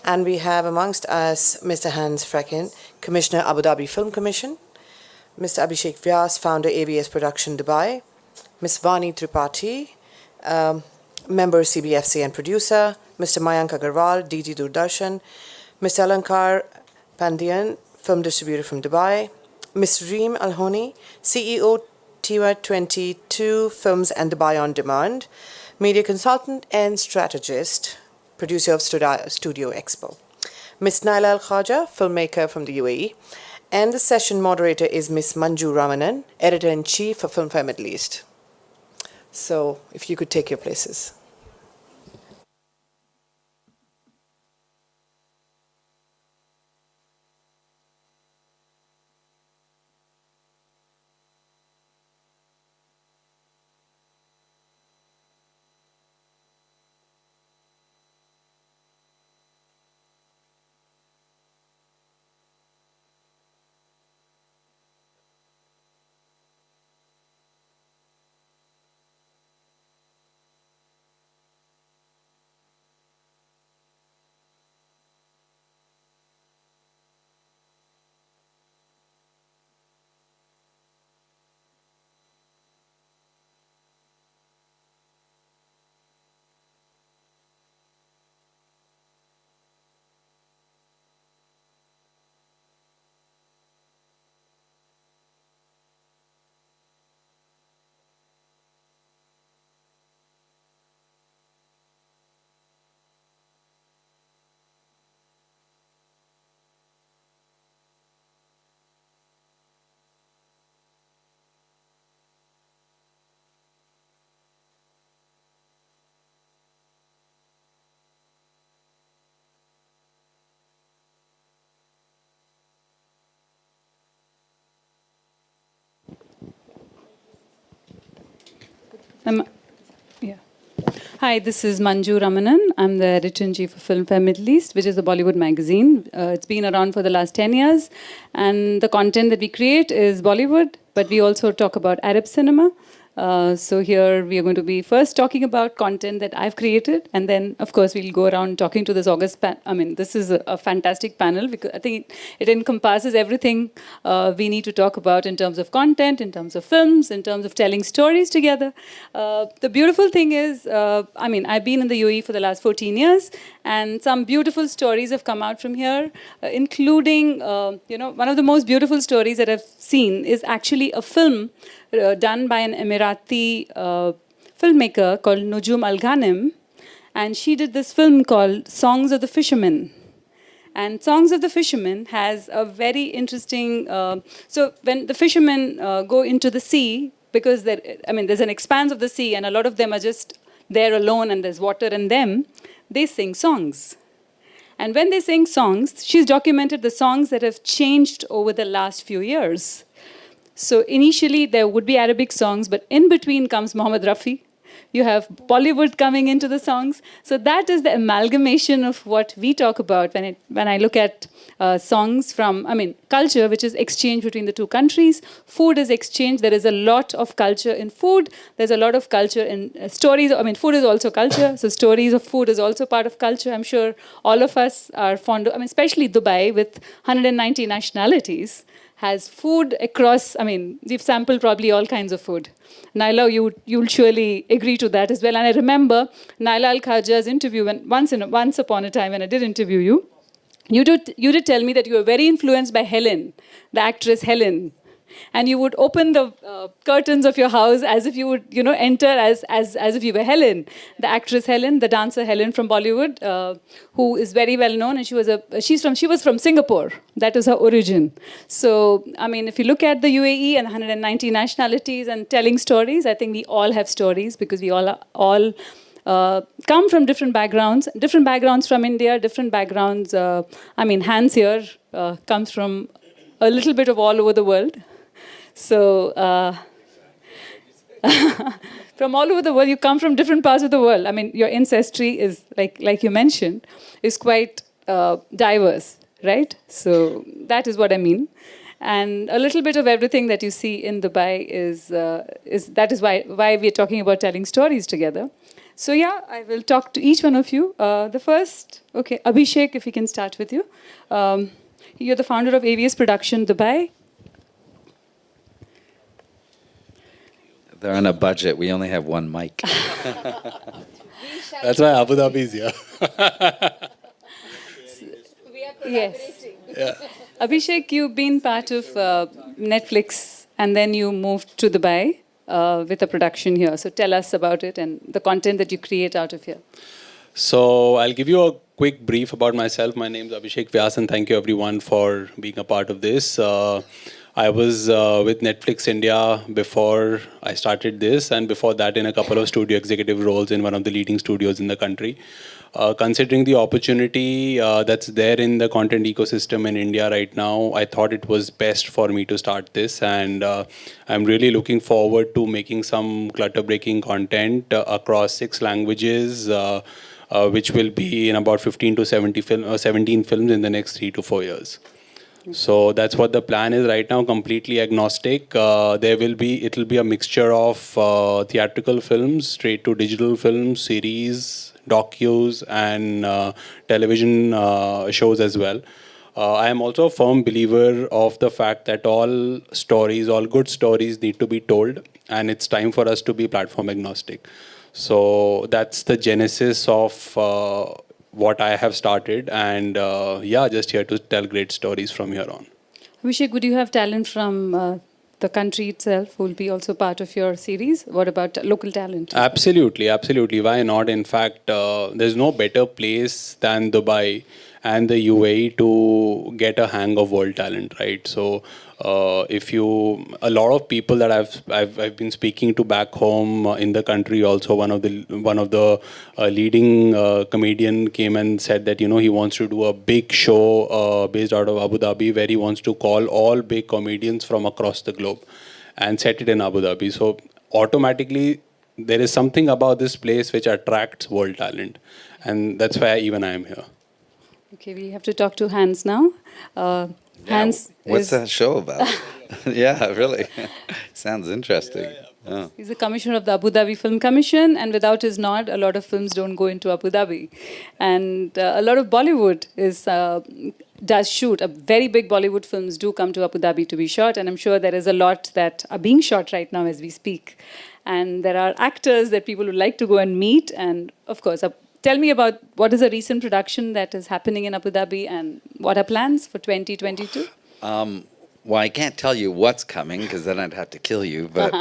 And we have amongst us Mr. Hans Frecken, Commissioner, Abu Dhabi Film Commission, Mr. Abhishek Vyas, founder, AVS Production, Dubai, Ms. Vani Tripathi, member, CBFC and producer, Mr. Mayank Agarwal, DG Doordarshan, Mr. Alankar Pandian, film distributor from Dubai, Ms. Reem Alhoni, CEO, Tiwa 22 Films and Dubai On Demand, media consultant and strategist, producer of Studio Expo. Ms. Naila Al Khaja, filmmaker from the UAE, and the session moderator is Ms. Manju Ramanan, editor-in-chief for Filmfare Middle East. So, if you could take your places. Yeah. Hi, this is Manju Ramanan. I'm the editor-in-chief of Filmfare Middle East, which is a Bollywood magazine. It's been around for the last 10 years, and the content that we create is Bollywood, but we also talk about Arab cinema. So here we are going to be first talking about content that I've created, and then, of course, we'll go around talking to this August this is a fantastic panel because I think it encompasses everything we need to talk about in terms of content, in terms of films, in terms of telling stories together. The beautiful thing is, I've been in the UAE for the last 14 years, and some beautiful stories have come out from here, including, one of the most beautiful stories that I've seen is actually a film done by an Emirati filmmaker called Nujum Al Ghanem, and she did this film called Songs of the Fishermen. And Songs of the Fishermen has a very interesting. So when the fishermen go into the sea, because there's an expanse of the sea, and a lot of them are just there alone, and there's water in them, they sing songs. And when they sing songs, she's documented the songs that have changed over the last few years. So initially there would be Arabic songs, but in between comes Mohammed Rafi. You have Bollywood coming into the songs. So that is the amalgamation of what we talk about when I look at songs from, culture, which is exchange between the two countries. Food is exchange. There is a lot of culture in food. There's a lot of culture in stories. Food is also culture. So stories of food is also part of culture. I'm sure all of us are fond of, especially Dubai with 190 nationalities, has food across, we've sampled probably all kinds of food. Naila, you'll surely agree to that as well. And I remember Naila Al Khaja's interview once upon a time when I did interview you. You did tell me that you were very influenced by Helen, the actress Helen. And you would open the curtains of your house as if you would, enter as if you were Helen, the actress Helen, the dancer Helen from Bollywood, who is very well known, and she was from Singapore. That is her origin. So, if you look at the UAE and 190 nationalities and telling stories, I think we all have stories because we all come from different backgrounds from India, different backgrounds. Hans here comes from a little bit of all over the world. So, from all over the world, you come from different parts of the world. Your ancestry is, like you mentioned, is quite diverse, right? So that is what I mean. And a little bit of everything that you see in Dubai is why we're talking about telling stories together. So yeah, I will talk to each one of you. The first, okay, Abhishek, if we can start with you. You're the founder of AVS Production Dubai. They're on a budget. We only have one mic. That's why Abu Dhabi is here. Yes. Yeah. Abhishek, you've been part of Netflix and then you moved to Dubai with a production here. So tell us about it and the content that you create out of here. So I'll give you a quick brief about myself. My name is Abhishek Vyas, and thank you everyone for being a part of this. I was with Netflix India before I started this, and before that in a couple of studio executive roles in one of the leading studios in the country. Considering the opportunity that's there in the content ecosystem in India right now, I thought it was best for me to start this, and I'm really looking forward to making some clutter-breaking content across 6 languages, which will be in about 15 to 17 films in the next 3 to 4 years. So that's what the plan is right now, completely agnostic. It'll be a mixture of theatrical films, straight to digital films, series, docus, and television shows as well. I am also a firm believer of the fact that all good stories need to be told, and it's time for us to be platform agnostic. So that's the genesis of what I have started, and just here to tell great stories from here on. Abhishek, would you have talent from the country itself who will be also part of your series? What about local talent? Absolutely, absolutely. Why not? In fact, there's no better place than Dubai and the UAE to get a hang of world talent, right? So, a lot of people that I've been speaking to back home in the country, also one of the leading comedian came and said that he wants to do a big show based out of Abu Dhabi, where he wants to call all big comedians from across the globe and set it in Abu Dhabi. So automatically there is something about this place which attracts world talent, and that's why even I am here. Okay, we have to talk to Hans now. Hans What's that show about? Yeah, really. Sounds interesting. Yeah. He's the commissioner of the Abu Dhabi Film Commission, and without his nod, a lot of films don't go into Abu Dhabi. And a lot of Bollywood does shoot. Very big Bollywood films do come to Abu Dhabi to be shot, and I'm sure there is a lot that are being shot right now as we speak. And there are actors that people would like to go and meet, and of course, tell me about what is a recent production that is happening in Abu Dhabi and what are plans for 2022? Well, I can't tell you what's coming because then I'd have to kill you. But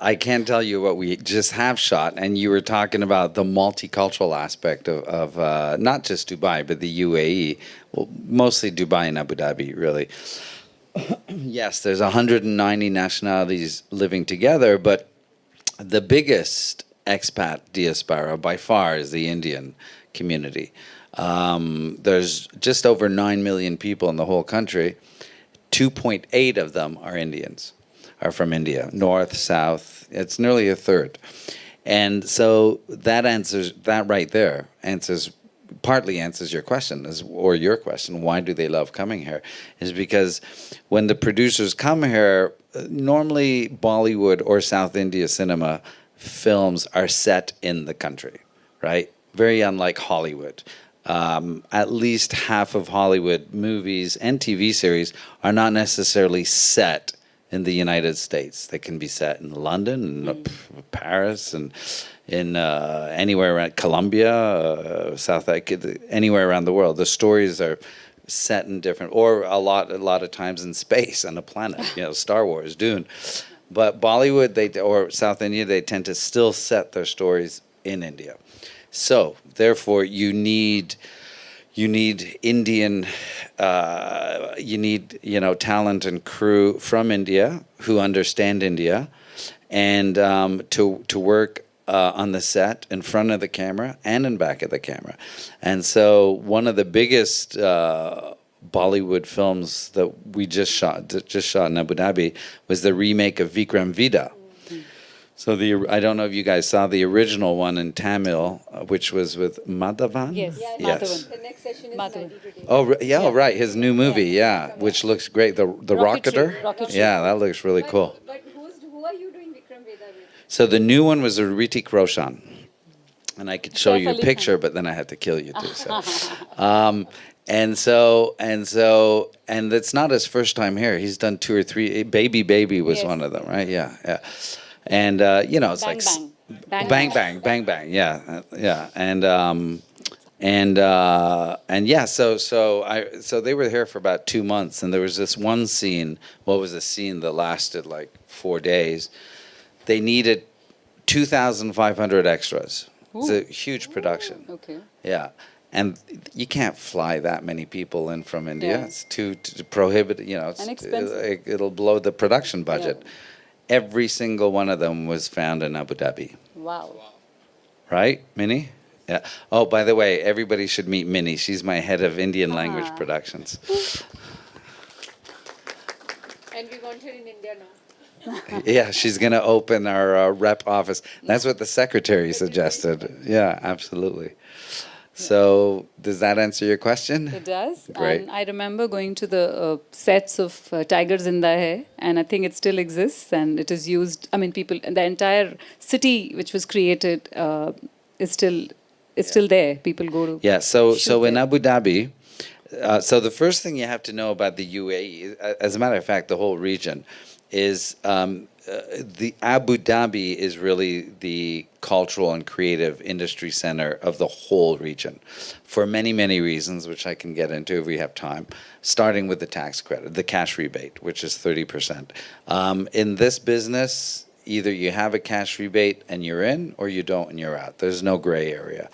I can tell you what we just have shot. And you were talking about the multicultural aspect of not just Dubai, but the UAE. Well, mostly Dubai and Abu Dhabi, really. Yes, there's 190 nationalities living together, but the biggest expat diaspora by far is the Indian community. There's just over 9 million people in the whole country. 2.8 of them are Indians, are from India, north, south. It's nearly a third. And so that right there partly answers your question, or your question, why do they love coming here? Is because when the producers come here, normally Bollywood or South India cinema films are set in the country, right? Very unlike Hollywood. At least half of Hollywood movies and TV series are not necessarily set in the United States. They can be set in London, and Paris, and in anywhere around Colombia, anywhere around the world. The stories are set in different, or a lot of times in space on a planet. Star Wars, Dune. But Bollywood, or South India, they tend to still set their stories in India. So, therefore, you need Indian, talent and crew from India who understand India, and to work on the set, in front of the camera, and in back of the camera. And so, one of the biggest Bollywood films that we just shot in Abu Dhabi was the remake of Vikram Vedha. So I don't know if you guys saw the original one in Tamil, which was with Madhavan. Yes. Yes. The next session is Madhavan. Oh, yeah, right. His new movie, yeah, which looks great. The Rocketer. Rocketry. Yeah, that looks really cool. But who are you doing Vikram Vedha with? So the new one was a Ritik Roshan. And I could show Saif you a Ali picture, Khan. but then I had to kill you too. So. And it's not his first time here. He's done 2 or 3. Baby was Yes. one of them, right? Yeah, yeah. And it's Bang, like bang. bang bang. Yeah, yeah. And yeah. So they were here for about 2 months, and there was this one scene. What was a scene that lasted like 4 days? They needed 2,500 extras. It's a huge production. Okay. Yeah. And you can't fly that many people in from India. Yeah. It's too prohibitive, And expensive. it'll blow the production budget. Every single one of them was found in Abu Dhabi. Wow. Right, Minnie? Yeah. Oh, by the way, everybody should meet Minnie. She's my head of Indian language productions. And we want her in India now. Yeah, she's going to open our rep office. That's what the secretary suggested. Yeah, absolutely. So, does that answer your question? It does. Great. And I remember going to the sets of Tiger Zinda Hai, and I think it still exists and it is used. I mean, the entire city which was created is still there. People go to. Yeah, so in Abu Dhabi, so the first thing you have to know about the UAE, as a matter of fact, the whole region, is the Abu Dhabi is really the cultural and creative industry center of the whole region for many, many reasons, which I can get into if we have time, starting with the tax credit, the cash rebate, which is 30%. In this business, either you have a cash rebate and you're in, or you don't and you're out. There's no gray area.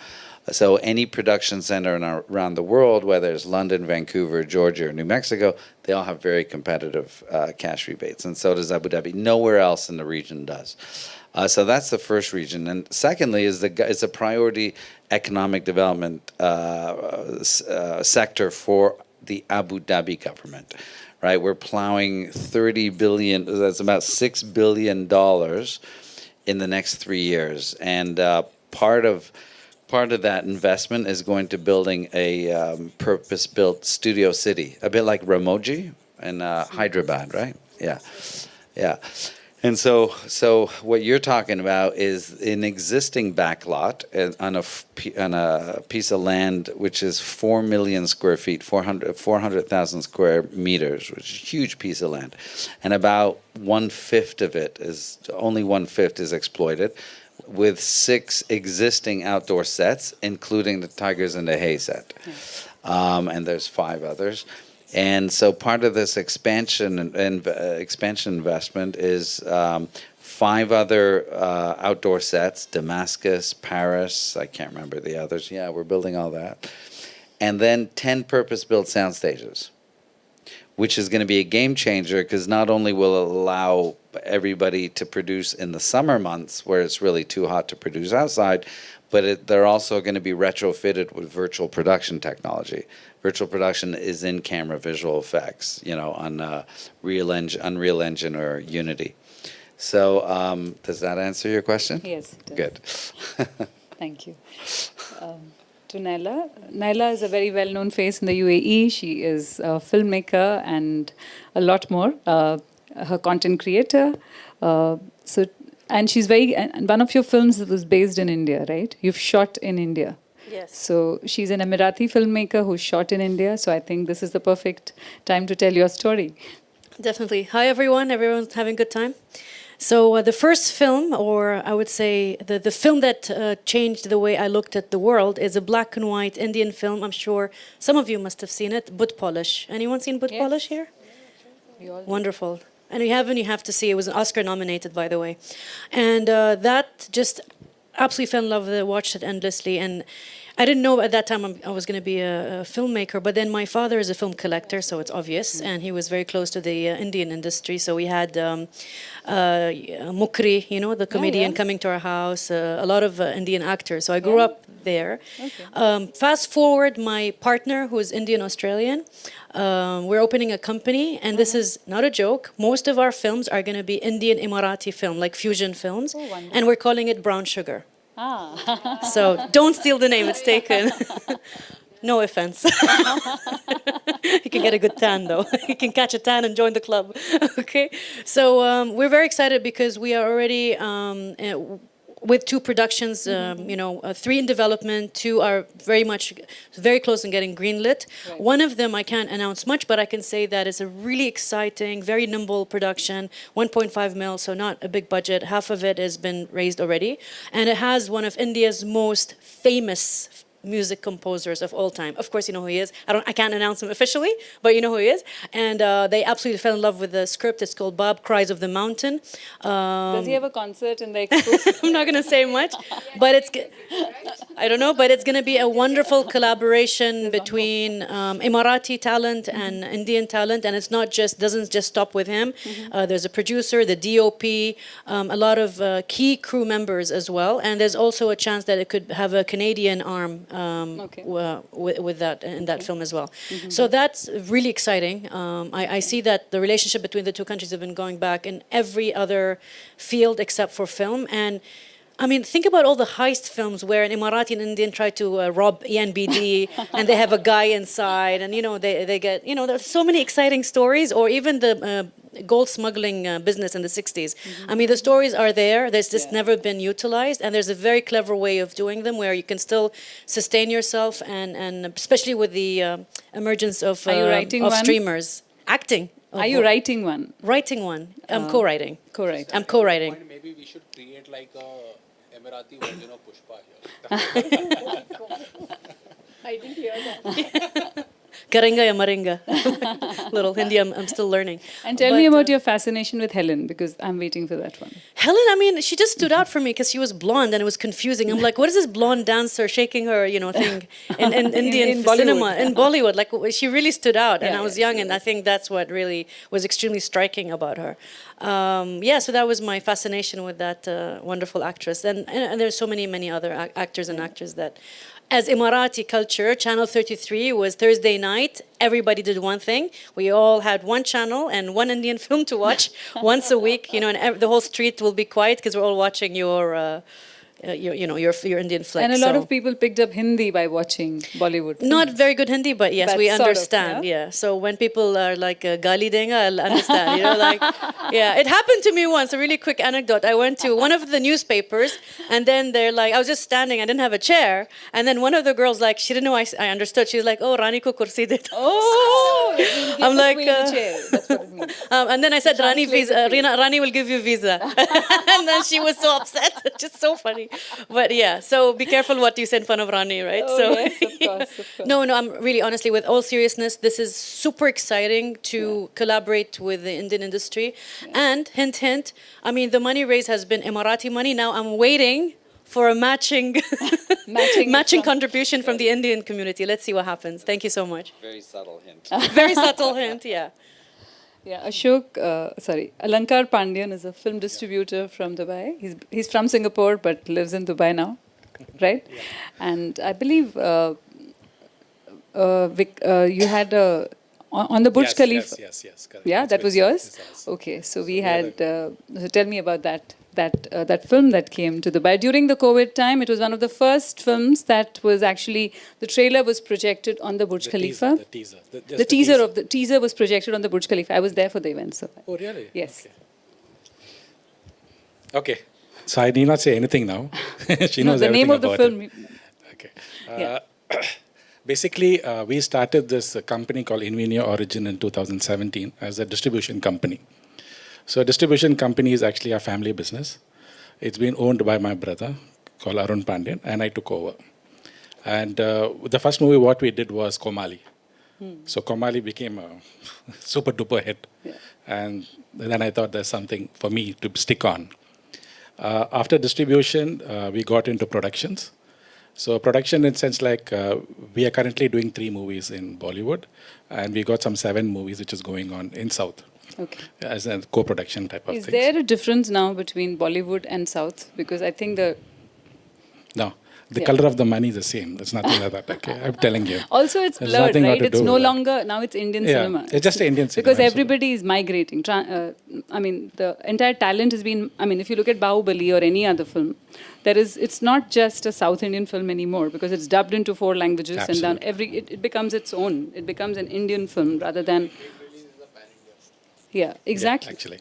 So any production center around the world, whether it's London, Vancouver, Georgia, or New Mexico, they all have very competitive cash rebates, and so does Abu Dhabi. Nowhere else in the region does. So that's the first region. And secondly is a priority economic development sector for the Abu Dhabi government. Right, we're plowing 30 billion. That's about $6 billion in the next 3 years, and part of that investment is going to building a purpose-built studio city, a bit like Ramoji in Hyderabad, right? Yeah, yeah. And so what you're talking about is an existing backlot on a piece of land which is 4 million square feet, 400,000 square meters, which is a huge piece of land, and about 1/5 of it only 1/5 is exploited, with 6 existing outdoor sets, including the Tigers in the Hay set. And there's 5 others. And so part of this expansion investment is 5 other outdoor sets, Damascus, Paris, I can't remember the others. Yeah, we're building all that. And then 10 purpose-built sound stages, which is going to be a game changer because not only will it allow everybody to produce in the summer months where it's really too hot to produce outside, but they're also going to be retrofitted with virtual production technology. Virtual production is in-camera visual effects, on Unreal Engine or Unity. So does that answer your question? Yes, it does. Good. Thank you. To Naila. Naila is a very well-known face in the UAE. She is a filmmaker and a lot more. Her content creator. And she's and one of your films was based in India, right? You've shot in India. Yes. So she's an Emirati filmmaker who's shot in India. So I think this is the perfect time to tell your story. Definitely. Hi, everyone. Everyone's having a good time. So the first film, or I would say the film that changed the way I looked at the world, is a black and white Indian film. I'm sure some of you must have seen it, Boot Polish. Anyone seen Boot Polish here? Wonderful. And you have to see. It was an Oscar nominated, by the way. And that just absolutely fell in love with it, watched it endlessly. And I didn't know at that time I was going to be a filmmaker, but then my father is a film collector, so it's obvious, and he was very close to the Indian industry. So we had Mukri, you know, the comedian, coming to our house, a lot of Indian actors. So I grew up there. Fast forward, my partner, who is Indian Australian, we're opening a company, and this is not a joke. Most of our films are going to be Indian Emirati film, like fusion films, and we're calling it Brown Sugar. So don't steal the name, it's taken. No offense. You can get a good tan though. You can catch a tan and join the club. Okay. So we're very excited because we are already with 2 productions, you know, 3 in development, 2 are very close in getting greenlit. Right. One of them I can't announce much, but I can say that it's a really exciting, very nimble production, 1.5 mil, so not a big budget. Half of it has been raised already. And it has one of India's most famous music composers of all time. Of course, you know who he is. I can't announce him officially, but you know who he is. And they absolutely fell in love with the script. It's called Bob Cries of the Mountain. Does he have a concert in the Expo? I'm not going to say much, but I don't know, but it's going to be a wonderful collaboration between Emirati talent and Indian talent, and it's not doesn't just stop with him. There's a producer, the DOP, a lot of key crew members as well, and there's also a chance that it could have a Canadian arm with that in that film as well. So that's really exciting. I see that the relationship between the 2 countries have been going back in every other field except for film. And I mean, think about all the heist films where an Emirati and Indian try to rob ENBD and they have a guy inside, and you know they get, you know, there's so many exciting stories. Or even the gold smuggling business in the 60s. I mean, the stories are there. There's just never been utilized, and there's a very clever way of doing them where you can still sustain yourself, and especially with the emergence of streamers. Acting. Are you writing one? Writing one. I'm co-writing. Co-writing. I'm co-writing. Maybe we should create like a Emirati version of Pushpa here. I didn't hear that. Karenga ya marenga. Little Hindi, I'm still learning. And tell me about your fascination with Helen, because I'm waiting for that one. Helen, I mean, she just stood out for me because she was blonde and it was confusing. I'm like, what is this blonde dancer shaking her, you know, thing in Indian cinema, in Bollywood? Like, she really stood out. And I was young, and I think that's what really was extremely striking about her. So that was my fascination with that wonderful actress. And there's so many other actors and actors that... As Emirati culture, Channel 33 was Thursday night. Everybody did one thing. We all had one channel and one Indian film to watch once a week. You know, and the whole street will be quiet because we're all watching your Indian flick. And a lot of people picked up Hindi by watching Bollywood. Not very good Hindi, but yes, we understand. Yeah? So when people are like gali denga, I'll understand. You know, like it happened to me once. A really quick anecdote. I went to one of the newspapers, and then they're like, I was just standing. I didn't have a chair, and then one of the girls, like, she didn't know I understood. She was like, "Oh, Rani ko kursi de." Oh, I'm like, That's what it means. and then I said, Rani, visa. Rani will give you visa. And then she was so upset. Just so funny. But yeah, so be careful what you say in front of Rani, right? Yes, of course. No, I'm really, honestly, with all seriousness, this is super exciting to collaborate with the Indian industry. And hint, I mean, the money raised has been Emirati money. Now I'm waiting for a matching contribution from the Indian community. Let's see what happens. Thank you so much. Very subtle hint. Very subtle hint, yeah. Yeah, Alankar Pandian is a film distributor from Dubai. He's from Singapore but lives in Dubai now, right? Yeah. And I believe Vic, you had on the Burj Khalifa. Yes, correct. Yeah, that was yours. Okay, so we had. So tell me about that film that came to Dubai during the COVID time. It was one of the first films that was actually, the trailer was projected on the Burj Khalifa. The teaser was projected on the Burj Khalifa. I was there for the event. So. Oh, really? Yes. Okay. So I need not say anything now. She knows the name of the film. It. Okay. Basically, we started this company called Invenio Origin in 2017 as a distribution company. So a distribution company is actually a family business. It's been owned by my brother called Arun Pandian, and I took over. And the first movie what we did was Komali. So Komali became a super duper hit. Yeah. And then I thought there's something for me to stick on. After distribution, we got into productions. So production in sense like we are currently doing 3 movies in Bollywood, and we got some 7 movies which is going on in South. Okay. As a co-production type of Is thing. there a difference now between Bollywood and South? Because I think No, the Yeah. color of the money is the same. There's nothing like that. Okay, I'm telling you. also it's There's blurred, nothing got right? to It's do no with that. longer, now it's Indian Yeah, cinema. it's just Indian cinema, Because absolutely. everybody is migrating. I mean, the entire talent has been, I mean, if you look at Bahubali or any other film, it's not just a South Indian film anymore because it's dubbed into 4 languages and then it becomes its own. It becomes an Indian film rather than, yeah, exactly. Yeah, actually.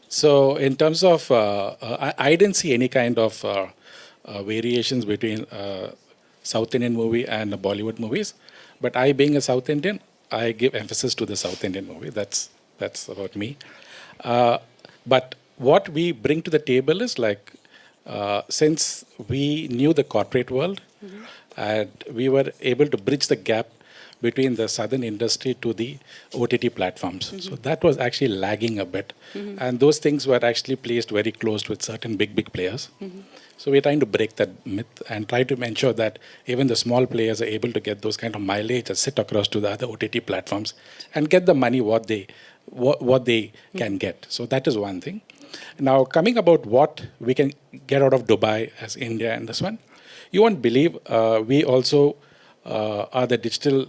So in terms of, I didn't see any kind of variations between South Indian movie and Bollywood movies. But I, being a South Indian, I give emphasis to the South Indian movie. That's about me. But what we bring to the table is like, since we knew the corporate world, and we were able to bridge the gap between the southern industry to the OTT platforms. So that was actually lagging a bit. And those things were actually placed very close with certain big players. So we're trying to break that myth and try to ensure that even the small players are able to get those kind of mileage and sit across to the other OTT platforms and get the money what they can get. So that is one thing. Now coming about what we can get out of Dubai as India and this one, you won't believe we also are the digital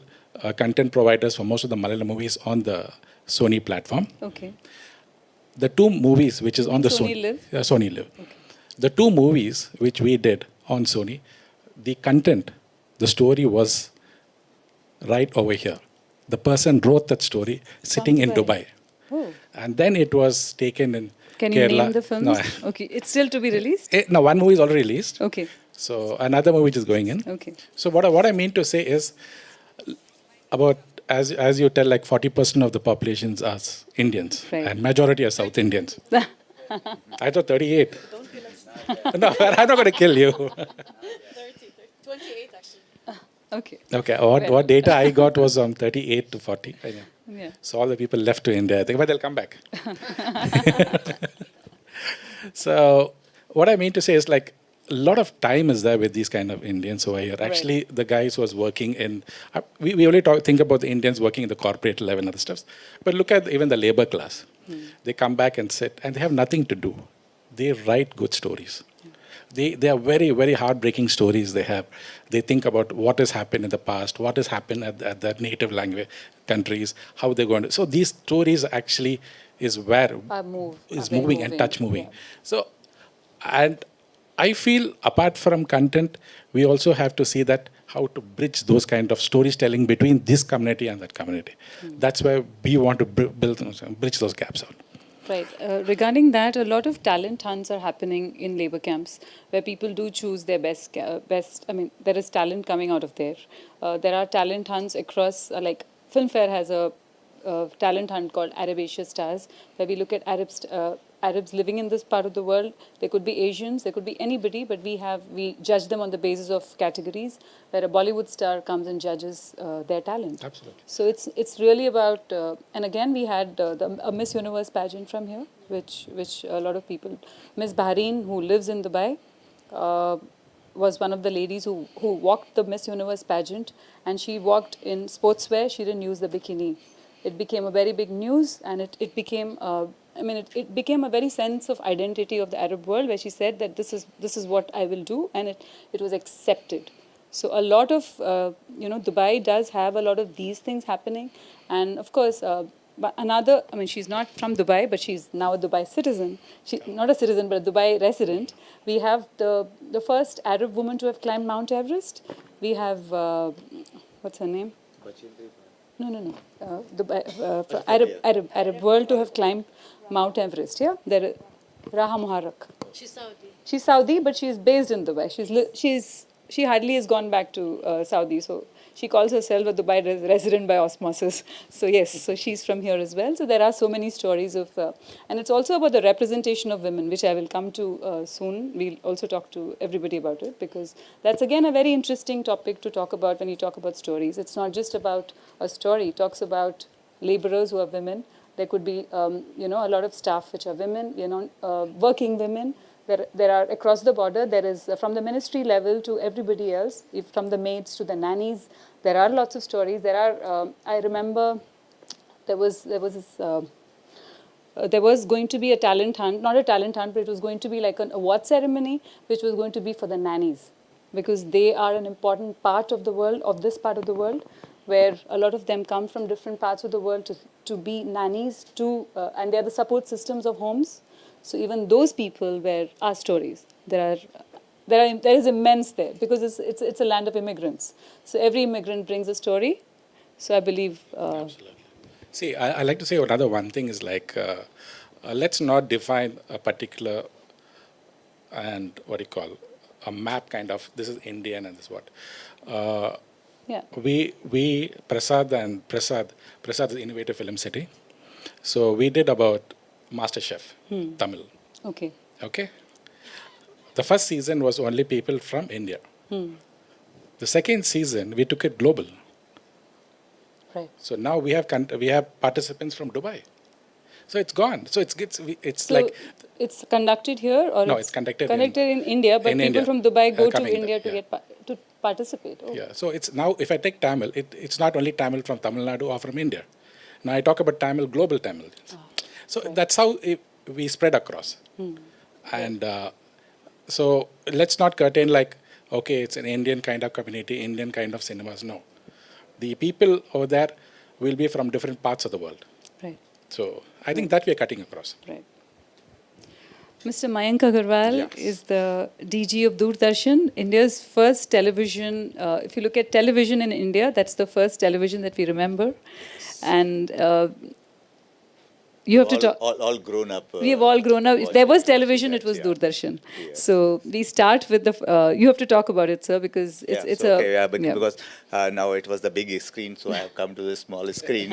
content providers for most of the Malayalam movies on the Sony platform. Okay. The 2 movies which is on the Sony Live? Sony Live. Okay. The 2 movies which we did on Sony, the content, the story was right over here. The person wrote that story sitting in Dubai. Oh. And then it was taken in Can Kerala. you name the films? No, Okay, it's still to be released? no, one movie is already released. Okay. So another movie which is going in. Okay. So what I mean to say is, about as you tell, like 40% of the populations are Indians, Right. and majority are South Indians. I thought 38. No, I'm not going to kill you. 28 actually. Okay. Okay, what data I got was 38 to 40. I know. Yeah. So all the people left to India, I think, but they'll come back. So what I mean to say is like a lot of time is there with these kind of Indians over here. Actually, the guys was working in, we only think about the Indians working in the corporate level and other stuff, but look at even the labor class. They come back and sit and they have nothing to do. They write good stories. They are very heartbreaking stories they have. They think about what has happened in the past, what has happened at their native language countries, how they're going to. So these stories actually is where is moving and touch moving. Yeah. So, and I feel apart from content, we also have to see that how to bridge those kind of storytelling between this community and that community. That's where we want to bridge those gaps out. Right. Regarding that, a lot of talent hunts are happening in labor camps where people do choose their best. I mean, there is talent coming out of there. There are talent hunts across, like Filmfare has a talent hunt called Arab Asia Stars, where we look at Arabs living in this part of the world. They could be Asians, they could be anybody, but we judge them on the basis of categories, where a Bollywood star comes and judges their talent. Absolutely. So it's really about, and again we had a Miss Universe pageant from here, which a lot of people, Miss Bahrain, who lives in Dubai, was one of the ladies who walked the Miss Universe pageant, and she walked in sportswear. She didn't use the bikini. It became a very big news, and it became. It became a very sense of identity of the Arab world, where she said that this is what I will do, and it was accepted. So a lot of Dubai does have a lot of these things happening, and of course. But she's not from Dubai, but she's now a Dubai citizen. She's not a citizen, but a Dubai resident. We have the first Arab woman to have climbed Mount Everest. We have, what's her name? No. Arab world to have climbed Mount Everest. Yeah, there, Raha Muharrak. She's Saudi. She's Saudi, but she's based in Dubai. She hardly has gone back to Saudi, so she calls herself a Dubai resident by osmosis. So yes, so she's from here as well. So there are so many stories of, and it's also about the representation of women, which I will come to soon. We'll also talk to everybody about it, because that's again a very interesting topic to talk about when you talk about stories. It's not just about a story. It talks about laborers who are women. There could be, a lot of staff which are women, working women. There are across the border. There is from the ministry level to everybody else, if from the maids to the nannies. There are lots of stories. There are. I remember there was this. There was going to be a talent hunt, not a talent hunt, but it was going to be like an award ceremony, which was going to be for the nannies, because they are an important part of the world, of this part of the world, where a lot of them come from different parts of the world to be nannies, and they are the support systems of homes. So even those people were our stories. There is immense there, because it's a land of immigrants. So every immigrant brings a story. So I believe. Absolutely. See, I like to say another one thing is like, let's not define a particular and what do you call a map kind of. This is Indian and this is what. Yeah. We Prasad is Innovative Film City. So we did about MasterChef Tamil. Okay. Okay. The first season was only people from India. The second season we took it global. Right. So now we have participants from Dubai. So it's gone. So it's So like it's conducted here, or no, it's conducted in India, but in people India, from Dubai go to coming India there, to participate. Oh. Yeah. So it's now if I take Tamil, it's not only Tamil from Tamil Nadu or from India. Now I talk about Tamil, global Tamil. So that's how we spread across. And so let's not curtain like, okay, it's an Indian kind of community, Indian kind of cinemas. No. The people over there will be from different parts of the world. Right. So I think that we are cutting across. Right. Mr. Mayank Agarwal is the DG of Doordarshan, India's first television. If you look at television in India, that's the first television that we remember. And you have to talk. All grown up. We have all grown up. If there was television, it was Doordarshan. Yeah. So we start with the. You have to talk about it, sir, because it's so, okay, because now it was the big screen, so I have come to the small screen.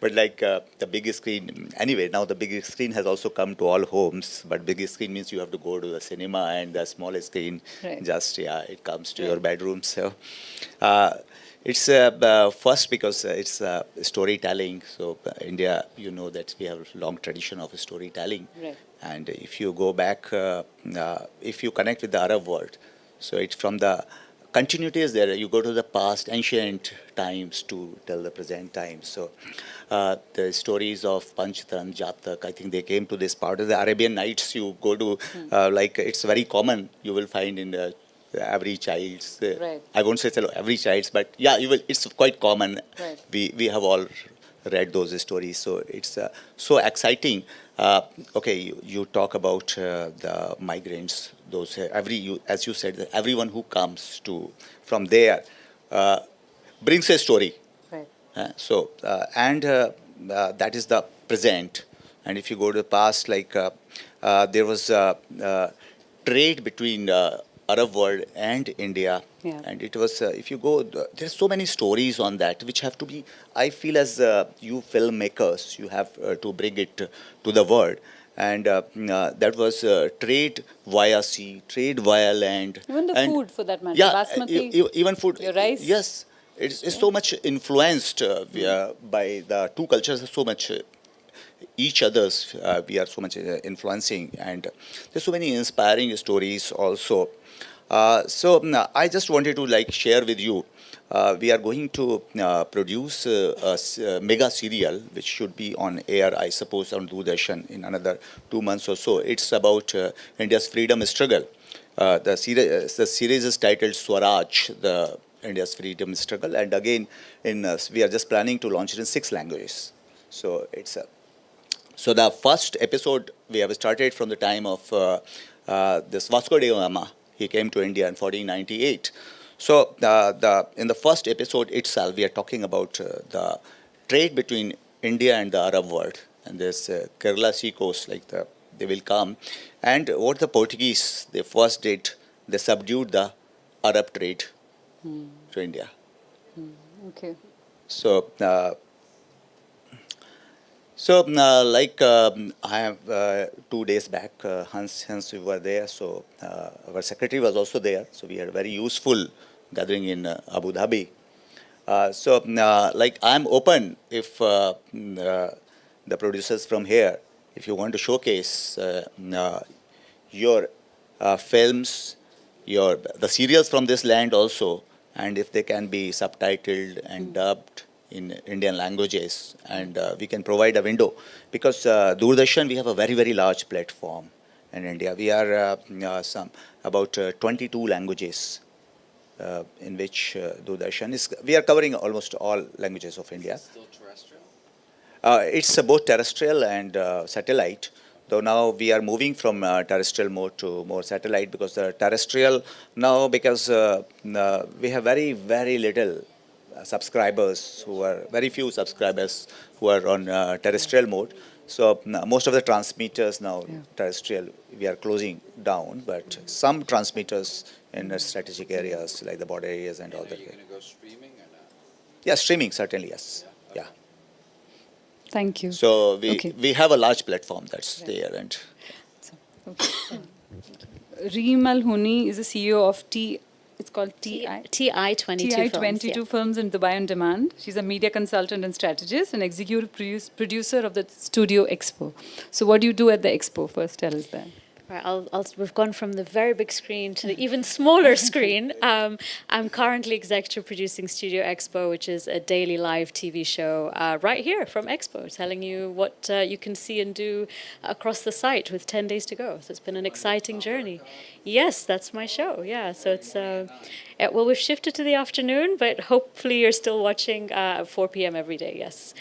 But like the big screen, anyway, now the big screen has also come to all homes. But big screen means you have to go to the cinema, and the small screen it comes to your bedroom. So. It's first because it's storytelling. So India, you know that we have a long tradition of storytelling. Right. And if you go back, if you connect with the Arab world, so it's from the continuity is there. You go to the past, ancient times to tell the present times. So the stories of Panchatan, Jatak, I think they came to this part of the Arabian Nights. You go to, like it's very common, you will find in the every child's I won't say every child's, but yeah, you will, it's quite common. Right. We have all read those stories, so it's so exciting. Okay, you talk about the migrants, those as you said, everyone who comes to from there brings a story. Right. And that is the present. And if you go to the past, like there was trade between Arab world and India. Yeah. And it was, if you go, there's so many stories on that which have to be, I feel as you filmmakers, you have to bring it to the world. And that was trade via sea, trade via land. Even the food, for that matter. Yeah, Basmati, even food. your rice. Yes, it's so much influenced by the two cultures, so much each other's, we are so much influencing. And there's so many inspiring stories also. So I just wanted to like share with you, we are going to produce a mega serial which should be on air, I suppose, on Doordarshan in another 2 months or so. It's about India's freedom struggle. The series is titled Swaraj, the India's freedom struggle, and again, we are just planning to launch it in 6 languages. So it's so the first episode we have started from the time of this Vasco da Gama. He came to India in 1498. So in the first episode itself, we are talking about the trade between India and the Arab world. And there's Kerala sea coast, like they will come. And what the Portuguese, they first did, they subdued the Arab trade to India. Okay. So, I have 2 days back, Hans, we were there. So our secretary was also there. So we had a very useful gathering in Abu Dhabi. I'm open if the producers from here, if you want to showcase, your films, the serials from this land also, and if they can be subtitled and dubbed in Indian languages, and we can provide a window. Because Doordarshan, we have a very, very large platform in India. We are about 22 languages in which Doordarshan is. We are covering almost all languages of India. Still terrestrial? It's both terrestrial and satellite. Though now we are moving from terrestrial mode to more satellite, because the terrestrial now, because we have very, very little subscribers who are, very few subscribers who are on terrestrial mode. So most of the transmitters now, terrestrial, we are closing down, but some transmitters in strategic areas like the border areas and all that. Are you going to go streaming or not? Yeah, streaming, certainly, yes. Yeah. Thank you. So we have a large platform that's there. And Reem Al-Huni is the CEO of it's called TI22 TI22 Films in Dubai on Demand. She's a media consultant and strategist and executive producer of the studio Expo. So what do you do at the Expo? First, tell us that. Right, we've gone from the very big screen to the even smaller screen. I'm currently executive producing Studio Expo, which is a daily live TV show right here from Expo, telling you what you can see and do across the site with 10 days to go. So it's been an exciting journey. Yes, that's my show. Yeah, so it's well, we've shifted to the afternoon, but hopefully you're still watching at 4 p.m. every day. Yes.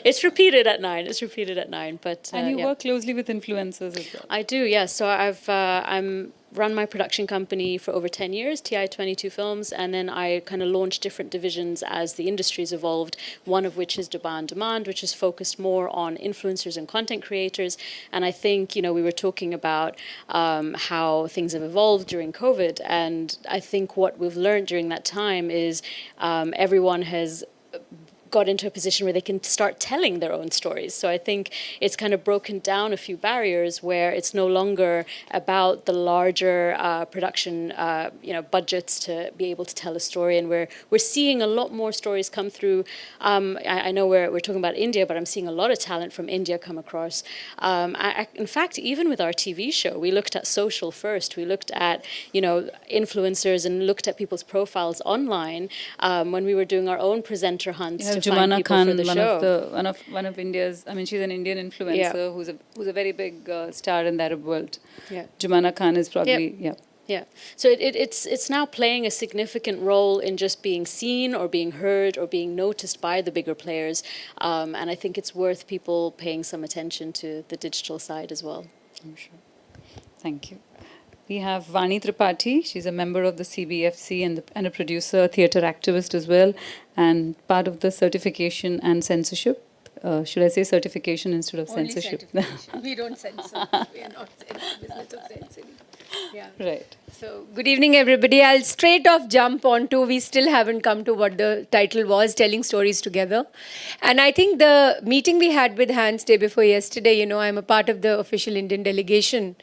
It's repeated at 9. It's repeated at 9. But and you work closely with influencers as well. I do, yes. So I'm run my production company for over 10 years, TI22 Films, and then I kind of launched different divisions as the industry's evolved, one of which is Dubai on Demand, which is focused more on influencers and content creators. And I think, we were talking about how things have evolved during COVID, and I think what we've learned during that time is everyone has got into a position where they can start telling their own stories. So I think it's kind of broken down a few barriers where it's no longer about the larger production, budgets to be able to tell a story. And we're seeing a lot more stories come through. I know we're talking about India, but I'm seeing a lot of talent from India come across. In fact, even with our TV show, we looked at social first. We looked at, influencers and looked at people's profiles online when we were doing our own presenter hunts. Jumana Khan, one of India's. I mean, she's an Indian influencer who's a very big star in the Arab world. Yeah, Jumana Khan is probably Yeah, so it's now playing a significant role in just being seen or being heard or being noticed by the bigger players, and I think it's worth people paying some attention to the digital side as well. I'm sure. Thank you. We have Vani Tripathi. She's a member of the CBFC and a producer, theatre activist as well, and part of the certification and censorship. Should I say certification instead of Only censorship? We don't censor. We are not in the business of censoring. Yeah. Right. So, good evening, everybody. I'll straight off jump onto, we still haven't come to what the title was, Telling Stories Together. And I think the meeting we had with Hans day before yesterday, I'm a part of the official Indian delegation.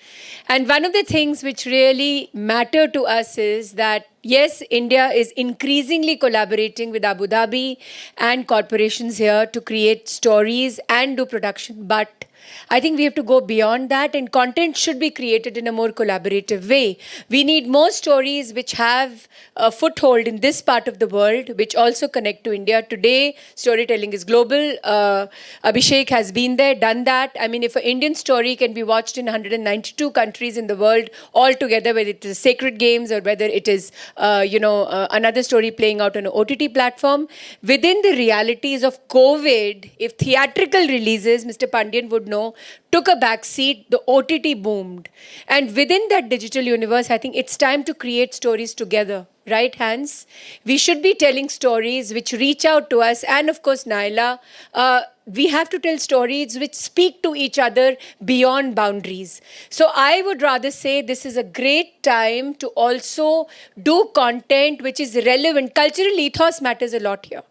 And one of the things which really matter to us is that, yes, India is increasingly collaborating with Abu Dhabi and corporations here to create stories and do production, but I think we have to go beyond that, and content should be created in a more collaborative way. We need more stories which have a foothold in this part of the world, which also connect to India. Today, storytelling is global. Abhishek has been there, done that. I mean, if an Indian story can be watched in 192 countries in the world altogether, whether it is Sacred Games or whether it is, another story playing out on an OTT platform, within the realities of COVID, if theatrical releases, Mr. Pandian would know, took a back seat, the OTT boomed. And within that digital universe, I think it's time to create stories together. Right, Hans? We should be telling stories which reach out to us. And of course, Naila, we have to tell stories which speak to each other beyond boundaries. So I would rather say this is a great time to also do content which is relevant. Cultural ethos matters a lot here.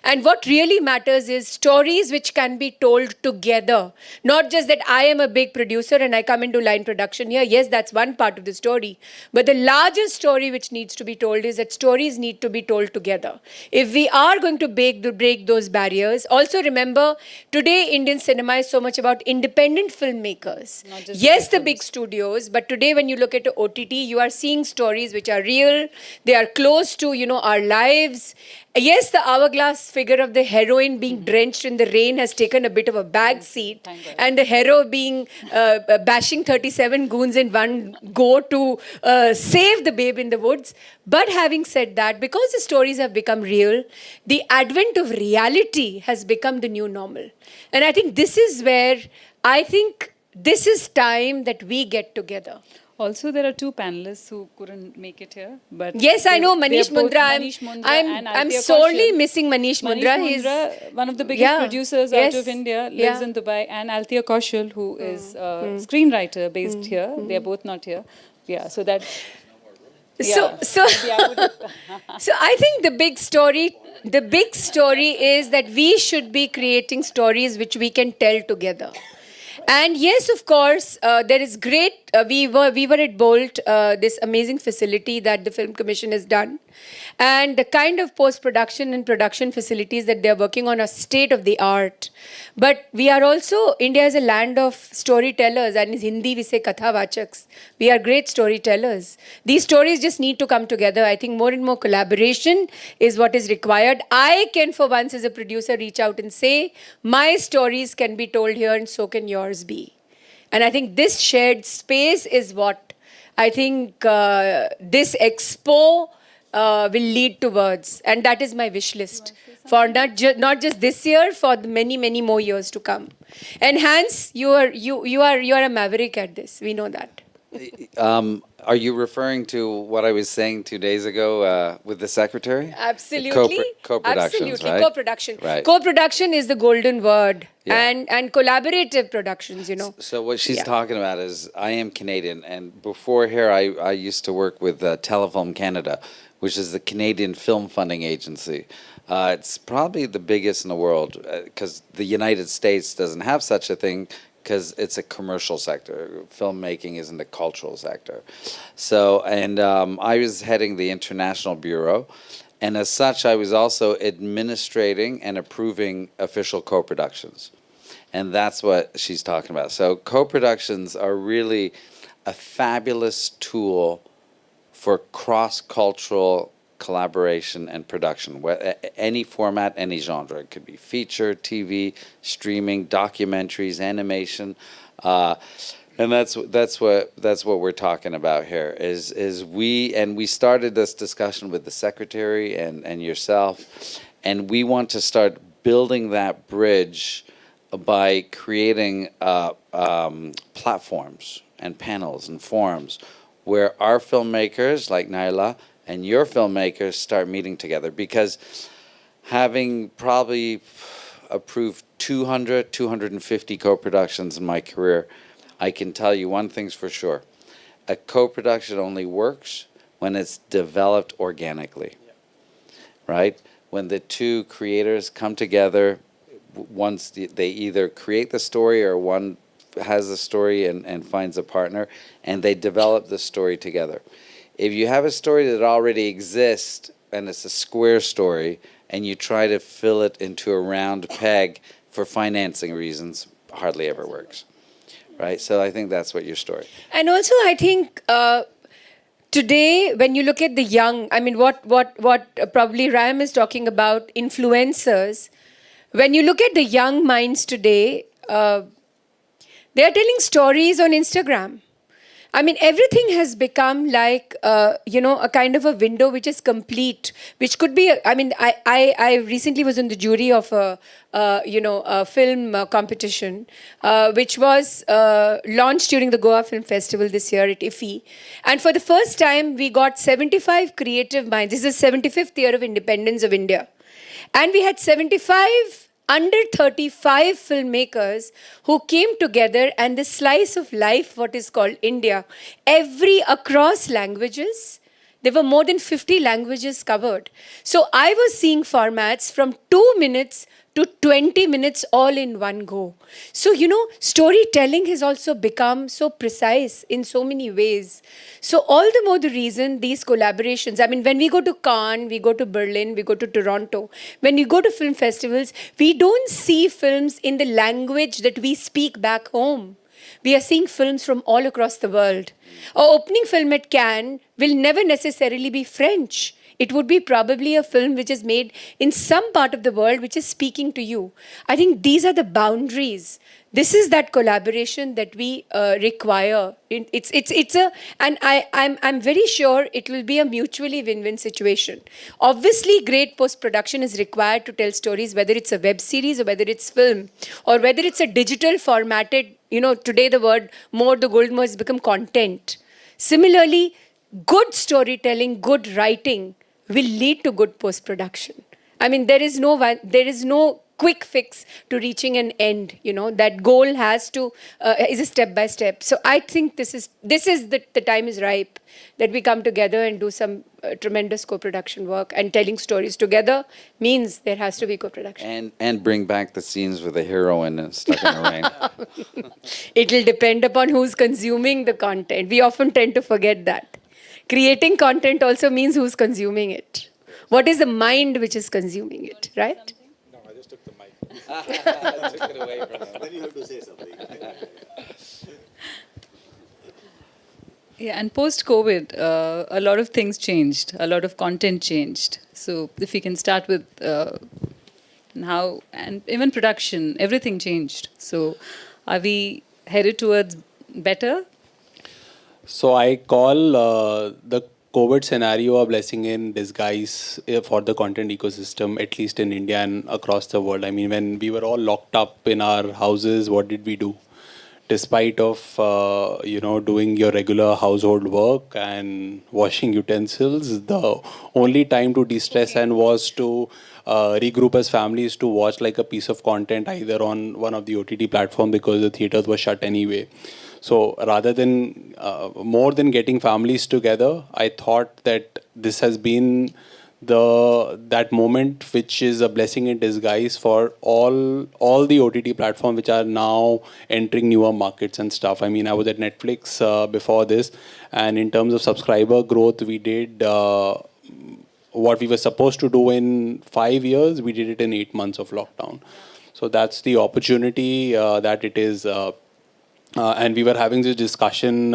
And what really matters is stories which can be told together. Not just that I am a big producer and I come into line production here. Yes, that's one part of the story. But the larger story which needs to be told is that stories need to be told together. If we are going to break those barriers, also remember, today Indian cinema is so much about independent filmmakers. Yes, the big studios, but today when you look at the OTT, you are seeing stories which are real. They are close to, our lives. Yes, the hourglass figure of the heroine being drenched in the rain has taken a bit of a back seat, and the hero being bashing 37 goons in one go to save the babe in the woods. But having said that, because the stories have become real, the advent of reality has become the new normal. And I think this is where this is time that we get together. Also, there are two panelists who couldn't make it here. But yes, I know Manish they're both Mundra. I'm Althea sorely Kaushal. missing Manish Mundra. He's one of the biggest producers out of India, lives in Dubai, and Althea Kaushal, who is a screenwriter based here. They are both not here. Yeah, so that. So I think the big story is that we should be creating stories which we can tell together. And yes, of course, there is great. We were at Bolt, this amazing facility that the Film Commission has done, and the kind of post-production and production facilities that they are working on are state of the art. But we are also, India is a land of storytellers, and in Hindi we say kathavachaks. We are great storytellers. These stories just need to come together. I think more and more collaboration is what is required. I can, for once, as a producer, reach out and say, my stories can be told here, and so can yours be. And I think this shared space is what I think this Expo will lead towards. And that is my wish list for not just this year, for the many more years to come. And Hans, you are a maverick at this. We know that. Are you referring to what I was saying 2 days ago with the secretary? Absolutely. Co-productions, absolutely. right? Co-production. Right. Co-production is the golden word. Yeah. And collaborative productions, So what she's talking about is, I am Canadian, and before here I used to work with Telefilm Canada, which is the Canadian film funding agency. It's probably the biggest in the world, because the United States doesn't have such a thing, because it's a commercial sector. Filmmaking isn't a cultural sector. So, and I was heading the international bureau, and as such, I was also administrating and approving official co-productions. And that's what she's talking about. So co-productions are really a fabulous tool for cross-cultural collaboration and production. Any format, any genre. It could be feature, TV, streaming, documentaries, animation, and that's what we're talking about here. Is we started this discussion with the secretary and yourself, and we want to start building that bridge by creating platforms and panels and forums where our filmmakers like Naila and your filmmakers start meeting together. Because having probably approved 250 co-productions in my career, I can tell you one thing's for sure. A co-production only works when it's developed organically, right? When the two creators come together, once they either create the story or one has the story and finds a partner, and they develop the story together. If you have a story that already exists and it's a square story, and you try to fill it into a round peg for financing reasons, hardly ever works, right? So I think that's what your story. And also, I think today, when you look at the young, I mean, what probably Ram is talking about, influencers. When you look at the young minds today, they are telling stories on Instagram. I mean, everything has become like, a kind of a window which is complete, which could be, I recently was in the jury of a film competition, which was launched during the Goa Film Festival this year at IFFI. And for the first time, we got 75 creative minds. This is the 75th year of independence of India. And we had 75 under 35 filmmakers who came together, and the slice of life, what is called India, across languages, There were more than 50 languages covered. So I was seeing formats from 2 minutes to 20 minutes all in one go. So, storytelling has also become so precise in so many ways. So, all the more the reason these collaborations, I mean, when we go to Cannes, we go to Berlin, we go to Toronto, when we go to film festivals, we don't see films in the language that we speak back home. We are seeing films from all across the world. Our opening film at Cannes will never necessarily be French. It would be probably a film which is made in some part of the world which is speaking to you. I think these are the boundaries. This is that collaboration that we require. I'm very sure it will be a mutually win-win situation. Obviously, great post-production is required to tell stories, whether it's a web series or whether it's film, or whether it's a digital formatted, today the gold more has become content. Similarly, good storytelling, good writing will lead to good post-production. I mean, there is no quick fix to reaching an end. That goal is a step by step. So I think the time is ripe that we come together and do some tremendous co-production work. And telling stories together means there has to be co-production. And bring back the scenes with the heroine stuck in the rain. It will depend upon who's consuming the content. We often tend to forget that. Creating content also means who's consuming it. What is the mind which is consuming it, right? No, I just took the mic. Took it away from him. Then you have to say something. Yeah, and post-COVID, a lot of things changed. A lot of content changed. So if we can start with how, and even production, everything changed. So are we headed towards better? So I call the COVID scenario a blessing in disguise for the content ecosystem, at least in India and across the world. I mean, when we were all locked up in our houses, what did we do? Despite of doing your regular household work and washing utensils, the only time to de-stress and was to regroup as families to watch like a piece of content either on one of the OTT platform because the theaters were shut anyway. So rather than more than getting families together, I thought that this has been that moment which is a blessing in disguise for all the OTT platforms which are now entering newer markets and stuff. I mean, I was at Netflix before this, and in terms of subscriber growth, we did what we were supposed to do in 5 years, we did it in 8 months of lockdown. So that's the opportunity that it is. And we were having this discussion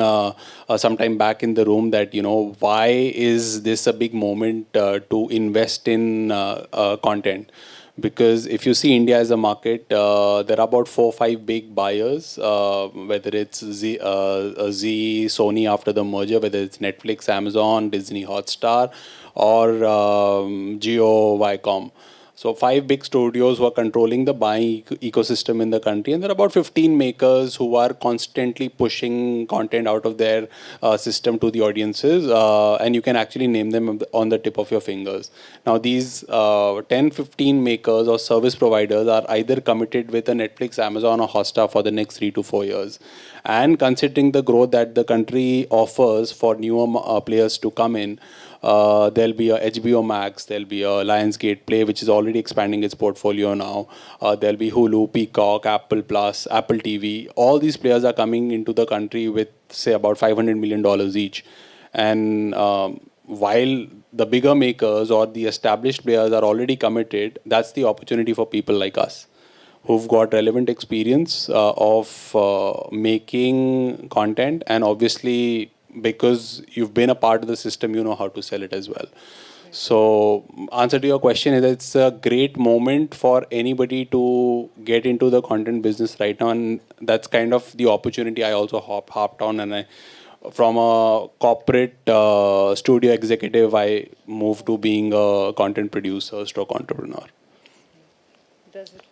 sometime back in the room that, why is this a big moment to invest in content? Because if you see India as a market, there are about 4 or 5 big buyers, whether it's Z, Sony after the merger, whether it's Netflix, Amazon, Disney Hotstar, or Jio, Viacom. So 5 big studios who are controlling the buying ecosystem in the country, and there are about 15 makers who are constantly pushing content out of their system to the audiences, and you can actually name them on the tip of your fingers. Now these 10, 15 makers or service providers are either committed with a Netflix, Amazon or Hotstar for the next 3 to 4 years. And considering the growth that the country offers for newer players to come in, there'll be a HBO Max, there'll be a Lionsgate Play, which is already expanding its portfolio now. There'll be Hulu, Peacock, Apple Plus, Apple TV. All these players are coming into the country with, say, about $500 million each. And while the bigger makers or the established players are already committed, that's the opportunity for people like us, who've got relevant experience of making content, and obviously because you've been a part of the system, you know how to sell it as well. So answer to your question is it's a great moment for anybody to get into the content business right now, and that's kind of the opportunity I also hopped on, and from a corporate studio executive, I moved to being a content producer stroke entrepreneur. Does it?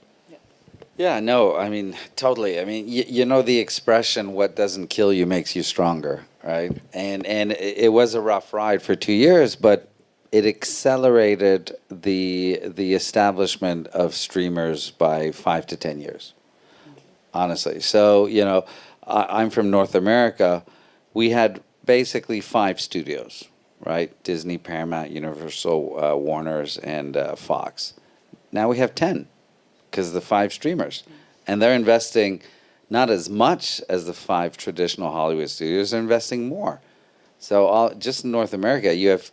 Yeah, no, I mean, totally. I mean, you know the expression, what doesn't kill you makes you stronger, right? And it was a rough ride for 2 years, but it accelerated the establishment of streamers by 5 to 10 years, honestly. So, I'm from North America. We had basically 5 studios, right? Disney, Paramount, Universal, Warner's, and Fox. Now we have 10 because of the 5 streamers. And they're investing not as much as the 5 traditional Hollywood studios, they're investing more. So just in North America, you have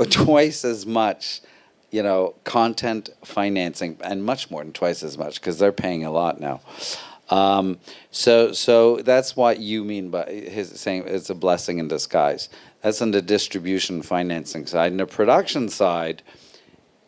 twice as much, content financing, and much more than twice as much because they're paying a lot now. So that's what you mean by his saying it's a blessing in disguise. That's on the distribution financing side. And the production side,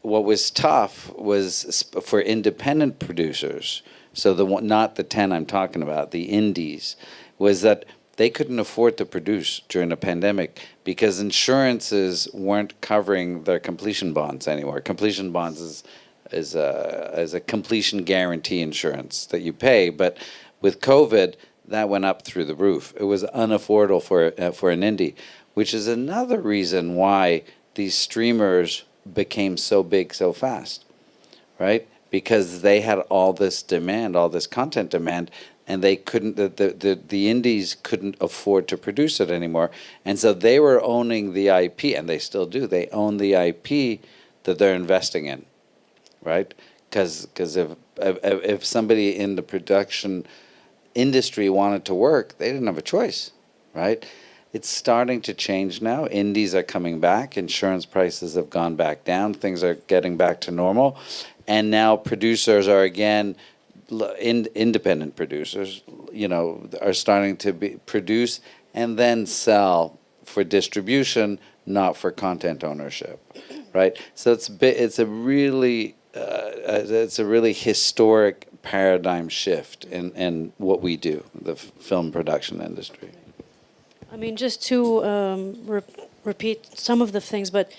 what was tough was for independent producers. So not the 10 I'm talking about, the indies, was that they couldn't afford to produce during the pandemic because insurances weren't covering their completion bonds anymore. Completion bonds is a completion guarantee insurance that you pay, but with COVID, that went up through the roof. It was unaffordable for an indie, which is another reason why these streamers became so big so fast, right? Because they had all this demand, all this content demand, and they couldn't. The indies couldn't afford to produce it anymore, and so they were owning the IP, and they still do. They own the IP that they're investing in, right? Because if somebody in the production industry wanted to work, they didn't have a choice, right? It's starting to change now. Indies are coming back. Insurance prices have gone back down. Things are getting back to normal. And now producers are again, independent producers, are starting to produce and then sell for distribution, not for content ownership, right? So it's a really historic paradigm shift in what we do, the film production industry. I mean, just to repeat some of the things, but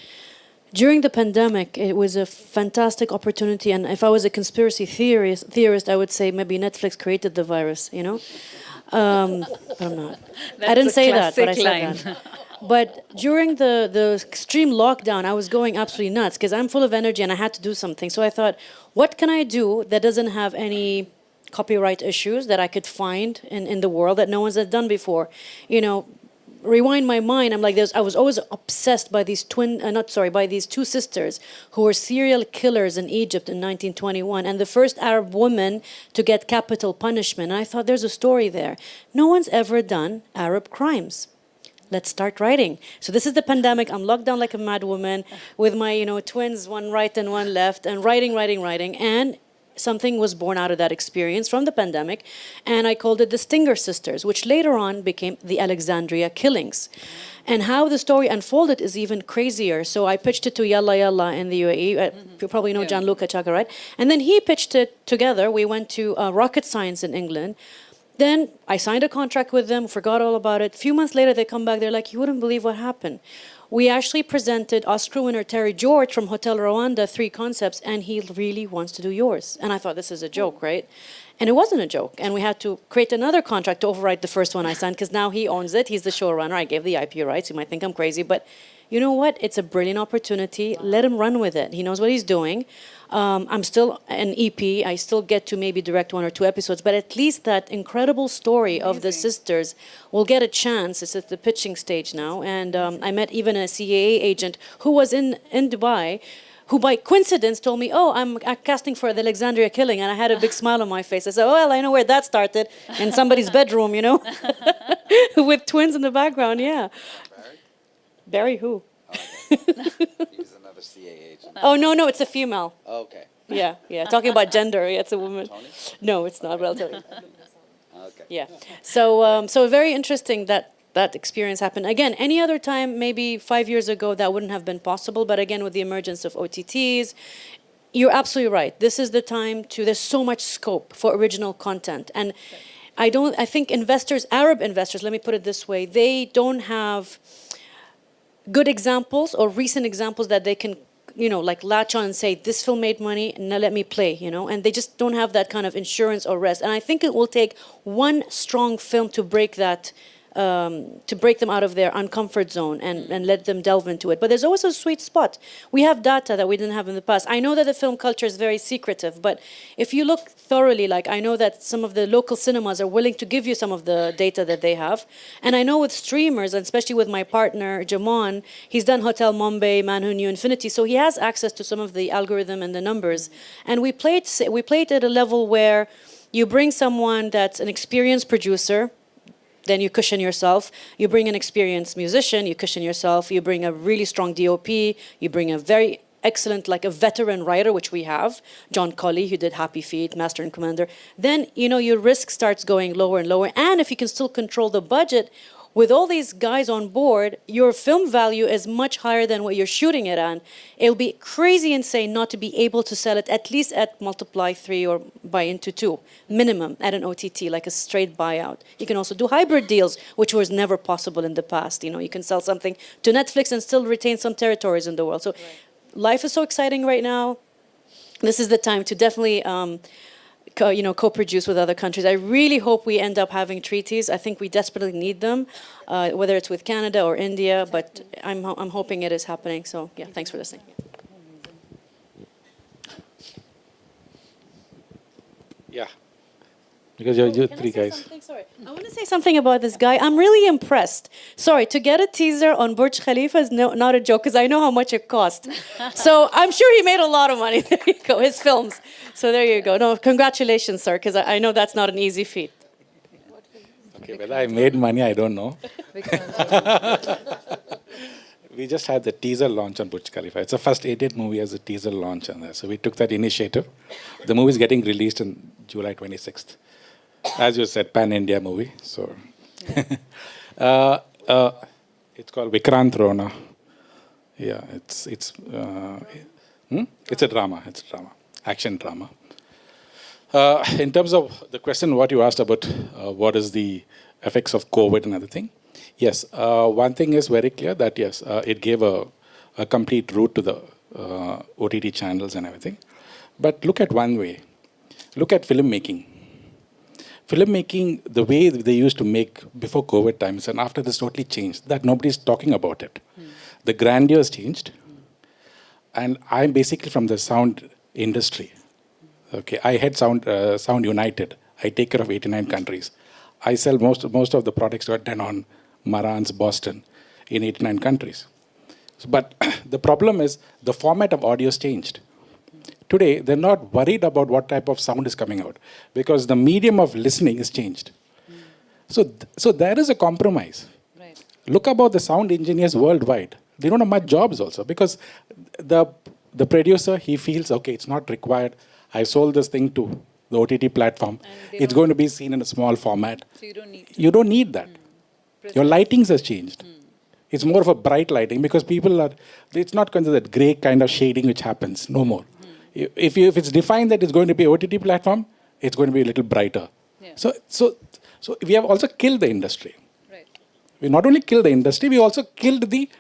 during the pandemic, it was a fantastic opportunity. And if I was a conspiracy theorist, I would say maybe Netflix created the virus, But I'm not. I didn't say that, but I said that. But during the extreme lockdown, I was going absolutely nuts because I'm full of energy and I had to do something. So I thought, what can I do that doesn't have any copyright issues that I could find in the world that no one's had done before? Rewind my mind, I'm like this. I was always obsessed by these by these 2 sisters who were serial killers in Egypt in 1921, and the first Arab woman to get capital punishment. And I thought, there's a story there. No one's ever done Arab crimes. Let's start writing. So this is the pandemic. I'm locked down like a mad woman with my, twins, one right and one left, and writing. And something was born out of that experience from the pandemic, and I called it the Stinger Sisters, which later on became the Alexandria Killings. And how the story unfolded is even crazier. So I pitched it to Yalla Yalla in the UAE. You probably know Gianluca Chaka, right? And then he pitched it together. We went to Rocket Science in England. Then I signed a contract with them, forgot all about it. A few months later, they come back. They're like, you wouldn't believe what happened. We actually presented Oscar winner Terry George from Hotel Rwanda 3 concepts, and he really wants to do yours. And I thought, this is a joke, right? And it wasn't a joke. And we had to create another contract to overwrite the first one I signed, because now he owns it. He's the showrunner. I gave the IP rights. You might think I'm crazy, but you know what? It's a brilliant opportunity. Let him run with it. He knows what he's doing. I'm still an EP. I still get to maybe direct 1 or 2 episodes, but at least that incredible story of the sisters will get a chance. It's at the pitching stage now. And I met even a CAA agent who was in Dubai, who by coincidence told me, oh, I'm casting for the Alexandria Killing. And I had a big smile on my face. I said, well, I know where that started, in somebody's bedroom, with twins in the background, yeah. Barry who? He's another CA agent. Oh, no, it's a female. Okay. Yeah. Talking about gender, it's a woman. Tony? No, it's not, but I'll tell you. Okay. Yeah. So very interesting that experience happened. Again, any other time, maybe 5 years ago, that wouldn't have been possible. But again, with the emergence of OTTs, you're absolutely right. This is the time there's so much scope for original content. And I think Arab investors, let me put it this way, they don't have good examples or recent examples that they can, like latch on and say, this film made money, now let me play, and they just don't have that kind of insurance or rest. And I think it will take one strong film to break that to break them out of their uncomfort zone and let them delve into it. But there's always a sweet spot. We have data that we didn't have in the past. I know that the film culture is very secretive, but if you look thoroughly, like I know that some of the local cinemas are willing to give you some of the data that they have. And I know with streamers, and especially with my partner, Jamon, he's done Hotel Mumbai, Man Who Knew Infinity, so he has access to some of the algorithm and the numbers. And we played at a level where you bring someone that's an experienced producer, then you cushion yourself. You bring an experienced musician, you cushion yourself. You bring a really strong DOP. You bring a very excellent, like a veteran writer, which we have, John Colley, who did Happy Feet, Master and Commander. Then, your risk starts going lower and lower. And if you can still control the budget, with all these guys on board, your film value is much higher than what you're shooting it on. It'll be crazy insane not to be able to sell it at least at multiply 3 or buy into 2, minimum at an OTT, like a straight buyout. You can also do hybrid deals, which was never possible in the past. You can sell something to Netflix and still retain some territories in the world. So life is so exciting right now. This is the time to definitely co-produce with other countries. I really hope we end up having treaties. I think we desperately need them, whether it's with Canada or India, but I'm hoping it is happening. So yeah, thanks for listening. Yeah. Because you're three guys. Sorry, I want to say something about this guy. I'm really impressed. Sorry, to get a teaser on Burj Khalifa is not a joke, because I know how much it cost. So I'm sure he made a lot of money. There you go, his films. So there you go. No, congratulations, sir, because I know that's not an easy feat. Okay, whether I made money, I don't know. We just had the teaser launch on Burj Khalifa. It's the first Indian movie as a teaser launch on there. So we took that initiative. The movie is getting released on July 26th. As you said, pan-India movie. So it's called Vikrant Rona. Yeah, it's a drama. It's a drama, action drama. In terms of the question, what you asked about, what is the effects of COVID and other thing? Yes, one thing is very clear that yes, it gave a complete route to the OTT channels and everything. But look at one way. Look at filmmaking. Filmmaking, the way they used to make before COVID times and after this totally changed. That nobody's talking about it. The grandeur has changed. And I'm basically from the sound industry. Okay, I head Sound United. I take care of 89 countries. I sell most of the products that are done on Marantz, Boston, in 89 countries. But the problem is the format of audio has changed. Today, they're not worried about what type of sound is coming out because the medium of listening is changed. So there is a compromise. Right. Look about the sound engineers worldwide. They don't have much jobs also because the producer, he feels, okay, it's not required. I sold this thing to the OTT platform. It's going to be seen in a small format. So you don't need that. Your lightings has changed. It's more of a bright lighting because it's not considered that grey kind of shading which happens, no more. If it's defined that it's going to be OTT platform, it's going to be a little brighter. Yeah. So we have also killed the industry. Right. We not only killed the industry, we also killed the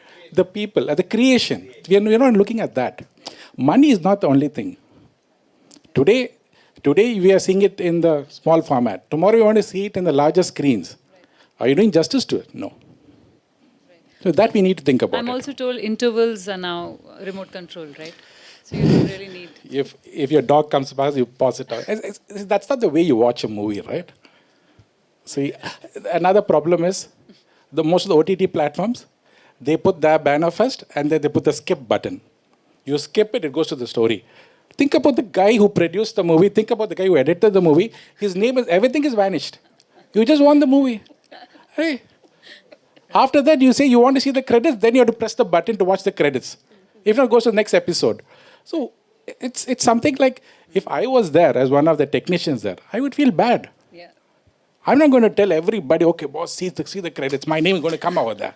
people, the creation. We're not looking at that. Money is not the only thing. Today we are seeing it in the small format. Tomorrow we want to see it in the larger screens. Right. Are you doing justice to it? No. Right. So that we need to think about. I'm also told intervals are now remote control, right? So you don't really need. If your dog comes past, you pause it out. That's not the way you watch a movie, right? See, another problem is most of the OTT platforms, they put their banner first and then they put the skip button. You skip it, it goes to the story. Think about the guy who produced the movie. Think about the guy who edited the movie. His name everything is vanished. You just want the movie. Hey. After that, you say you want to see the credits, then you have to press the button to watch the credits. If not, it goes to the next episode. So it's something like if I was there as one of the technicians there, I would feel bad. Yeah. I'm not going to tell everybody, okay, boss, see the credits. My name is going to come over there.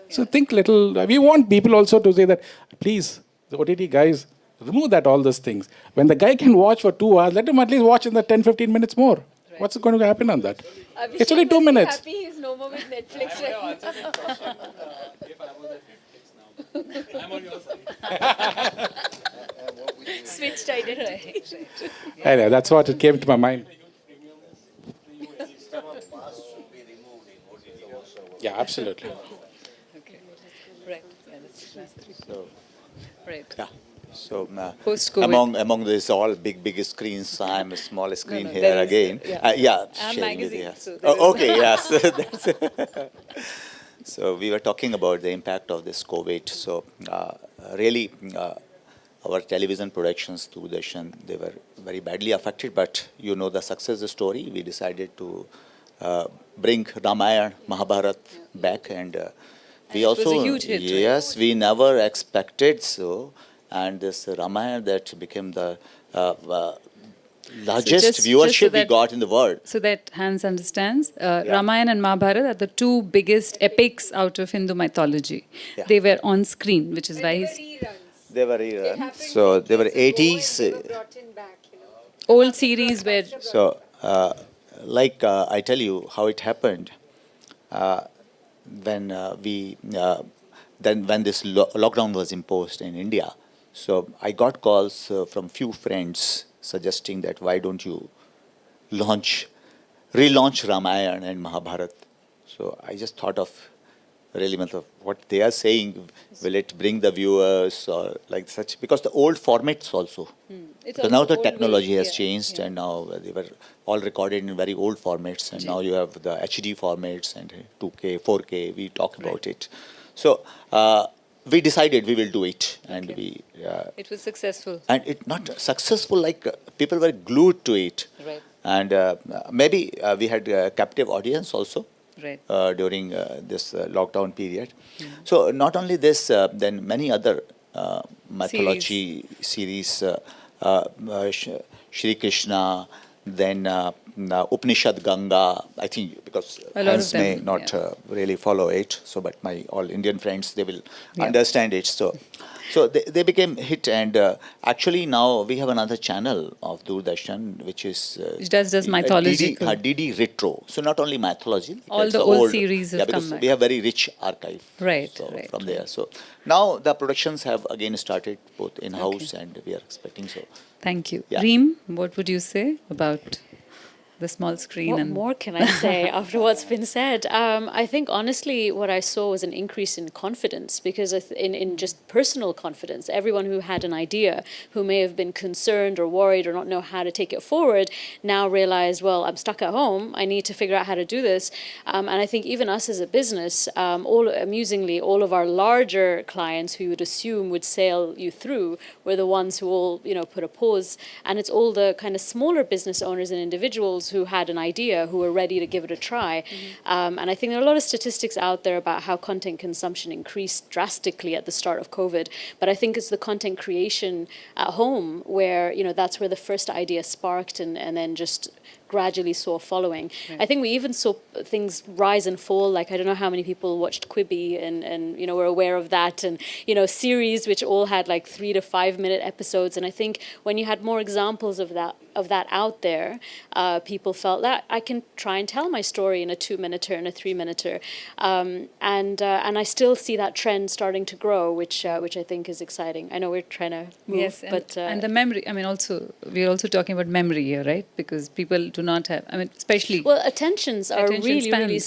So think little. We want people also to say that, please, the OTT guys, remove all those things. When the guy can watch for 2 hours, let him at least watch in the 10-15 minutes more. Right. What's going to happen on that? Abhishek, it's only 2 minutes. Happy he's no more with Netflix right now. I'm on your side. Switched, I did right. Anyway, that's what it came to my mind. Yeah, absolutely. Right. So, Right. yeah. So Post-COVID. among these all big screens, I'm a small screen no, here there is, again. yeah. I'm Sharing with you. magazine, Yes. so there is Okay, yes. So we were talking about the impact of this COVID. So really, our television productions, Doordarshan, they were very badly affected. But you know the success story. We decided to bring Ramayana, Mahabharat back, and we it was a also huge hit, right? yes, we never expected so. And this Ramayana that became the largest just so viewership we that- got in the world. So that Hans understands, Ramayana and Mahabharata are the two biggest epics out of Hindu mythology. Yeah. They were on screen, which is why he's They were rerun. So they were 80s. old series were. So, I tell you how it happened. When when this lockdown was imposed in India, so I got calls from few friends suggesting that why don't you relaunch Ramayana and Mahabharat. So I just thought of really matlab, what they are saying, will it bring the viewers or like such? Because the old formats also. It's So now also the old technology ways, has yeah, changed, yeah. and now they were all recorded in very old formats, and now you have the HD formats and 2K, 4K. We talk about it. So we decided we will do it, and It was successful. and it not successful. Like people were glued to it, Right. and maybe we had a captive audience also. Right. During this lockdown period. So not only this, then many other mythology series, Shri Krishna, then Upanishad Ganga. I think because A lot of Hans may them, not really follow it. So, but my all Indian friends, they will Yeah. understand it. So they became hit, and actually now we have another channel of Doordarshan, which is Which does mythological. DD Retro. So not only mythology, All it's the old series have because come back. we have very rich archive. Right, So right, from there. So now the productions have again started both in house and we are expecting so. Thank you. Yeah. Reem, what would you say about the small screen? What and more can I say after what's been said? I think honestly, what I saw was an increase in confidence because in just personal confidence, everyone who had an idea, who may have been concerned or worried or not know how to take it forward, now realize, well, I'm stuck at home. I need to figure out how to do this. And I think even us as a business, amusingly, all of our larger clients who you would assume would sail you through were the ones who all put a pause. And it's all the kind of smaller business owners and individuals who had an idea, who were ready to give it a try. And I think there are a lot of statistics out there about how content consumption increased drastically at the start of COVID. But I think it's the content creation at home where, that's where the first idea sparked and then just gradually saw following. I think we even saw things rise and fall. Like I don't know how many people watched Quibi and were aware of that, and series which all had like 3 to 5 minute episodes. And I think when you had more examples of that out there, people felt that I can try and tell my story in a 2-minute and a 3-minute. And I still see that trend starting to grow, which I think is exciting. I know we're trying to move, Yes, and, but and the memory. I mean, we're also talking about memory here, right? Because people do not have. I mean, especially attentions are really spans,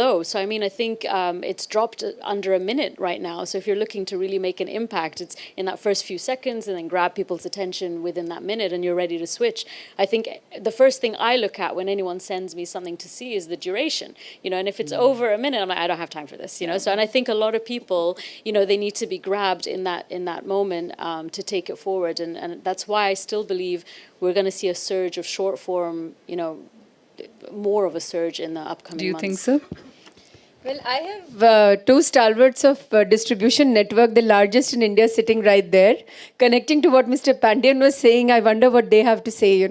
low. So I mean, I think it's dropped under a minute right now. So if you're looking to really make an impact, it's in that first few seconds, and then grab people's attention within that minute, and you're ready to switch. I think the first thing I look at when anyone sends me something to see is the duration. And if it's over a minute, I'm like, I don't have time for this. So and I think a lot of people, they need to be grabbed in that moment to take it forward, and that's why I still believe we're going to see a surge of short form, more of a surge in the upcoming Do you months. think so? Well, I have two stalwarts of distribution network, the largest in India, sitting right there. Connecting to what Mr. Pandian was saying, I wonder what they have to say,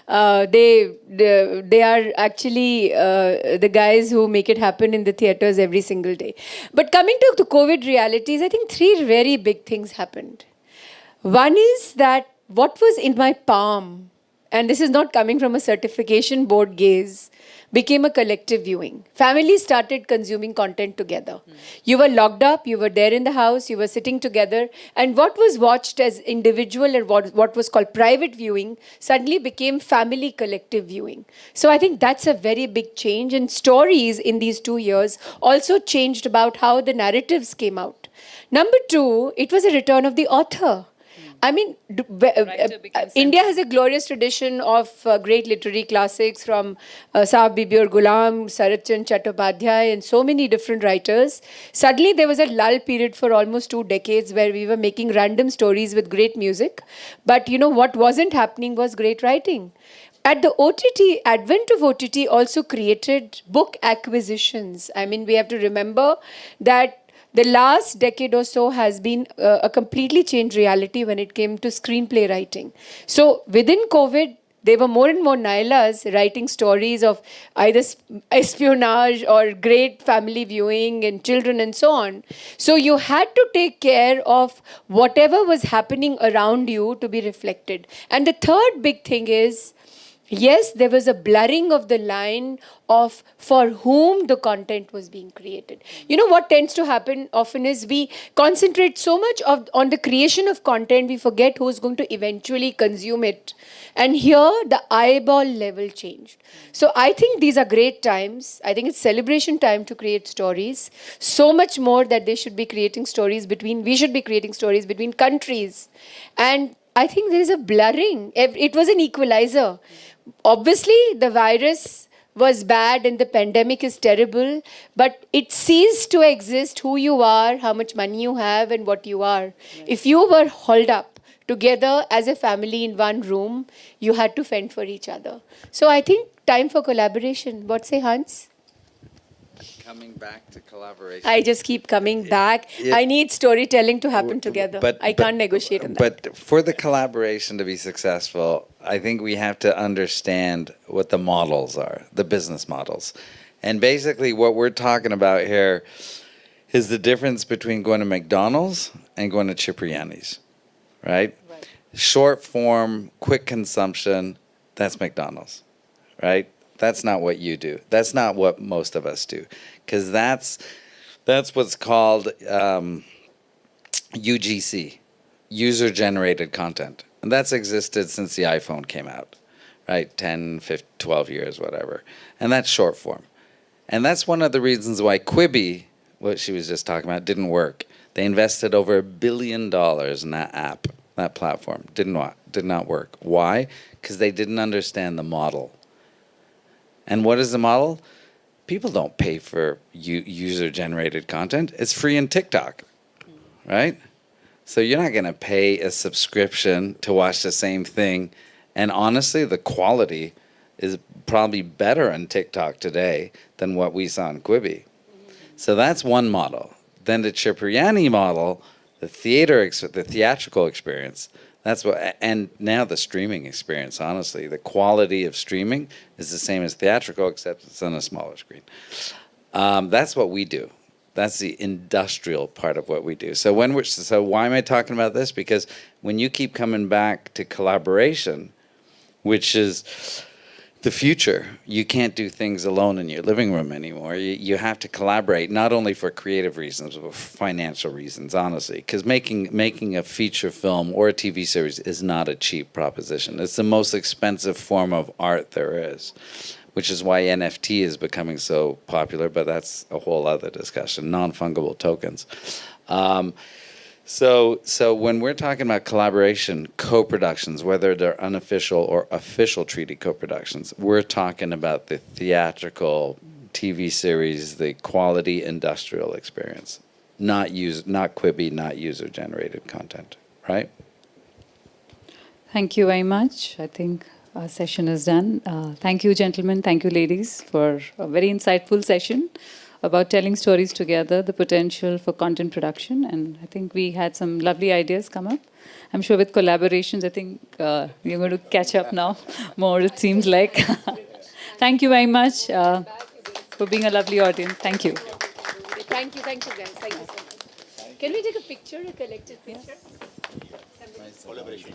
They are actually the guys who make it happen in the theaters every single day. But coming to the COVID realities, I think 3 very big things happened. One is that what was in my palm and this is not coming from a certification board gaze, became a collective viewing. Families started consuming content together. You were locked up, you were there in the house, you were sitting together, and what was watched as individual or what was called private viewing suddenly became family collective viewing. So I think that's a very big change, and stories in these 2 years also changed about how the narratives came out. Number two, it was a return of the author. I mean, India has a glorious tradition of great literary classics from Saab Bibi aur Gulam, Sarat Chand Chattopadhyay, and so many different writers. Suddenly, there was a lull period for almost 2 decades where we were making random stories with great music. But you know what wasn't happening was great writing. At the OTT, advent of OTT also created book acquisitions. I mean, we have to remember that the last decade or so has been a completely changed reality when it came to screenplay writing. So within COVID, there were more and more Nailas writing stories of either espionage or great family viewing and children and so on. So you had to take care of whatever was happening around you to be reflected. And the third big thing is, yes, there was a blurring of the line of for whom the content was being created. You know what tends to happen often is we concentrate so much on the creation of content, we forget who's going to eventually consume it. And here, the eyeball level changed. So I think these are great times. I think it's celebration time to create stories. So much more that we should be creating stories between countries. And I think there is a blurring. It was an equalizer. Obviously, the virus was bad and the pandemic is terrible, but it ceased to exist who you are, how much money you have, and what you are. If you were holed up together as a family in one room, you had to fend for each other. So I think time for collaboration. What say, Hans? Coming back to collaboration. I just keep coming back. I need storytelling to happen together. I can't negotiate on that. But for the collaboration to be successful, I think we have to understand what the models are, the business models. And basically what we're talking about here is the difference between going to McDonald's and going to Cipriani's, right? Short form, quick consumption, that's McDonald's, right? That's not what you do. That's not what most of us do. Because that's what's called UGC, user-generated content. And that's existed since the iPhone came out, right? 10, 15, 12 years, whatever. And that's short form. And that's one of the reasons why Quibi, what she was just talking about, didn't work. They invested over $1 billion in that app, that platform. Did not work. Why? Because they didn't understand the model. And what is the model? People don't pay for user-generated content. It's free in TikTok, right? So you're not going to pay a subscription to watch the same thing. And honestly, the quality is probably better on TikTok today than what we saw in Quibi. So that's one model. Then the Cipriani model, the theatrical experience, that's what, and now the streaming experience, honestly, the quality of streaming is the same as theatrical, except it's on a smaller screen. That's what we do. That's the industrial part of what we do. So why am I talking about this? Because when you keep coming back to collaboration, which is the future, you can't do things alone in your living room anymore. You have to collaborate, not only for creative reasons, but for financial reasons, honestly. Because making a feature film or a TV series is not a cheap proposition. It's the most expensive form of art there is, which is why NFT is becoming so popular, but that's a whole other discussion, non-fungible tokens. So when we're talking about collaboration, co-productions, whether they're unofficial or official treaty co-productions, we're talking about the theatrical TV series, the quality industrial experience, not Quibi, not user-generated content, right? Thank you very much. I think our session is done. Thank you, gentlemen. Thank you, ladies, for a very insightful session about telling stories together, the potential for content production. And I think we had some lovely ideas come up. I'm sure with collaborations, I think you're going to catch up now more, it seems like. Thank you very much for being a lovely audience. Thank you. Thank you guys. Thank you so much. Can we take a picture, a collective picture? Collaboration.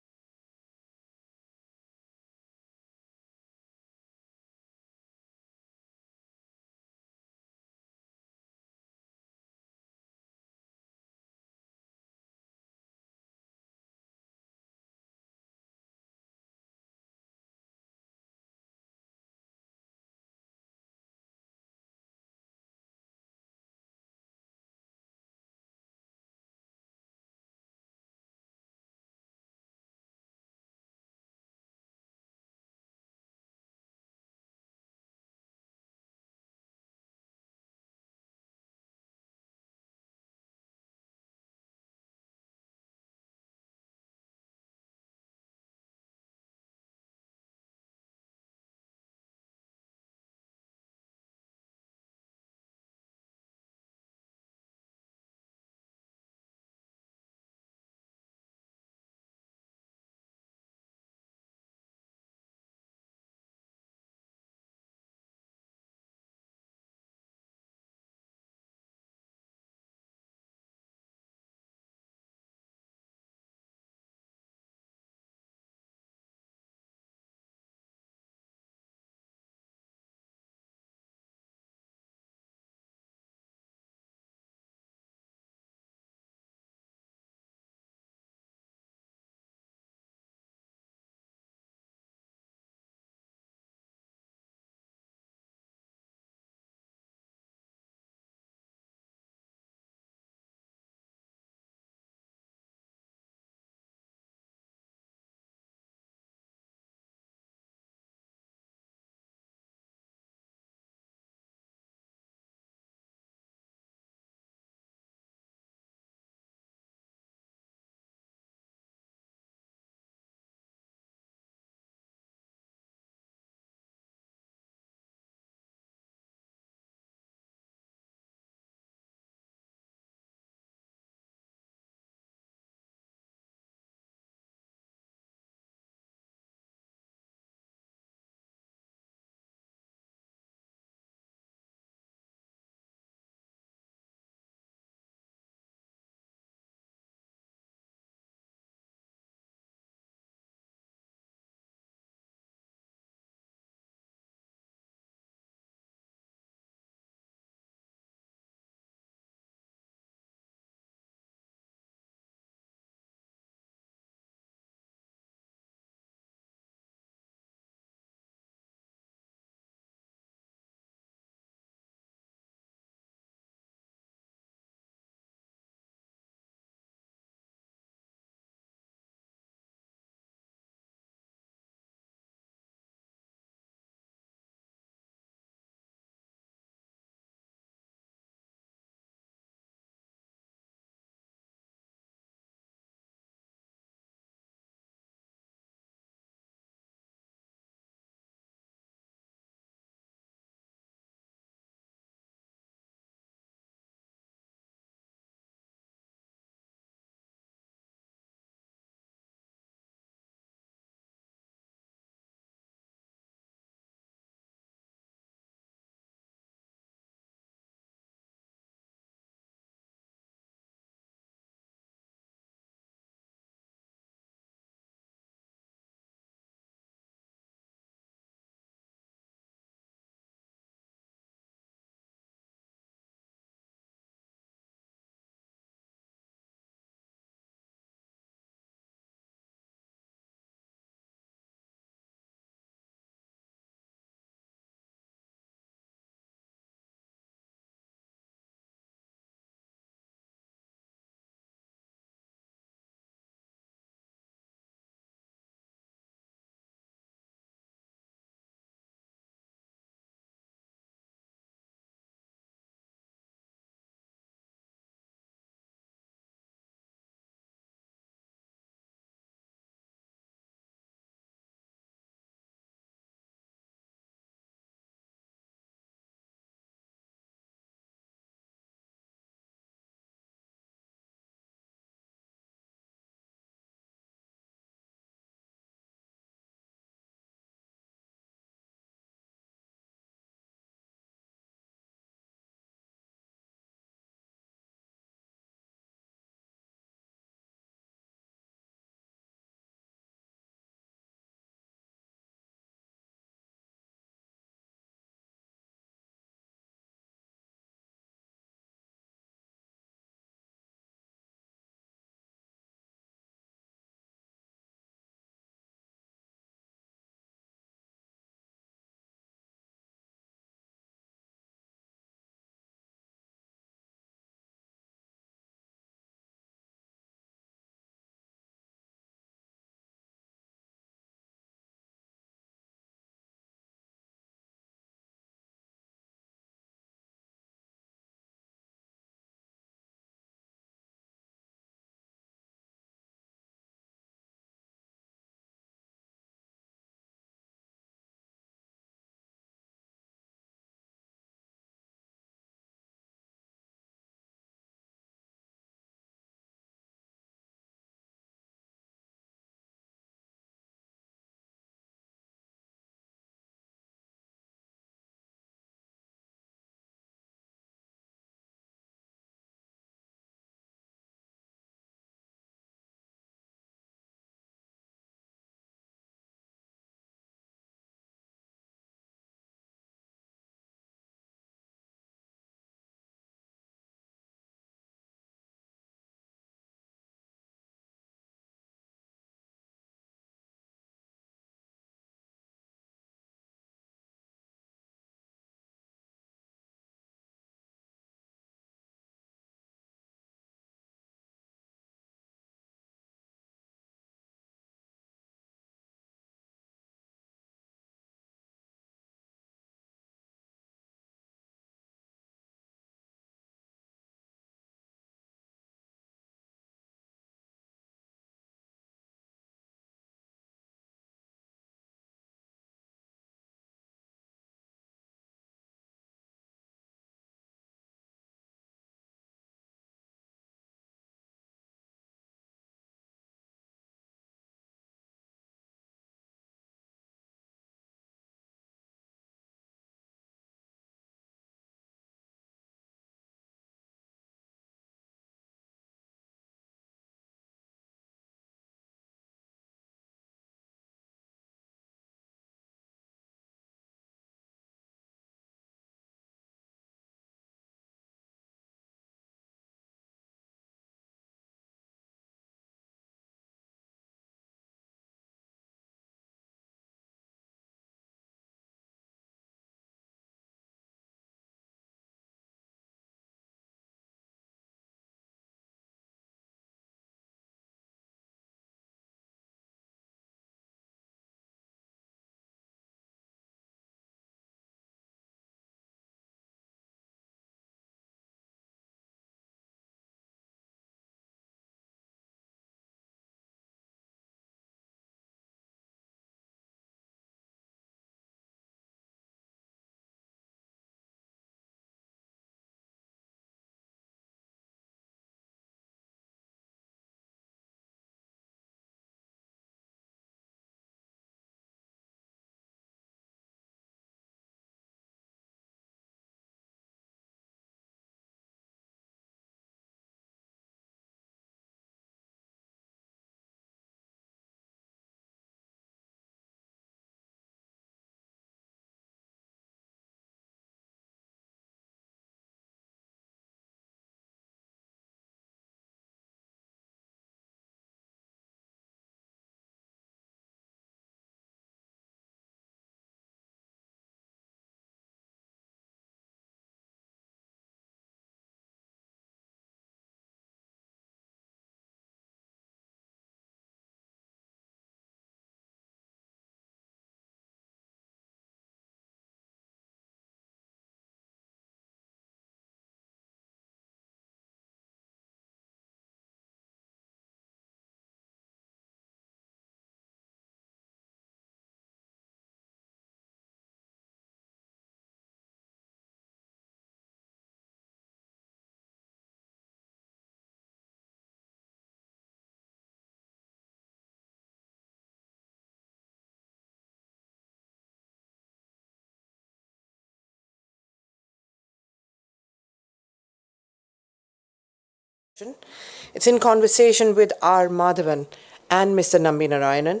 It's in conversation with R. Madhavan and Mr. Nambi Narayanan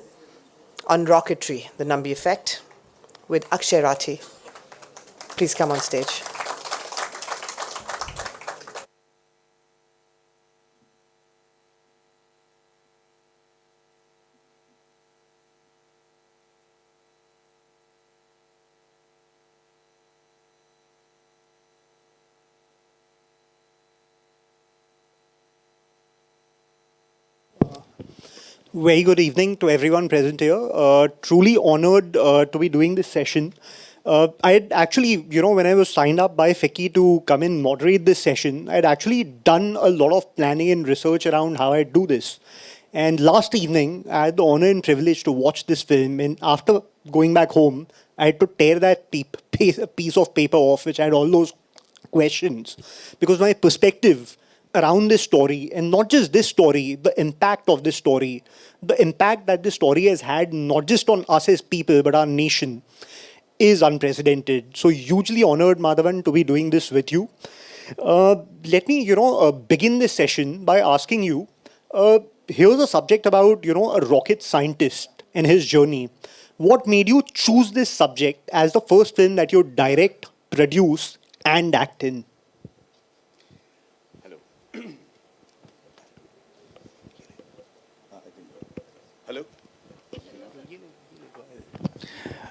on rocketry, the Nambi effect, with Akshay Rathi. Please come on stage. Very good evening to everyone present here. Truly honored to be doing this session. I had actually, when I was signed up by FICCI to come and moderate this session, I had actually done a lot of planning and research around how I'd do this. And last evening, I had the honor and privilege to watch this film. And after going back home, I had to tear that piece of paper off, which had all those questions. Because my perspective around this story, and not just this story, the impact of this story, the impact that this story has had not just on us as people, but our nation, is unprecedented. So hugely honored, Madhavan, to be doing this with you. Let me, begin this session by asking you, here's a subject about, a rocket scientist and his journey. What made you choose this subject as the first film that you direct, produce, and act in?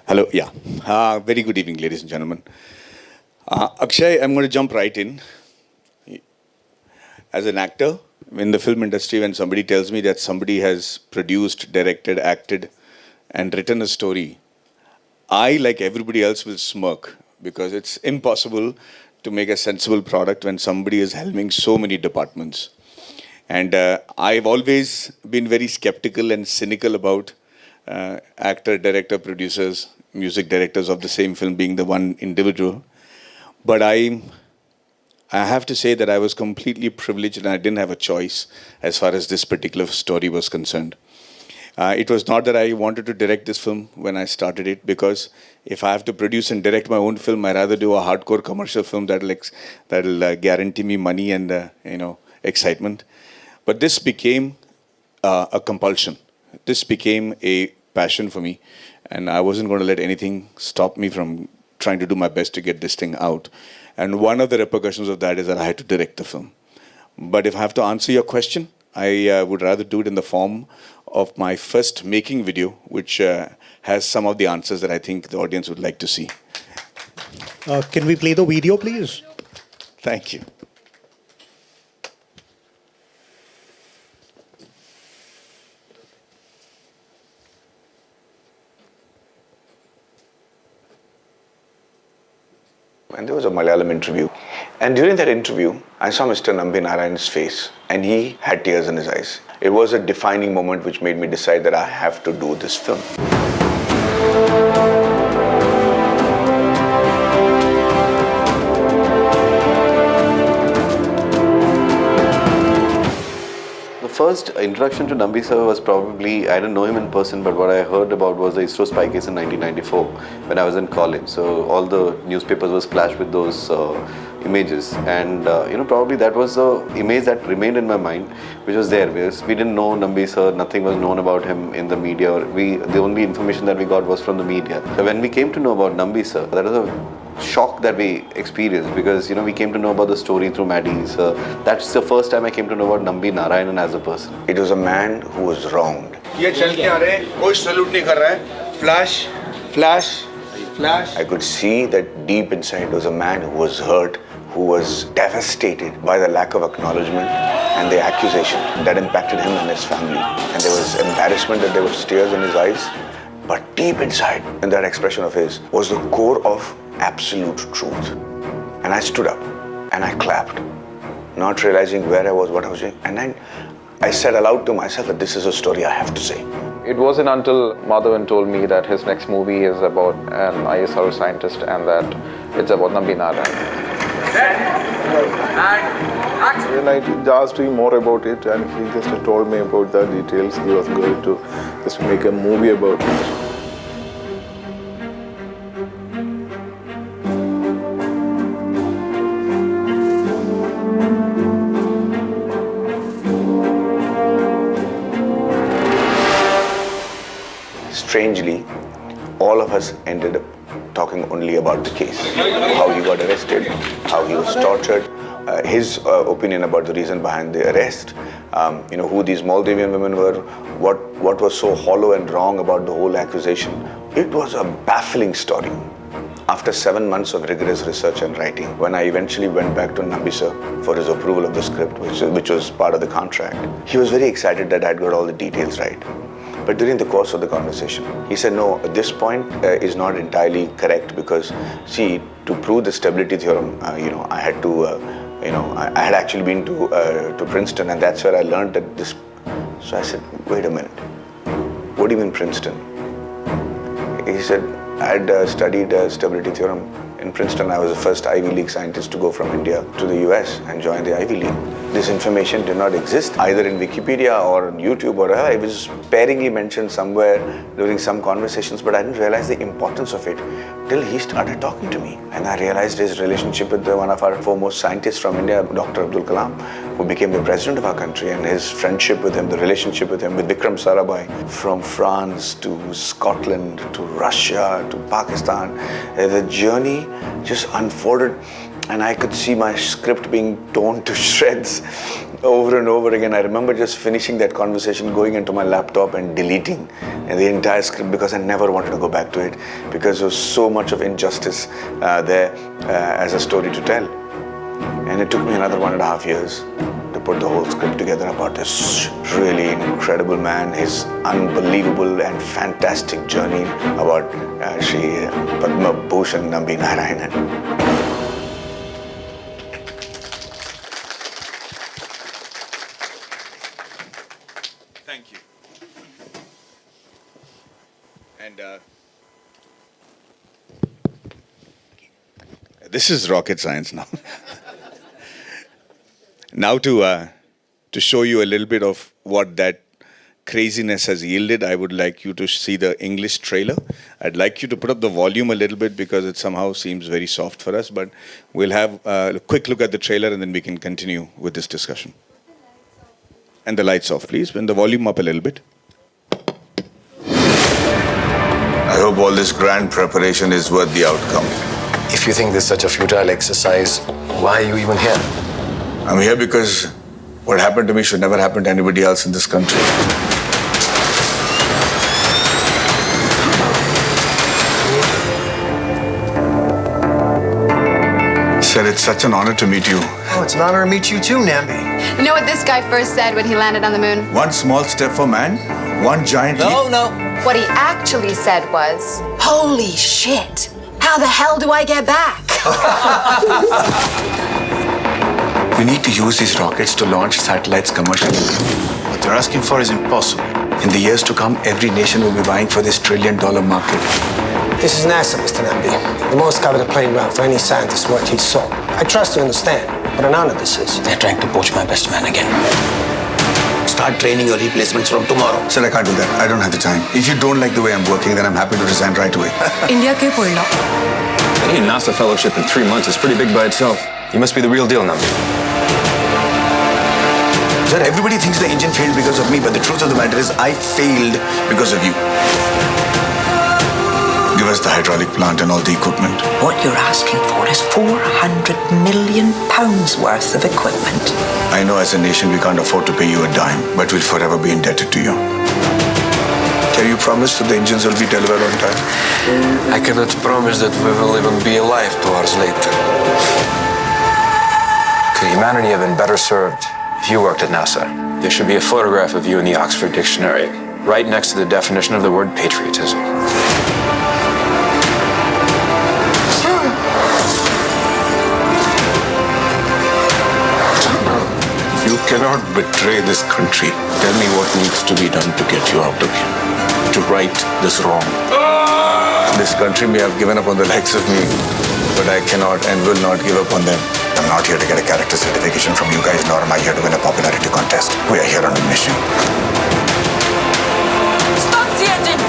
Hello, yeah. Very good evening, ladies and gentlemen. Akshay, I'm going to jump right in. As an actor in the film industry, when somebody tells me that somebody has produced, directed, acted, and written a story, I, like everybody else, will smirk because it's impossible to make a sensible product when somebody is helming so many departments. And I've always been very skeptical and cynical about actor, director, producers, music directors of the same film being the one individual. But I have to say that I was completely privileged and I didn't have a choice as far as this particular story was concerned. It was not that I wanted to direct this film when I started it, because if I have to produce and direct my own film, I'd rather do a hardcore commercial film that'll guarantee me money and excitement. But this became a compulsion. This became a passion for me, and I wasn't going to let anything stop me from trying to do my best to get this thing out. And one of the repercussions of that is that I had to direct the film. But if I have to answer your question, I would rather do it in the form of my first making video, which has some of the answers that I think the audience would like to see. Can we play the video, please? Thank you. And there was a Malayalam interview. And during that interview, I saw Mr. Nambi Narayan's face, and he had tears in his eyes. It was a defining moment which made me decide that I have to do this film. First introduction to Nambi sir was probably, I didn't know him in person, but what I heard about was the ISRO spy case in 1994 when I was in college. So all the newspapers were splashed with those images, and probably that was the image that remained in my mind, which was there, because we didn't know Nambi sir, nothing was known about him in the media. The only information that we got was from the media. So when we came to know about Nambi sir, that was a shock that we experienced, because we came to know about the story through Maddie. So that's the first time I came to know about Nambi Narayanan as a person. It was a man who was wronged. Flash, flash, flash. I could see that deep inside was a man who was hurt, who was devastated by the lack of acknowledgement and the accusation that impacted him and his family. And there was embarrassment, that there was tears in his eyes. But deep inside, in that expression of his, was the core of absolute truth. And I stood up and I clapped, not realizing where I was, what I was doing. And then I said aloud to myself that this is a story I have to say. It wasn't until Madhavan told me that his next movie is about an ISRO scientist and that it's about Nambi Narayan. When I asked him more about it, and he just told me about the details, he was going to just make a movie about it. strangely, all of us ended up talking only about the case, how he got arrested, how he was tortured, his opinion about the reason behind the arrest, who these Maldivian women were, what was so hollow and wrong about the whole accusation. It was a baffling story. After 7 months of rigorous research and writing, when I eventually went back to Nambi sir for his approval of the script, which was part of the contract, he was very excited that I'd got all the details right. But during the course of the conversation, he said, no, this point is not entirely correct because, see, to prove the stability theorem, I had to, I had actually been to Princeton, and that's where I learned that this. So I said, wait a minute, what do you mean Princeton? He said, I had studied stability theorem in Princeton. I was the first Ivy League scientist to go from India to the US and join the Ivy League. This information did not exist either in Wikipedia or on YouTube or it was sparingly mentioned somewhere during some conversations, but I didn't realize the importance of it till he started talking to me. And I realized his relationship with one of our foremost scientists from India, Dr. Abdul Kalam, who became the president of our country, and his friendship with him, the relationship with him, with Vikram Sarabhai, from France to Scotland to Russia to Pakistan. The journey just unfolded, and I could see my script being torn to shreds over and over again. I remember just finishing that conversation, going into my laptop and deleting the entire script because I never wanted to go back to it because there was so much of injustice there as a story to tell. And it took me another 1.5 years to put the whole script together about this really incredible man, his unbelievable and fantastic journey about Shri Padma Bhushan Nambi Narayanan. Thank you. And this is rocket science now. Now to show you a little bit of what that craziness has yielded, I would like you to see the English trailer. I'd like you to put up the volume a little bit because it somehow seems very soft for us, but we'll have a quick look at the trailer and then we can continue with this discussion. And the lights off, please, and the volume up a little bit. I hope all this grand preparation is worth the outcome. If you think this is such a futile exercise, why are you even here? I'm here because what happened to me should never happen to anybody else in this country. Sir, it's such an honor to meet you. Oh, it's an honor to meet you too, Nambi. You know what this guy first said when he landed on the moon? One small step for man, one giant leap. No. What he actually said was, Holy shit! How the hell do I get back? We need to use these rockets to launch satellites commercially. What they're asking for is impossible. In the years to come, every nation will be vying for this $1 trillion market. This is NASA, Mr. Nambi. The most coveted playing ground for any scientist worth his salt. I trust you understand what an honor this is. They're trying to poach my best man again. Start training your replacements from tomorrow. Sir, I can't do that. I don't have the time. If you don't like the way I'm working, then I'm happy to resign right away. India ke poilla. Getting a NASA fellowship in 3 months is pretty big by itself. You must be the real deal, Nambi. Sir, everybody thinks the engine failed because of me, but the truth of the matter is I failed because of you. Give us the hydraulic plant and all the equipment. What you're asking for is £400 million worth of equipment. I know as a nation we can't afford to pay you a dime, but we'll forever be indebted to you. Can you promise that the engines will be delivered on time? I cannot promise that we will even be alive 2 hours later. Could humanity have been better served if you worked at NASA? There should be a photograph of you in the Oxford Dictionary, right next to the definition of the word patriotism. You cannot betray this country. Tell me what needs to be done to get you out of here, to right this wrong. This country may have given up on the likes of me, but I cannot and will not give up on them. I'm not here to get a character certification from you guys, nor am I here to win a popularity contest. We are here on a mission. Stop the engine!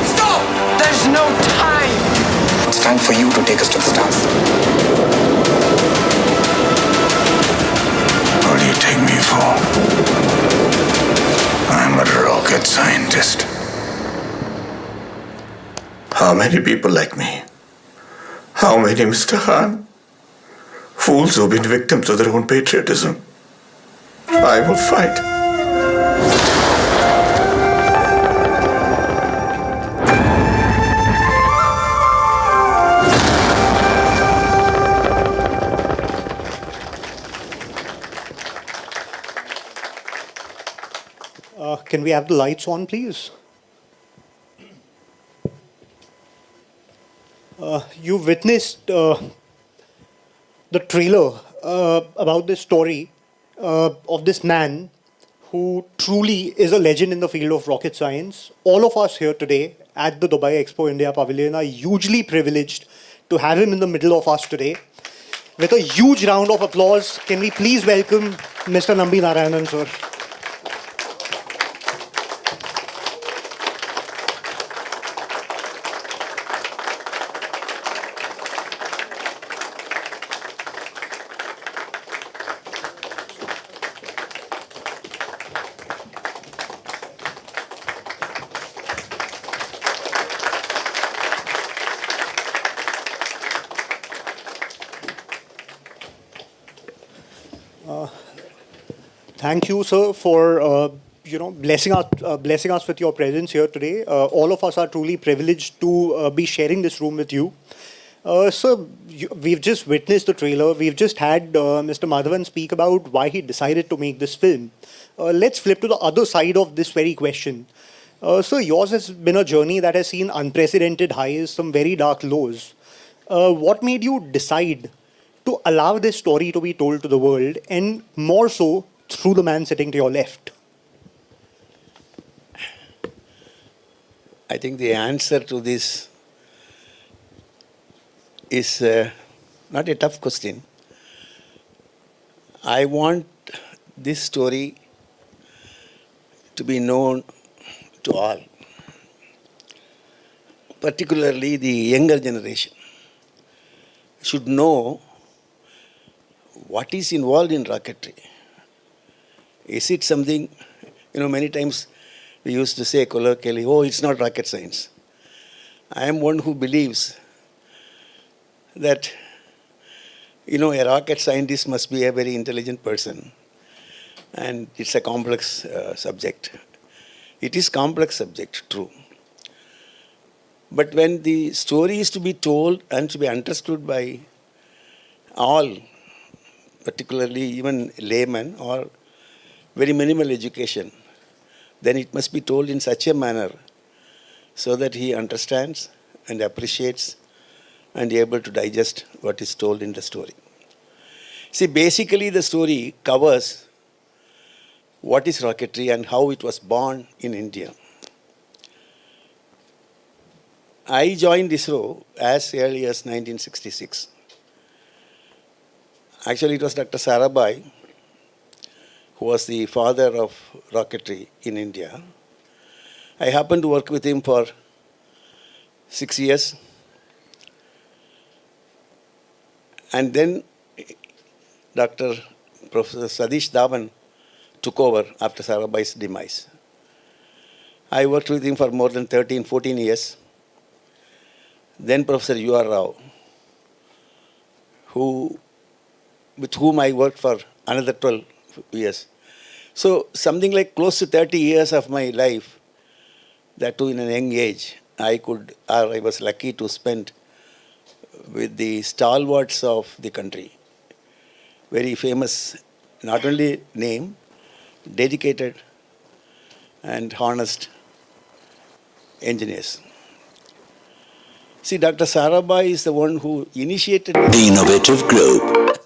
Stop! There's no time! It's time for you to take us to the stars. What do you take me for? I'm a rocket scientist. How many people like me? How many, Mr. Han? Fools who've been victims of their own patriotism. I will fight. Can we have the lights on, please? You witnessed the trailer about this story of this man who truly is a legend in the field of rocket science. All of us here today at the Dubai Expo India Pavilion are hugely privileged to have him in the middle of us today. With a huge round of applause, can we please welcome Mr. Nambi Narayanan, sir? Thank you, sir, for blessing us with your presence here today. All of us are truly privileged to be sharing this room with you. Sir, we've just witnessed the trailer. We've just had Mr. Madhavan speak about why he decided to make this film. Let's flip to the other side of this very question. Sir, yours has been a journey that has seen unprecedented highs, some very dark lows. What made you decide to allow this story to be told to the world, and more so through the man sitting to your left? I think the answer to this is not a tough question. I want this story to be known to all, particularly the younger generation should know what is involved in rocketry. Is it something, many times we used to say colloquially, oh, it's not rocket science. I am one who believes that, a rocket scientist must be a very intelligent person. And it's a complex subject. It is complex subject, true. But when the story is to be told and to be understood by all, particularly even laymen or very minimal education, then it must be told in such a manner so that he understands and appreciates and is able to digest what is told in the story. See, basically the story covers what is rocketry and how it was born in India. I joined ISRO as early as 1966. Actually, it was Dr. Sarabhai who was the father of rocketry in India. I happened to work with him for 6 years. And then Professor Satish Dhawan took over after Sarabhai's demise. I worked with him for more than 13, 14 years. Then Professor U.R. Rao, with whom I worked for another 12 years. So something like close to 30 years of my life, that too in a young age, I was lucky to spend with the stalwarts of the country. Very famous, not only name, dedicated and honest engineers. See, Dr. Sarabhai is the one who initiated the innovative group.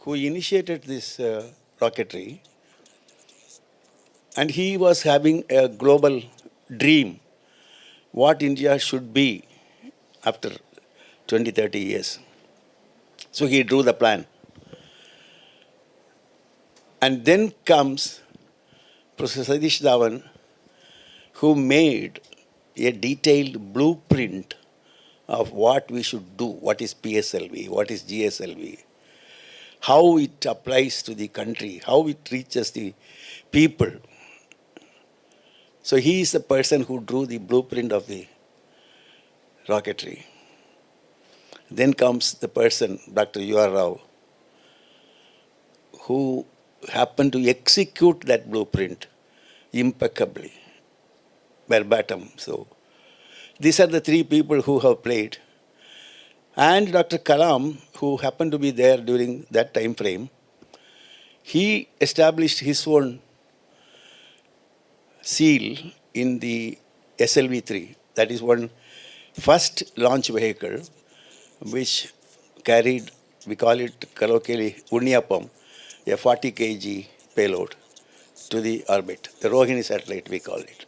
Who initiated this rocketry. And he was having a global dream, what India should be after 20, 30 years. So he drew the plan. And then comes Professor Satish Dhawan, who made a detailed blueprint of what we should do, what is PSLV, what is GSLV, how it applies to the country, how it reaches the people. So he is the person who drew the blueprint of the rocketry. Then comes the person, Dr. U.R. Rao, who happened to execute that blueprint impeccably, verbatim. So these are the three people who have played. And Dr. Kalam, who happened to be there during that time frame, he established his own seal in the SLV-3. That is one first launch vehicle which carried, we call it colloquially Unniyapam, a 40 kg payload to the orbit. The Rohini satellite, we call it.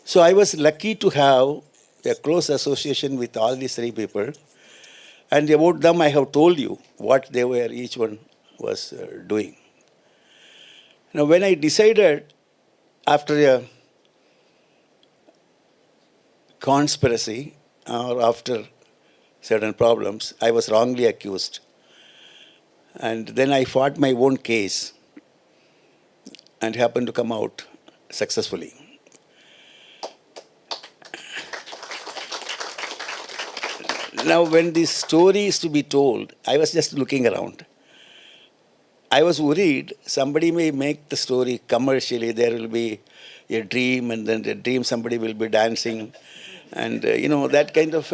So I was lucky to have a close association with all these three people. And about them, I have told you what they were, each one was doing. Now, when I decided after a conspiracy or after certain problems, I was wrongly accused. And then I fought my own case and happened to come out successfully. Now, when this story is to be told, I was just looking around. I was worried somebody may make the story commercially. There will be a dream, and then the dream somebody will be dancing, and that kind of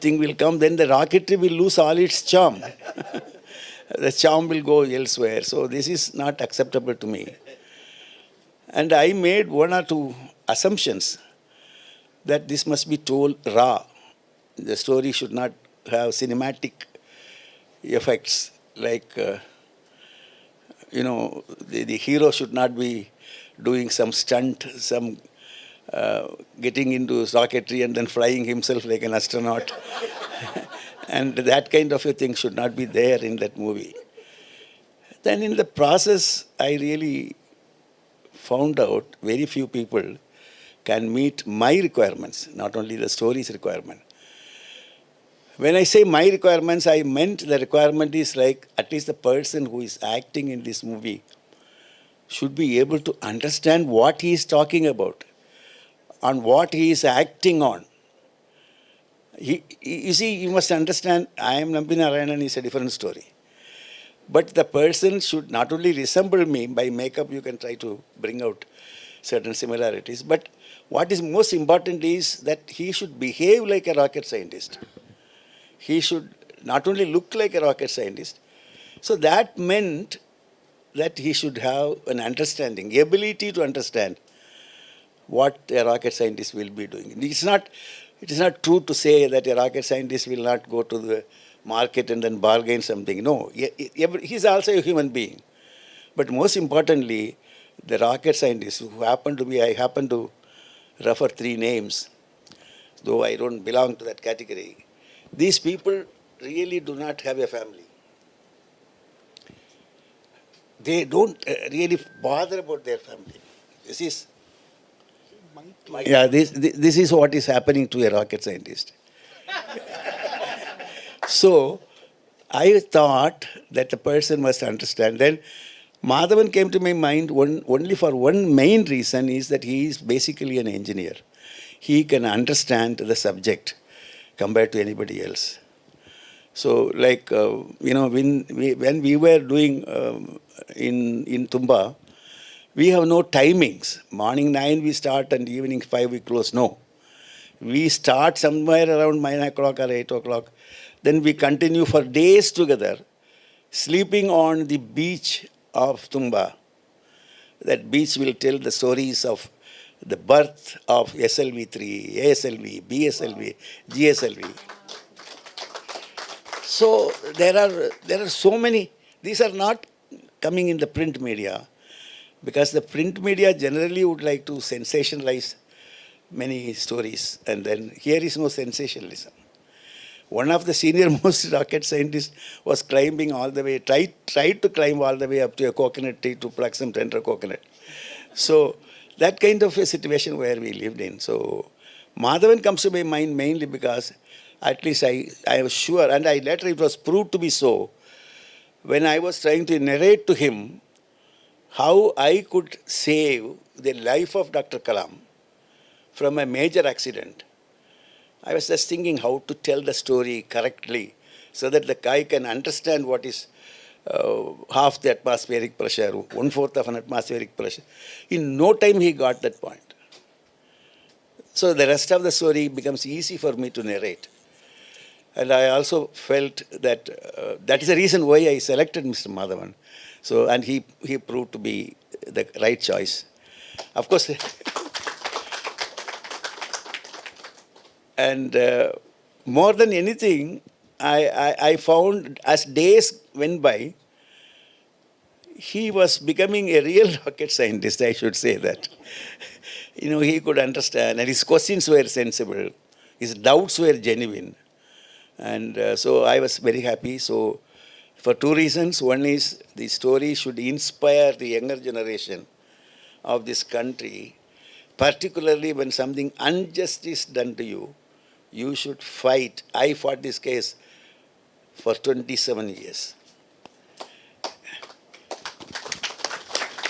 thing will come. Then the rocketry will lose all its charm. The charm will go elsewhere. So this is not acceptable to me. And I made one or two assumptions that this must be told raw. The story should not have cinematic effects like, the hero should not be doing some stunt, some getting into rocketry and then flying himself like an astronaut. And that kind of a thing should not be there in that movie. Then in the process, I really found out very few people can meet my requirements, not only the story's requirement. When I say my requirements, I meant the requirement is like at least the person who is acting in this movie should be able to understand what he is talking about, on what he is acting on. You see, you must understand, I am Nambi Narayanan is a different story. But the person should not only resemble me, by makeup you can try to bring out certain similarities, but what is most important is that he should behave like a rocket scientist. He should not only look like a rocket scientist. So that meant that he should have an understanding, ability to understand what a rocket scientist will be doing. It is not true to say that a rocket scientist will not go to the market and then bargain something. No, he is also a human being. But most importantly, the rocket scientists who happen to be, I happen to refer three names, though I don't belong to that category. These people really do not have a family. They don't really bother about their family. This is what is happening to a rocket scientist. So I thought that the person must understand. Then Madhavan came to my mind only for one main reason, is that he is basically an engineer. He can understand the subject compared to anybody else. So like, when we were doing in Tumba, we have no timings. Morning 9 we start and evening 5 we close. No. We start somewhere around 9 o'clock or 8 o'clock. Then we continue for days together, sleeping on the beach of Tumba. That beach will tell the stories of the birth of SLV-3, ASLV, BSLV, GSLV. So there are so many. These are not coming in the print media, because the print media generally would like to sensationalize many stories, and then here is no sensationalism. One of the senior most rocket scientists was climbing all the way, tried to climb all the way up to a coconut tree to pluck some tender coconut. So that kind of a situation where we lived in. So Madhavan comes to my mind mainly because at least I was sure, and later it was proved to be so, when I was trying to narrate to him how I could save the life of Dr. Kalam from a major accident. I was just thinking how to tell the story correctly so that the guy can understand what is half the atmospheric pressure, 1/4 of an atmospheric pressure. In no time he got that point. So the rest of the story becomes easy for me to narrate. And I also felt that that is the reason why I selected Mr. Madhavan. So, and he proved to be the right choice. Of course, and more than anything, I found as days went by, he was becoming a real rocket scientist, I should say that. He could understand, and his questions were sensible, his doubts were genuine. And so I was very happy. So, for two reasons. One is the story should inspire the younger generation of this country, particularly when something unjust is done to you. You should fight. I fought this case for 27 years.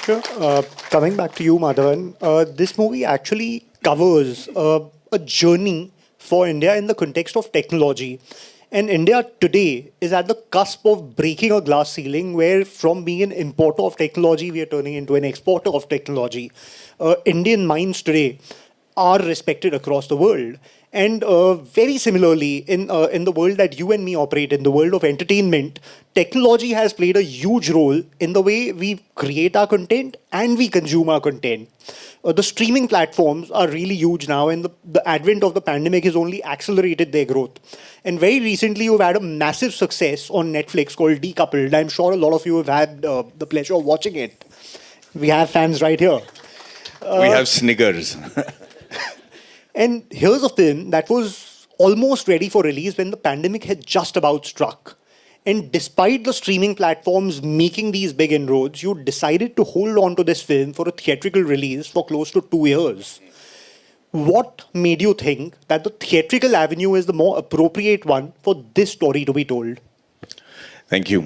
Sure. Coming back to you, Madhavan, this movie actually covers a journey for India in the context of technology. And India today is at the cusp of breaking a glass ceiling where from being an importer of technology, we are turning into an exporter of technology. Indian minds today are respected across the world. And very similarly, in the world that you and me operate in, the world of entertainment, technology has played a huge role in the way we create our content and we consume our content. The streaming platforms are really huge now, and the advent of the pandemic has only accelerated their growth. And very recently, you've had a massive success on Netflix called Decoupled. I'm sure a lot of you have had the pleasure of watching it. We have fans right here. We have sniggers. And here's a film that was almost ready for release when the pandemic had just about struck. And despite the streaming platforms making these big inroads, you decided to hold on to this film for a theatrical release for close to 2 years. What made you think that the theatrical avenue is the more appropriate one for this story to be told? Thank you.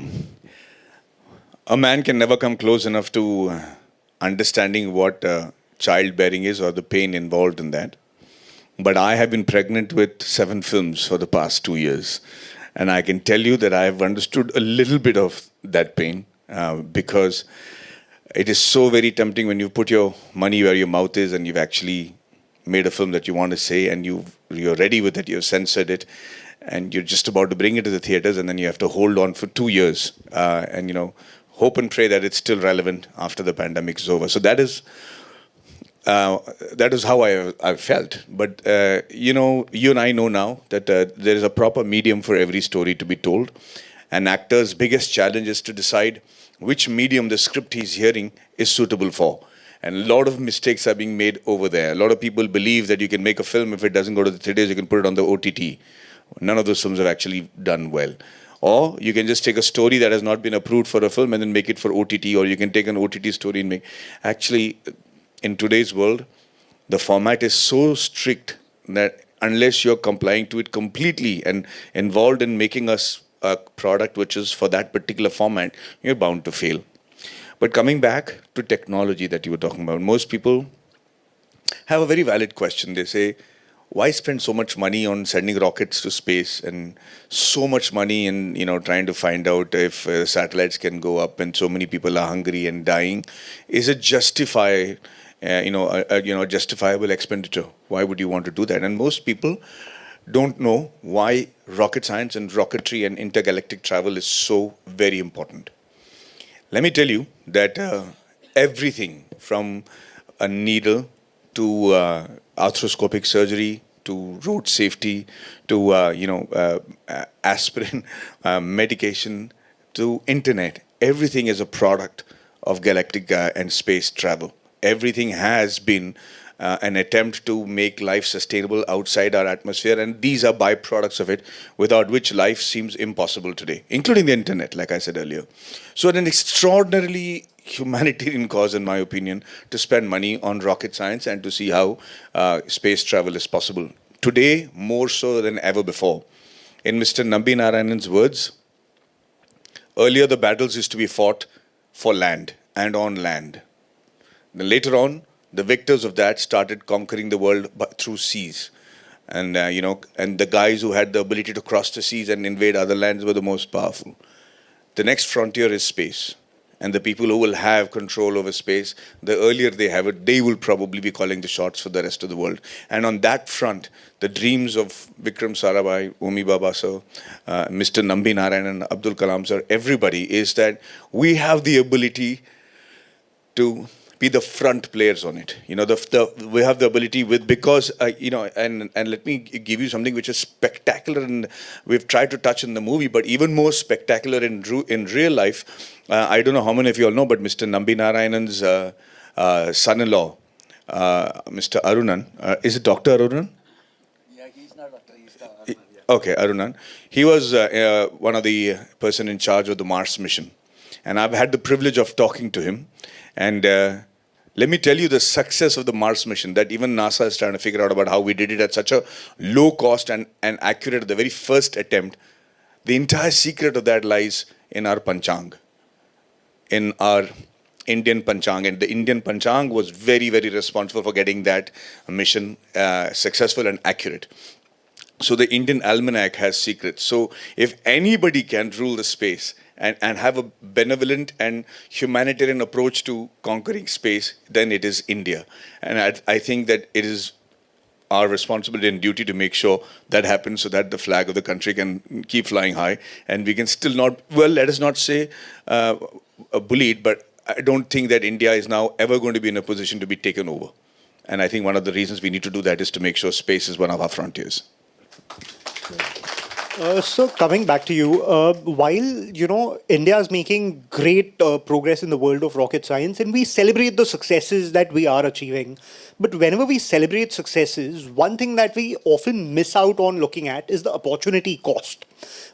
A man can never come close enough to understanding what childbearing is or the pain involved in that. But I have been pregnant with 7 films for the past 2 years. And I can tell you that I have understood a little bit of that pain because it is so very tempting when you put your money where your mouth is and you've actually made a film that you want to say and you're ready with it, you've censored it, and you're just about to bring it to the theaters, and then you have to hold on for 2 years and hope and pray that it's still relevant after the pandemic is over. So that is how I've felt. But, you and I know now that there is a proper medium for every story to be told. An actor's biggest challenge is to decide which medium the script he's hearing is suitable for. And a lot of mistakes are being made over there. A lot of people believe that you can make a film, if it doesn't go to the theaters, you can put it on the OTT. None of those films have actually done well. Or you can just take a story that has not been approved for a film and then make it for OTT, or you can take an OTT story and make... Actually, in today's world, the format is so strict that unless you're complying to it completely and involved in making us a product which is for that particular format, you're bound to fail. But coming back to technology that you were talking about, most people have a very valid question. They say, why spend so much money on sending rockets to space and so much money in trying to find out if satellites can go up and so many people are hungry and dying? Is it justifiable expenditure? Why would you want to do that? And most people don't know why rocket science and rocketry and intergalactic travel is so very important. Let me tell you that everything from a needle to arthroscopic surgery to road safety to aspirin medication to internet, everything is a product of galactic and space travel. Everything has been an attempt to make life sustainable outside our atmosphere, and these are byproducts of it, without which life seems impossible today, including the internet, like I said earlier. So an extraordinarily humanitarian cause, in my opinion, to spend money on rocket science and to see how space travel is possible. Today, more so than ever before. In Mr. Nambi Narayanan's words, earlier the battles used to be fought for land and on land. Then later on, the victors of that started conquering the world through seas. And, and the guys who had the ability to cross the seas and invade other lands were the most powerful. The next frontier is space. And the people who will have control over space, the earlier they have it, they will probably be calling the shots for the rest of the world. And on that front, the dreams of Vikram Sarabhai, Homi Bhabha sir, Mr. Nambi Narayan and Abdul Kalam sir, everybody, is that we have the ability to be the front players on it. We have the ability because and let me give you something which is spectacular, and we've tried to touch in the movie, but even more spectacular in real life. I don't know how many of you all know, but Mr. Nambi Narayanan's son-in-law, Mr. Arunan, is it Dr. Arunan? Yeah, he's not doctor. Okay, Arunan. He was one of the person in charge of the Mars mission, and I've had the privilege of talking to him. And let me tell you the success of the Mars mission that even NASA is trying to figure out about how we did it at such a low cost and accurate at the very first attempt. The entire secret of that lies in our Panchang, in our Indian Panchang. And the Indian Panchang was very, very responsible for getting that mission successful and accurate. So the Indian almanac has secrets. So if anybody can rule the space and have a benevolent and humanitarian approach to conquering space, then it is India. And I think that it is our responsibility and duty to make sure that happens so that the flag of the country can keep flying high and we can still not, well, let us not say bullied, but I don't think that India is now ever going to be in a position to be taken over. And I think one of the reasons we need to do that is to make sure space is one of our frontiers. So coming back to you, while India is making great progress in the world of rocket science, and we celebrate the successes that we are achieving, but whenever we celebrate successes, one thing that we often miss out on looking at is the opportunity cost.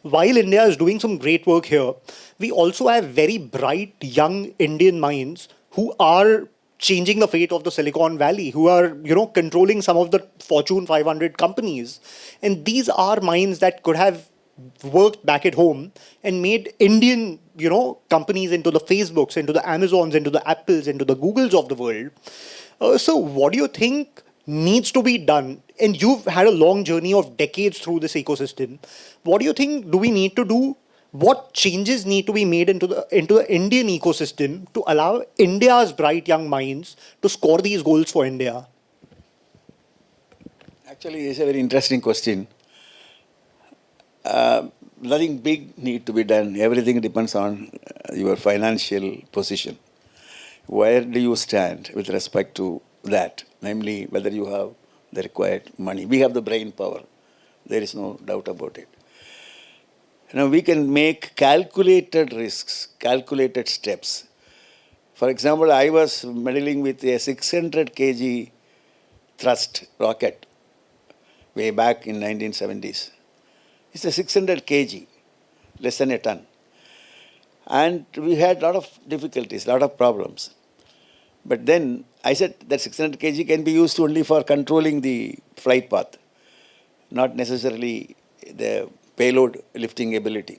While India is doing some great work here, we also have very bright young Indian minds who are changing the fate of the Silicon Valley, who are, controlling some of the Fortune 500 companies. And these are minds that could have worked back at home and made Indian, companies into the Facebooks, into the Amazons, into the Apples, into the Googles of the world. So what do you think needs to be done? And you've had a long journey of decades through this ecosystem. What do you think do we need to do? What changes need to be made into the Indian ecosystem to allow India's bright young minds to score these goals for India? Actually, it's a very interesting question. Nothing big need to be done. Everything depends on your financial position. Where do you stand with respect to that? Namely, whether you have the required money. We have the brain power. There is no doubt about it. Now, we can make calculated risks, calculated steps. For example, I was meddling with a 600 kg thrust rocket way back in 1970s. It's a 600 kg, less than a ton. And we had a lot of difficulties, a lot of problems. But then I said that 600 kg can be used only for controlling the flight path, not necessarily the payload lifting ability.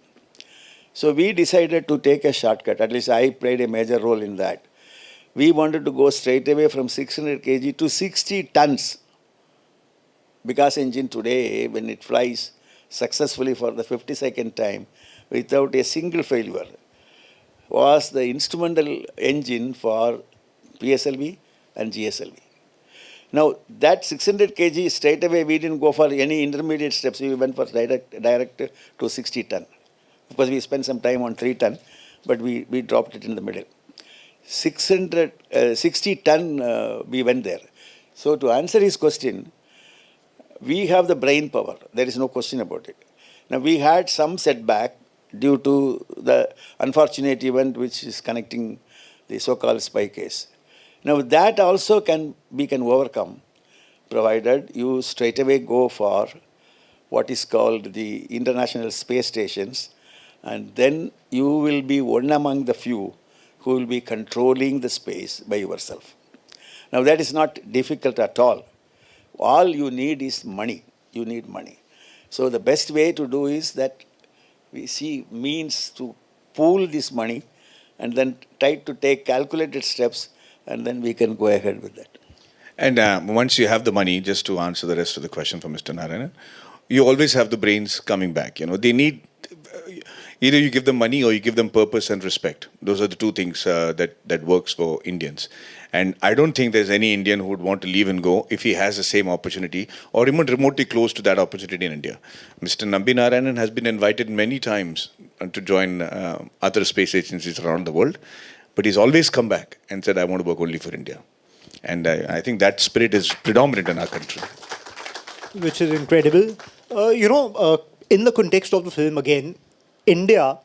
So we decided to take a shortcut. At least I played a major role in that. We wanted to go straight away from 600 kg to 60 tons. Because engine today, when it flies successfully for the 52nd time without a single failure, was the instrumental engine for PSLV and GSLV. Now, that 600 kg straight away, we didn't go for any intermediate steps. We went for direct to 60 ton. Of course, we spent some time on 3 ton, but we dropped it in the middle. 60 ton, we went there. So to answer his question, we have the brain power. There is no question about it. Now, we had some setback due to the unfortunate event which is connecting the so-called spy case. Now, that also we can overcome, provided you straight away go for what is called the international space stations, and then you will be one among the few who will be controlling the space by yourself. Now, that is not difficult at all. All you need is money. You need money. So the best way to do is that we see means to pool this money and then try to take calculated steps, and then we can go ahead with that. And once you have the money, just to answer the rest of the question for Mr. Narayana, you always have the brains coming back. They need either you give them money or you give them purpose and respect. Those are the two things that works for Indians. And I don't think there's any Indian who would want to leave and go if he has the same opportunity or even remotely close to that opportunity in India. Mr. Nambi Narayanan has been invited many times to join other space agencies around the world, but he's always come back and said, I want to work only for India. And I think that spirit is predominant in our country. Which is incredible. In the context of the film, again, India,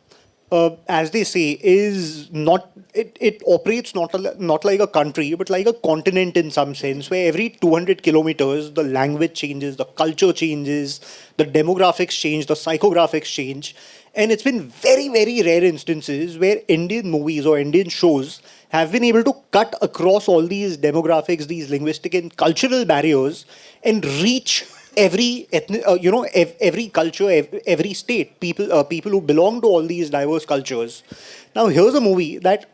as they say, is not, it operates not like a country, but like a continent in some sense, where every 200 kilometers, the language changes, the culture changes, the demographics change, the psychographics change. And it's been very, very rare instances where Indian movies or Indian shows have been able to cut across all these demographics, these linguistic and cultural barriers, and reach every every culture, every state, people who belong to all these diverse cultures. Now, here's a movie that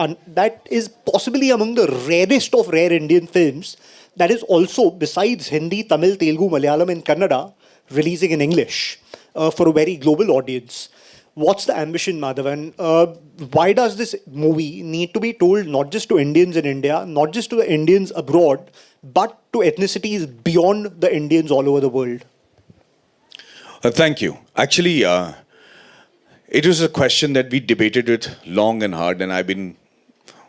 is possibly among the rarest of rare Indian films that is also, besides Hindi, Tamil, Telugu, Malayalam, and Kannada, releasing in English for a very global audience. What's the ambition, Madhavan? Why does this movie need to be told not just to Indians in India, not just to the Indians abroad, but to ethnicities beyond the Indians all over the world? Thank you. Actually, it was a question that we debated it long and hard, and I've been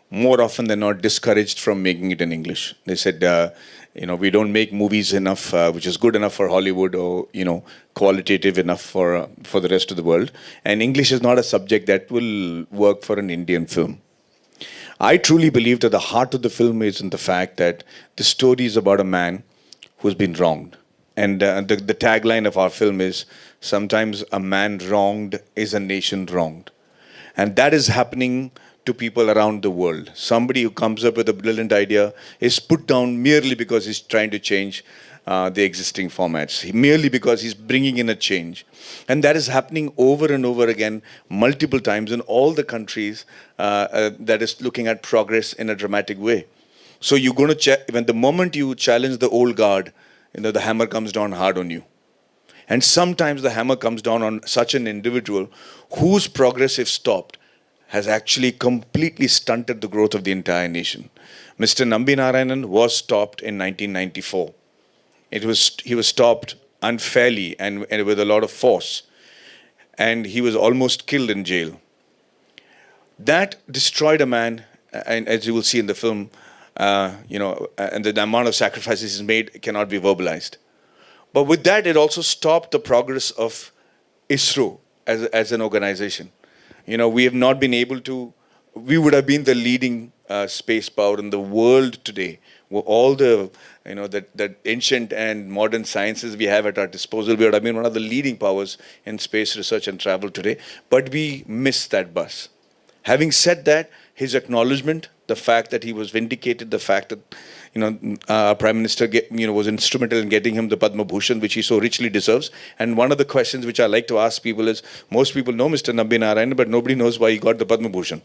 more often than not discouraged from making it in English. They said, we don't make movies enough, which is good enough for Hollywood or, qualitative enough for the rest of the world. And English is not a subject that will work for an Indian film. I truly believe that the heart of the film is in the fact that the story is about a man who's been wronged. And the tagline of our film is, sometimes a man wronged is a nation wronged. And that is happening to people around the world. Somebody who comes up with a brilliant idea is put down merely because he's trying to change the existing formats, merely because he's bringing in a change. And that is happening over and over again, multiple times in all the countries that is looking at progress in a dramatic way. So you're going to when the moment you challenge the old guard, the hammer comes down hard on you. And sometimes the hammer comes down on such an individual whose progress, if stopped, has actually completely stunted the growth of the entire nation. Mr. Nambi Narayanan was stopped in 1994. He was stopped unfairly and with a lot of force. And he was almost killed in jail. That destroyed a man, and as you will see in the film, and the amount of sacrifices he's made cannot be verbalized. But with that, it also stopped the progress of ISRO as an organization. We have not been able to, we would have been the leading space power in the world today. With all the, that ancient and modern sciences we have at our disposal, we would have been one of the leading powers in space research and travel today. But we missed that bus. Having said that, his acknowledgement, the fact that he was vindicated, the fact that, our Prime Minister was instrumental in getting him the Padma Bhushan, which he so richly deserves. And one of the questions which I like to ask people is, most people know Mr. Nambi Narayanan, but nobody knows why he got the Padma Bhushan.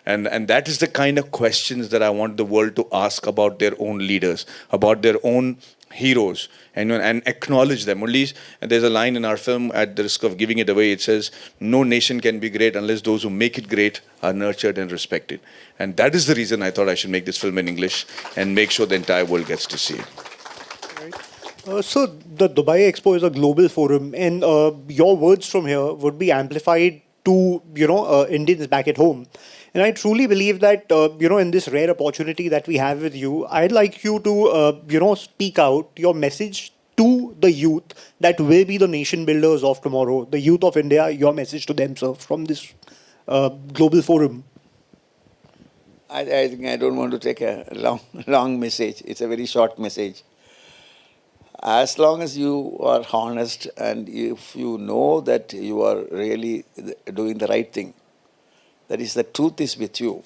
And that is the kind of questions that I want the world to ask about their own leaders, about their own heroes, and acknowledge them. At least there's a line in our film, at the risk of giving it away, it says, no nation can be great unless those who make it great are nurtured and respected. And that is the reason I thought I should make this film in English and make sure the entire world gets to see it. So the Dubai Expo is a global forum, and your words from here would be amplified to Indians back at home. And I truly believe that in this rare opportunity that we have with you, I'd like you to speak out your message to the youth that will be the nation builders of tomorrow, the youth of India. Your message to them, sir, from this global forum. I think I don't want to take a long message. It's a very short message. As long as you are honest and if you know that you are really doing the right thing, that is, the truth is with you,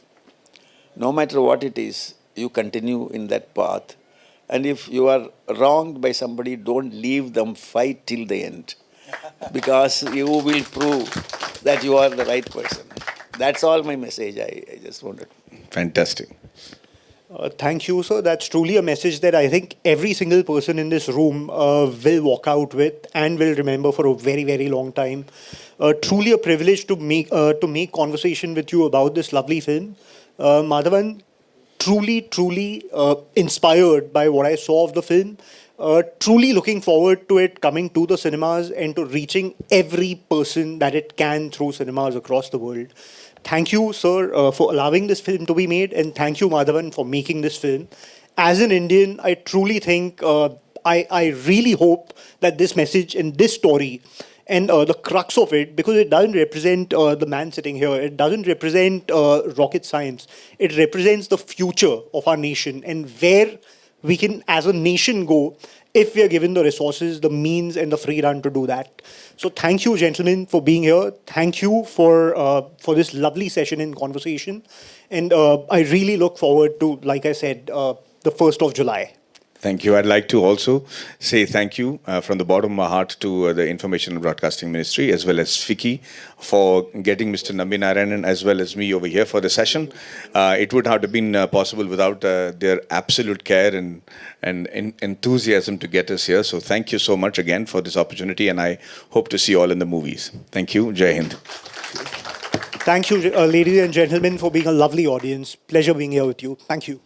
no matter what it is, you continue in that path. And if you are wronged by somebody, don't leave them, fight till the end. Because you will prove that you are the right person. That's all my message I just wanted. Fantastic. Thank you, sir. That's truly a message that I think every single person in this room will walk out with and will remember for a very, very long time. Truly a privilege to make conversation with you about this lovely film. Madhavan, truly inspired by what I saw of the film. Truly looking forward to it coming to the cinemas and to reaching every person that it can through cinemas across the world. Thank you, sir, for allowing this film to be made, and thank you, Madhavan, for making this film. As an Indian, I truly think, I really hope that this message and this story and the crux of it, because it doesn't represent the man sitting here, it doesn't represent rocket science, it represents the future of our nation and where we can, as a nation, go if we are given the resources, the means, and the free run to do that. So, thank you, gentlemen, for being here. Thank you for this lovely session and conversation. And I really look forward to, like I said, the 1st of July. Thank you. I'd like to also say thank you from the bottom of my heart to the Information and Broadcasting Ministry, as well as FICCI, for getting Mr. Nambi Narayanan as well as me over here for the session. It would not have been possible without their absolute care and enthusiasm to get us here. So thank you so much again for this opportunity, and I hope to see you all in the movies. Thank you. Jai Hind. Thank you, ladies and gentlemen, for being a lovely audience. Pleasure being here with you. Thank you.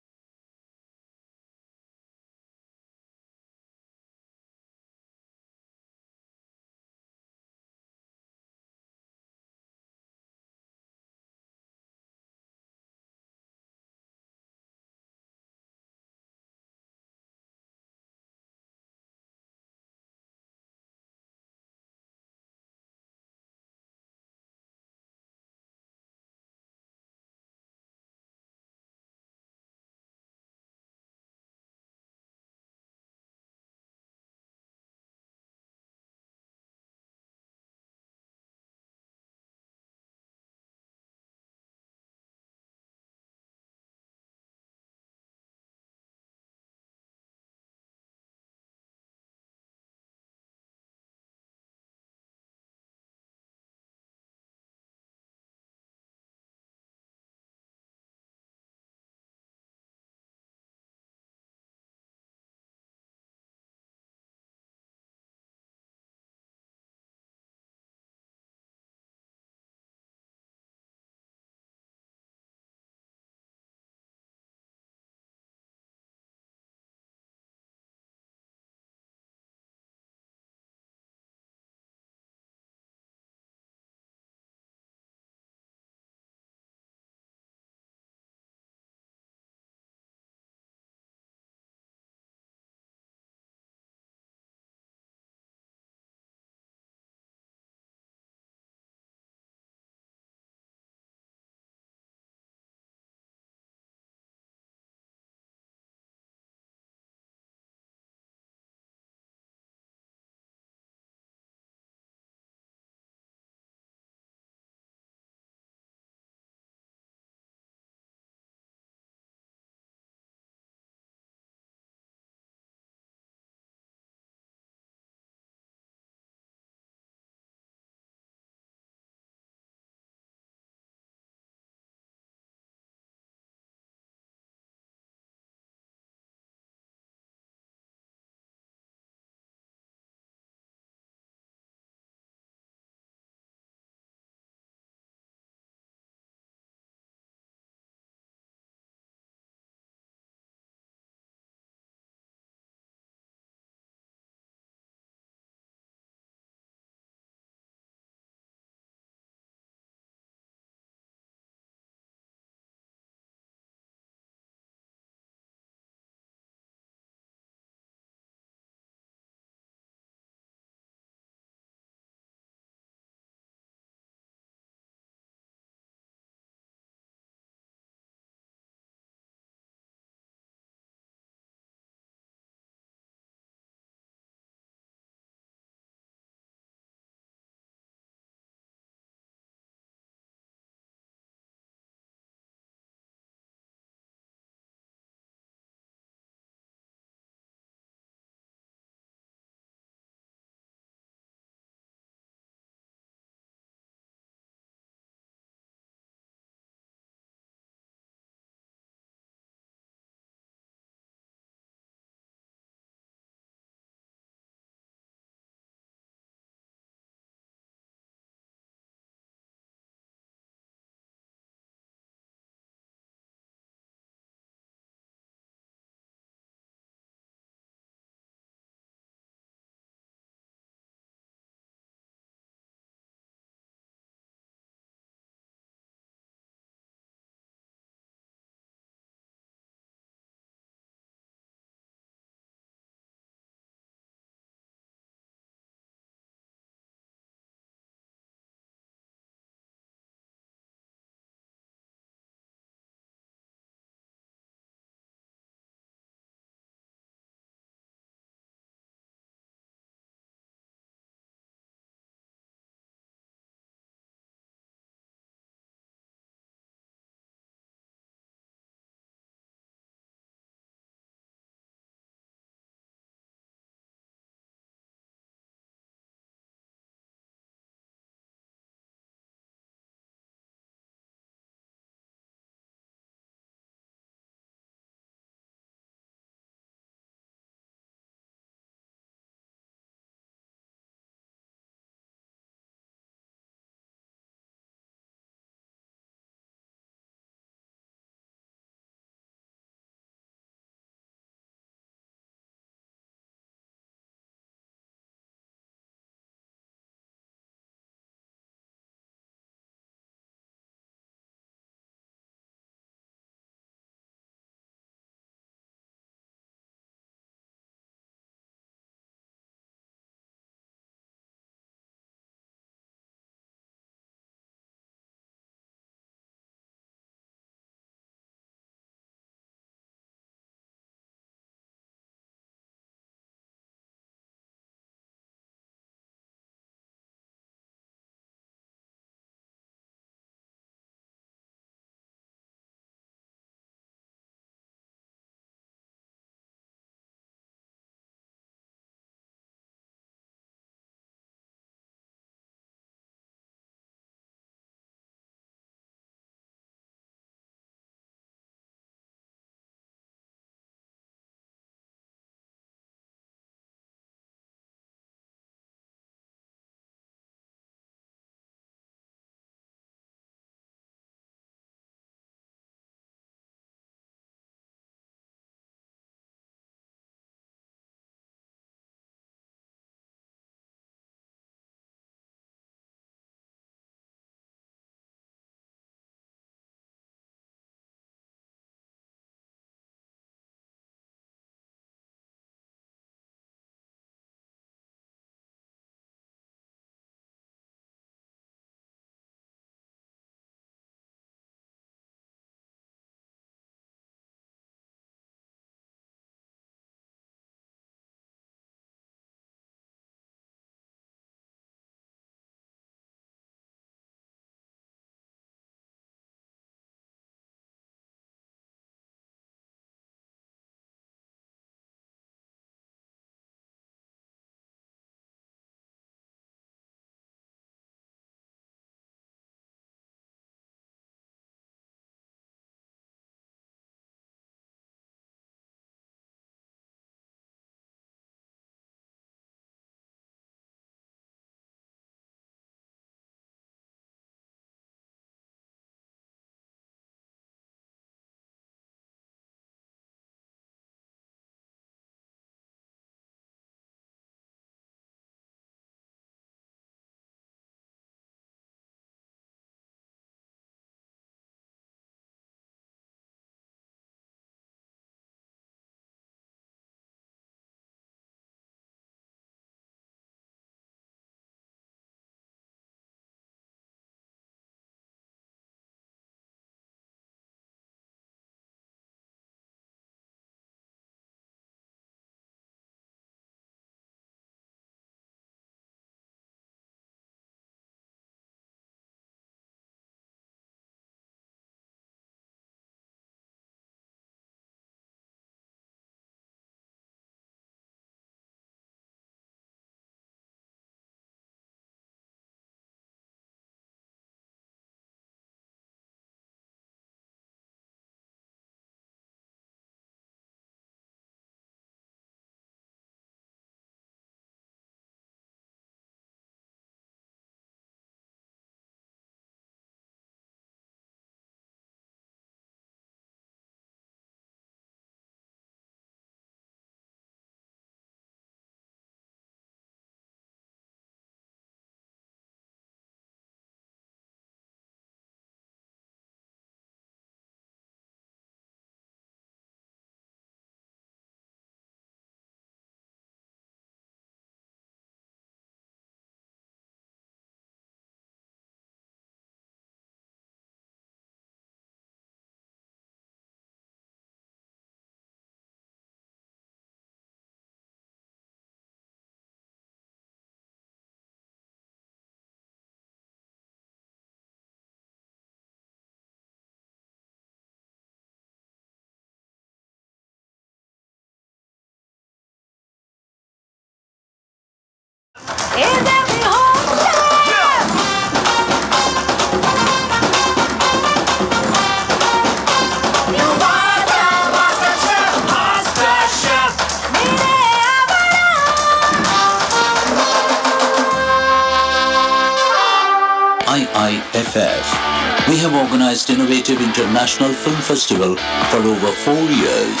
IIFF. We have organized innovative international film festival for over 4 years.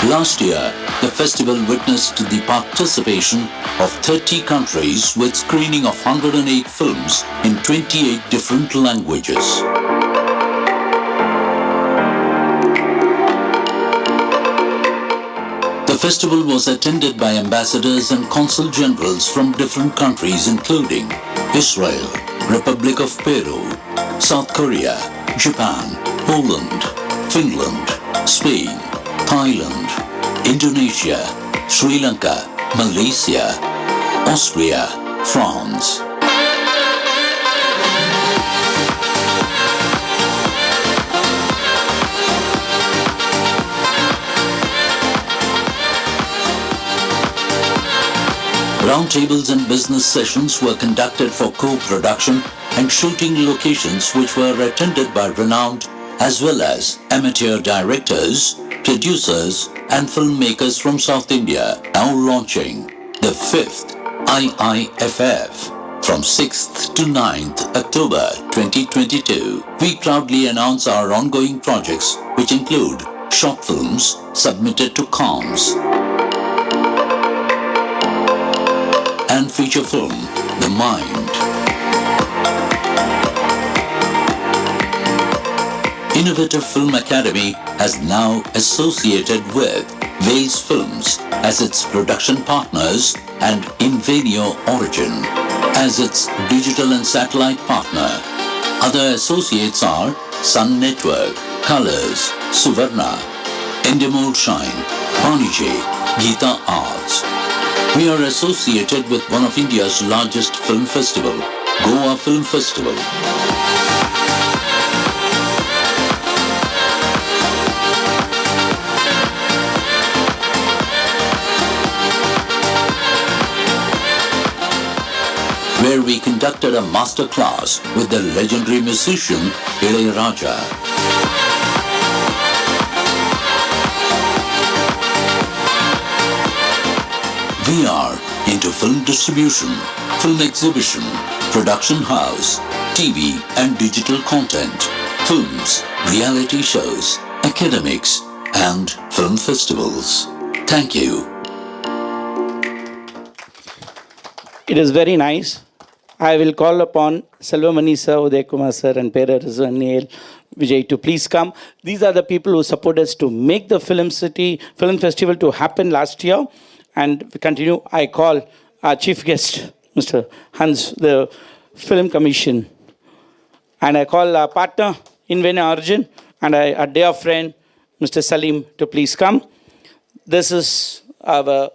Last year, the festival witnessed the participation of 30 countries with screening of 108 films in 28 different languages. The festival was attended by ambassadors and consul generals from different countries including Israel, Republic of Peru, South Korea, Japan, Poland, Finland, Spain, Thailand, Indonesia, Sri Lanka, Malaysia, Austria, France. Roundtables and business sessions were conducted for co-production and shooting locations which were attended by renowned as well as amateur directors, producers and filmmakers from South India, now launching the 5th IIFF from 6th to 9th October 2022. We proudly announce our ongoing projects which include short films submitted to Cannes and feature film The Mind. Innovative Film Academy has now associated with Wales Films as its production partners and Invenio Origin as its digital and satellite partner. Other associates are Sun Network, Colors, Suvarna, Endemol Shine, Banijay, Geeta Arts. We are associated with one of India's largest film festival, Goa Film Festival. Where we conducted a master class with the legendary musician Ilayaraja. We are into film distribution, film exhibition, production house, TV and digital content, films, reality shows, academics and film festivals. Thank you. It is very nice. I will call upon Selvamani sir, Uday Kumar sir and Pera Rizu and Neil Vijay to please come. These are the people who support us to make the Film Festival to happen last year. And we continue. I call our chief guest, Mr. Hans, the Film Commission. And I call our partner, Invenio Arjun, and our dear friend, Mr. Salim, to please come. This is our